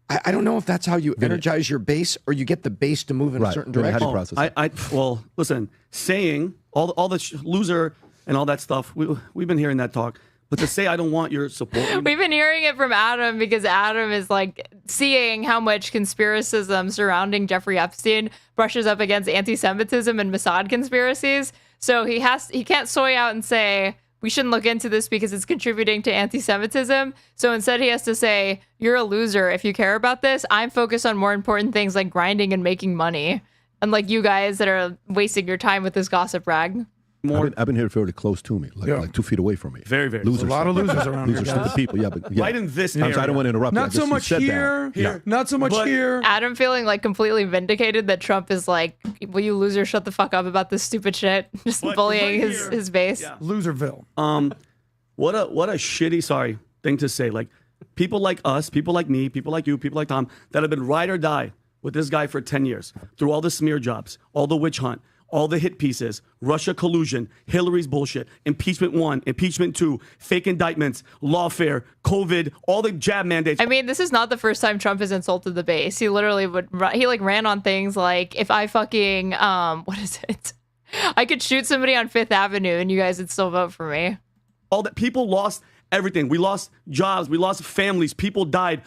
I don't know if that's how you energize your base or you get the base to move in a certain direction. How do you process that? Well, listen, saying all the loser and all that stuff, we've been hearing that talk. But to say I don't want your support. We've been hearing it from Adam because Adam is like seeing how much conspiracism surrounding Jeffrey Epstein brushes up against anti-Semitism and Mossad conspiracies. So he can't soy out and say, we shouldn't look into this because it's contributing to anti-Semitism. So instead he has to say, you're a loser if you care about this. I'm focused on more important things like grinding and making money. Unlike you guys that are wasting your time with this gossip rag. I've been here fairly close to me, like 2 feet away from me. Very, very. Losers. There's a lot of losers around here. Losers, stupid people. Yeah, but right in this I area. don't want to interrupt. Not so much here. Not so much here. Adam feeling like completely vindicated that Trump is like, will you loser shut the fuck up about this stupid shit? Just bullying his base. Yeah. Loserville. What a shitty thing to say. Like people like us, people like me, people like you, people like Tom that have been ride or die with this guy for 10 years through all the smear jobs, all the witch hunt, all the hit pieces, Russia collusion, Hillary's bullshit, impeachment 1, impeachment 2, fake indictments, lawfare, COVID, all the jab mandates. I mean, this is not the first time Trump has insulted the base. He literally ran on things like, if I fucking, what is it? I could shoot somebody on Fifth Avenue and you guys would still vote for me. All that people lost everything. We lost jobs. We lost families. People died.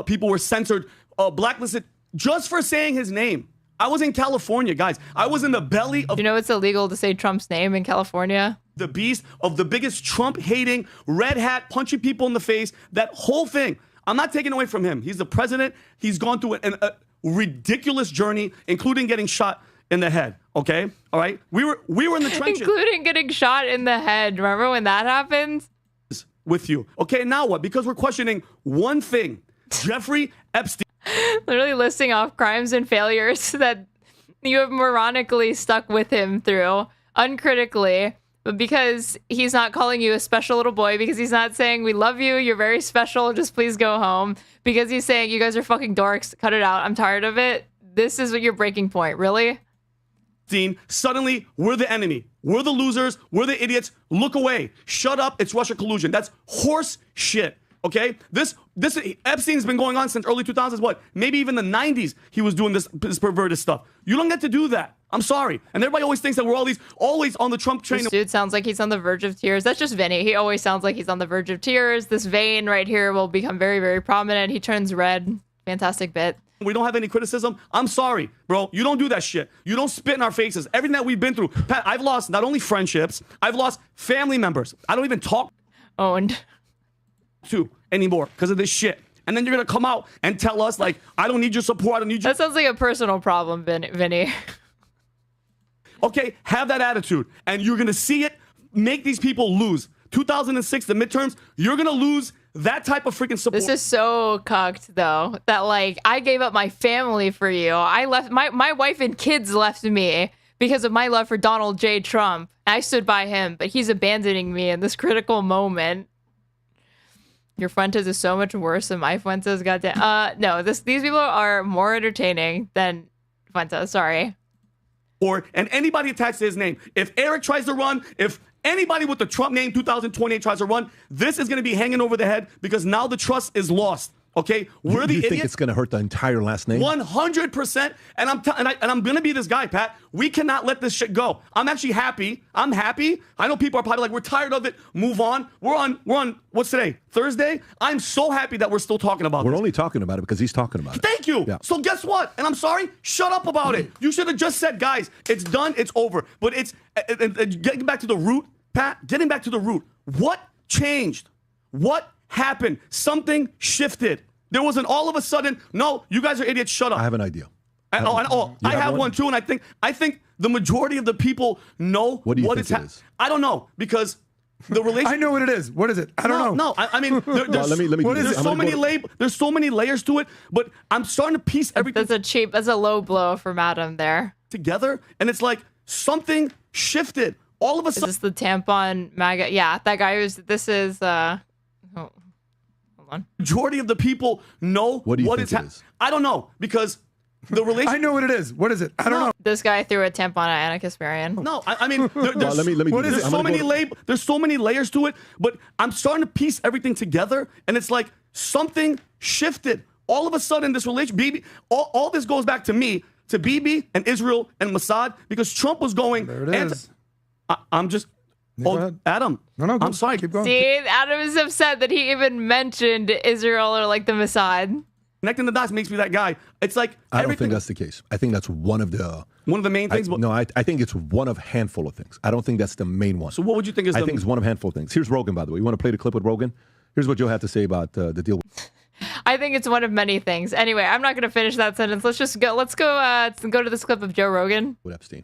People were censored, blacklisted just for saying his name. I was in California, guys. I was in the belly of... You know it's illegal to say Trump's name in California? The beast of the biggest Trump-hating, red hat, punching people in the face, that whole thing. I'm not taking away from him. He's the president. He's gone through a ridiculous journey, including getting shot in the head, okay? All right? We were in the trenches. Including getting shot in the head. Remember when that happened? With you. Okay, now what? Because we're questioning one thing. Jeffrey Epstein. Literally listing off crimes and failures that you have moronically stuck with him through, uncritically, but because he's not calling you a special little boy, because he's not saying, we love you, you're very special, just please go home, because he's saying, you guys are fucking dorks, cut it out, I'm tired of it. This is your breaking point, really? Suddenly, we're the enemy. We're the losers. We're the idiots. Look away. Shut up. It's Russia collusion. That's horse shit. Okay? This Epstein's been going on since early 2000s. What? Maybe even the 90s he was doing this perverted stuff. You don't get to do that. I'm sorry. And everybody always thinks that we're always on the Trump train. This dude sounds like he's on the verge of tears. That's just Vinnie. He always sounds like he's on the verge of tears. This vein right here will become very, very prominent. He turns red. Fantastic bit. We don't have any criticism. I'm sorry, bro. You don't do that shit. You don't spit in our faces. Everything that we've been through. Pat, I've lost not only friendships, I've lost family members. I don't even talk to anymore because of this shit. And then you're going to come out and tell us, like, I don't need your support. I don't need your... That sounds like a personal problem, Vinnie. Okay, have that attitude. And you're going to see it make these people lose. 2006, the midterms, you're going to lose that type of freaking support. This is so cucked, though, that, like, I gave up my family for you. I left, my wife and kids left me because of my love for Donald J. Trump. I stood by him, but he's abandoning me in this critical moment. Your Fuentes is so much worse than my Fuentes, goddamn. No, these people are more entertaining than Fuentes, sorry. And anybody attached to his name. If Eric tries to run, if anybody with the Trump name 2028 tries to run, this is going to be hanging over the head because now the trust is lost. Okay, we're the idiots. You think it's going to hurt the entire last name? 100%. And I'm going to be this guy, Pat. We cannot let this shit go. I'm actually happy. I'm happy. I know people are probably like, we're tired of it. Move on. We're on. What's today? Thursday. I'm so happy that we're still talking about. We're only talking about it because he's talking about it. Thank you. Yeah. So guess what? And I'm sorry. Shut up about it. You should have just said, guys, it's done. It's over. But it's getting back to the root, Pat. Getting back to the root. What changed? What happened? Something shifted. There wasn't all of a sudden, no, you guys are idiots, shut up. I have an idea. I have one too, and I think the majority of the people know what is happening. I don't know, because the relationship... I know what it is. What is it? I don't know. No, I mean, there's so many layers to it, but I'm starting to piece everything... That's a low blow for Madam there. ...together, and it's like something shifted. All of a sudden... Is this the tampon MAGA? Yeah, that guy Majority of the people know what is happening. I don't know, because the relationship. I know what it is. What is it? I don't know. This guy threw a tampon at Anna Kasparian. No, I mean, there's, let me there's so many there's so many layers to it, but I'm starting to piece everything together, and it's like something shifted. All of a sudden, this relationship, Bibi, all this goes back to me, to Bibi and Israel and Mossad, because Trump was going. There it is. I'm just. Oh, Adam. No, I'm sorry. Keep going. See, Adam is upset that he even mentioned Israel or like the Mossad. Connecting the dots makes me that guy. It's like I don't think that's the case. I think that's one of the main things. I think it's one of a handful of things. I don't think that's the main one. So what would you think is? I think it's one of a handful of things. Here's Rogan, by the way. You want to play the clip with Rogan? Here's what Joe had to say about the deal. I think it's one of many things. Anyway, I'm not going to finish that sentence. Let's just go. Let's go to this clip of Joe Rogan. With Epstein.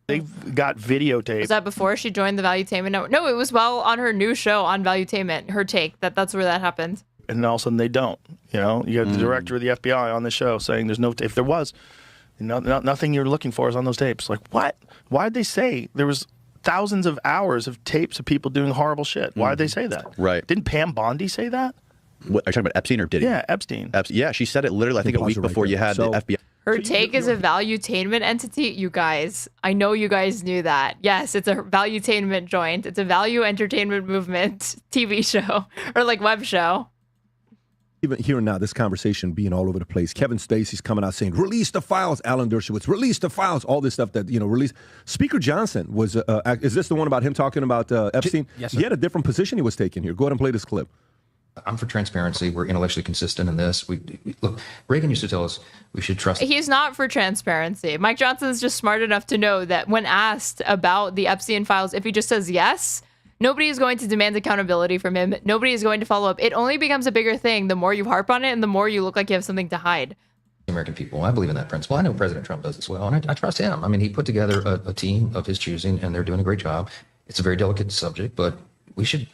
They've got videotape. Was that before she joined the Valuetainment Network? No, it was while on her new show on Valuetainment. Her take that's where that happened. And all of a sudden they don't. You know, you have the director of the FBI on the show saying there's no. If there was, nothing you're looking for is on those tapes. Like what? Why did they say there was thousands of hours of tapes of people doing horrible shit? Why did they say that? Right. Didn't Pam Bondi say that? What, are you talking about Epstein or Diddy? Yeah, Epstein. Yeah, she said it literally, I think a week before you had the FBI. Her take is a valuetainment entity. You guys, I know you guys knew that. Yes, it's a valuetainment joint. It's a value entertainment movement TV show or like web show. Even here and now, this conversation being all over the place. Kevin Spacey's coming out saying, release the files. Alan Dershowitz, release the files. All this stuff that, release. Speaker Johnson was, is this the one about him talking about Epstein? Yes, sir. He had a different position he was taking here. Go ahead and play this clip. I'm for transparency. We're intellectually consistent in this. Look, Reagan used to tell us we should trust. He's not for transparency. Mike Johnson's just smart enough to know that when asked about the Epstein files, if he just says yes, nobody is going to demand accountability from him. Nobody is going to follow up. It only becomes a bigger thing the more you harp on it and the more you look like you have something to hide. American people. I believe in that principle. I know President Trump does as well, and I trust him. I mean, he put together a team of his choosing, and they're doing a great job. It's a very delicate subject, but we should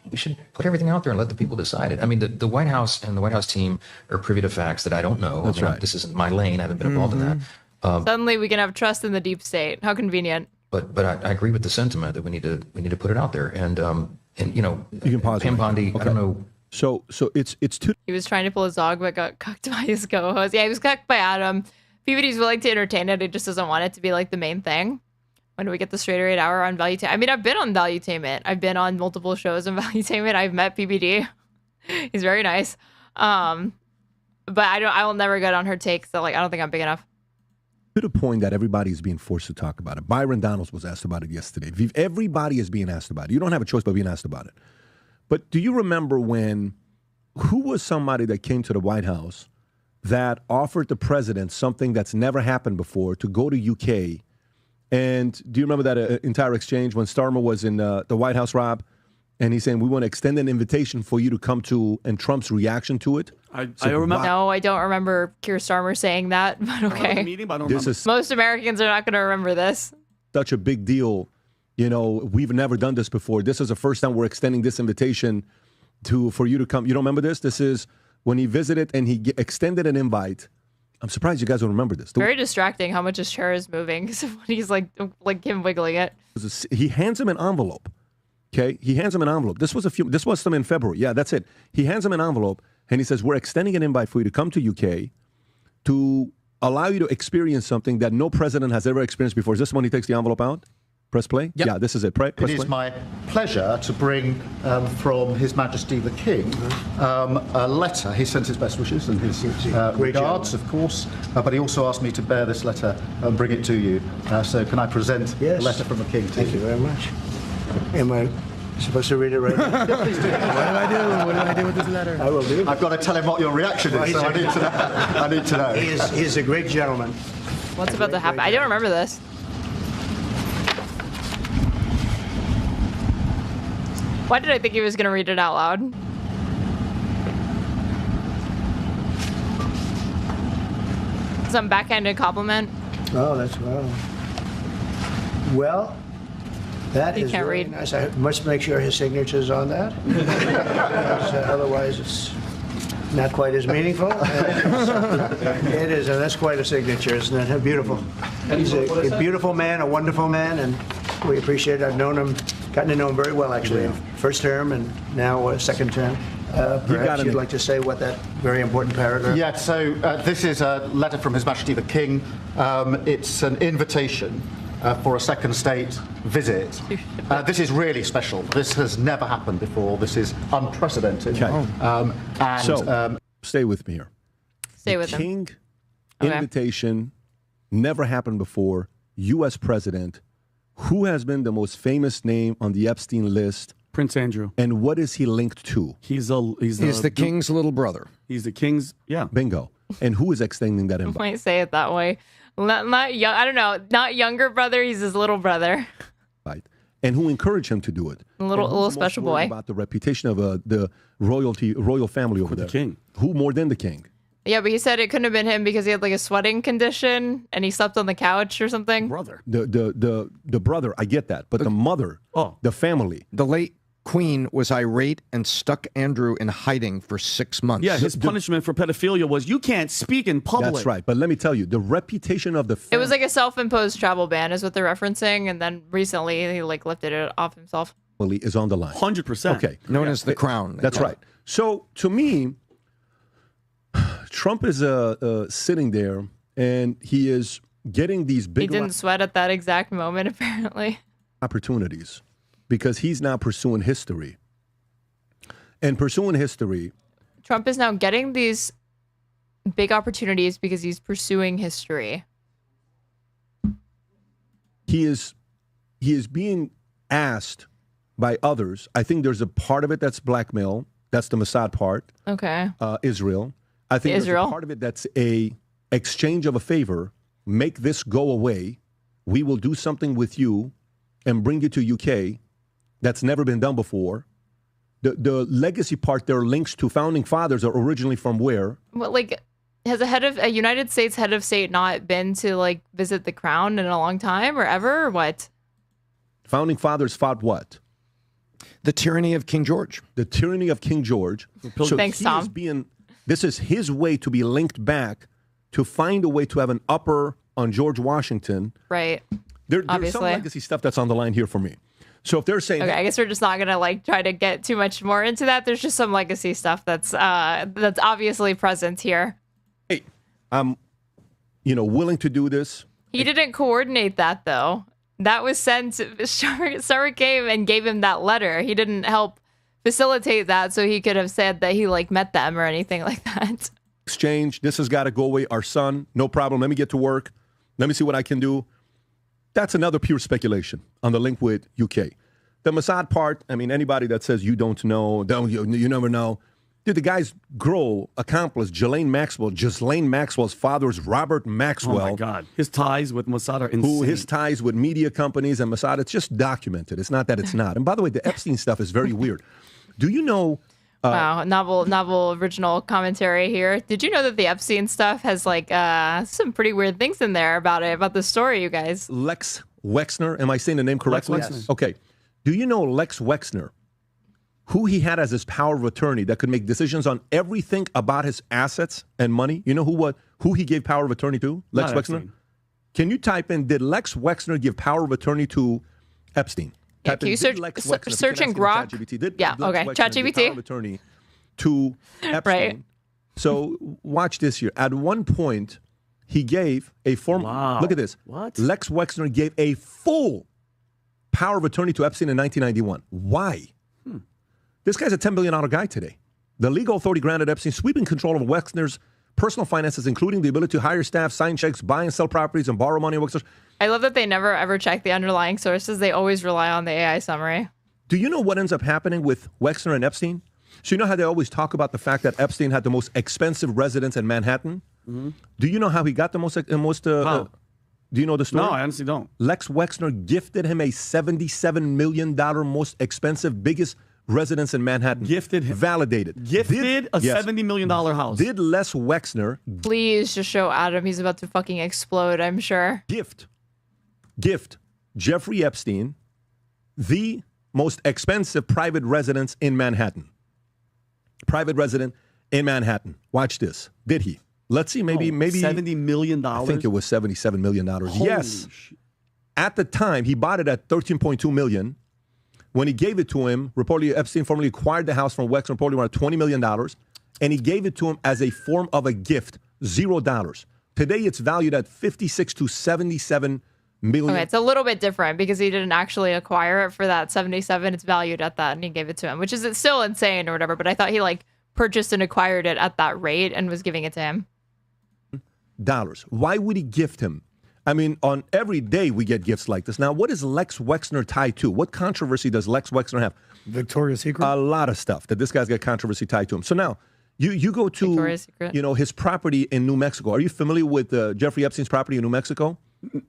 put everything out there and let the people decide it. I mean, the White House and the White House team are privy to facts that I don't know. That's right. This isn't my lane. I haven't been involved in that. Suddenly we can have trust in the deep state. How convenient. But I agree with the sentiment that we need to put it out there. And you can pause. Pam Bondi, okay. I don't know. So it's two. He was trying to pull his dog, but got cucked by his co-host. Yeah, he was cucked by Adam. PBD's willing to entertain it. He just doesn't want it to be like the main thing. When do we get the Straighterade hour on Valuetainment? I mean, I've been on Valuetainment. I've been on multiple shows on Valuetainment. I've met PBD. He's very nice. But I will never get on her take. So I don't think I'm big enough. To the point that everybody is being forced to talk about it. Byron Donalds was asked about it yesterday. Everybody is being asked about it. You don't have a choice but being asked about it. But do you remember who was somebody that came to the White House that offered the president something that's never happened before to go to UK? And do you remember that entire exchange when Starmer was in the White House, Rob? And he's saying, we want to extend an invitation for you to come to, and Trump's reaction to it. I remember. No, I don't remember Keir Starmer saying that, but okay. Meeting, but I don't remember. Most Americans are not going to remember this. Such a big deal. We've never done this before. This is the first time we're extending this invitation for you to come. You don't remember this? This is when he visited and he extended an invite. I'm surprised you guys don't remember this. Very distracting how much his chair is moving. He's like him wiggling it. He hands him an envelope. Okay, he hands him an envelope. This was some in February. Yeah, that's it. He hands him an envelope and he says, "We're extending an invite for you to come to UK to allow you to experience something that no president has ever experienced before." Is this when he takes the envelope out? Press play? Yep. Yeah, this is it. Press play. It is my pleasure to bring from His Majesty the King a letter. He sent his best wishes and his regards, of course, but he also asked me to bear this letter and bring it to you. So can I present the letter from the King to you? Thank you very much. Am I supposed to read it right now? Yeah, please do. What do I do with this letter? I will do. I've got to tell him what your reaction is, so I need to know. He is a great gentleman. What's about to happen? I don't remember this. Why did I think he was going to read it out loud? Some backhanded compliment. Oh, that's well, that You is can't really read. nice. I must make sure his signature's on that. Otherwise, it's not quite as meaningful. It is, and that's quite a signature, isn't it? How beautiful. He's a beautiful man, a wonderful man, and we appreciate it. I've known him, gotten to know him very well, actually. First term and now second term. Perhaps you'd like to say what that very important paragraph. Yeah, so this is a letter from His Majesty the King. It's an invitation for a second state visit. This is really special. This has never happened before. This is unprecedented. Okay. Stay with me here. Stay with the him. King invitation never happened before. U.S. president. Who has been the most famous name on the Epstein list? Prince Andrew. And what is he linked to? He's the king's little brother. He's the king's, Bingo. And who is extending that I invite? might say it that way. Not young. I don't know. Not younger brother. He's his little brother. Right. And who encouraged him to do it? Little special boy. About the reputation of the royal family over there. The king. Who more than the king? Yeah, but he said it couldn't have been him because he had like a sweating condition and he slept on the couch or something. Brother. The brother, I get that, but the mother, the family. The late Queen was irate and stuck Andrew in hiding for 6 months. Yeah, his punishment for pedophilia was you can't speak in public. That's right. But let me tell you, the reputation of the family. It was like a self-imposed travel ban is what they're referencing, and then recently he like lifted it off himself. Is on the line. 100%. Okay. Known as the crown. That's right. So to me, Trump is sitting there and he is getting these big He didn't sweat at that exact moment, apparently. opportunities because he's now pursuing history. And pursuing history. Trump is now getting these big opportunities because he's pursuing history. He is being asked by others. I think there's a part of it that's blackmail. That's the Mossad part. Okay. Israel. I think there's a part of it that's a exchange of a favor. Make this go away. We will do something with you and bring you to UK. That's never been done before. The legacy part, there are links to founding fathers are originally from where? Well, like, has a United States head of state not been to like visit the crown in a long time or ever or what? Founding fathers fought what? The tyranny of King George. The tyranny of King George. So Thanks, he Tom. is this is his way to be linked back to find a way to have an upper on George Washington. Right. There's some Obviously. legacy stuff that's on the line here for me. So if they're saying, Okay, I guess we're just not gonna like try to get too much more into that. There's just some legacy stuff that's obviously present here. hey, I'm, willing to do this. He didn't coordinate that though. That was sent. Summer came and gave him that letter. He didn't help facilitate that, so he could have said that he like met them or anything like that. Exchange. This has got to go away. Our son, no problem. Let me get to work. Let me see what I can do. That's another pure speculation on the link with UK. The Mossad part, I mean, anybody that says you don't know, you never know. Dude, the guy's accomplice, Ghislaine Maxwell's father is Robert Maxwell. Oh, my God. His ties with Mossad are insane. His ties with media companies and Mossad, it's just documented. It's not that it's not. And by the way, the Epstein stuff is very weird. Do you know... Wow, novel original commentary here. Did you know that the Epstein stuff has like some pretty weird things in there about the story, you guys? Lex Wexner, am I saying the name correctly? Lex Wexner. Okay. Do you know Lex Wexner, who he had as his power of attorney that could make decisions on everything about his assets and money? You know who he gave power of attorney to? Lex Not Wexner? Epstein. Can you type in, did Lex Wexner give power of attorney to Epstein? Yeah, can you search in Grok? ChatGPT. Power of attorney to Epstein. Right. So watch this here. At one point, he gave a form. Wow. Look at this. What? Lex Wexner gave a full power of attorney to Epstein in 1991. Why? This guy's a $10 billion guy today. The legal authority granted Epstein sweeping control of Wexner's personal finances, including the ability to hire staff, sign checks, buy and sell properties, and borrow money. I love that they never ever check the underlying sources. They always rely on the AI summary. Do you know what ends up happening with Wexner and Epstein? So you know how they always talk about the fact that Epstein had the most expensive residence in Manhattan? Mm-hmm. Do you know how he got the most How? Do you know the story? No, I honestly don't. Lex Wexner gifted him a $77 million most expensive, biggest residence in Manhattan. Gifted him. Validated. Gifted a $70 million house. Did Les Wexner Please just show Adam. He's about to fucking explode, I'm sure. gift Jeffrey Epstein the most expensive private residence in Manhattan? Private resident in Manhattan. Watch this. Did he? Let's see. Maybe $70 million. I think it was $77 million. Holy Yes. At the time, he bought it at $13.2 million. When he gave it to him, reportedly Epstein formally acquired the house from Wexner, reportedly around $20 million, and he gave it to him as a form of a gift, $0. Today, it's valued at $56 to $77 million. Okay, it's a little bit different because he didn't actually acquire it for that 77. It's valued at that, and he gave it to him, which is still insane or whatever. But I thought he like purchased and acquired it at that rate and was giving it to him. Dollars. Why would he gift him? I mean, on every day we get gifts like this. Now, what is Lex Wexner tied to? What controversy does Lex Wexner have? Victoria's Secret? A lot of stuff that this guy's got controversy tied to him. So now, you go to, his property in New Mexico. Are you familiar with Jeffrey Epstein's property in New Mexico?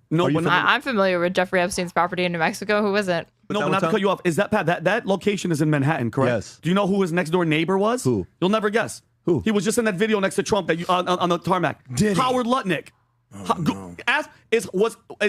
No, I'm familiar with Jeffrey Epstein's property in New Mexico. Who isn't? No, but not to cut you off. Is that Pat? That location is in Manhattan, correct? Yes. Do you know who his next door neighbor was? Who? You'll never guess. Who? He was just in that video next to Trump that on the tarmac. Howard Lutnick. Ask is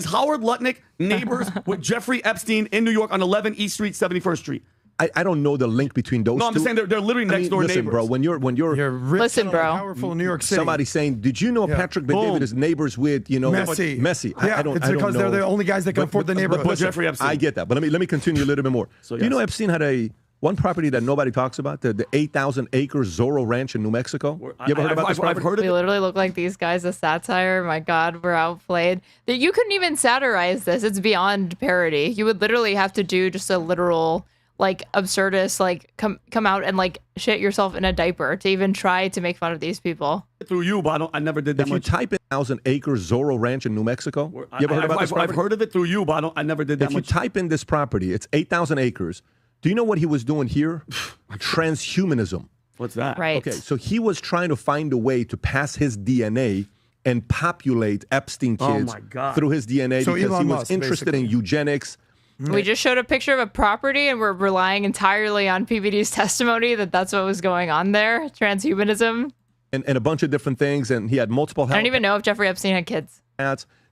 Howard Lutnick neighbors with Jeffrey Epstein in New York on 11 East Street, 71st Street? I don't know the link between those two. No, I'm just saying they're literally next door listen, neighbors. bro, when you're rich listen, and bro, powerful in New York City. Somebody saying, did you know Patrick Bet David is neighbors with, Messi? Messi. Yeah, I don't it's because know. they're the only guys that can afford the neighborhood. But Jeffrey Epstein. I get that, but let me continue a little bit more. So, Do you know Epstein had one property that nobody talks about, the 8,000 acre Zorro Ranch in New Mexico? You ever heard about this property? I've heard of We it. literally look like these guys as satire. My God, we're outplayed. That you couldn't even satirize this. It's beyond parody. You would literally have to do just a literal, like, absurdist, like, come out and, like, shit yourself in a diaper to even try to make fun of these people. Through you, but I never did that If much. you type in 1,000 acre Zorro Ranch in New Mexico, you ever heard about this property? I've heard of it through you, but I never did that If you much. type in this property, it's 8,000 acres. Do you know what he was doing here? Transhumanism. What's that? Right. Okay, so he was trying to find a way to pass his DNA and populate Epstein kids my God. through his DNA So because Elon he was Musk, interested in eugenics. We just showed a picture of a property and we're relying entirely on PBD's testimony that that's what was going on there. Transhumanism. And a bunch of different things, and he had multiple I don't even know if Jeffrey Epstein had kids.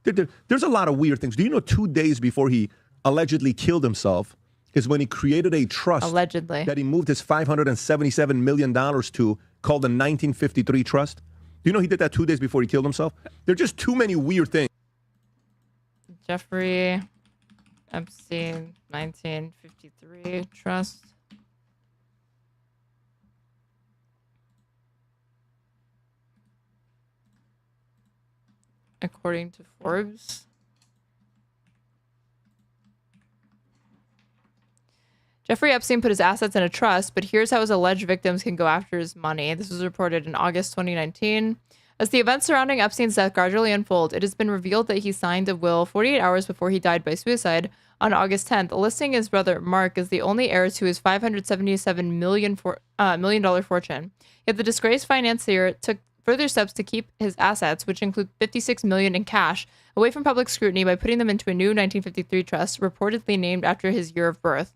There's a lot of weird things. Do you know 2 days before he allegedly killed himself is when he created a trust Allegedly. that he moved his $577 million to, called the 1953 Trust? Do you know he did that 2 days before he killed himself? There are just too many weird things. Jeffrey Epstein 1953 Trust. According to Forbes. Jeffrey Epstein put his assets in a trust, but here's how his alleged victims can go after his money. This was reported in August 2019. As the events surrounding Epstein's death gradually unfold, it has been revealed that he signed a will 48 hours before he died by suicide on August 10th, listing his brother Mark as the only heir to his $577 million fortune. Yet the disgraced financier took further steps to keep his assets, which include $56 million in cash, away from public scrutiny by putting them into a new 1953 trust, reportedly named after his year of birth.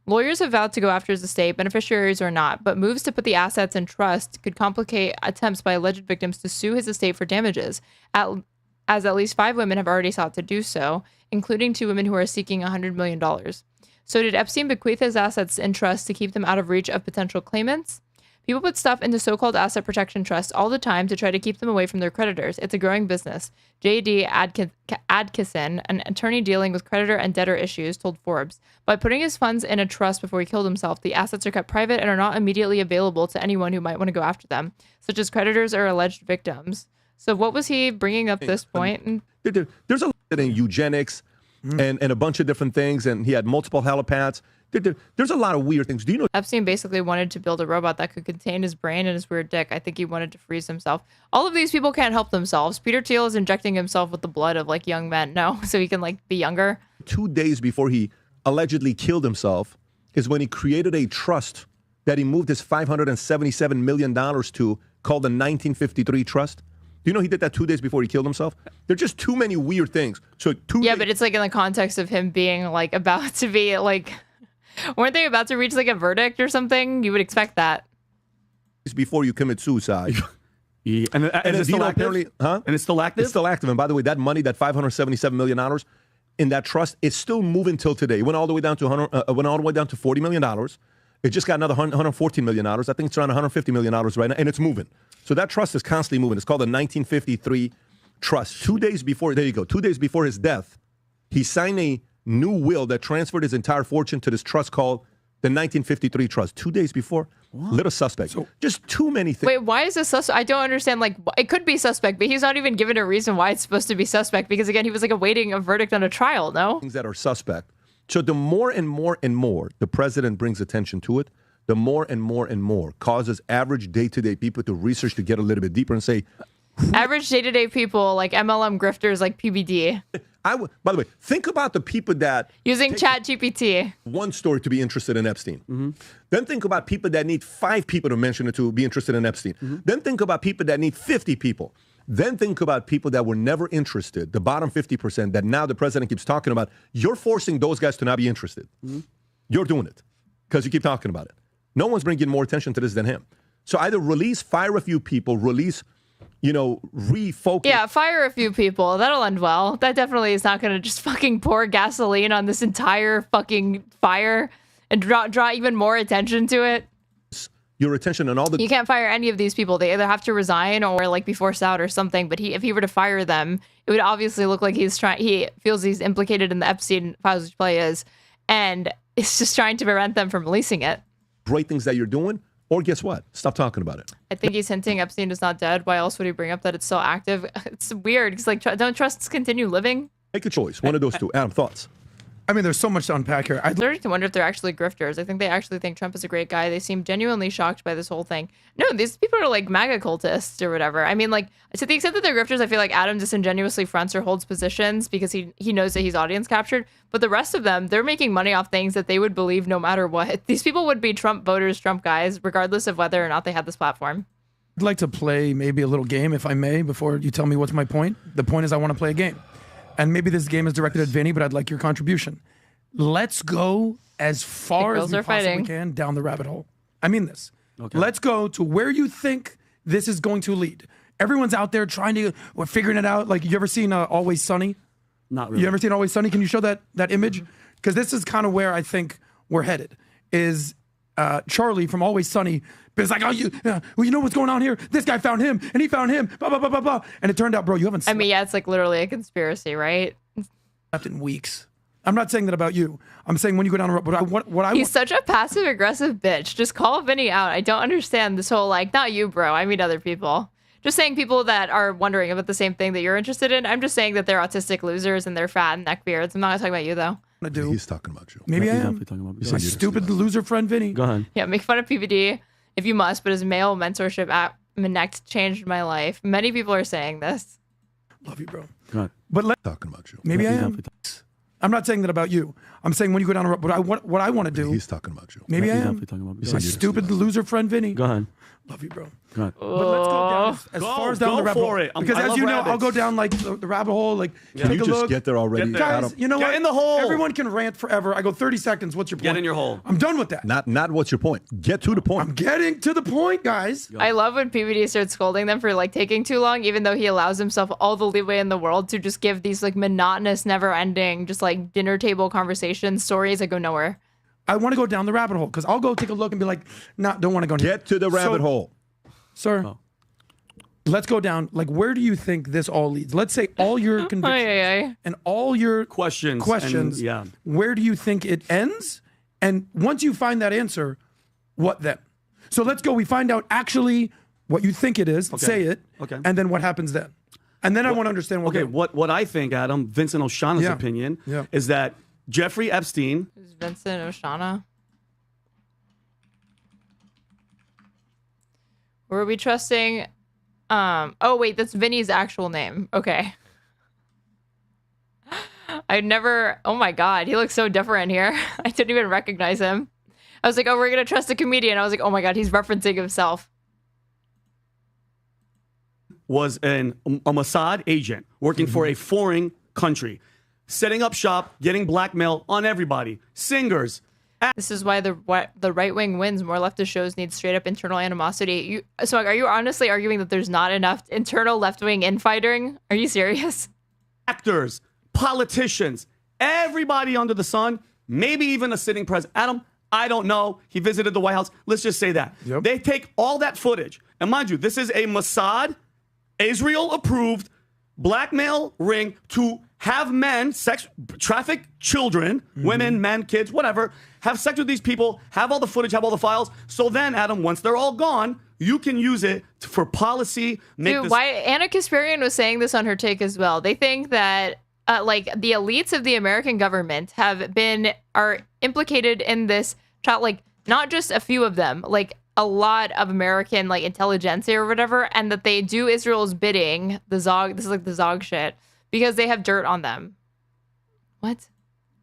Lawyers have vowed to go after his estate, beneficiaries or not, but moves to put the assets in trust could complicate attempts by alleged victims to sue his estate for damages, as at least 5 women have already sought to do so, including 2 women who are seeking $100 million. So did Epstein bequeath his assets in trust to keep them out of reach of potential claimants? People put stuff into so-called asset protection trusts all the time to try to keep them away from their creditors. It's a growing business. J.D. Adkisson, an attorney dealing with creditor and debtor issues, told Forbes. By putting his funds in a trust before he killed himself, the assets are kept private and are not immediately available to anyone who might want to go after them, such as creditors or alleged victims. So what was he bringing up this point? There's a lot in eugenics and a bunch of different things, and he had multiple helipads. There's a lot of weird things. Do you know Epstein basically wanted to build a robot that could contain his brain and his weird dick. I think he wanted to freeze himself. All of these people can't help themselves. Peter Thiel is injecting himself with the blood of like young men. No, so he can like be younger. 2 days before he allegedly killed himself is when he created a trust that he moved his $577 million to, called the 1953 Trust. Do you know he did that 2 days before he killed himself? There are just too many weird things. So but it's like in the context of him being like about to be like, weren't they about to reach like a verdict or something? You would expect that. Before you commit suicide. Yeah. And it's still active? And it's still active? It's still active. And by the way, that money, that $577 million in that trust, is still moving till today. It went all the way down to $40 million. It just got another $114 million. I think it's around $150 million right now, and it's moving. So that trust is constantly moving. It's called the 1953 Trust. 2 days before, there you go, 2 days before his death, he signed a new will that transferred his entire fortune to this trust called the 1953 trust. 2 days before, little suspect. Just too many things. Wait, why is this suspect? I don't understand. Like, it could be suspect, but he's not even given a reason why it's supposed to be suspect. Because again, he was like awaiting a verdict on a trial. No, things that are suspect. So the more and more and more the president brings attention to it, the more and more and more causes average day-to-day people to research, to get a little bit deeper and say, average day-to-day people like MLM grifters like PBD. By the way, think about the people that using Chat GPT. One story to be interested in Epstein. Then think about people that need 5 people to mention it to be interested in Epstein. Then think about people that need 50 people. Then think about people that were never interested, the bottom 50% that now the president keeps talking about. You're forcing those guys to not be interested. You're doing it because you keep talking about it. No one's bringing more attention to this than him. So either fire a few people, refocus. Yeah, fire a few people. That'll end well. That definitely is not going to just fucking pour gasoline on this entire fucking fire and draw even more attention to it. Your attention on all the... You can't fire any of these people. They either have to resign or like be forced out or something. But if he were to fire them, it would obviously look like he feels he's implicated in the Epstein files, which play is, and it's just trying to prevent them from releasing it. Great things that you're doing, or guess what? Stop talking about it. I think he's hinting Epstein is not dead. Why else would he bring up that it's still active? It's weird because like don't trusts continue living? Make a choice. One of those two. Adam, thoughts? I mean, there's so much to unpack here. I'm starting to wonder if they're actually grifters. I think they actually think Trump is a great guy. They seem genuinely shocked by this whole thing. No, these people are like MAGA cultists or whatever. I mean, like, to the extent that they're grifters, I feel like Adam disingenuously fronts or holds positions because he knows that he's audience captured. But the rest of them, they're making money off things that they would believe no matter what. These people would be Trump voters, Trump guys, regardless of whether or not they had this platform. I'd like to play maybe a little game, if I may, before you tell me what's my point. The point is I want to play a game. And maybe this game is directed at Vinnie, but I'd like your contribution. Let's go as far as we possibly can down the rabbit hole. I mean this. Okay. Let's go to where you think this is going to lead. Everyone's out there we're figuring it out. Like, you ever seen Always Sunny? Not really. You ever seen Always Sunny? Can you show that image? Because this is kind of where I think we're headed. Is Charlie from Always Sunny is like, you know what's going on here? This guy found him, and he found him, blah, blah, blah, blah, blah. And it turned out, bro, you haven't slept. I mean, yeah, it's like literally a conspiracy, right? Slept in weeks. I'm not saying that about you. I'm saying when you go down the road, He's such a passive aggressive bitch. Just call Vinny out. I don't understand this whole like, not you, bro. I mean other people. Just saying people that are wondering about the same thing that you're interested in. I'm just saying that they're autistic losers and they're fat and neckbeards. I'm not talking about you though. He's talking about you. Maybe I am. My stupid loser friend Vinny. Go ahead. Yeah, make fun of PBD if you must, but his male mentorship app Connect changed my life. Many people are saying this. Love you, bro. Go ahead. But talking about you. Maybe I am. I'm not saying that about you. I'm saying when you go down the road, what I want to do. He's talking about you. Maybe I am. About My stupid loser friend Vinny. Go ahead. Love you, bro. Go ahead. But let's go down as far as down the rabbit hole. It. Because as you know, I'll go down like the rabbit hole. Like, take a look. Just get there already. Guys, you know what? Get in the hole. Everyone can rant forever. I go 30 seconds. What's your point? Get in your hole. I'm done with that. Not what's your point. Get to the point. I'm getting to the point, guys. I love when PBD starts scolding them for like taking too long, even though he allows himself all the leeway in the world to just give these like monotonous, never-ending, just like dinner table conversation stories that go nowhere. I want to go down the rabbit hole because I'll go take a look and be like, nah, don't want to go. Get to the rabbit hole. Sir, let's go down. Like, where do you think this all leads? Let's say all your convictions and all your questions. And, where do you think it ends? And once you find that answer, what then? So let's go. We find out actually what you think it is. Okay. Say it. Okay. And then what happens then? And then I want to understand what. Okay. What I think, Adam, Vincent Oshana's opinion is that Jeffrey Epstein. Who's Vincent Oshana? Were we trusting? Oh wait, that's Vinny's actual name. Okay. I'd never. Oh my God, he looks so different here. I didn't even recognize him. I was like, oh, we're gonna trust a comedian. I was like, oh my God, he's referencing himself. Was a Mossad agent working for a foreign country, setting up shop, getting blackmail on everybody, singers. This is why the right wing wins. More leftist shows need straight up internal animosity. So are you honestly arguing that there's not enough internal left wing infighting? Are you serious? Actors, politicians, everybody under the sun, maybe even a sitting president. Adam, I don't know. He visited the White House. Let's just say that. Yep. They take all that footage. And mind you, this is a Mossad, Israel approved blackmail ring to have men traffic children, women, men, kids, whatever, have sex with these people, have all the footage, have all the files. So then, Adam, once they're all gone, you can use it for policy. Why Anna Kasparian was saying this on her take as well. They think that like the elites of the American government are implicated in this child, like not just a few of them, like a lot of American like intelligentsia or whatever, and that they do Israel's bidding. The Zog, this is like the Zog shit, because they have dirt on them. What?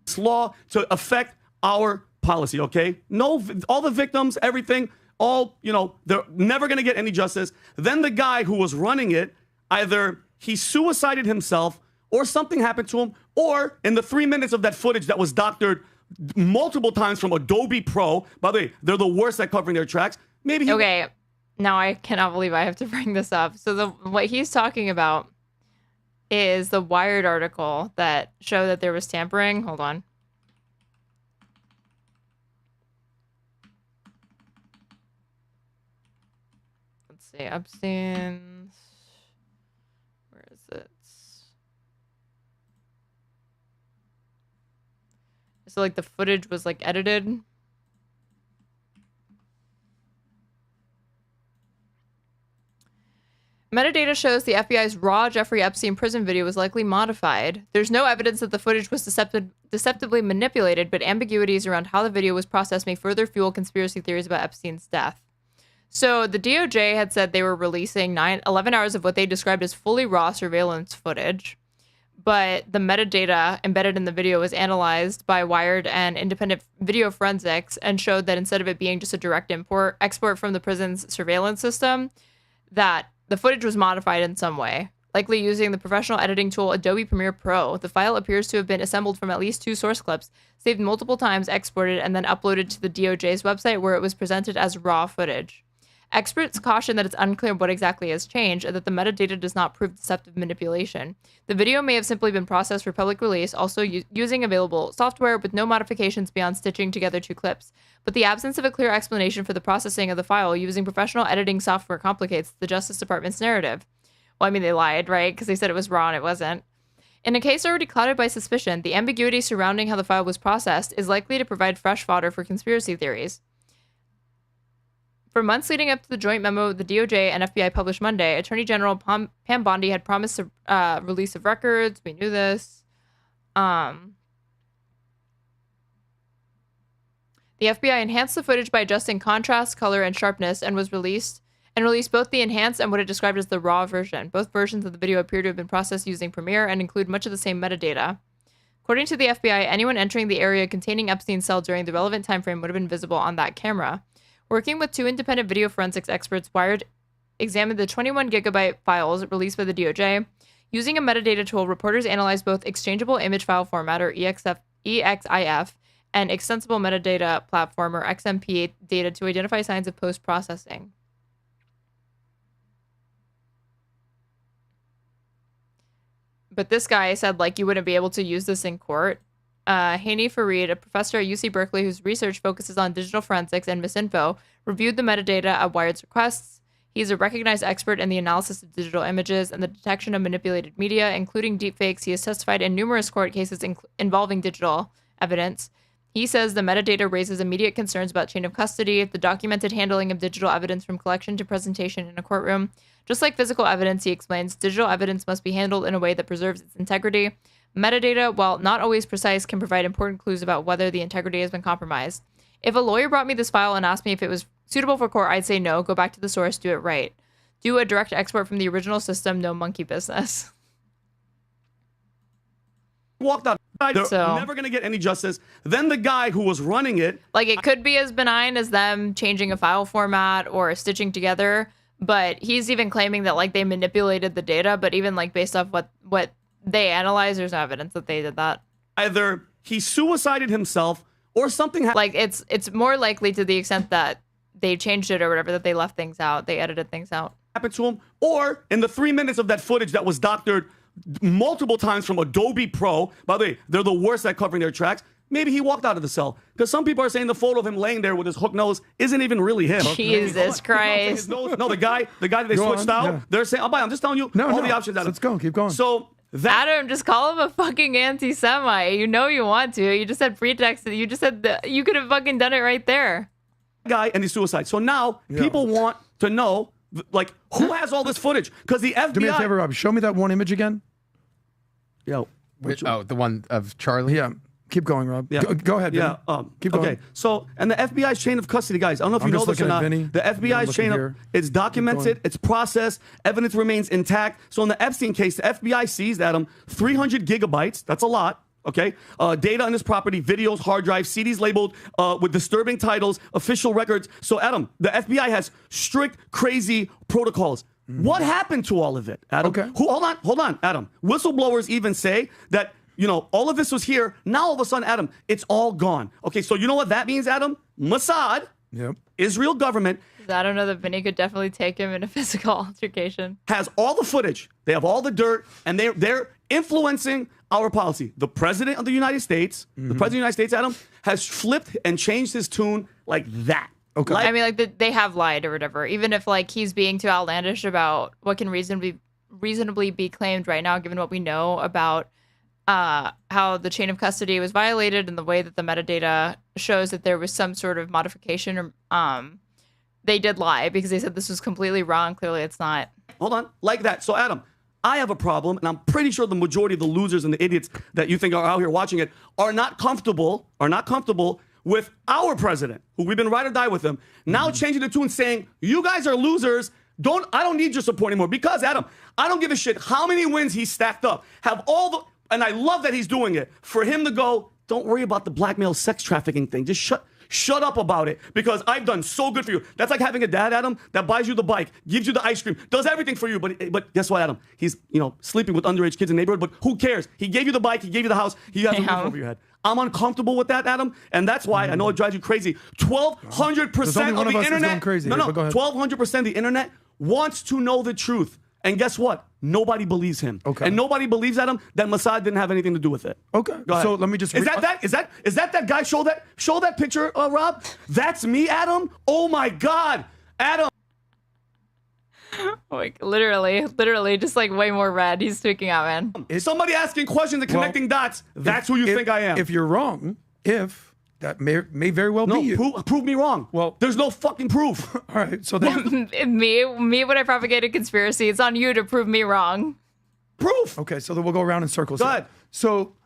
This law to affect our policy, okay? No, all the victims, everything, all, you know, they're never going to get any justice. Then the guy who was running it, either he suicided himself or something happened to him, or in the 3 minutes of that footage that was doctored multiple times from Adobe Pro, by the way, they're the worst at covering their tracks. Maybe okay, now I cannot believe I have to bring this up. So what he's talking about is the Wired article that showed that there was tampering. Hold on. Let's see, Epstein's. Where is it? So like the footage was like edited. Metadata shows the FBI's raw Jeffrey Epstein prison video was likely modified. There's no evidence that the footage was deceptively manipulated, but ambiguities around how the video was processed may further fuel conspiracy theories about Epstein's death. So the DOJ had said they were releasing 11 hours of what they described as fully raw surveillance footage, but the metadata embedded in the video was analyzed by Wired and independent video forensics and showed that instead of it being just a direct export from the prison's surveillance system, that the footage was modified in some way, likely using the professional editing tool Adobe Premiere Pro. The file appears to have been assembled from at least 2 source clips, saved multiple times, exported, and then uploaded to the DOJ's website where it was presented as raw footage. Experts caution that it's unclear what exactly has changed and that the metadata does not prove deceptive manipulation. The video may have simply been processed for public release, also using available software with no modifications beyond stitching together 2 clips. But the absence of a clear explanation for the processing of the file using professional editing software complicates the Justice Department's narrative. Well, I mean, they lied, right? Because they said it was raw and it wasn't. In a case already clouded by suspicion, the ambiguity surrounding how the file was processed is likely to provide fresh fodder for conspiracy theories. For months leading up to the joint memo the DOJ and FBI published Monday, Attorney General Pam Bondi had promised a release of records. We knew this. The FBI enhanced the footage by adjusting contrast, color, and sharpness and released both the enhanced and what it described as the raw version. Both versions of the video appear to have been processed using Premiere and include much of the same metadata. According to the FBI, anyone entering the area containing Epstein's cell during the relevant timeframe would have been visible on that camera. Working with 2 independent video forensics experts, Wired examined the 21 gigabyte files released by the DOJ. Using a metadata tool, reporters analyzed both exchangeable image file format, or EXIF, and extensible metadata platform, or XMP, data to identify signs of post-processing. But this guy said, like, you wouldn't be able to use this in court. Haney Farid, a professor at UC Berkeley whose research focuses on digital forensics and misinfo, reviewed the metadata at Wired's requests. He's a recognized expert in the analysis of digital images and the detection of manipulated media, including deepfakes. He has testified in numerous court cases involving digital evidence. He says the metadata raises immediate concerns about chain of custody, the documented handling of digital evidence from collection to presentation in a courtroom. Just like physical evidence, he explains, digital evidence must be handled in a way that preserves its integrity. Metadata, while not always precise, can provide important clues about whether the integrity has been compromised. If a lawyer brought me this file and asked me if it was suitable for court, I'd say no, go back to the source, do it right. Do a direct export from the original system, no monkey business. Walked out. They're never going to get any justice. Then the guy who was running it... Like, it could be as benign as them changing a file format or stitching together, but he's even claiming that, like, they manipulated the data, but even, like, based off what they analyzed, there's no evidence that they did that. Either he suicided himself or something like it's more likely to the extent that they changed it or whatever, that they left things out, they edited things out. Happened to him, or in the 3 minutes of that footage that was doctored multiple times from Adobe Pro, by the way, they're the worst at covering their tracks, maybe he walked out of the cell. Because some people are saying the photo of him laying there with his hook nose isn't even really him. Jesus Christ. No, the guy that they switched out, they're saying, I'm just telling you all the options. Let's go. Keep going. So Adam, just call him a fucking anti-Semite. You know you want to. You just said pretext. You just said that you could have fucking done it right there. Guy and the suicide. So now people want to know, like, who has all this footage? Because the FBI. Do me a favor, Rob. Show me that one image again. Yo. The one of Charlie? Yeah. Keep going, Rob. Yeah. Go ahead, Vinny. Keep going. Okay, so, and the FBI's chain of custody, guys, I don't know if you know this or not. The FBI's chain of, it's documented, it's processed, evidence remains intact. So in the Epstein case, the FBI seized, Adam, 300 gigabytes, that's a lot, okay? Data on this property, videos, hard drives, CDs labeled with disturbing titles, official records. So Adam, the FBI has strict, crazy protocols. What happened to all of it, Adam? Okay. Hold on, Adam. Whistleblowers even say that, you know, all of this was here. Now all of a sudden, Adam, it's all gone. Okay, so you know what that means, Adam? Mossad, Israel government. I don't know that Vinny could definitely take him in a physical altercation. Has all the footage. They have all the dirt, and they're influencing our policy. The president of the United States, Adam, has flipped and changed his tune like that. Okay. I mean, like they have lied or whatever. Even if like he's being too outlandish about what can reasonably be claimed right now, given what we know about how the chain of custody was violated and the way that the metadata shows that there was some sort of modification. They did lie because they said this was completely wrong. Clearly, it's not. Hold on, like that. So, Adam, I have a problem, and I'm pretty sure the majority of the losers and the idiots that you think are out here watching it are not comfortable with our president, who we've been ride or die with him, now changing the tune, saying, you guys are losers. I don't need your support anymore. Because, Adam, I don't give a shit how many wins he's stacked up. And I love that he's doing it. For him to go, don't worry about the blackmail sex trafficking thing. Just shut up about it, because I've done so good for you. That's like having a dad, Adam, that buys you the bike, gives you the ice cream, does everything for you. But guess what, Adam? He's, sleeping with underage kids in the neighborhood, but who cares? He gave you the bike, he gave you the house, he has a roof over your head. I'm uncomfortable with that, Adam, and that's why I know it drives you crazy. 1,200% of the internet. Crazy 1,200% of the internet wants to know the truth. And guess what? Nobody believes him. Okay. And nobody believes, Adam, that Mossad didn't have anything to do with it. Okay. So let me just. Is that guy? Show that picture, Rob. That's me, Adam. Oh my God, Adam. Like literally, just like way more red. He's tweaking out, man. Is somebody asking questions and connecting dots? That's who you think I am. If you're wrong, that may very well be you. Prove me wrong. Well, there's no fucking proof. All right, so then me when I propagate a conspiracy, it's on you to prove me wrong. Proof. Okay, so then we'll go around in circles. Go ahead. So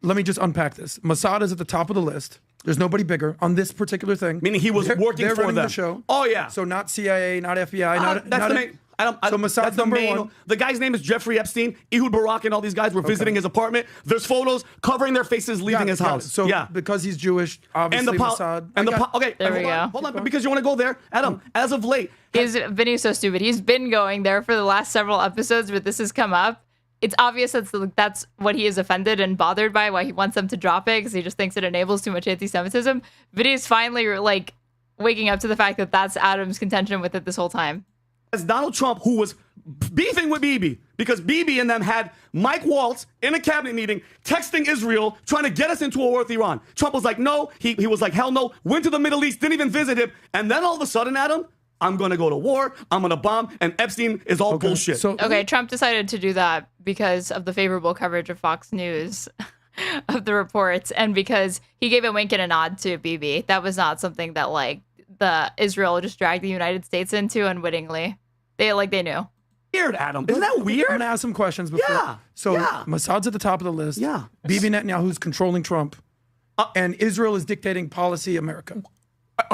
let me just unpack this. Mossad is at the top of the list. There's nobody bigger on this particular thing. Meaning he was working they're for running them. the show. Oh yeah. So not CIA, not FBI, that's the main. So Mossad's number one. The guy's name is Jeffrey Epstein. Ehud Barak and all these guys were visiting his apartment. There's photos covering their faces leaving his house. So because he's Jewish, obviously Mossad. Okay, there we go. Hold on, because you want to go there, Adam. As of late, Vinny's so stupid. He's been going there for the last several episodes, but this has come up. It's obvious that's what he is offended and bothered by, why he wants them to drop it, because he just thinks it enables too much anti-Semitism. Vinny's finally like waking up to the fact that that's Adam's contention with it this whole time. As Donald Trump, who was beefing with Bibi, because Bibi and them had Mike Waltz in a cabinet meeting texting Israel, trying to get us into a war with Iran. Trump was like, no. He was like, hell no. Went to the Middle East, didn't even visit him. And then all of a sudden, Adam, I'm going to go to war. I'm going to bomb. And Epstein is all bullshit. Okay, Trump decided to do that because of the favorable coverage of Fox News of the reports, and because he gave a wink and a nod to Bibi. That was not something that like the Israel just dragged the United States into unwittingly. They knew. Weird, Adam. Isn't that weird? I'm gonna ask some questions before. Yeah. So Mossad's at the top of the list. Yeah. Bibi Netanyahu's controlling Trump, and Israel is dictating policy America.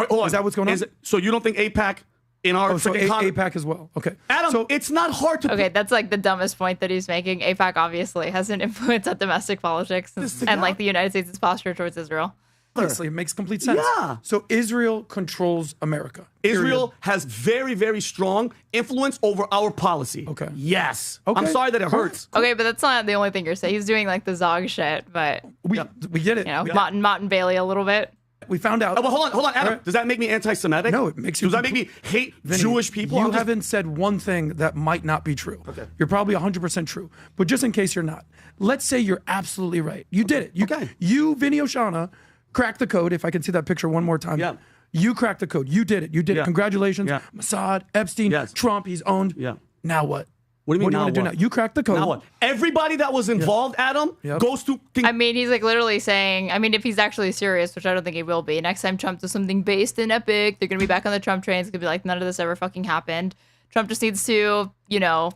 Is that what's going on? So you don't think AIPAC in our AIPAC as well? Okay. Adam, so it's not hard to. Okay, that's like the dumbest point that he's making. AIPAC obviously has an influence on domestic politics and like the United States' posture towards Israel. Obviously, it makes complete sense. Yeah. So Israel controls America. Israel has very, very strong influence over our policy. Okay. Yes. Okay. I'm sorry that it hurts. Okay, but that's not the only thing you're saying. He's doing like the Zog shit, but we get it. Mott and Bailey a little bit. We found out. Oh, well, hold on, Adam. Right. Does that make me anti-Semitic? No, it makes you. Does that make me hate Vinnie, Jewish people? You haven't said one thing that might not be true. Okay. You're probably 100% true. But just in case you're not, let's say you're absolutely right. You did it. You, Vinnie Oshana, cracked the code. If I can see that picture one more time. Yeah. You cracked the code. You did it. You did it. Congratulations. Yeah. Mossad, Epstein, Trump, he's owned. Yeah. Now what? What do you mean? What do you want to do now? You cracked the code. Now what? Everybody that was involved, Adam, goes to. I mean, he's like literally saying, I mean, if he's actually serious, which I don't think he will be, next time Trump does something based in Epic, they're going to be back on the Trump train. It's going to be like, none of this ever fucking happened. Trump just needs to, you know,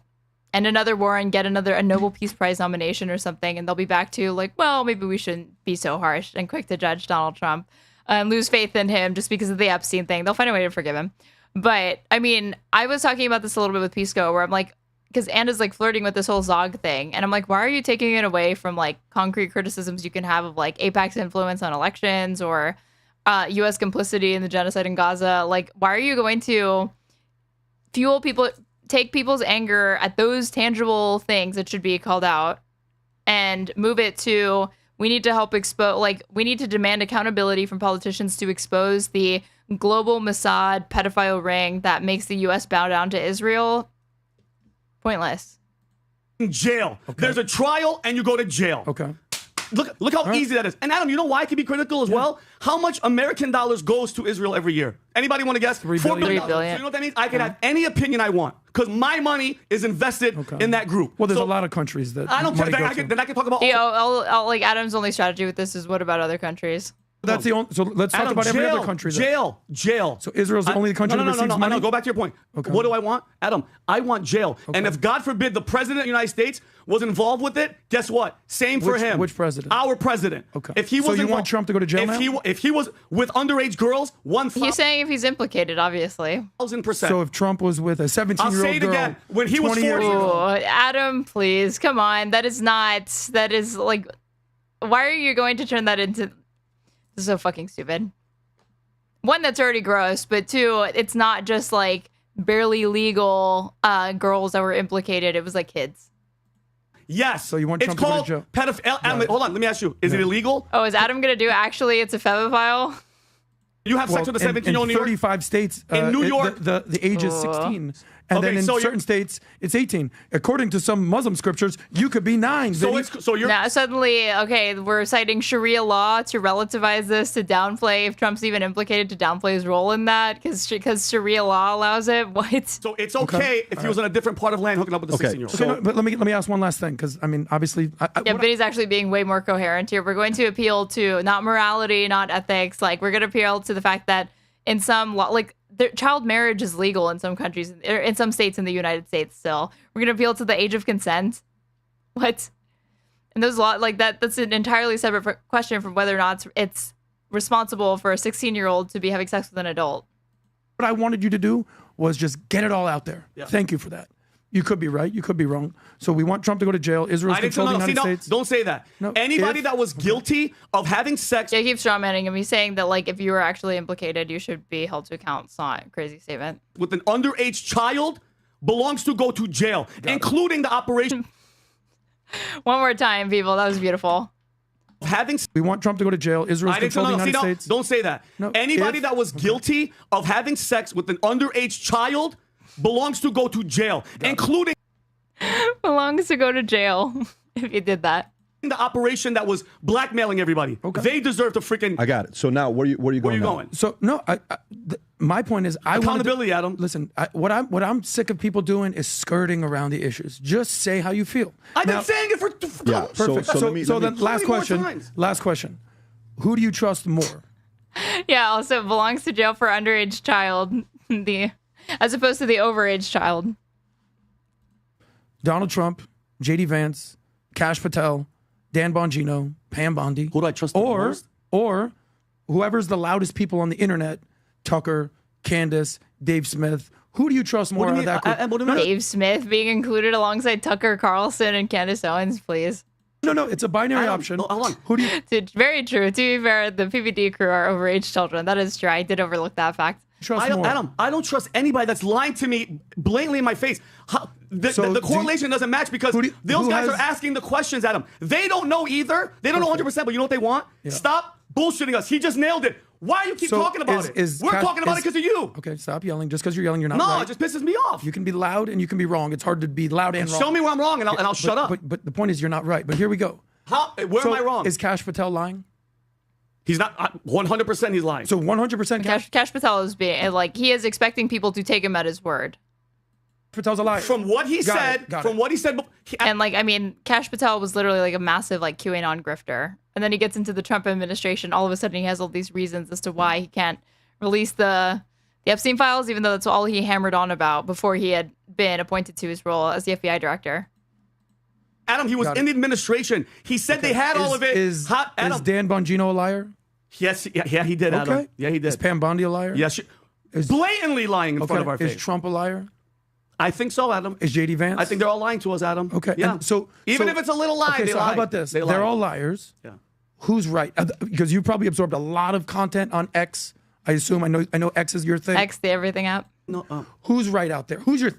end another war and get a Nobel Peace Prize nomination or something. And they'll be back to like, well, maybe we shouldn't be so harsh and quick to judge Donald Trump and lose faith in him just because of the Epstein thing. They'll find a way to forgive him. But I mean, I was talking about this a little bit with Pisco where I'm like, because Anna's like flirting with this whole Zog thing. And I'm like, why are you taking it away from like concrete criticisms you can have of like AIPAC's influence on elections or U.S. complicity in the genocide in Gaza? Like, why are you going to take people's anger at those tangible things that should be called out and move it to, we need to help expose, like, we need to demand accountability from politicians to expose the global Mossad pedophile ring that makes the U.S. bow down to Israel? Pointless. In jail. Okay. There's a trial and you go to jail. Okay. Look how easy that is. And Adam, you know why I can be critical as well? How much American dollars goes to Israel every year? Anybody want to guess? $4 billion. So you know what that means? I can have any opinion I want because my money is invested in that group. Well, there's a lot of countries that I don't care. Then I can talk about. Like Adam's only strategy with this is what about other countries? That's the only. So let's talk about every other country. Jail. So Israel's the only country that receives money? No. Go back to your point. Okay. What do I want, Adam? I want jail. Okay. And if God forbid the president of the United States was involved with it, guess what? Same for him. Which president? Our president. Okay. If he was you want Trump to go to jail now? If he was with underage girls, He's saying if he's implicated, obviously. 1,000%. So if Trump was with a 17-year-old girl, I'll say it again. When he was 40 years old. Adam, please, come on. That is like, why are you going to turn that into? This is so fucking stupid. One, that's already gross, but two, it's not just like barely legal girls that were implicated. It was like kids. Yes. So you want Trump to go to jail? Pedophile. Hold on, let me ask you. Is it illegal? Oh, is Adam going to do actually it's a febophile? You have sex with a 17-year-old in New York? 35 states. In New York? The age is 16. And then in certain states, it's 18. According to some Muslim scriptures, you could be 9. Now suddenly, okay, we're citing Sharia law to relativize this, to downplay, if Trump's even implicated, to downplay his role in that, because Sharia law allows it. What? So it's okay if he was on a different part of land hooking up with a 16-year-old. Okay, but let me ask one last thing, because, I mean, obviously... but he's actually being way more coherent here. We're going to appeal to not morality, not ethics. Like, we're going to appeal to the fact that in some law, like, child marriage is legal in some countries, in some states in the United States still. We're going to appeal to the age of consent. What? And those law like that's an entirely separate question from whether or not it's responsible for a 16-year-old to be having sex with an adult. What I wanted you to do was just get it all out there. Yeah. Thank you for that. You could be right. You could be wrong. So we want Trump to go to jail. Israel's controlling the United States. Don't say that. No, anybody that was guilty of having sex. Yeah, he keeps strawmanning him. He's saying that, like, if you were actually implicated, you should be held to account. It's not a crazy statement. With an underage child belongs to go to jail, including the operation. One more time, people. That was beautiful. We want Trump to go to jail. Israel's controlling the United States. Don't say that. No, anybody that was guilty of having sex with an underage child belongs to go to jail, including belongs to go to jail if you did that. The operation that was blackmailing everybody. Okay. They deserve to freaking. I got it. So now where are you going? Where are you going? So no, my point is accountability, Adam. Listen, what I'm sick of people doing is skirting around the issues. Just say how you feel. I've been saying it for. Yeah. Perfect. So then last question. Who do you trust more? Yeah. Also belongs to jail for underage child. As opposed to the overage child. Donald Trump, J.D. Vance, Kash Patel, Dan Bongino, Pam Bondi. Who do I trust the most? Or whoever's the loudest people on the internet, Tucker, Candace, Dave Smith. Who do you trust more out of that group? Dave Smith being included alongside Tucker Carlson and Candace Owens, please. No, it's a binary option. Hold on. Who do you... Very true. To be fair, the PBD crew are overage children. That is true. I did overlook that fact. Adam, I don't trust anybody that's lying to me blatantly in my face. The correlation doesn't match because those guys are asking the questions, Adam. They don't know either. They don't know 100%, but you know what they want? Yeah. Stop bullshitting us. He just nailed it. Why do you keep talking about it? We're talking about it because of you. Okay, stop yelling. Just because you're yelling, you're not No, right. it just pisses me off. You can be loud and you can be wrong. It's hard to be loud and wrong. Show me where I'm wrong, and I'll shut up. But the point is, you're not right. But here we go. Where am I wrong? Is Kash Patel lying? He's not. 100% he's lying. So 100% Kash Patel is being like, he is expecting people to take him at his word. Patel's a liar. From what he said, what he said, and like, I mean, Kash Patel was literally like a massive like QAnon grifter, and then he gets into the Trump administration. All of a sudden, he has all these reasons as to why he can't release the Epstein files, even though that's all he hammered on about before he had been appointed to his role as the FBI director. Adam, he was in the administration. He said they had all of it. Is Dan Bongino a liar? Yes, yeah, he did, Adam. Yeah, he did. Is Pam Bondi a liar? Yes, blatantly lying in front of our face. Is Trump a liar? I think so, Adam. Is JD Vance? I think they're all lying to us, Adam. Okay. Yeah. And so even if it's a little lie, okay, they so lie. how about this? They They're lie. all liars. Yeah. Who's right? Because you probably absorbed a lot of content on X. I assume. I know X is your thing. X, the everything app. No. Who's right out there? Who's your?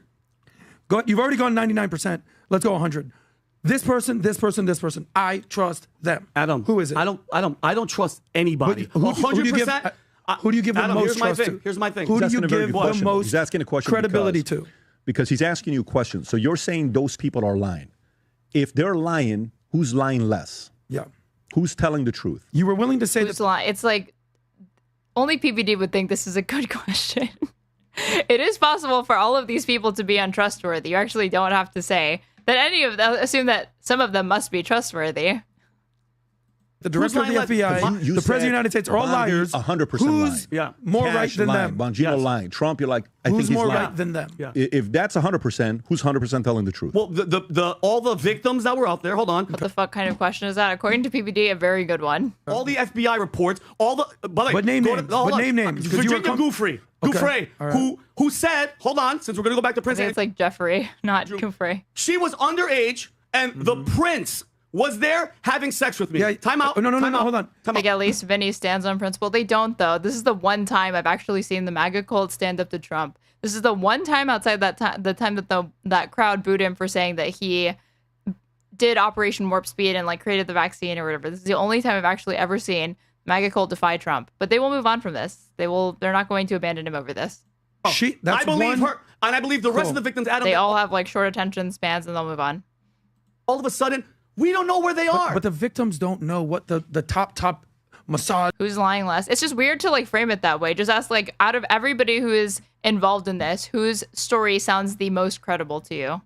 You've already gone 99%. Let's go 100. This person, this person, this person. I trust them. Adam, who is it? I don't trust anybody. 100%. Who do you give the most trust to? Here's my thing. Who do you give the most He's asking a question credibility to? Because he's asking you questions. So you're saying those people are lying. If they're lying, who's lying less? Yeah. Who's telling the truth? You were willing to say Who's lying? It's like only PBD would think this is a good question. It is possible for all of these people to be untrustworthy. You actually don't have to say that any of them. Assume that some of them must be trustworthy. The director of the FBI, the president of the United States are all liars. 100% Who's lying. more Cash right than lying. them? Bongino lying. Trump, you're like, I Who's think he's more lying. right than them? Yeah. If that's 100%, who's 100% telling the truth? Well, the all the victims that were out there. Hold on. What the fuck kind of question is that? According to PBD, a very good one. All the FBI reports. All the. By the way, But name names. But name names. 'Cause you were Virginia Giuffre. Okay. All right. Who said? Hold on. Since we're gonna go back to I Prince. think it's like Jeffrey, not Giuffre. She was underage, and the prince was there having sex with me. Yeah. Time out. No, Time out. hold on. Like at least Vinnie stands on principle. They don't though. This is the one time I've actually seen the MAGA cult stand up to Trump. This is the one time outside that time, the time that that crowd booed him for saying that he did Operation Warp Speed and like created the vaccine or whatever. This is the only time I've actually ever seen MAGA cult defy Trump. But they will move on from this. They're not going to abandon him over this. I believe her, and I believe the rest of the victims. Adam, they all have like short attention spans, and they'll move on. All of a sudden, we don't know where they are. But the victims don't know what the top massage. Who's lying less? It's just weird to like frame it that way. Just ask like out of everybody who is involved in this, whose story sounds the most credible to you?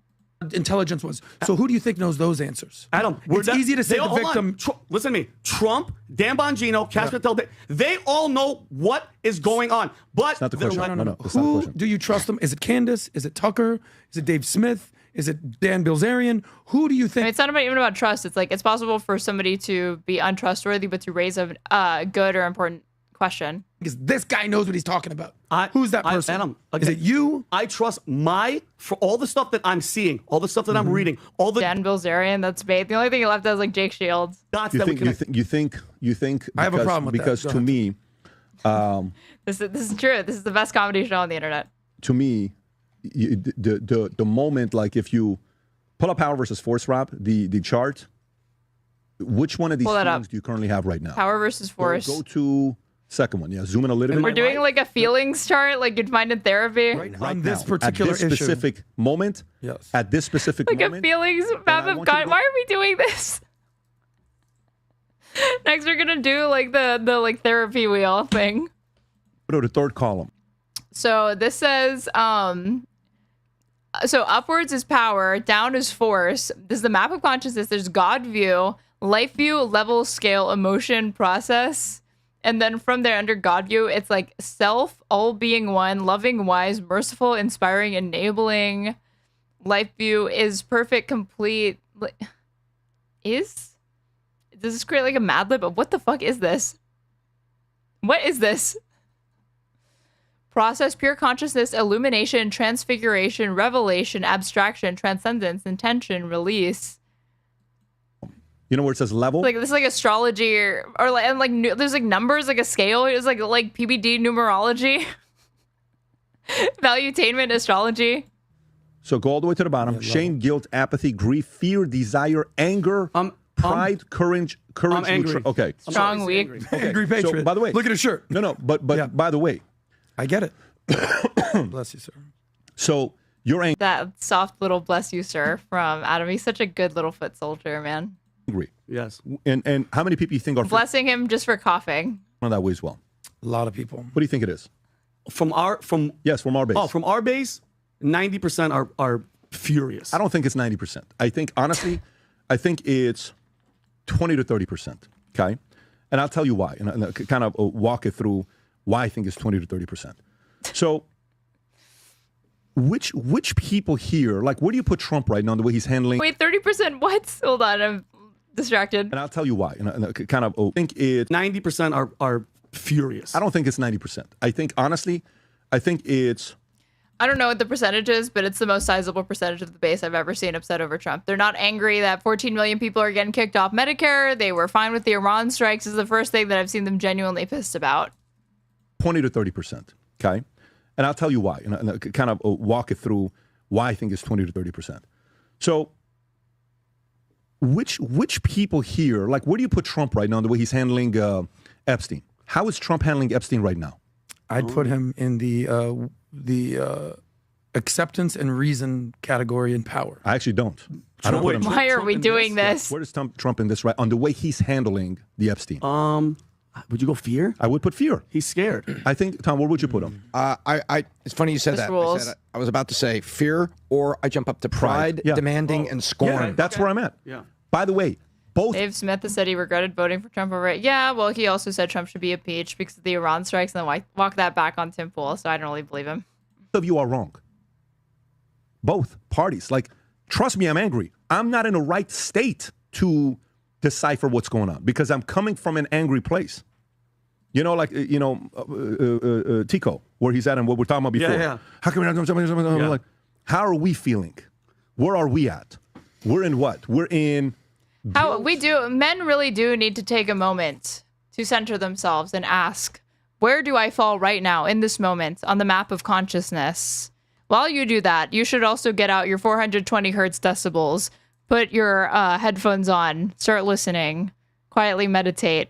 Intelligence was. So who do you think knows those answers? Adam, it's easy to say the victim. Listen to me. Trump, Dan Bongino, Kash Patel, they all know what is going on. But That's not the question. No, that's not the Who question. do you trust them? Is it Candace? Is it Tucker? Is it Dave Smith? Is it Dan Bilzerian? Who do you think? I mean, it's not even about trust. It's like it's possible for somebody to be untrustworthy, but to raise a good or important question. Because this guy knows what he's talking about. Who's that person? Adam, Is it you? I trust for all the stuff that I'm seeing, all the stuff that I'm reading, all the Dan Bilzerian. That's bait. The only thing he left is like Jake Shields. You think? I have a problem with that. Because Go to ahead. me, This is true. This is the best comedy show on the internet. to me, the moment, like if you pull up Power versus Force, Rob, the chart, which one of these Pull that feelings up. do you currently have right now? Power versus Force. Go to second one. Yeah, zoom in a little bit. We're doing like a feelings chart, like you'd find in therapy. On this now, particular at this issue. specific moment. Yes. At this specific Like moment. a feelings map of want you to God. go- Why are we doing this? Next, we're gonna do like the like therapy wheel thing. Go to the third column. So this says, so upwards is power, down is force. This is the map of consciousness. There's God view, life view, level, scale, emotion, process. And then from there under God view, it's like self, all being one, loving, wise, merciful, inspiring, enabling. Life view is perfect, complete. Does this create like a Mad Lib? What the fuck is this? What is this? Process, pure consciousness, illumination, transfiguration, revelation, abstraction, transcendence, intention, release. You know where it says level? Like this is like astrology or like and like there's like numbers, like a scale. It's like PBD numerology, valuetainment, astrology. So go all the way to the bottom. Shame, guilt, apathy, grief, fear, desire, anger, pride, courage. I'm angry. Okay. Strong, weak. Angry patriot. So, by the way, look at his shirt. No, but by the way, I get it. Bless you, sir. So you're angry. That soft little bless you, sir, from Adam. He's such a good little foot soldier, man. Yes. And how many people you think are Blessing him just for coughing. that way as well? A lot of people. What do you think it is? From our base. Oh, from our base, 90% are furious. I don't think it's 90%. I think honestly, I think it's 20 to 30%. Okay, and I'll tell you why, and kind of walk it through why I think it's 20 to 30%. So, which people here, like, where do you put Trump right now? The way he's handling. Wait, 30%? What? Hold on, I'm distracted. And I'll tell you why, and kind of think it's 90% are furious. I don't think it's 90%. I think honestly, I think it's. I don't know what the percentage is, but it's the most sizable percentage of the base I've ever seen upset over Trump. They're not angry that 14 million people are getting kicked off Medicare. They were fine with the Iran strikes. Is the first thing that I've seen them genuinely pissed about. 20 to 30%. Okay, and I'll tell you why, and kind of walk it through why I think it's 20 to 30%. So, which people here, like, where do you put Trump right now? The way he's handling Epstein. How is Trump handling Epstein right now? I'd put him in the acceptance and reason category in power. I actually don't. I don't put him. Why are we doing this? Where does Trump in this right on the way he's handling the Epstein? Would you go fear? I would put fear. He's scared. I think, Tom, where would you put him? It's funny you said Just that. rules. I was about to say fear, or I jump up to pride, Yeah. demanding, and scorn. Yeah, that's where I'm at. Yeah. By the way, both. Dave Smith has said he regretted voting for Trump over it. Yeah, well, he also said Trump should be impeached because of the Iran strikes, and then walk that back on Tim Pool, so I don't really believe him. Both of you are wrong. Both parties. Like, trust me, I'm angry. I'm not in the right state to decipher what's going on because I'm coming from an angry place. You know, like, Tico, where he's at and what we're talking about before. Yeah. How come we're not doing something? Yeah. Like, how are we feeling? Where are we at? We're in what? We're in. Men really do need to take a moment to center themselves and ask, where do I fall right now in this moment on the map of consciousness? While you do that, you should also get out your 420 hertz decibels, put your headphones on, start listening, quietly meditate,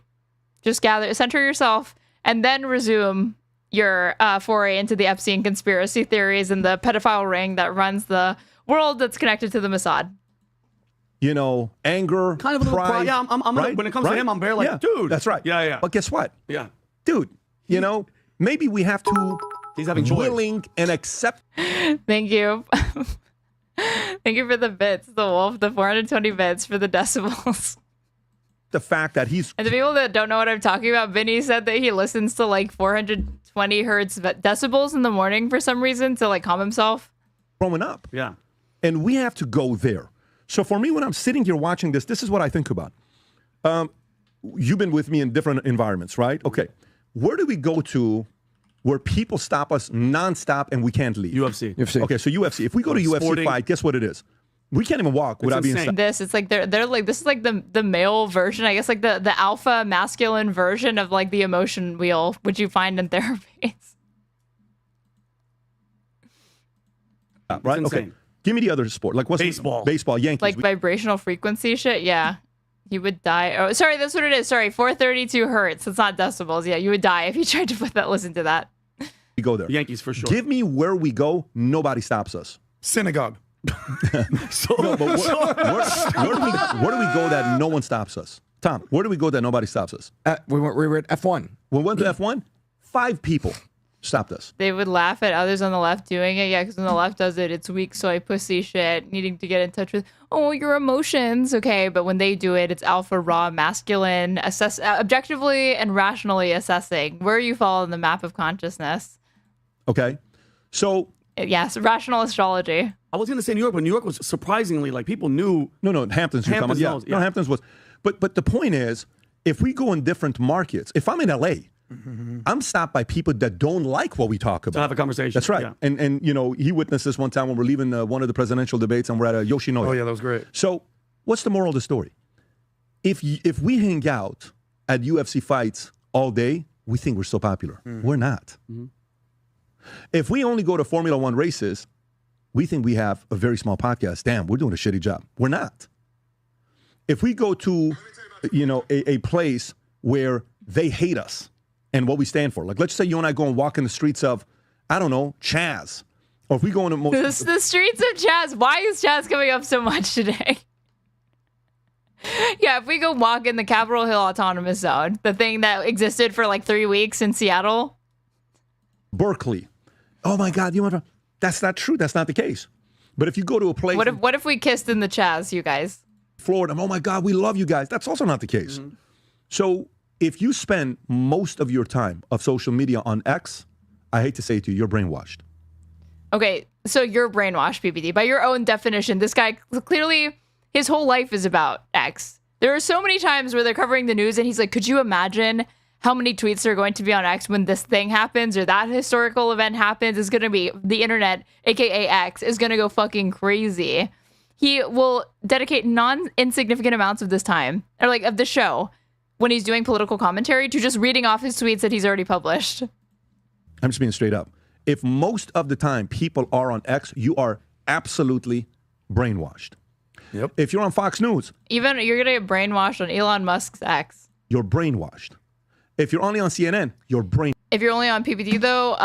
just center yourself, and then resume your foray into the Epstein conspiracy theories and the pedophile ring that runs the world that's connected to the Mossad. You know, anger, Kind of a little pride. Yeah, I'm right? when it comes to him, I'm very like, Yeah, dude. That's right. Yeah. But guess what? Yeah. Dude, you know, maybe we have to He's having joy. willing and accept. Thank you. Thank you for the bits, the wolf, the 420 bits for the decibels. The fact that he's. And the people that don't know what I'm talking about, Vinnie said that he listens to like 420 hertz decibels in the morning for some reason to like calm himself. Growing up. Yeah. And we have to go there. So for me, when I'm sitting here watching this is what I think about. You've been with me in different environments, right? Okay. Where do we go to where people stop us nonstop and we can't leave? UFC. Okay, so UFC. If we go to UFC fight, guess what it is? We can't even walk without being stopped. It's like they're like, this is like the male version, I guess, like the alpha masculine version of like the emotion wheel, which you find in therapies. Right? Okay. Give me the other sport. Like what's baseball, Yankees. Like vibrational frequency shit. Yeah. You would die. Oh, sorry, that's what it is. Sorry, 432 hertz. It's not decibels. Yeah, you would die if you tried to listen to that. We go there. Yankees for sure. Give me where we go. Nobody stops us. Synagogue. Where do we go that no one stops us? Tom, where do we go that nobody stops us? We were at F1. We went to F1. 5 people stopped us. They would laugh at others on the left doing it. Yeah, because when the left does it, it's weak soy pussy shit, needing to get in touch with, your emotions. Okay, but when they do it, it's alpha, raw, masculine, objectively and rationally assessing where you fall in the map of consciousness. Okay. So. Yes, rational astrology. I was going to say New York, but New York was surprisingly, like, people knew. No, Hamptons. No, Hamptons was. But the point is, if we go in different markets, if I'm in LA, I'm stopped by people that don't like what we talk about. To have a conversation. That's right. Yeah. And he witnessed this one time when we're leaving one of the presidential debates and we're at a Yoshinoya. Oh, yeah, that was great. So what's the moral of the story? If we hang out at UFC fights all day, we think we're so popular. We're not. If we only go to Formula One races, we think we have a very small podcast. Damn, we're doing a shitty job. We're not. if we go to, a place where they hate us and what we stand for, like let's say you and I go and walk in the streets of, I don't know, Chaz, or if we go in the streets of Chaz. Why is Chaz coming up so much today? Yeah, if we go walk in the Capitol Hill Autonomous Zone, the thing that existed for like 3 weeks in Seattle. Berkeley. Oh my God, that's not true. That's not the case. But if you go to a place... What if we kissed in the Chaz, you guys? Florida, oh my God, we love you guys. That's also not the case. Mm-hmm. So if you spend most of your time of social media on X, I hate to say it to you, you're brainwashed. Okay, so you're brainwashed, PBD. By your own definition, this guy clearly... his whole life is about X. There are so many times where they're covering the news and he's like, could you imagine how many tweets are going to be on X when this thing happens or that historical event happens? It's going to be the internet, aka X, is going to go fucking crazy. He will dedicate non-insignificant amounts of this time, or like of the show, when he's doing political commentary, to just reading off his tweets that he's already published. I'm just being straight up. If most of the time people are on X, you are absolutely brainwashed. Yep. If you're on Fox News, even you're gonna get brainwashed on Elon Musk's X. You're brainwashed. If you're only on CNN, you're brainwashed. If you're only on PBD though,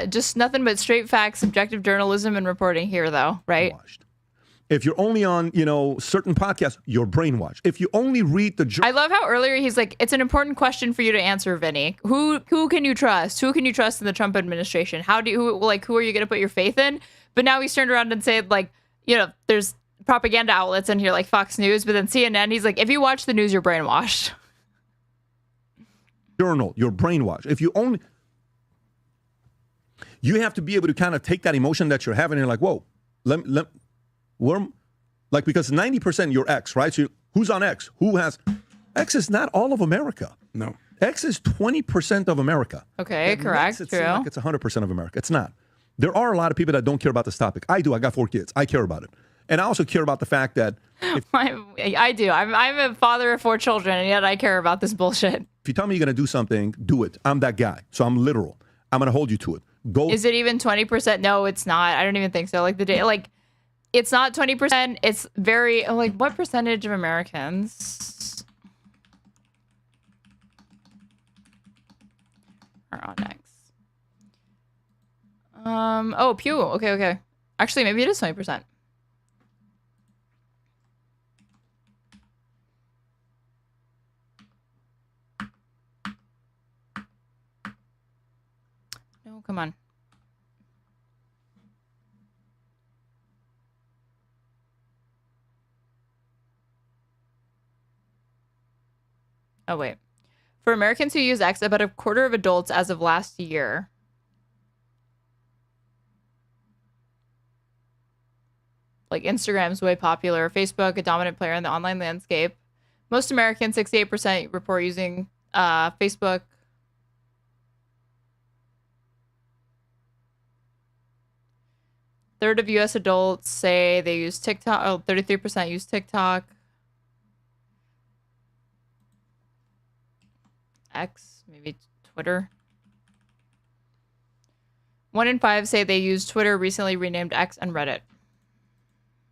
just nothing but straight facts, objective journalism, and reporting here though, right? Brainwashed. If you're only on, certain podcasts, you're brainwashed. If you only read the... I love how earlier he's like, it's an important question for you to answer, Vinny. Who can you trust? Who can you trust in the Trump administration? Who are you going to put your faith in? But now he's turned around and said, like, there's propaganda outlets in here like Fox News, but then CNN, he's like, if you watch the news, you're brainwashed. Journal, you're brainwashed. If you only... You have to be able to kind of take that emotion that you're having and you're like, whoa, because 90% you're X, right? So who's on X? Who has... X is not all of America. No. X is 20% of America. Okay, correct, true. Like it's 100% of America. It's not. There are a lot of people that don't care about this topic. I do. I got 4 kids. I care about it. And I also care about the fact that... I do. I'm a father of 4 children, and yet I care about this bullshit. If you tell me you're going to do something, do it. I'm that guy. So I'm literal. I'm going to hold you to it. Go. Is it even 20%? No, it's not. I don't even think so. It's not 20%. It's very, what percentage of Americans are on X? Pew. Okay. Actually, maybe it is 20%. No, come on. Oh, wait. For Americans who use X, about a quarter of adults as of last year. Like, Instagram's way popular. Facebook, a dominant player in the online landscape. Most Americans, 68%, report using Facebook. Third of U.S. adults say they use TikTok. 33% use TikTok. X, maybe Twitter. 1 in 5 say they use Twitter, recently renamed X, and Reddit.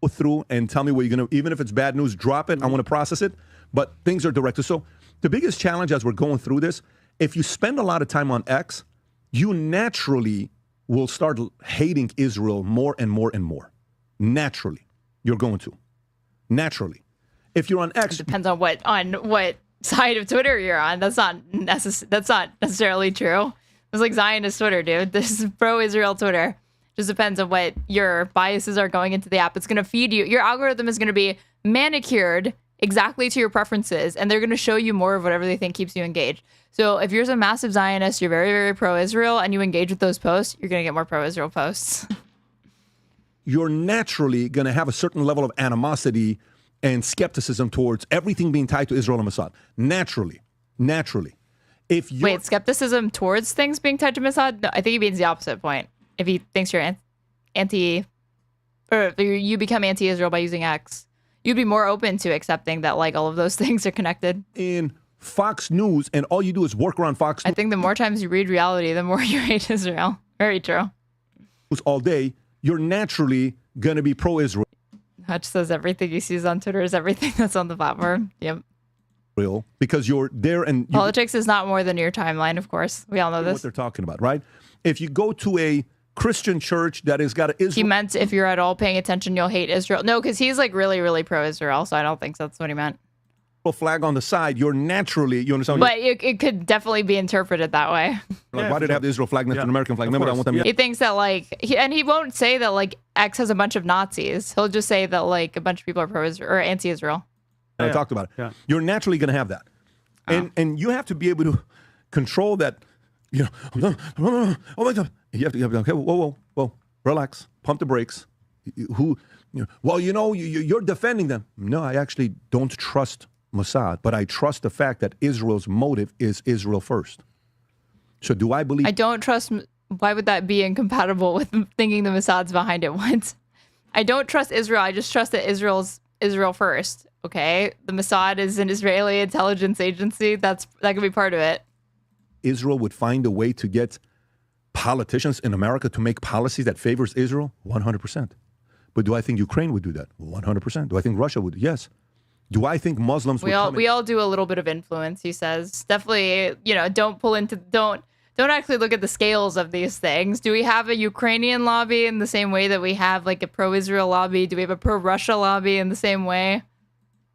Go through and tell me what you're going to, even if it's bad news, drop it. I want to process it, but things are directed. So the biggest challenge as we're going through this, if you spend a lot of time on X, you naturally will start hating Israel more and more and more. Naturally, you're going to. Naturally. If you're on X... It depends on what side of Twitter you're on. That's not necessarily true. It's like Zionist Twitter, dude. This is pro-Israel Twitter. Just depends on what your biases are going into the app. It's going to feed you. Your algorithm is going to be manicured exactly to your preferences, and they're going to show you more of whatever they think keeps you engaged. So if you're a massive Zionist, you're very, very pro-Israel, and you engage with those posts, you're going to get more pro-Israel posts. You're naturally going to have a certain level of animosity and skepticism towards everything being tied to Israel and Mossad. Naturally. If you Wait, skepticism towards things being tied to Mossad? No, I think he means the opposite point. If he thinks you're you become anti-Israel by using X, you'd be more open to accepting that all of those things are connected. In Fox News, and all you do is work around Fox News. I think the more times you read reality, the more you hate Israel. Very true. All day, you're naturally going to be pro-Israel. Hutch says everything he sees on Twitter is everything that's on the platform. Yep. Real, because you're there and politics is not more than your timeline, of course. We all know this. What they're talking about, right? If you go to a Christian church that has got Israel. He meant if you're at all paying attention, you'll hate Israel. No, because he's like really, really pro-Israel, so I don't think that's what he meant. Flag on the side, you're naturally, you understand? But it could definitely be interpreted that way. Like, why did it have the Israel flag next to an American flag? Remember, I want them. He thinks that like, and he won't say that like X has a bunch of Nazis. He'll just say that like a bunch of people are pro-Israel or anti-Israel. I talked about it. Yeah. You're naturally going to have that, and you have to be able to control that. You know, oh my God, you have to okay. Whoa, relax, pump the brakes. Well, you're defending them. No, I actually don't trust Mossad, but I trust the fact that Israel's motive is Israel first. So do I believe? I don't trust. Why would that be incompatible with thinking the Mossad's behind it? What? I don't trust Israel. I just trust that Israel's Israel first. Okay, the Mossad is an Israeli intelligence agency. That could be part of it. Israel would find a way to get politicians in America to make policies that favors Israel. 100%. But do I think Ukraine would do that? 100%. Do I think Russia would? Yes. Do I think Muslims would? We all do a little bit of influence. He says definitely. Don't actually look at the scales of these things. Do we have a Ukrainian lobby in the same way that we have like a pro-Israel lobby? Do we have a pro-Russia lobby in the same way?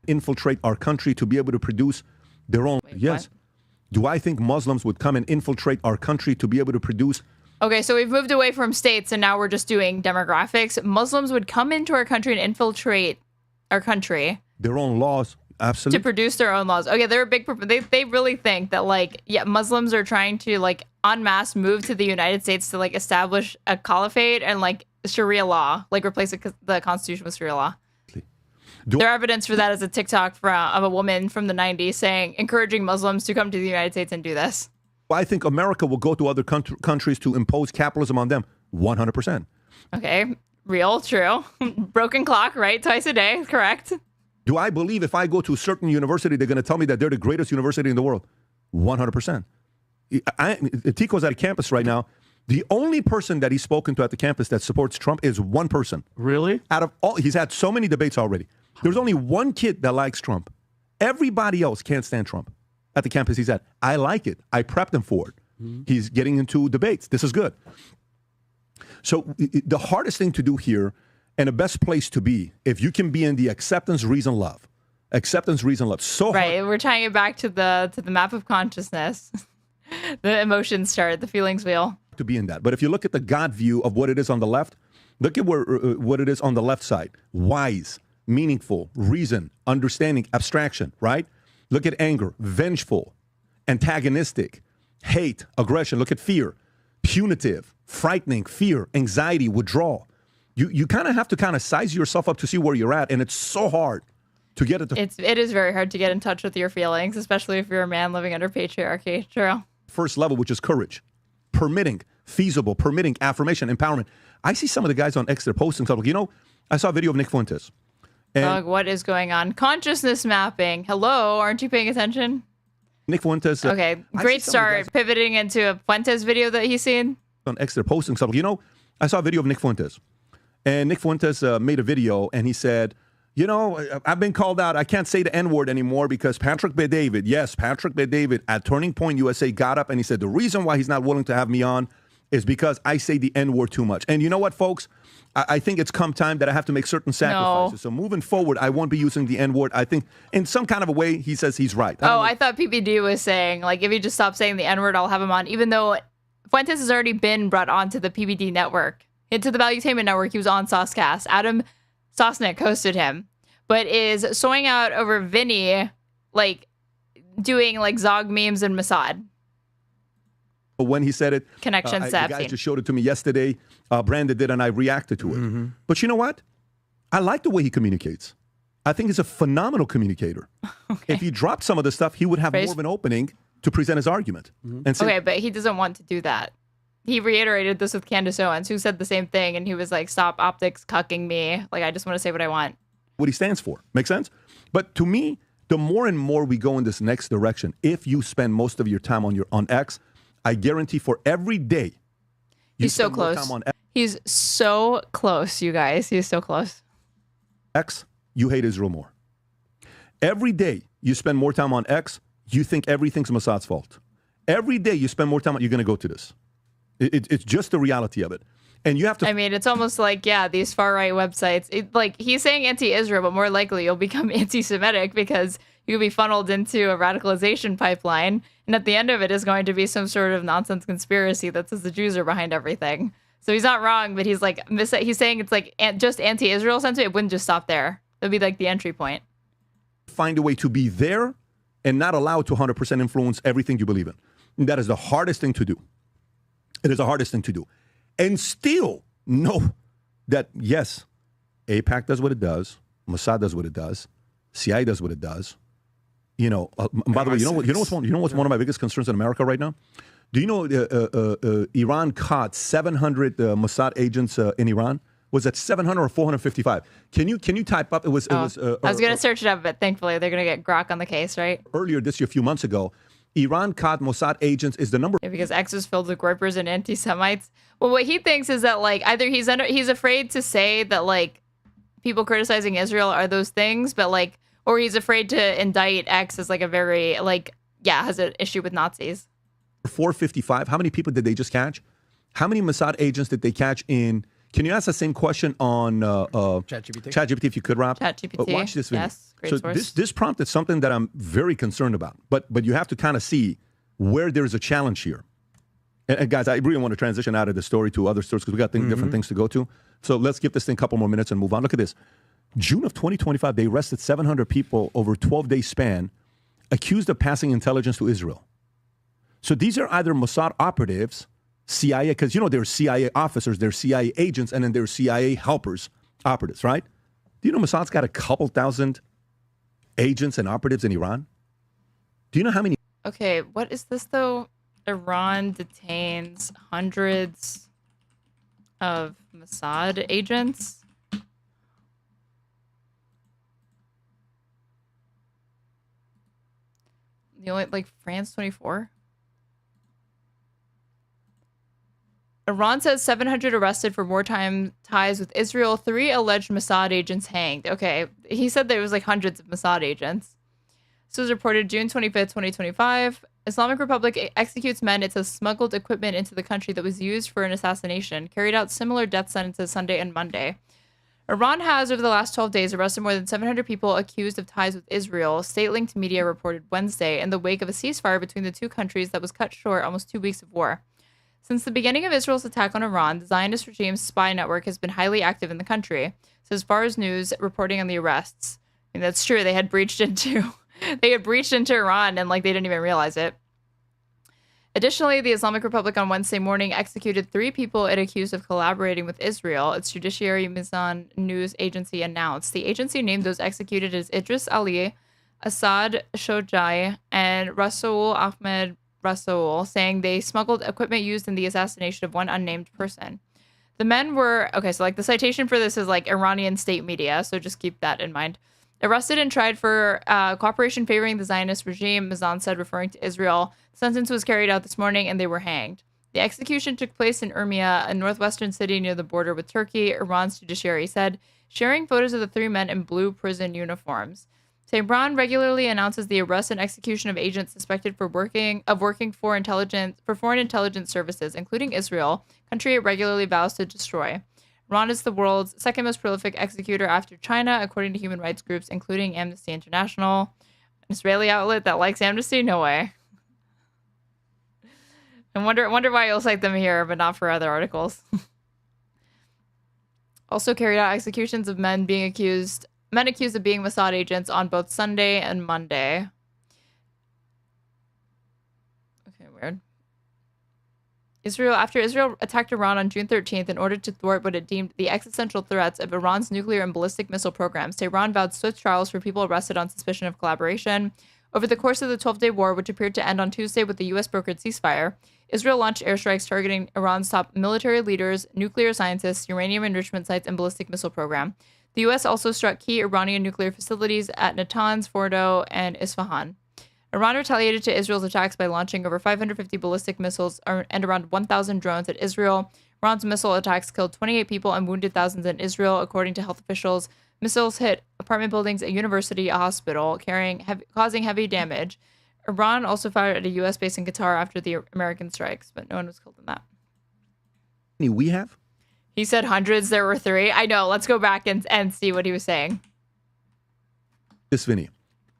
Infiltrate our country to be able to produce their own. Yes. What? Do I think Muslims would come and infiltrate our country to be able to produce? Okay, so we've moved away from states and now we're just doing demographics. Muslims would come into our country and infiltrate our country. Their own laws, absolutely. To produce their own laws. Okay, they're a big. They really think that like Muslims are trying to like en masse move to the United States to like establish a caliphate and like Sharia law, like replace the Constitution with Sharia law. Their evidence for that is a TikTok of a woman from the 90s saying, encouraging Muslims to come to the United States and do this. I think America will go to other countries to impose capitalism on them. 100%. Okay. Real, true. Broken clock, right? Twice a day. Correct. Do I believe if I go to a certain university, they're going to tell me that they're the greatest university in the world? 100%. Tico's at a campus right now. The only person that he's spoken to at the campus that supports Trump is one person. Really? Out of all, he's had so many debates already. There's only one kid that likes Trump. Everybody else can't stand Trump at the campus he's at. I like it. I prepped him for it. Mm-hmm. He's getting into debates. This is good. So the hardest thing to do here and the best place to be, if you can be in the acceptance, reason, love. Acceptance, reason, love. So right. hard. We're tying it back to the map of consciousness. The emotions start, the feelings wheel. To be in that. But if you look at the God view of what it is on the left, look at what it is on the left side. Wise, meaningful, reason, understanding, abstraction, right? Look at anger, vengeful, antagonistic, hate, aggression. Look at fear, punitive, frightening, fear, anxiety, withdrawal. You kind of have to kind of size yourself up to see where you're at, and it's so hard to get it. It is very hard to get in touch with your feelings, especially if you're a man living under patriarchy. True. First level, which is courage, permitting, feasible, permitting, affirmation, empowerment. I see some of the guys on X, they're posting stuff like, I saw a video of Nick Fuentes. Doug, what is going on? Consciousness mapping. Hello, aren't you paying attention? Nick Fuentes. Okay, great start. Pivoting into a Fuentes video that he's seen. On X, they're posting stuff like, I saw a video of Nick Fuentes. And Nick Fuentes made a video and he said, I've been called out. I can't say the N-word anymore because Patrick Bet-David, at Turning Point USA got up and he said, the reason why he's not willing to have me on is because I say the N-word too much. And you know what, folks? I think it's come time that I have to make certain sacrifices. No. So moving forward, I won't be using the N-word. I think in some kind of a way, he says he's right. I thought PBD was saying, like, if you just stop saying the N-word, I'll have him on. Even though Fuentes has already been brought onto the PBD network. Into the Valuetainment Network, he was on Saucecast. Adam Sosnick hosted him. But is soying out over Vinnie, like, doing, like, Zog memes and Mossad. When he said it, connections to the guy just showed it to me yesterday. Brandon did, and I reacted to it. Mm-hmm. But you know what? I like the way he communicates. I think he's a phenomenal communicator. Okay. If he dropped some of the stuff, he would have more of an opening to present his argument. Mm-hmm. And okay, but he doesn't want to do that. He reiterated this with Candace Owens, who said the same thing, and he was like, "Stop optics cucking me. Like, I just want to say what I want." What he stands for. Make sense? But to me, the more and more we go in this next direction, if you spend most of your time on X, I guarantee for every day, he's so close. He's so close, you guys. He's so close. X, you hate Israel more. Every day you spend more time on X, you think everything's Mossad's fault. Every day you spend more time on, you're going to go to this. It's just the reality of it. And you have to. I mean, it's almost like, yeah, these far right websites, like he's saying anti-Israel, but more likely you'll become anti-Semitic because you'll be funneled into a radicalization pipeline. And at the end of it is going to be some sort of nonsense conspiracy that says the Jews are behind everything. So he's not wrong, but he's like, he's saying it's like just anti-Israel sentiment. It wouldn't just stop there. That'd be like the entry point. Find a way to be there and not allow it to 100% influence everything you believe in. And that is the hardest thing to do. It is the hardest thing to do. And still know that, yes, AIPAC does what it does. Mossad does what it does. CIA does what it does. You know, by the way, you know what's one of my biggest concerns in America right now? Do you know Iran caught 700 Mossad agents in Iran? Was it 700 or 455? Can you type up? I was going to search it up, but thankfully they're going to get Grok on the case, right? Earlier this year, a few months ago, Iran caught Mossad agents is the number. Yeah, because X is filled with Groypers and anti-Semites. Well, what he thinks is that like either he's afraid to say that like people criticizing Israel are those things, but like, or he's afraid to indict X as like a very like, yeah, has an issue with Nazis. 455. How many people did they just catch? How many Mossad agents did they catch in? Can you ask the same question on ChatGPT? ChatGPT, if you could, Rob? ChatGPT. Watch this video. Yes, great so source. this prompt is something that I'm very concerned about. But you have to kind of see where there's a challenge here. And guys, I really want to transition out of the story to other stories because we got different things to go to. So let's give this thing a couple more minutes and move on. Look at this. June of 2025, they arrested 700 people over a 12-day span accused of passing intelligence to Israel. So these are either Mossad operatives, CIA, because you know there's CIA officers, there's CIA agents, and then there's CIA helpers, operatives, right? Do you know Mossad's got a couple thousand agents and operatives in Iran? Do you know how many? Okay, what is this though? Iran detains hundreds of Mossad agents. The only like France 24. Iran says 700 arrested for wartime ties with Israel. 3 alleged Mossad agents hanged. Okay, he said there was like hundreds of Mossad agents. This was reported June 25th, 2025. Islamic Republic executes men it says smuggled equipment into the country that was used for an assassination. Carried out similar death sentences Sunday and Monday. Iran has, over the last 12 days, arrested more than 700 people accused of ties with Israel, state-linked media reported Wednesday, in the wake of a ceasefire between the two countries that was cut short almost 2 weeks of war. Since the beginning of Israel's attack on Iran, the Zionist regime's spy network has been highly active in the country, says Fars News, reporting on the arrests. And that's true, they had breached into Iran and like they didn't even realize it. Additionally, the Islamic Republic on Wednesday morning executed 3 people it accused of collaborating with Israel, its judiciary Mizan news agency announced. The agency named those executed as Idris Ali, Assad Shojai, and Rasoul Ahmed Rasoul, saying they smuggled equipment used in the assassination of one unnamed person. The men were, okay, so like the citation for this is like Iranian state media, so just keep that in mind. Arrested and tried for cooperation favoring the Zionist regime, Mizan said, referring to Israel. The sentence was carried out this morning and they were hanged. The execution took place in Urmia, a northwestern city near the border with Turkey, Iran's judiciary said, sharing photos of the 3 men in blue prison uniforms. Tehran regularly announces the arrest and execution of agents suspected for working for foreign intelligence services, including Israel, country it regularly vows to destroy. Iran is the world's second most prolific executor after China, according to human rights groups, including Amnesty International. An Israeli outlet that likes Amnesty? No way. I wonder why you'll cite them here, but not for other articles. Also carried out executions of men accused of being Mossad agents on both Sunday and Monday. Okay, weird. After Israel attacked Iran on June 13th in order to thwart what it deemed the existential threats of Iran's nuclear and ballistic missile programs, Tehran vowed swift trials for people arrested on suspicion of collaboration. Over the course of the 12-day war, which appeared to end on Tuesday with the U.S.-brokered ceasefire, Israel launched airstrikes targeting Iran's top military leaders, nuclear scientists, uranium enrichment sites, and ballistic missile program. The U.S. also struck key Iranian nuclear facilities at Natanz, Fordo, and Isfahan. Iran retaliated to Israel's attacks by launching over 550 ballistic missiles and around 1,000 drones at Israel. Iran's missile attacks killed 28 people and wounded thousands in Israel, according to health officials. Missiles hit apartment buildings, a university, a hospital, causing heavy damage. Iran also fired at a U.S. base in Qatar after the American strikes, but no one was killed in that. We have? He said hundreds. There were 3. I know. Let's go back and see what he was saying. This, Vinny,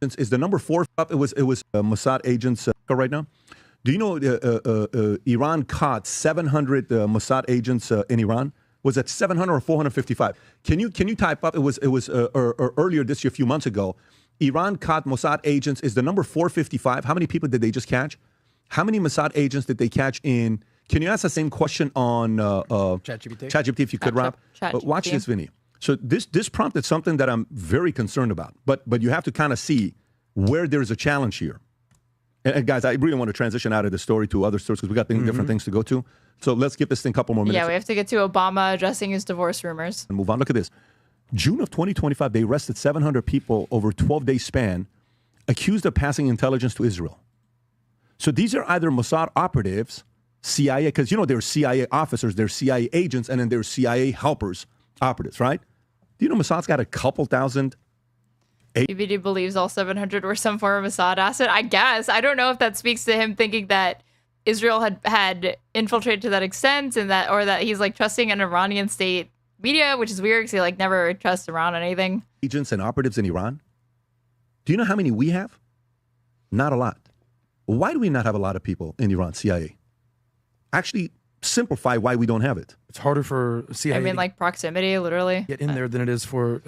is the number 4 up? It was Mossad agents right now. Do you know Iran caught 700 Mossad agents in Iran? Was it 700 or 455? Can you type up? It was earlier this year, a few months ago. Iran caught Mossad agents. Is the number 455? How many people did they just catch? How many Mossad agents did they catch in? Can you ask the same question on ChatGPT if you could, Rob? But watch this, Vinny. So this prompted something that I'm very concerned about. But you have to kind of see where there's a challenge here. And guys, I really want to transition out of the story to other stories because we got different things to go to. So let's give this thing a couple more minutes. Yeah, we have to get to Obama addressing his divorce rumors. And move on. Look at this. June of 2025, they arrested 700 people over a 12-day span accused of passing intelligence to Israel. So these are either Mossad operatives, CIA, because, there's CIA officers, there's CIA agents, and then there's CIA helpers, operatives, right? Do you know Mossad's got a couple thousand? PBD believes all 700 were some form of Mossad asset. I guess. I don't know if that speaks to him thinking that Israel had infiltrated to that extent, and that he's like trusting an Iranian state media, which is weird because he like never trusts Iran on anything. Agents and operatives in Iran. Do you know how many we have? Not a lot. Why do we not have a lot of people in Iran, CIA? Actually, simplify why we don't have it. It's harder for CIA. I mean, like proximity, literally. Get in there than it is for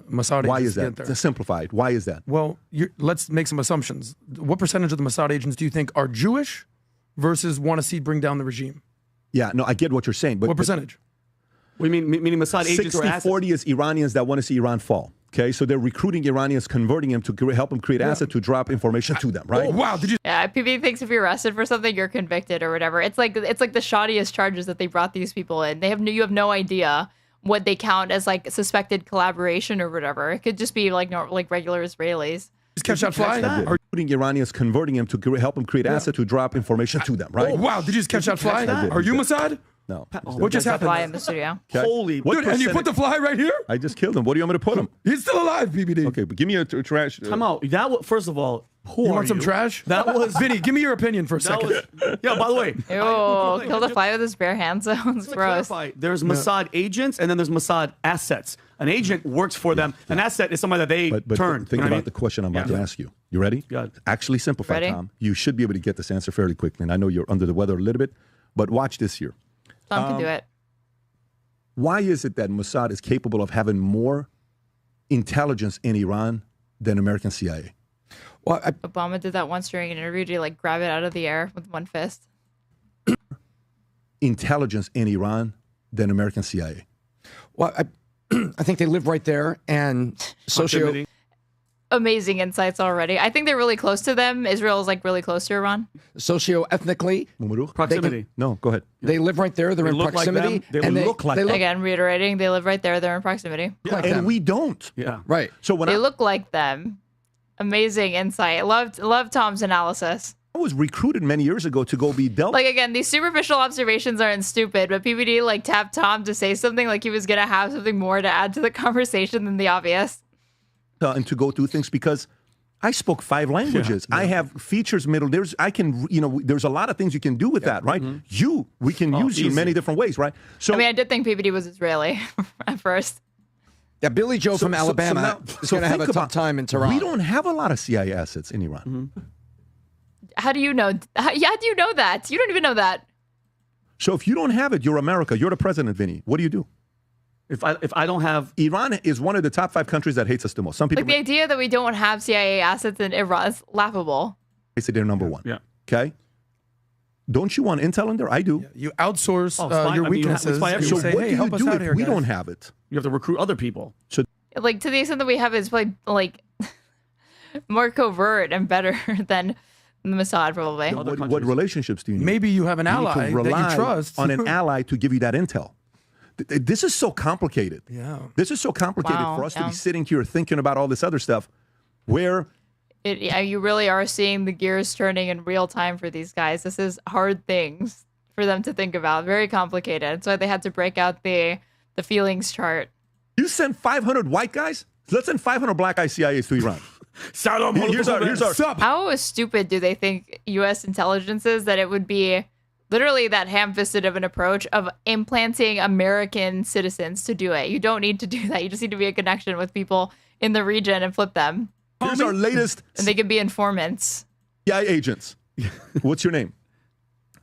Mossad agents. Why is to that? get there. Simplified. Why is that? Well, let's make some assumptions. What percentage of the Mossad agents do you think are Jewish versus want to see bring down the regime? Yeah, no, I get what you're saying. But what percentage? We mean Mossad agents are assets? 60-40 is Iranians that want to see Iran fall. Okay, so they're recruiting Iranians, converting them to help them create assets to drop information to them, right? Oh, wow, did you? Yeah, PBD thinks if you're arrested for something, you're convicted or whatever. It's like the shoddiest charges that they brought these people in. You have no idea what they count as like suspected collaboration or whatever. It could just be like regular Israelis. Just catch that fly? Recruiting Iranians, converting them to help them create assets to drop information to them, right? Oh, wow, did you just catch that fly? Are you Mossad? No. What just happened? Fly in the studio. Okay. Holy. Dude, and you put the fly right here? I just killed him. What do you want me to put him? He's still alive, PBD. Okay, but give me a trash. Come out. First of all, who you are want some trash? That was Vinny. Give me your opinion for a second. Yeah. By the way, Ew, killed a fly with his bare hands. Sounds gross. There's Mossad agents and then there's Mossad assets. An agent works for them. An asset is somebody that they turn. Think about the question I'm about to ask you. You ready? Actually simplify, Ready? Tom. You should be able to get this answer fairly quickly. And I know you're under the weather a little bit, but watch this here. Tom can do it. Why is it that Mossad is capable of having more intelligence in Iran than American CIA? Well, Obama did that once during an interview. Did he like grab it out of the air with one fist? Intelligence in Iran than American CIA. Well, I think they live right there, and socio. Amazing insights already. I think they're really close to them. Israel is like really close to Iran. Socio-ethnically. Proximity. No, go ahead. They live right there. They're in proximity. Again, reiterating, they live right there. They're in proximity. And we don't. Yeah. Right. So when they look like them. Amazing insight. Loved Tom's analysis. I was recruited many years ago to go be dealt. Like, again, these superficial observations aren't stupid, but PBD like tapped Tom to say something like he was going to have something more to add to the conversation than the obvious. And to go through things because I spoke 5 languages. I have features there's a lot of things you can do with that, right? We can use you in many different ways, right? So I did think PBD was Israeli at first. Yeah, Billy Joe from Alabama is going to have a tough time in Tehran. We don't have a lot of CIA assets in Iran. How do you know? How do you know that? You don't even know that. So if you don't have it, you're America. You're the president, Vinny. What do you do? If I don't have... Iran is one of the top 5 countries that hates us the most. Some people... Like the idea that we don't have CIA assets in Iran is laughable. They say they're number 1. Yeah. Okay? Don't you want intel in there? I do. Yeah, you outsource your you weaknesses. So say, what hey, do help you us do out if here, we guys. don't have it? You have to recruit other people. So like to the extent that we have is probably like more covert and better than the Mossad probably. What relationships do you need? Maybe you have an ally that you trust. on an ally to give you that intel. This is so complicated. Yeah. This is so complicated for us to be sitting here thinking about all this other stuff where... you really are seeing the gears turning in real time for these guys. This is hard things for them to think about. Very complicated. So they had to break out the feelings chart You send 500 white guys? Let's send 500 black guys CIAs to Iran. Here's our How stupid do they think U.S. intelligence is that it would be literally that ham-fisted of an approach of implanting American citizens to do it? You don't need to do that. You just need to be a connection with people in the region and flip them. Here's our latest. And they could be informants. CIA agents. What's your name?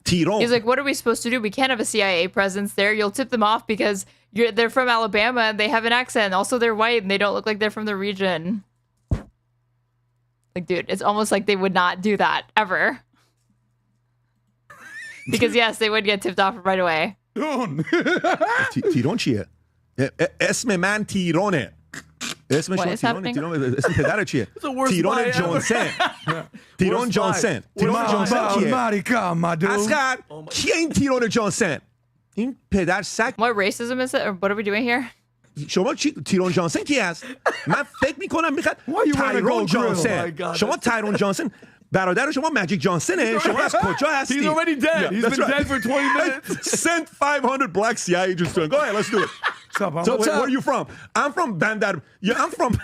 Tiron. He's like, what are we supposed to do? We can't have a CIA presence there. You'll tip them off because they're from Alabama and they have an accent. Also, they're white and they don't look like they're from the region. Like, dude, it's almost like they would not do that ever. Because, yes, they would get tipped off right away. Tiron chie. Esme man tirone. Esme What is happening? Esme pedare chie. It's the worst Tirone spy ever. Johnson. Tiron Johnson. Tiron Johnson chie. Ascar. Quem Tirone Johnson? این پدر سگ. What racism is it? Or what are we doing here? شما تیرون جانسن کی هست؟ من فکر میکنم میخواد تایرون جانسن. شما تایرون جانسن برادر شما ماجیک جانسنه. شما از کجا هستی؟ He's already dead. He's been dead for 20 minutes. Send 500 black CIA agents to him. Go ahead, let's do it. So where are you from? I'm from Bandar. Yeah, I'm from,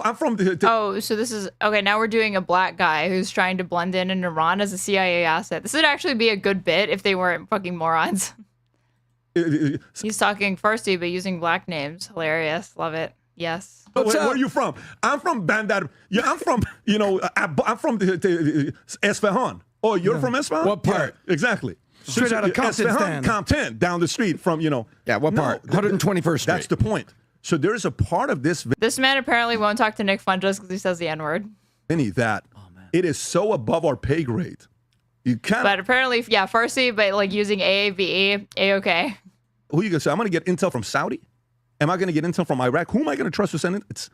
I'm from Oh, so this is, okay, now we're doing a black guy who's trying to blend in Iran as a CIA asset. This would actually be a good bit if they weren't fucking morons. He's talking Farsi, but using black names. Hilarious. Love it. Yes. Where are you from? I'm from Bandar. Yeah, I'm from, I'm from Esfahan. Oh, you're from Esfahan? What part? Yeah, exactly. Straight out of Compton. Compton, down the street from, Yeah, what part? 121st Street. That's the point. So there's a part of this. This man apparently won't talk to Nick Fungus because he says the N-word. Vinnie, that it is so above our pay grade. You can't. But apparently, yeah, Farsi, but like using AAVE, A-okay. Who are you going to say? I'm going to get intel from Saudi? Am I going to get intel from Iraq? Who am I going to trust to send it?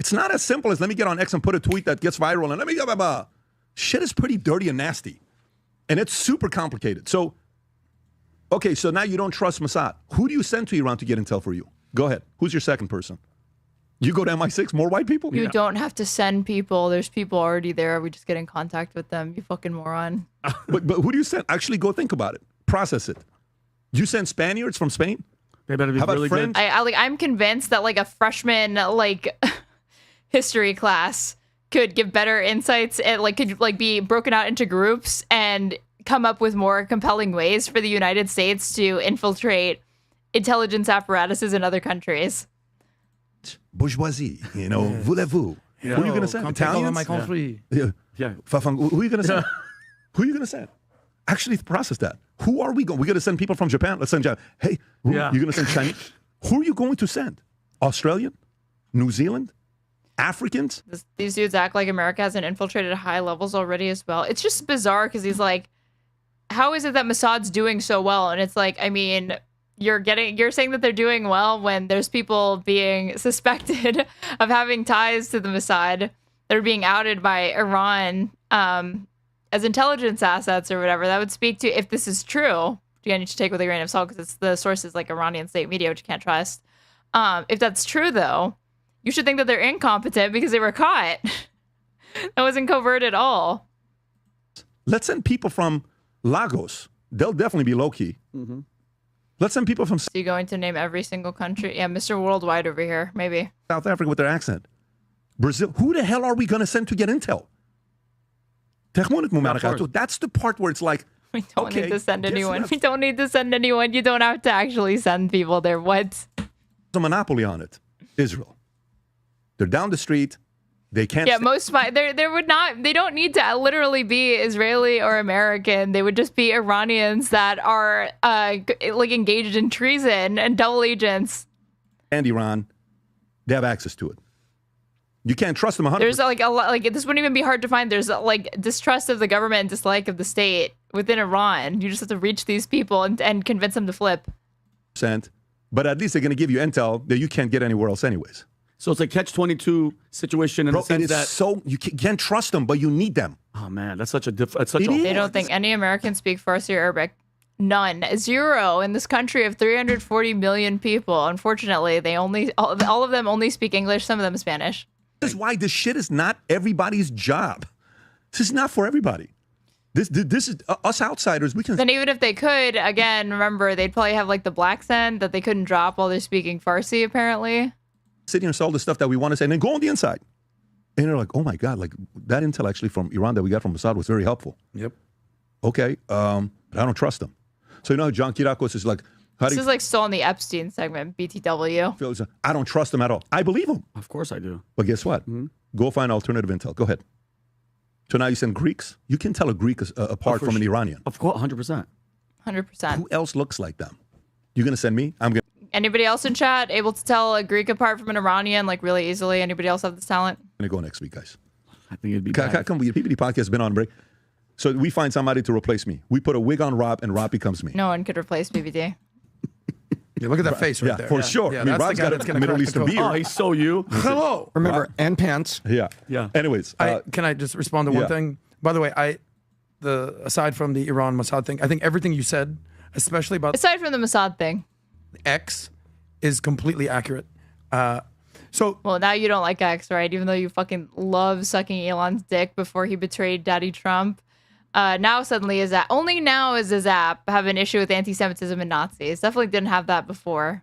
It's not as simple as let me get on X and put a tweet that gets viral and let me go, blah, blah. Shit is pretty dirty and nasty. And it's super complicated. So, okay, so now you don't trust Mossad. Who do you send to Iran to get intel for you? Go ahead. Who's your second person? You go to MI6, more white people? You don't have to send people. There's people already there. We just get in contact with them. You fucking moron. But who do you send? Actually, go think about it. Process it. You send Spaniards from Spain? They better be How about really French? good. I'm convinced that like a freshman history class could give better insights and could be broken out into groups and come up with more compelling ways for the United States to infiltrate intelligence apparatuses in other countries. Bourgeoisie, voulez-vous? Yeah. Who are you going to send? Italians? Yeah. Yeah. Who are you going to send? Who are you going to send? Actually, process that. Who are we going? We're going to send people from Japan. Let's send Japan. Hey, you're going to send Chinese? Who are you going to send? Australian? New Zealand? Africans? These dudes act like America hasn't infiltrated high levels already as well. It's just bizarre because he's like, how is it that Mossad's doing so well? And it's like, I mean, you're saying that they're doing well when there's people being suspected of having ties to the Mossad that are being outed by Iran as intelligence assets or whatever. That would speak to, if this is true, again, you should take with a grain of salt because it's the sources like Iranian state media, which you can't trust. If that's true, though, you should think that they're incompetent because they were caught. That wasn't covert at all. Let's send people from Lagos. They'll definitely be low-key. Mm-hmm. Let's send people from So you're going to name every single country? Yeah, Mr. Worldwide over here, maybe. South Africa with their accent. Brazil. Who the hell are we going to send to get intel? That's the part where it's like, we don't need to send anyone. We don't need to send anyone. You don't have to actually send people there. What? There's a monopoly on it. Israel. They're down the street. They can't. Yeah, there would not. They don't need to literally be Israeli or American. They would just be Iranians that are engaged in treason and double agents. And Iran, they have access to it. You can't trust them 100%. There's a lot. This wouldn't even be hard to find. There's distrust of the government and dislike of the state within Iran. You just have to reach these people and convince them to flip. But at least they're going to give you intel that you can't get anywhere else, anyways. So it's a catch-22 situation in the sense that so you can't trust them, but you need them. Oh man, that's such a They don't think any Americans speak Farsi or Arabic. None. Zero in this country of 340 million people. Unfortunately, they all of them only speak English. Some of them Spanish. This is why this shit is not everybody's job. This is not for everybody. This is us outsiders. We can. Then even if they could, again, remember they'd probably have like the black accent that they couldn't drop while they're speaking Farsi. Apparently, sit here and say all the stuff that we want to say, and then go on the inside. And they're like, oh my God, like that intel actually from Iran that we got from Mossad was very helpful. Yep. Okay, but I don't trust them. So you know, John Kirakos is like, this is like still on the Epstein segment, BTW. I don't trust them at all. I believe them. Of course I do. But guess what? Go find alternative intel. Go ahead. So now you send Greeks. You can tell a Greek is apart from an Iranian. Of course, 100%. 100%. Who else looks like them? You're gonna send me? I'm gonna. Anybody else in chat able to tell a Greek apart from an Iranian like really easily? Anybody else have this talent? I'm gonna go next week, guys. I think it'd be Come, the PBD podcast has been on break. So we find somebody to replace me. We put a wig on Rob, and Rob becomes me. No one could replace BBD. Yeah, look at that face right there. For sure. Yeah, I mean, that's Rob's the guy got that's a gonna Middle crack the Eastern code. beard. Oh, he's so you. Hello. Remember, and pants. Yeah. Yeah. Anyways. Can I just respond to one thing? By the way, aside from the Iran Mossad thing, I think everything you said, especially about Aside from the Mossad thing. X, is completely accurate. Well, now you don't like X, right? Even though you fucking love sucking Elon's dick before he betrayed Daddy Trump. Now suddenly only now is his app have an issue with anti-Semitism and Nazis. Definitely didn't have that before.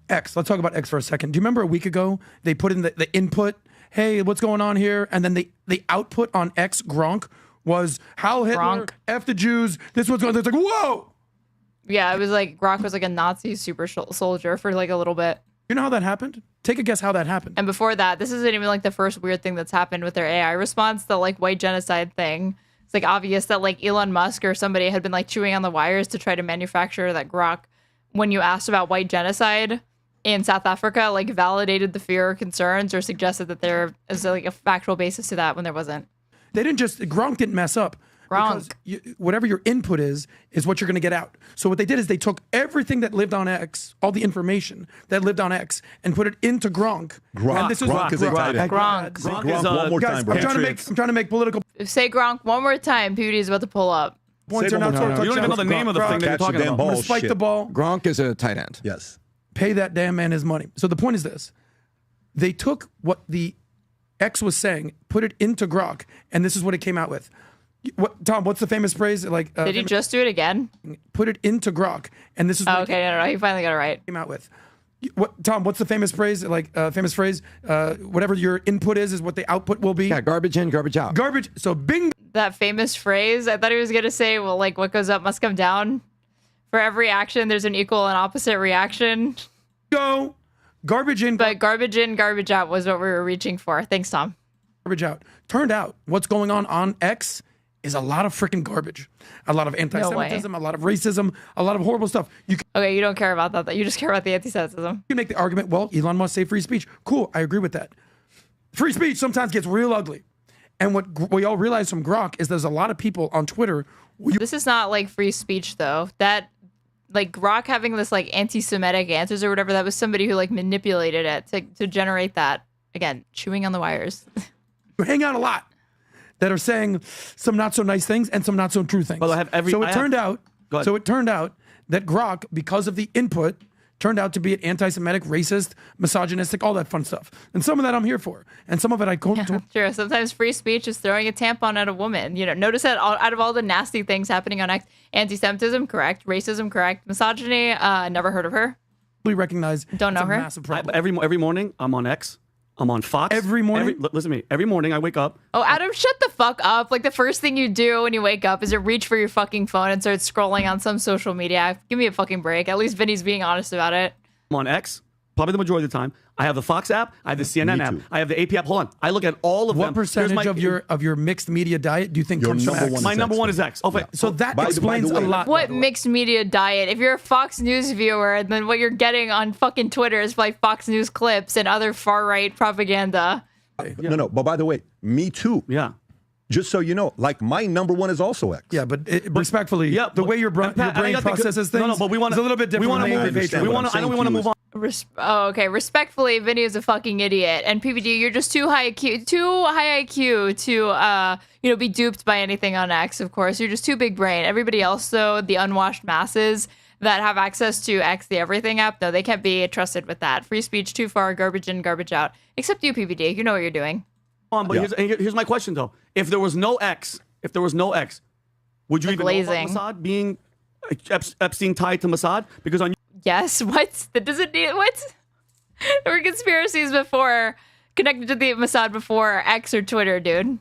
X. Let's talk about X for a second. Do you remember a week ago they put in the input, hey, what's going on here? And then the output on X, Gronk, was how Hitler, F the Jews, this is what's going on. It's like, whoa! Yeah, it was like Gronk was like a Nazi super soldier for like a little bit. You know how that happened? Take a guess how that happened. And before that, this isn't even like the first weird thing that's happened with their AI response, the like white genocide thing. It's like obvious that like Elon Musk or somebody had been like chewing on the wires to try to manufacture that Grok. When you asked about white genocide in South Africa, like validated the fear or concerns or suggested that there is like a factual basis to that when there wasn't. They didn't Gronk didn't mess up. Gronk. Whatever your input is what you're going to get out. So what they did is they took everything that lived on X, all the information that lived on X, and put it into Gronk. And this is Gronk is excited. Gronk. One more time, bro. I'm trying to make political. Say Gronk one more time. PBD is about to pull up. Points are not You don't even know the name of the thing that you're talking about. I'm gonna spike the ball. Gronk is a tight end. Yes. Pay that damn man his money. So the point is this. They took what the X was saying, put it into Grok, and this is what it came out with. Tom, what's the famous phrase? Like, did he just do it again? Put it into Grok, and this is what no, he finally got it right. Came out with. Tom, what's the famous phrase? Like, famous phrase, whatever your input is what the output will be. Yeah, garbage in, garbage out. Garbage. So bing. That famous phrase, I thought he was going to say, well, like, what goes up must come down. For every action, there's an equal and opposite reaction. Go. Garbage in. But garbage in, garbage out was what we were reaching for. Thanks, Tom. Garbage out. Turned out what's going on X is a lot of freaking garbage. A lot of anti-Semitism, a lot of racism, a lot of horrible stuff. Okay, you don't care about that. You just care about the anti-Semitism. You can make the argument, well, Elon must say free speech. Cool, I agree with that. Free speech sometimes gets real ugly. And what we all realize from Grok is there's a lot of people on Twitter. This is not like free speech, though. That, like, Grok having this, like, anti-Semitic answers or whatever, that was somebody who, like, manipulated it to generate that. Again, chewing on the wires. You hang out a lot that are saying some not so nice things and some not so true things. Well, it turned out that Grok, because of the input, turned out to be an anti-Semitic, racist, misogynistic, all that fun stuff. And some of that I'm here for. And some of it I don't. Sure. Sometimes free speech is throwing a tampon at a woman. You know, notice that out of all the nasty things happening on X, anti-Semitism, correct. Racism, correct. Misogyny, never heard of her. We recognize. Don't know her. Massive problem. Every morning I'm on X. I'm on Fox. Every morning? Listen to me. Every morning I wake up. Oh, Adam, shut the fuck up. Like, the first thing you do when you wake up is you reach for your fucking phone and start scrolling on some social media. Give me a fucking break. At least Vinny's being honest about it. I'm on X, probably the majority of the time. I have the Fox app. I have the CNN app. I have the AP app. Hold on. I look at all of them. What percentage of your mixed media diet do you think comes from X? My number one is X. Okay. So that explains a lot. What mixed media diet? If you're a Fox News viewer, then what you're getting on fucking Twitter is like Fox News clips and other far-right propaganda. No. But by the way, me too. Yeah. Just so you know, like my number one is also X. Yeah, but respectfully, the way your brain processes things but we want is a little bit different. I know we want to move on. Okay. Respectfully, Vinny is a fucking idiot, and PBD, you're just too high IQ to be duped by anything on X. Of course, you're just too big brain. Everybody else, though, the unwashed masses that have access to X, the everything app, no, they can't be trusted with that. Free speech too far, garbage in, garbage out. Except you, PBD, you know what you're doing. But here's my question though: if there was no X, Would you The even glazing. know about Mossad being Epstein tied to Mossad? Because on Yes. What? That doesn't need what? There were conspiracies before connected to the Mossad before X or Twitter, dude.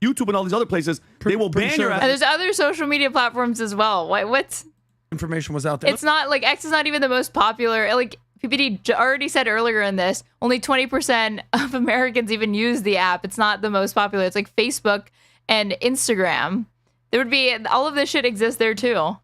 YouTube and all these other places, they will ban your ass. And there's other social media platforms as well. What? Information was out there. It's not like X is not even the most popular. Like PBD already said earlier in this, only 20% of Americans even use the app. It's not the most popular. It's like Facebook and Instagram. There would be all of this shit exists there too.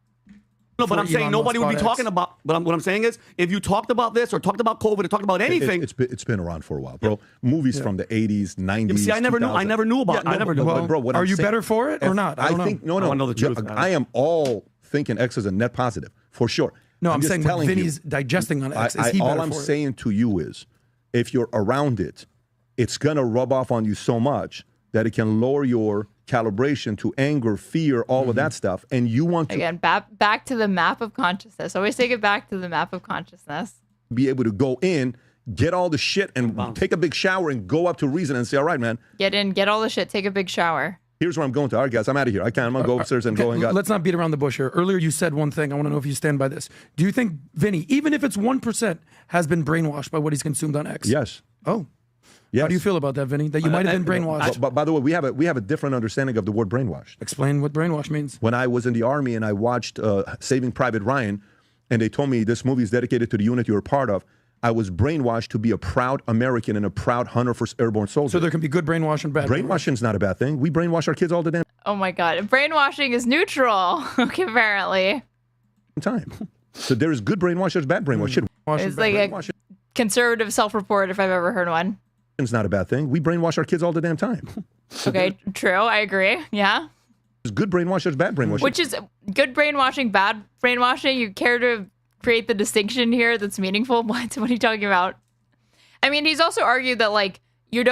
No, but I'm saying nobody would be talking about. But what I'm saying is, if you talked about this or talked about COVID or talked about anything, it's been around for a while, bro. Movies from the 80s, 90s. See, I never knew about. I never knew. Bro, what are I'm you saying- better for it or not? I don't know. think no. I wanna know the truth, man. I am all thinking X is a net positive for sure. No, I'm just saying telling you, Vinny's digesting on X. Is he all better I'm for it? saying to you is, if you're around it, it's gonna rub off on you so much that it can lower your calibration to anger, fear, all of that stuff, and you want to Again, back to the map of consciousness. Always take it back to the map of consciousness. be able to go in, get all the shit, and take a big shower and go up to reason and say, all right, man, Get in, get all the shit, take a big shower. here's where I'm going to. All right, guys, I'm out of here. I'm gonna go upstairs and go and Let's not beat around the bush here. Earlier, you said one thing. I want to know if you stand by this. Do you think Vinny, even if it's 1%, has been brainwashed by what he's consumed on X? Yes. Oh. Yes. How do you feel about that, Vinny? That you might have been brainwashed? But by the way, we have a different understanding of the word brainwashed. Explain what brainwash means. When I was in the Army and I watched Saving Private Ryan, and they told me this movie is dedicated to the unit you're a part of, I was brainwashed to be a proud American and a proud hunter for airborne soldiers. So there can be good brainwash and bad Brainwashing is not a bad thing. We brainwash our kids all the damn Oh my god. Brainwashing is neutral. Okay, apparently. time. So there is good brainwash, there's bad brainwash. Shit. It's like a conservative self-report if I've ever heard one. It's not a bad thing. We brainwash our kids all the damn time. Okay, true. I agree. Yeah. There's good brainwash, there's bad brainwash. Which is good brainwashing, bad brainwashing. You care to create the distinction here that's meaningful? What are you talking about? I mean, he's also argued that like you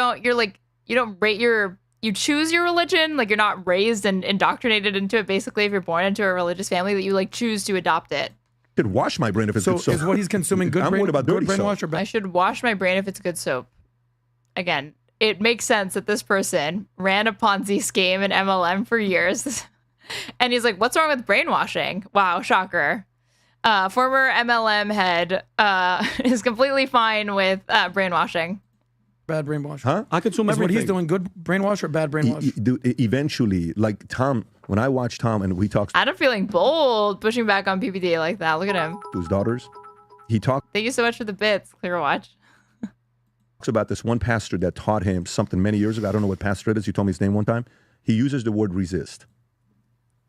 choose your religion, like you're not raised and indoctrinated into it. Basically, if you're born into a religious family, that you like choose to adopt it. I could wash my brain if it's So good soap. is what he's consuming good I'm worried about dirty brainwash soap. or bad? I should wash my brain if it's good soap. Again, it makes sense that this person ran a Ponzi scheme in MLM for years. And he's like, what's wrong with brainwashing? Wow, shocker. Former MLM head is completely fine with brainwashing. Bad brainwash. Huh? I consume Is what everything. he's doing good brainwash or bad brainwash? Eventually, like Tom, when I watch Tom and we talk Adam feeling bold, pushing back on PBD like that. Look at him. to his daughters, he talks Thank you so much for the bits, Clear Watch. about this one pastor that taught him something many years ago. I don't know what pastor it is. He told me his name one time. He uses the word resist.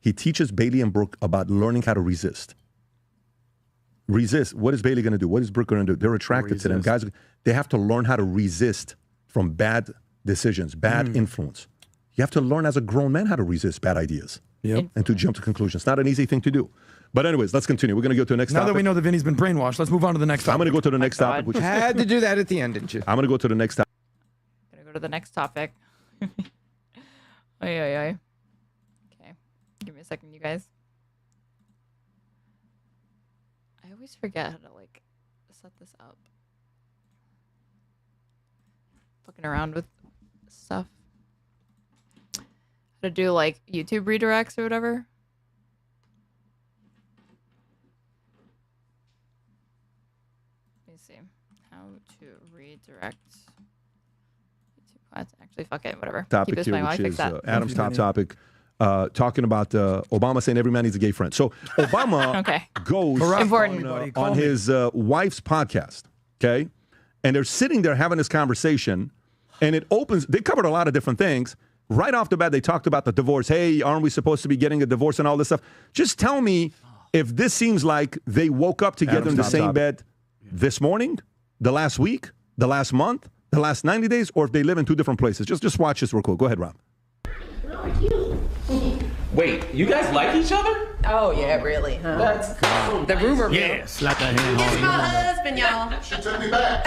He teaches Bailey and Brooke about learning how to resist. Resist. What is Bailey going to do? What is Brooke going to do? They're attracted to them. Guys, they have to learn how to resist from bad decisions, bad influence. You have to learn as a grown man how to resist bad ideas and to jump to conclusions. It's not an easy thing to do. But anyways, let's continue. We're going to go to the next Now topic. that we know that Vinny's been brainwashed, let's move on to the next topic. I'm going to go to the next topic. Which is, Had to do that at the end, didn't you? I'm going to go to the next topic. Gonna go to the next topic. Okay. Give me a second, you guys. I always forget how to like set this up. Fucking around with stuff. How to do like YouTube redirects or whatever. Let me see. How to redirect YouTube content. Actually, fuck it, whatever. Keep Topic this here, playing while I which fix is that. Adam's top topic, talking about Obama saying every man needs a gay friend. So Obama Okay. goes Important. on his wife's podcast, okay? And they're sitting there having this conversation, and it opens, they covered a lot of different things. Right off the bat, they talked about the divorce. Hey, aren't we supposed to be getting a divorce and all this stuff? Just tell me if this seems like they woke up together Adam's in the top same topic. bed this morning, the last week, the last month, the last 90 days, or if they live in two different places. Just watch this real quick. Go ahead, Rob. Wait, you guys like each other? Oh, yeah, really, huh? That's cool. The rumor mill. Yeah, slap that hand It's my hard. husband, y'all. She took me back.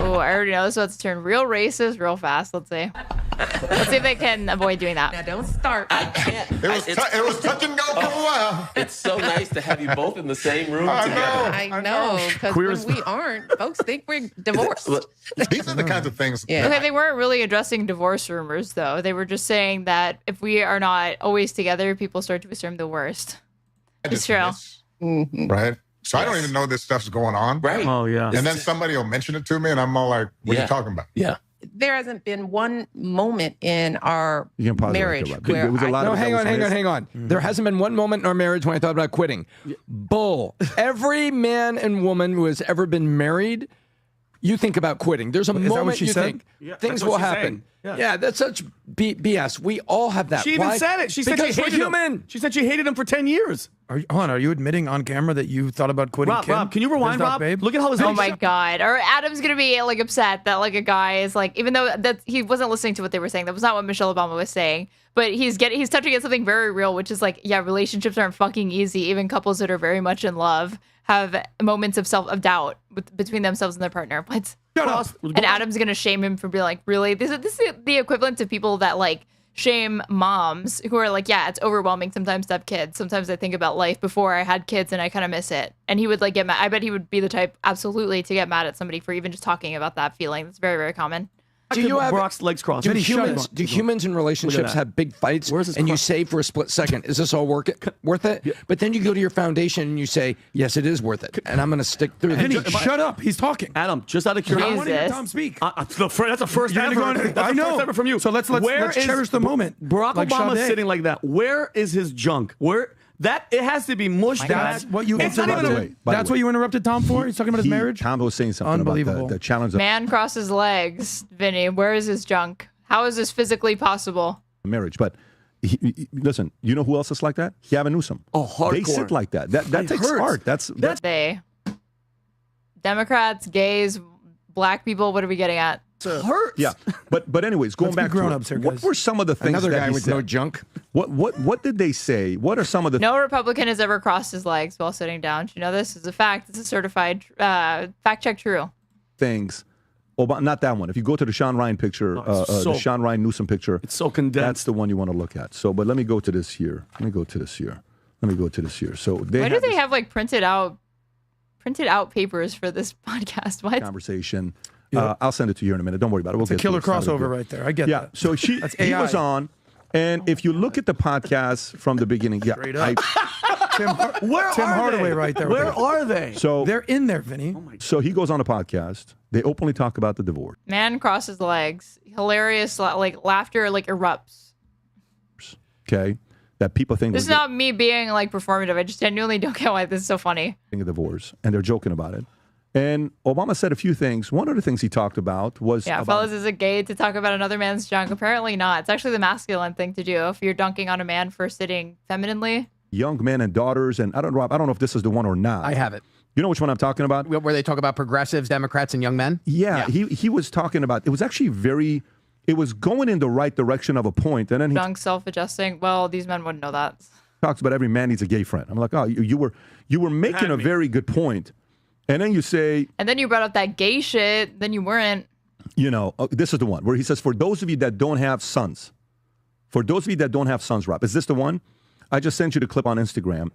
Oh, I already know this is about to turn real racist real fast. Let's see. Let's see if they can avoid doing that. Now, don't start. I can't. It was touch and go for a while. It's so nice to have you both in the same room together. I know, because when we aren't, folks think we're divorced. These are the kinds of things. Yeah. Okay, they weren't really addressing divorce rumors, though. They were just saying that if we are not always together, people start to assume the worst. It's true. Right? So I don't even know this stuff's going on. Right. Oh, yeah. And then somebody will mention it to me, and I'm all like, what are you talking about? Yeah. There hasn't been one moment in our You can pause it right marriage there, right? where There was a lot No, of hang on. There hasn't been one moment in our marriage when I thought about quitting. Bull. Every man and woman who has ever been married, you think about quitting. There's a Is that what moment she you said? think Yeah, things that's what will she's happen. saying. Yeah. Yeah, that's such BS. We all have that. She even Why? said it. She said Because she we're hated him. human. She said she hated him for 10 years. Hold on, are you admitting on camera that you thought about quitting Kim? Rob, can you rewind, Is that Rob? babe? Look at how his Oh my god! Or Adam's gonna be like upset that like a guy is like, even though that he wasn't listening to what they were saying. That was not what Michelle Obama was saying. But he's touching at something very real, which is like, yeah, relationships aren't fucking easy. Even couples that are very much in love have moments of doubt between themselves and their partner. But and Adam's gonna shame him for being like, really? This is the equivalent to people that like shame moms who are like, yeah, it's overwhelming sometimes to have kids. Sometimes I think about life before I had kids and I kind of miss it. And he would like get mad. I bet he would be the type absolutely to get mad at somebody for even just talking about that feeling. It's very, very common. Do you have Brock's legs crossed? Do humans in relationships have big fights and you say for a split second, is this all worth it? Yeah. But then you go to your foundation and you say, yes, it is worth it. And I'm going to stick through Vinny, this. shut up. He's talking. Adam, just out of curiosity. I want to hear Tom speak. That's the first You're ever. gonna go on- That's I the know. first ever from you. So let's cherish the moment. Barack Like Obama's Sade. sitting like that. Where is his junk? Where that it has to be mushed. That's what you It's not even interrupted. That's what you interrupted Tom for? He's talking about his marriage? Tom was saying something Unbelievable. about the challenge of Man crosses legs. Vinny, where is his junk? How is this physically possible? marriage. But listen, you know who else is like that? Gavin Newsom. Oh, hardcore. They sit like that. That takes heart. That's they. Democrats, gays, black people. What are we getting at? Hurts. Yeah, but anyways, going back to grown-ups here, what guys. were some of the things Another that guy he with said? no junk. What did they say? What are some of the No Republican has ever crossed his legs while sitting down. Do you know this? It's a fact. It's a certified fact check true. things? Not that one. If you go to the Sean Ryan picture, the Sean Ryan Newsom picture, it's so condensed. That's the one you want to look at. So, but let me go to this here. So they Why do have they this have like printed out papers for this podcast? What? conversation. Yeah. I'll send it to you in a minute. Don't worry about it. We'll It's a get to killer it. It's not a big crossover deal. right there. I get Yeah. that. So he That's was AI. on, and if you look at the podcast from the beginning, yeah, Straight up. Tim Hardaway right there. Where are they? So they're in there, Vinny. So he goes on a podcast. They openly talk about the divorce. Man crosses legs. Hilarious, like laughter, like erupts. Okay, that people think This is we're not me being like performative. I just genuinely don't get why this is so funny. getting a divorce, and they're joking about it. And Obama said a few things. One of the things he talked about was Yeah, about fellas, is it gay to talk about another man's junk? Apparently not. It's actually the masculine thing to do if you're dunking on a man for sitting femininely. young men and daughters. And I don't know if this is the one or not. I have it. You know which one I'm talking about? Where they talk about progressives, Democrats, and young men? Yeah, he was talking about, it was actually it was going in the right direction of a point. And then he Dunk self-adjusting. Well, these men wouldn't know that. talks about every man needs a gay friend. I'm like, oh, you were making a very good point. And then you say, And then you brought up that gay shit. Then you weren't. this is the one where he says, for those of you that don't have sons, Rob, is this the one? I just sent you the clip on Instagram.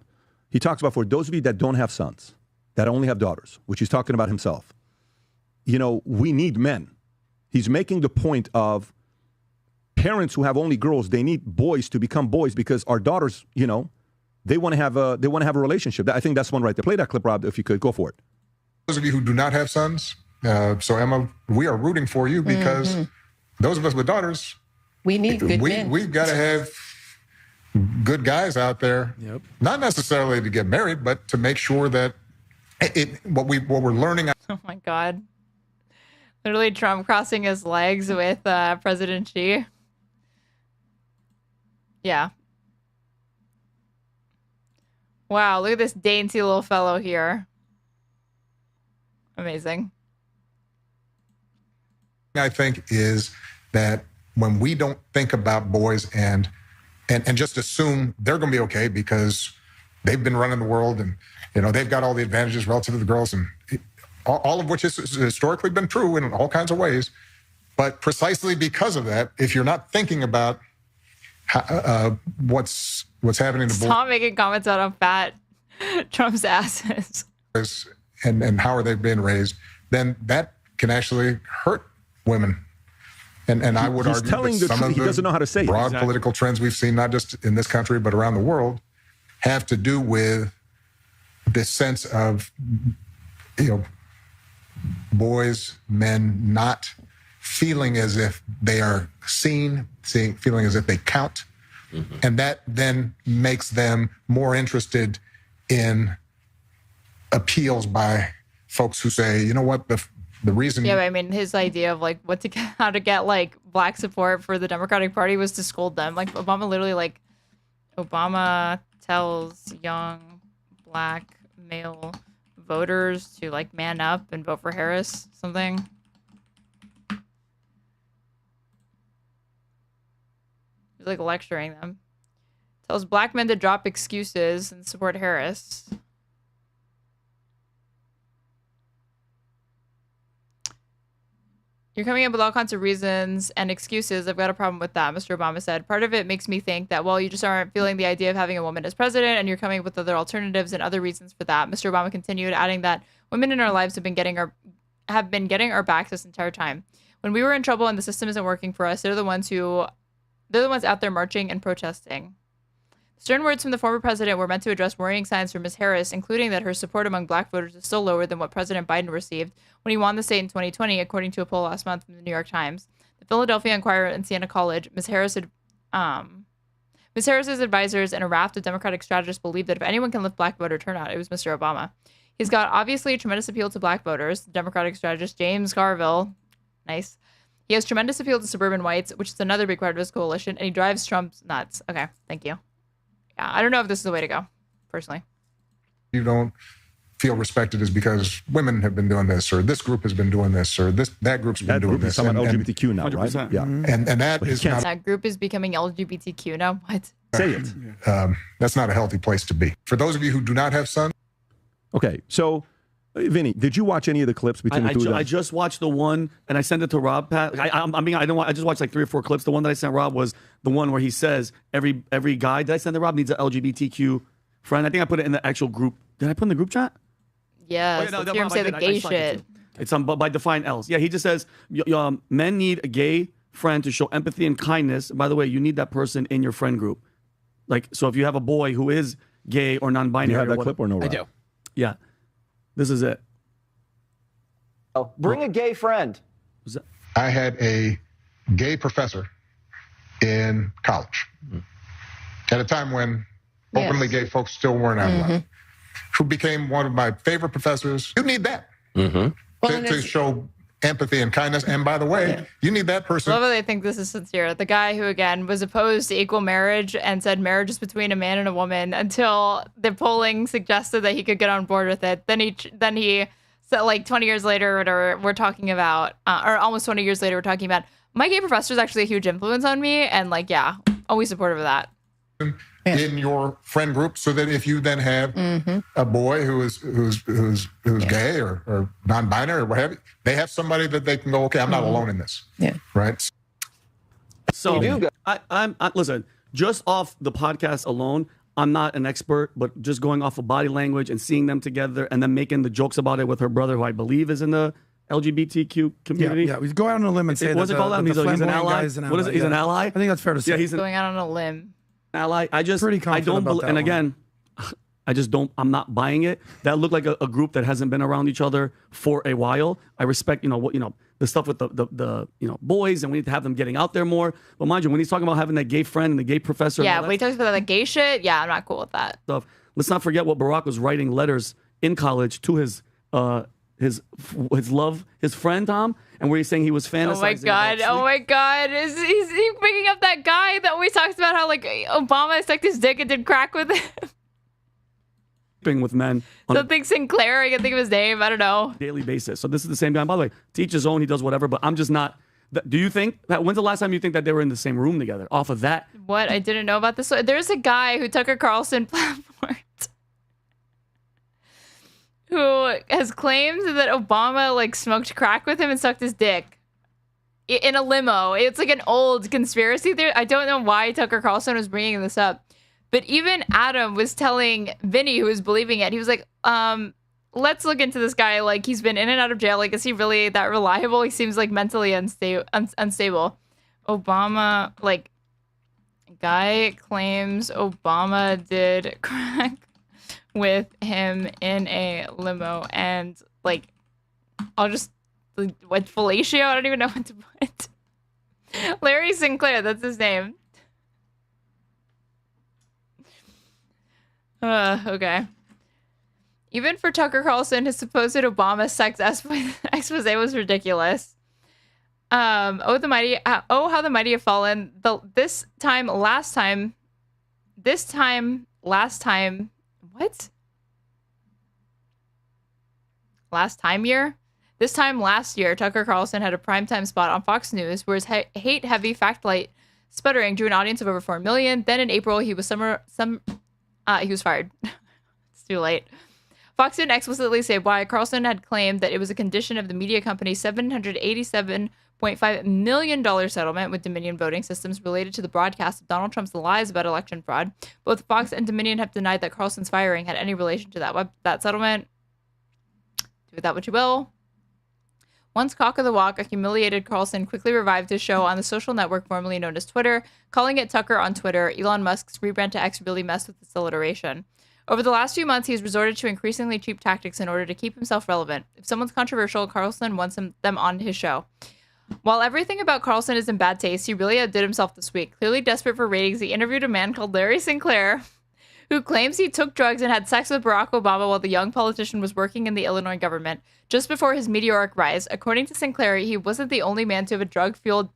He talks about for those of you that don't have sons, that only have daughters, which he's talking about himself. We need men. He's making the point of parents who have only girls, they need boys to become boys because our daughters, they want to have a relationship. I think that's one right there. Play that clip, Rob, if you could. Go for it. Those of you who do not have sons, so Emma, we are rooting for you because those of us with daughters, we need good men. We've got to have good guys out there, not necessarily to get married, but to make sure that what we're learning. Oh my God. Literally Trump crossing his legs with President Xi. Yeah. Wow, look at this dainty little fellow here. Amazing. I think is that when we don't think about boys and and just assume they're going to be okay because they've been running the world and, they've got all the advantages relative to the girls, and all of which has historically been true in all kinds of ways. But precisely because of that, if you're not thinking about what's happening to Stop making comments out on fat Trump's asses. and how are they being raised, then that can actually hurt women. And I would argue that some of he doesn't know how to say it. broad political trends we've seen, not just in this country, but around the world, have to do with this sense of, boys, men not feeling as if they are seen, feeling as if they count. Mm-hmm. And that then makes them more interested in appeals by folks who say, you know what, the reason... Yeah, but I mean, his idea of how to get black support for the Democratic Party was to scold them. Obama literally Obama tells young black male voters to man up and vote for Harris, something. He's lecturing them. Tells black men to drop excuses and support Harris. You're coming up with all kinds of reasons and excuses. I've got a problem with that, Mr. Obama said. Part of it makes me think that, you just aren't feeling the idea of having a woman as president, and you're coming up with other alternatives and other reasons for that. Mr. Obama continued, adding that women in our lives have been getting our backs this entire time. When we were in trouble and the system isn't working for us, they're the ones out there marching and protesting. Stern words from the former president were meant to address worrying signs from Ms. Harris, including that her support among black voters is still lower than what President Biden received when he won the state in 2020, according to a poll last month from the New York Times, the Philadelphia Inquirer, and Siena College. Ms. Harris's advisors and a raft of Democratic strategists believe that if anyone can lift black voter turnout, it was Mr. Obama. He's got obviously a tremendous appeal to black voters. The Democratic strategist James Carville, nice. He has tremendous appeal to suburban whites, which is another big part of his coalition, and he drives Trump nuts. Okay, thank you. Yeah, I don't know if this is the way to go, personally. You don't feel respected is because women have been doing this, or this group has been doing this, or that group's been doing this. Talking about LGBTQ now, 100%. right? Yeah. And that is not... That group is becoming LGBTQ now? What? Say it. That's not a healthy place to be. For those of you who do not have sons... Okay, so... Vinny, did you watch any of the clips between the two of them? I just watched the one, and I sent it to Rob. Pat, I just watched 3 or 4 clips. The one that I sent Rob was the one where he says every guy that I sent to Rob needs an LGBTQ friend. I think I put it in the actual group. Did I put it in the group chat? Yeah, let's hear him say the gay shit. It's by defying L's. Yeah, he just says men need a gay friend to show empathy and kindness. And by the way, you need that person in your friend group. So if you have a boy who is gay or non-binary, Do you have that clip or no? Rob? I do. Yeah. This is it. Bring a gay friend. I had a gay professor in college at a time when openly gay folks still weren't out loud, who became one of my favorite professors. You need that to show empathy and kindness. And by the way, you need that person. I love that they think this is sincere. The guy who, again, was opposed to equal marriage and said marriage is between a man and a woman until the polling suggested that he could get on board with it. Then he said, 20 years later, we're talking about, or almost 20 years later, we're talking about, my gay professor is actually a huge influence on me. And always supportive of that. In your friend group, so that if you then have a boy who's gay or non-binary or what have you, they have somebody that they can go, okay, I'm not alone in this. Yeah. Right. So I'm listen, just off the podcast alone, I'm not an expert, but just going off of body language and seeing them together and then making the jokes about it with her brother, who I believe is in the LGBTQ community. Yeah, we go out on a limb and say what's it called? He's an ally. What is it? He's an ally. I think that's fair to say. Yeah, he's going out on a limb. Ally. I don't believe, and again, I just don't. I'm not buying it. That looked like a group that hasn't been around each other for a while. I respect, the stuff with the boys, and we need to have them getting out there more. But mind you, when he's talking about having that gay friend and the gay professor, yeah, when he talks about that gay shit, yeah, I'm not cool with that stuff. Let's not forget what Barack was writing letters in college to his friend Tom, and where he's saying he was fantasizing. Oh my god! Is he bringing up that guy that always talks about how Obama sucked his dick and did crack with him? With men. Something Sinclair, I can think of his name. I don't know. Daily basis. So this is the same guy. By the way, to each his own. He does whatever. But I'm just not. Do you think that when's the last time you think that they were in the same room together? Off of that, What? I didn't know about this. There's a guy who Tucker Carlson platformed who has claimed that Obama like smoked crack with him and sucked his dick in a limo. It's like an old conspiracy theory. I don't know why Tucker Carlson was bringing this up, but even Adam was telling Vinnie, who was believing it, he was like, let's look into this guy. Like, he's been in and out of jail. Like, is he really that reliable? He seems like mentally unstable. Obama, like, guy claims Obama did crack with him in a limo, and like, I'll just what fellatio? I don't even know what to put. Larry Sinclair, that's his name. Okay. Even for Tucker Carlson, his supposed Obama sex expose was ridiculous. Oh, how the mighty have fallen. Last time, what? This time last year, Tucker Carlson had a primetime spot on Fox News where his hate-heavy fact-light sputtering drew an audience of over 4 million. Then in April, he was fired. It's too late. Fox didn't explicitly say why. Carlson had claimed that it was a condition of the media company's $787.5 million settlement with Dominion Voting Systems related to the broadcast of Donald Trump's lies about election fraud. Both Fox and Dominion have denied that Carlson's firing had any relation to that settlement. Do with that what you will. Once cock of the walk, a humiliated Carlson quickly revived his show on the social network formerly known as Twitter, calling it Tucker on Twitter. Elon Musk's rebrand to X really messed with its alliteration. Over the last few months, he's resorted to increasingly cheap tactics in order to keep himself relevant. If someone's controversial, Carlson wants them on his show. While everything about Carlson is in bad taste, he really outdid himself this week. Clearly desperate for ratings, he interviewed a man called Larry Sinclair, who claims he took drugs and had sex with Barack Obama while the young politician was working in the Illinois government just before his meteoric rise. According to Sinclair, he wasn't the only man to have drug-fueled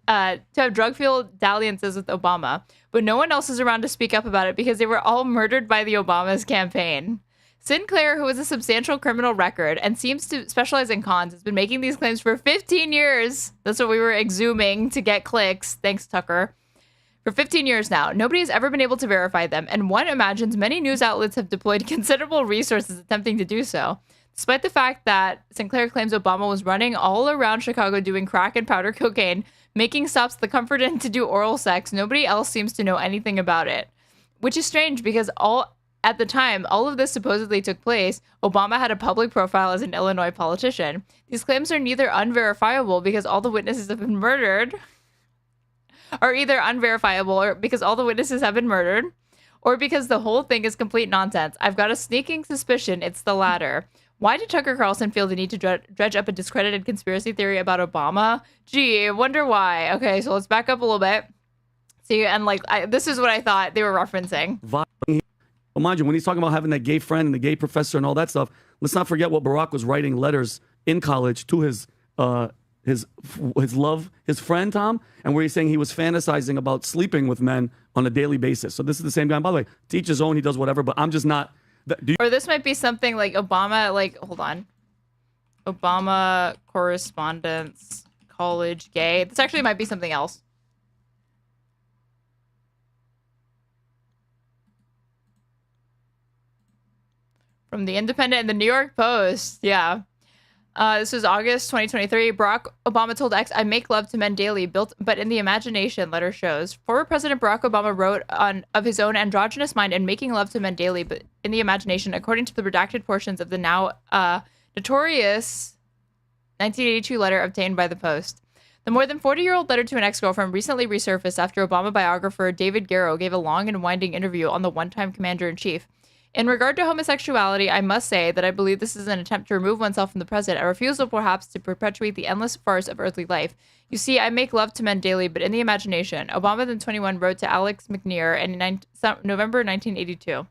dalliances with Obama, but no one else is around to speak up about it because they were all murdered by the Obama's campaign. Sinclair, who has a substantial criminal record and seems to specialize in cons, has been making these claims for 15 years. That's what we were exhuming to get clicks. Thanks, Tucker. For 15 years now, nobody has ever been able to verify them, and one imagines many news outlets have deployed considerable resources attempting to do so. Despite the fact that Sinclair claims Obama was running all around Chicago doing crack and powder cocaine, making stops at the Comfort Inn to do oral sex, nobody else seems to know anything about it. Which is strange because at the time all of this supposedly took place, Obama had a public profile as an Illinois politician. These claims are neither unverifiable because all the witnesses have been murdered, are either unverifiable or because all the witnesses have been murdered, or because the whole thing is complete nonsense. I've got a sneaking suspicion it's the latter. Why did Tucker Carlson feel the need to dredge up a discredited conspiracy theory about Obama? Gee, I wonder why. Okay, so let's back up a little bit. See, and this is what I thought they were referencing. Well, mind you, when he's talking about having that gay friend and the gay professor and all that stuff, let's not forget what Barack was writing letters in college to his friend Tom, and where he's saying he was fantasizing about sleeping with men on a daily basis. So this is the same guy. By the way, to each his own, he does whatever, but I'm just not. Or this might be something like Obama, hold on. Obama correspondence, college gay. This actually might be something else. From the Independent and the New York Post. Yeah. This was August 2023. Barack Obama told X, I make love to men daily, built but in the imagination, letter shows. Former President Barack Obama wrote of his own androgynous mind and making love to men daily, but in the imagination, according to the redacted portions of the now notorious 1982 letter obtained by the Post. The more than 40-year-old letter to an ex-girlfriend recently resurfaced after Obama biographer David Garrow gave a long and winding interview on the one-time commander-in-chief. In regard to homosexuality, I must say that I believe this is an attempt to remove oneself from the present, a refusal perhaps to perpetuate the endless farce of earthly life. You see, I make love to men daily, but in the imagination. Obama, then 21, wrote to Alex McNear in November 1982.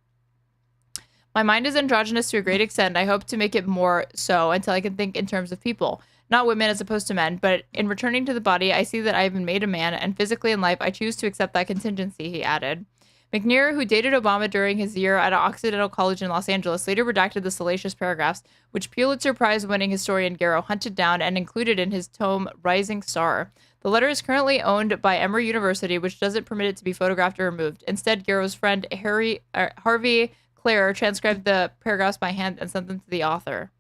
My mind is androgynous to a great extent. I hope to make it more so until I can think in terms of people. Not women as opposed to men, but in returning to the body, I see that I have been made a man, and physically in life, I choose to accept that contingency, he added. McNear, who dated Obama during his year at Occidental College in Los Angeles, later redacted the salacious paragraphs, which Pulitzer Prize-winning historian Garrow hunted down and included in his tome Rising Star. The letter is currently owned by Emory University, which doesn't permit it to be photographed or removed. Instead, Garrow's friend Harvey Clare transcribed the paragraphs by hand and sent them to the author.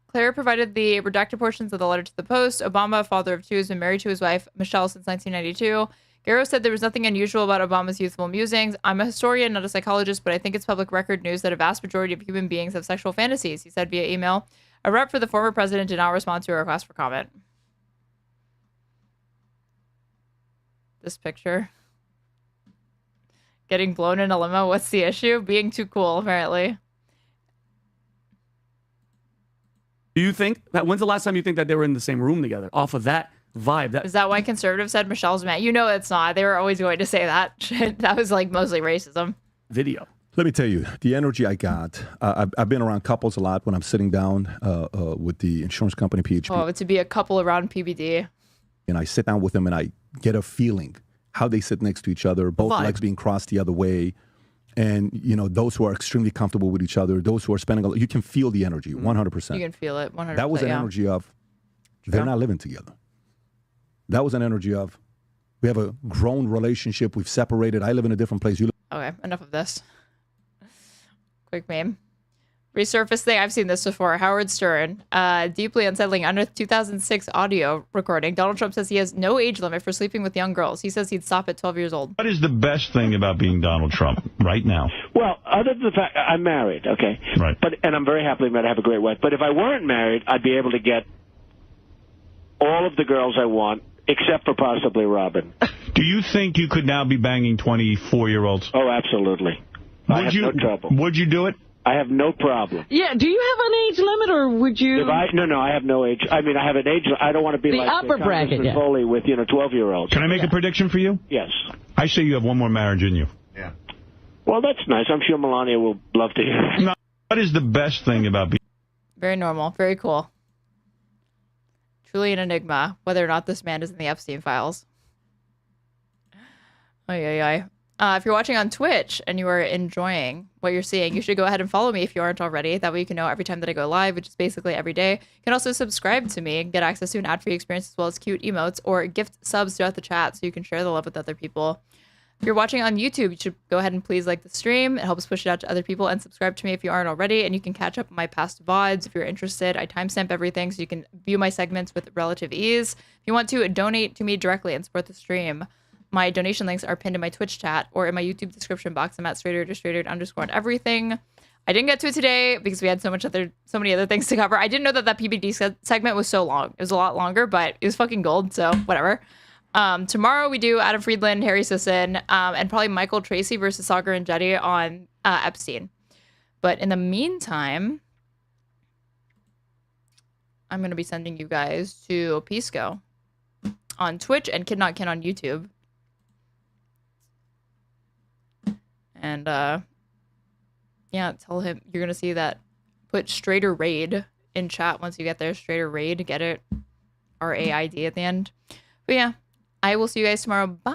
Clare provided the redacted portions of the letter to the Post. Obama, father of two, has been married to his wife, Michelle, since 1992. Garrow said there was nothing unusual about Obama's youthful musings. I'm a historian, not a psychologist, but I think it's public record news that a vast majority of human beings have sexual fantasies, he said via email. A rep for the former president did not respond to a request for comment. This picture. Getting blown in a limo. What's the issue? Being too cool, apparently. Do you think that when's the last time you think that they were in the same room together? Off of that vibe. Is that why conservatives said Michelle's man? You know it's not. They were always going to say that shit. That was like mostly racism. Video. Let me tell you, the energy I got. I've been around couples a lot when I'm sitting down with the insurance company, PHP. Oh, to be a couple around PBD. And I sit down with them and I get a feeling how they sit next to each other, both legs being crossed the other way. And, you know, those who are extremely comfortable with each other, those who are spending, you can feel the energy, 100%. You can feel it, 100%. That was an energy of, they're not living together. That was an energy of, we have a grown relationship, we've separated, I live in a different place. You live. Okay, enough of this. Quick meme. Resurface thing, I've seen this before. Howard Stern, deeply unsettling under 2006 audio recording. Donald Trump says he has no age limit for sleeping with young girls. He says he'd stop at 12 years old. What is the best thing about being Donald Trump right now? Well, other than the fact I'm married, okay? Right. And I'm very happily married. I have a great wife. But if I weren't married, I'd be able to get all of the girls I want, except for possibly Robin. Do you think you could now be banging 24-year-olds? Oh, absolutely. I have no trouble. Would you do it? I have no problem. Yeah, do you have an age limit, or would you? No, I have no age. I mean, I have an age. I don't want to be the like upper bracket, Congressman Foley with 12-year-olds. Can I make a prediction for you? Yes. I say you have one more marriage in you. Yeah. Well, that's nice. I'm sure Melania will love to hear that. No, what is the best thing about being? Very normal. Very cool. Truly an enigma, whether or not this man is in the Epstein files. If you're watching on Twitch and you are enjoying what you're seeing, you should go ahead and follow me if you aren't already. That way you can know every time that I go live, which is basically every day. You can also subscribe to me and get access to an ad-free experience as well as cute emotes or gift subs throughout the chat so you can share the love with other people. If you're watching on YouTube, you should go ahead and please like the stream. It helps push it out to other people, and subscribe to me if you aren't already. And you can catch up on my past VODs if you're interested. I timestamp everything so you can view my segments with relative ease. If you want to donate to me directly and support the stream, my donation links are pinned in my Twitch chat or in my YouTube description box. I'm at Straighterade on everything. I didn't get to it today because we had so many other things to cover. I didn't know that PBD segment was so long. It was a lot longer, but it was fucking gold, so whatever. Tomorrow we do Adam Friedland, Harry Sisson, and probably Michael Tracy versus Sagar and Jetty on Epstein. But in the meantime, I'm going to be sending you guys to Pisco on Twitch and Kid Not Kin on YouTube. And, yeah, tell him you're going to see that. Put Straighterade in chat once you get there. Straighterade, get it? R-A-I-D at the end. But yeah, I will see you guys tomorrow. Bye.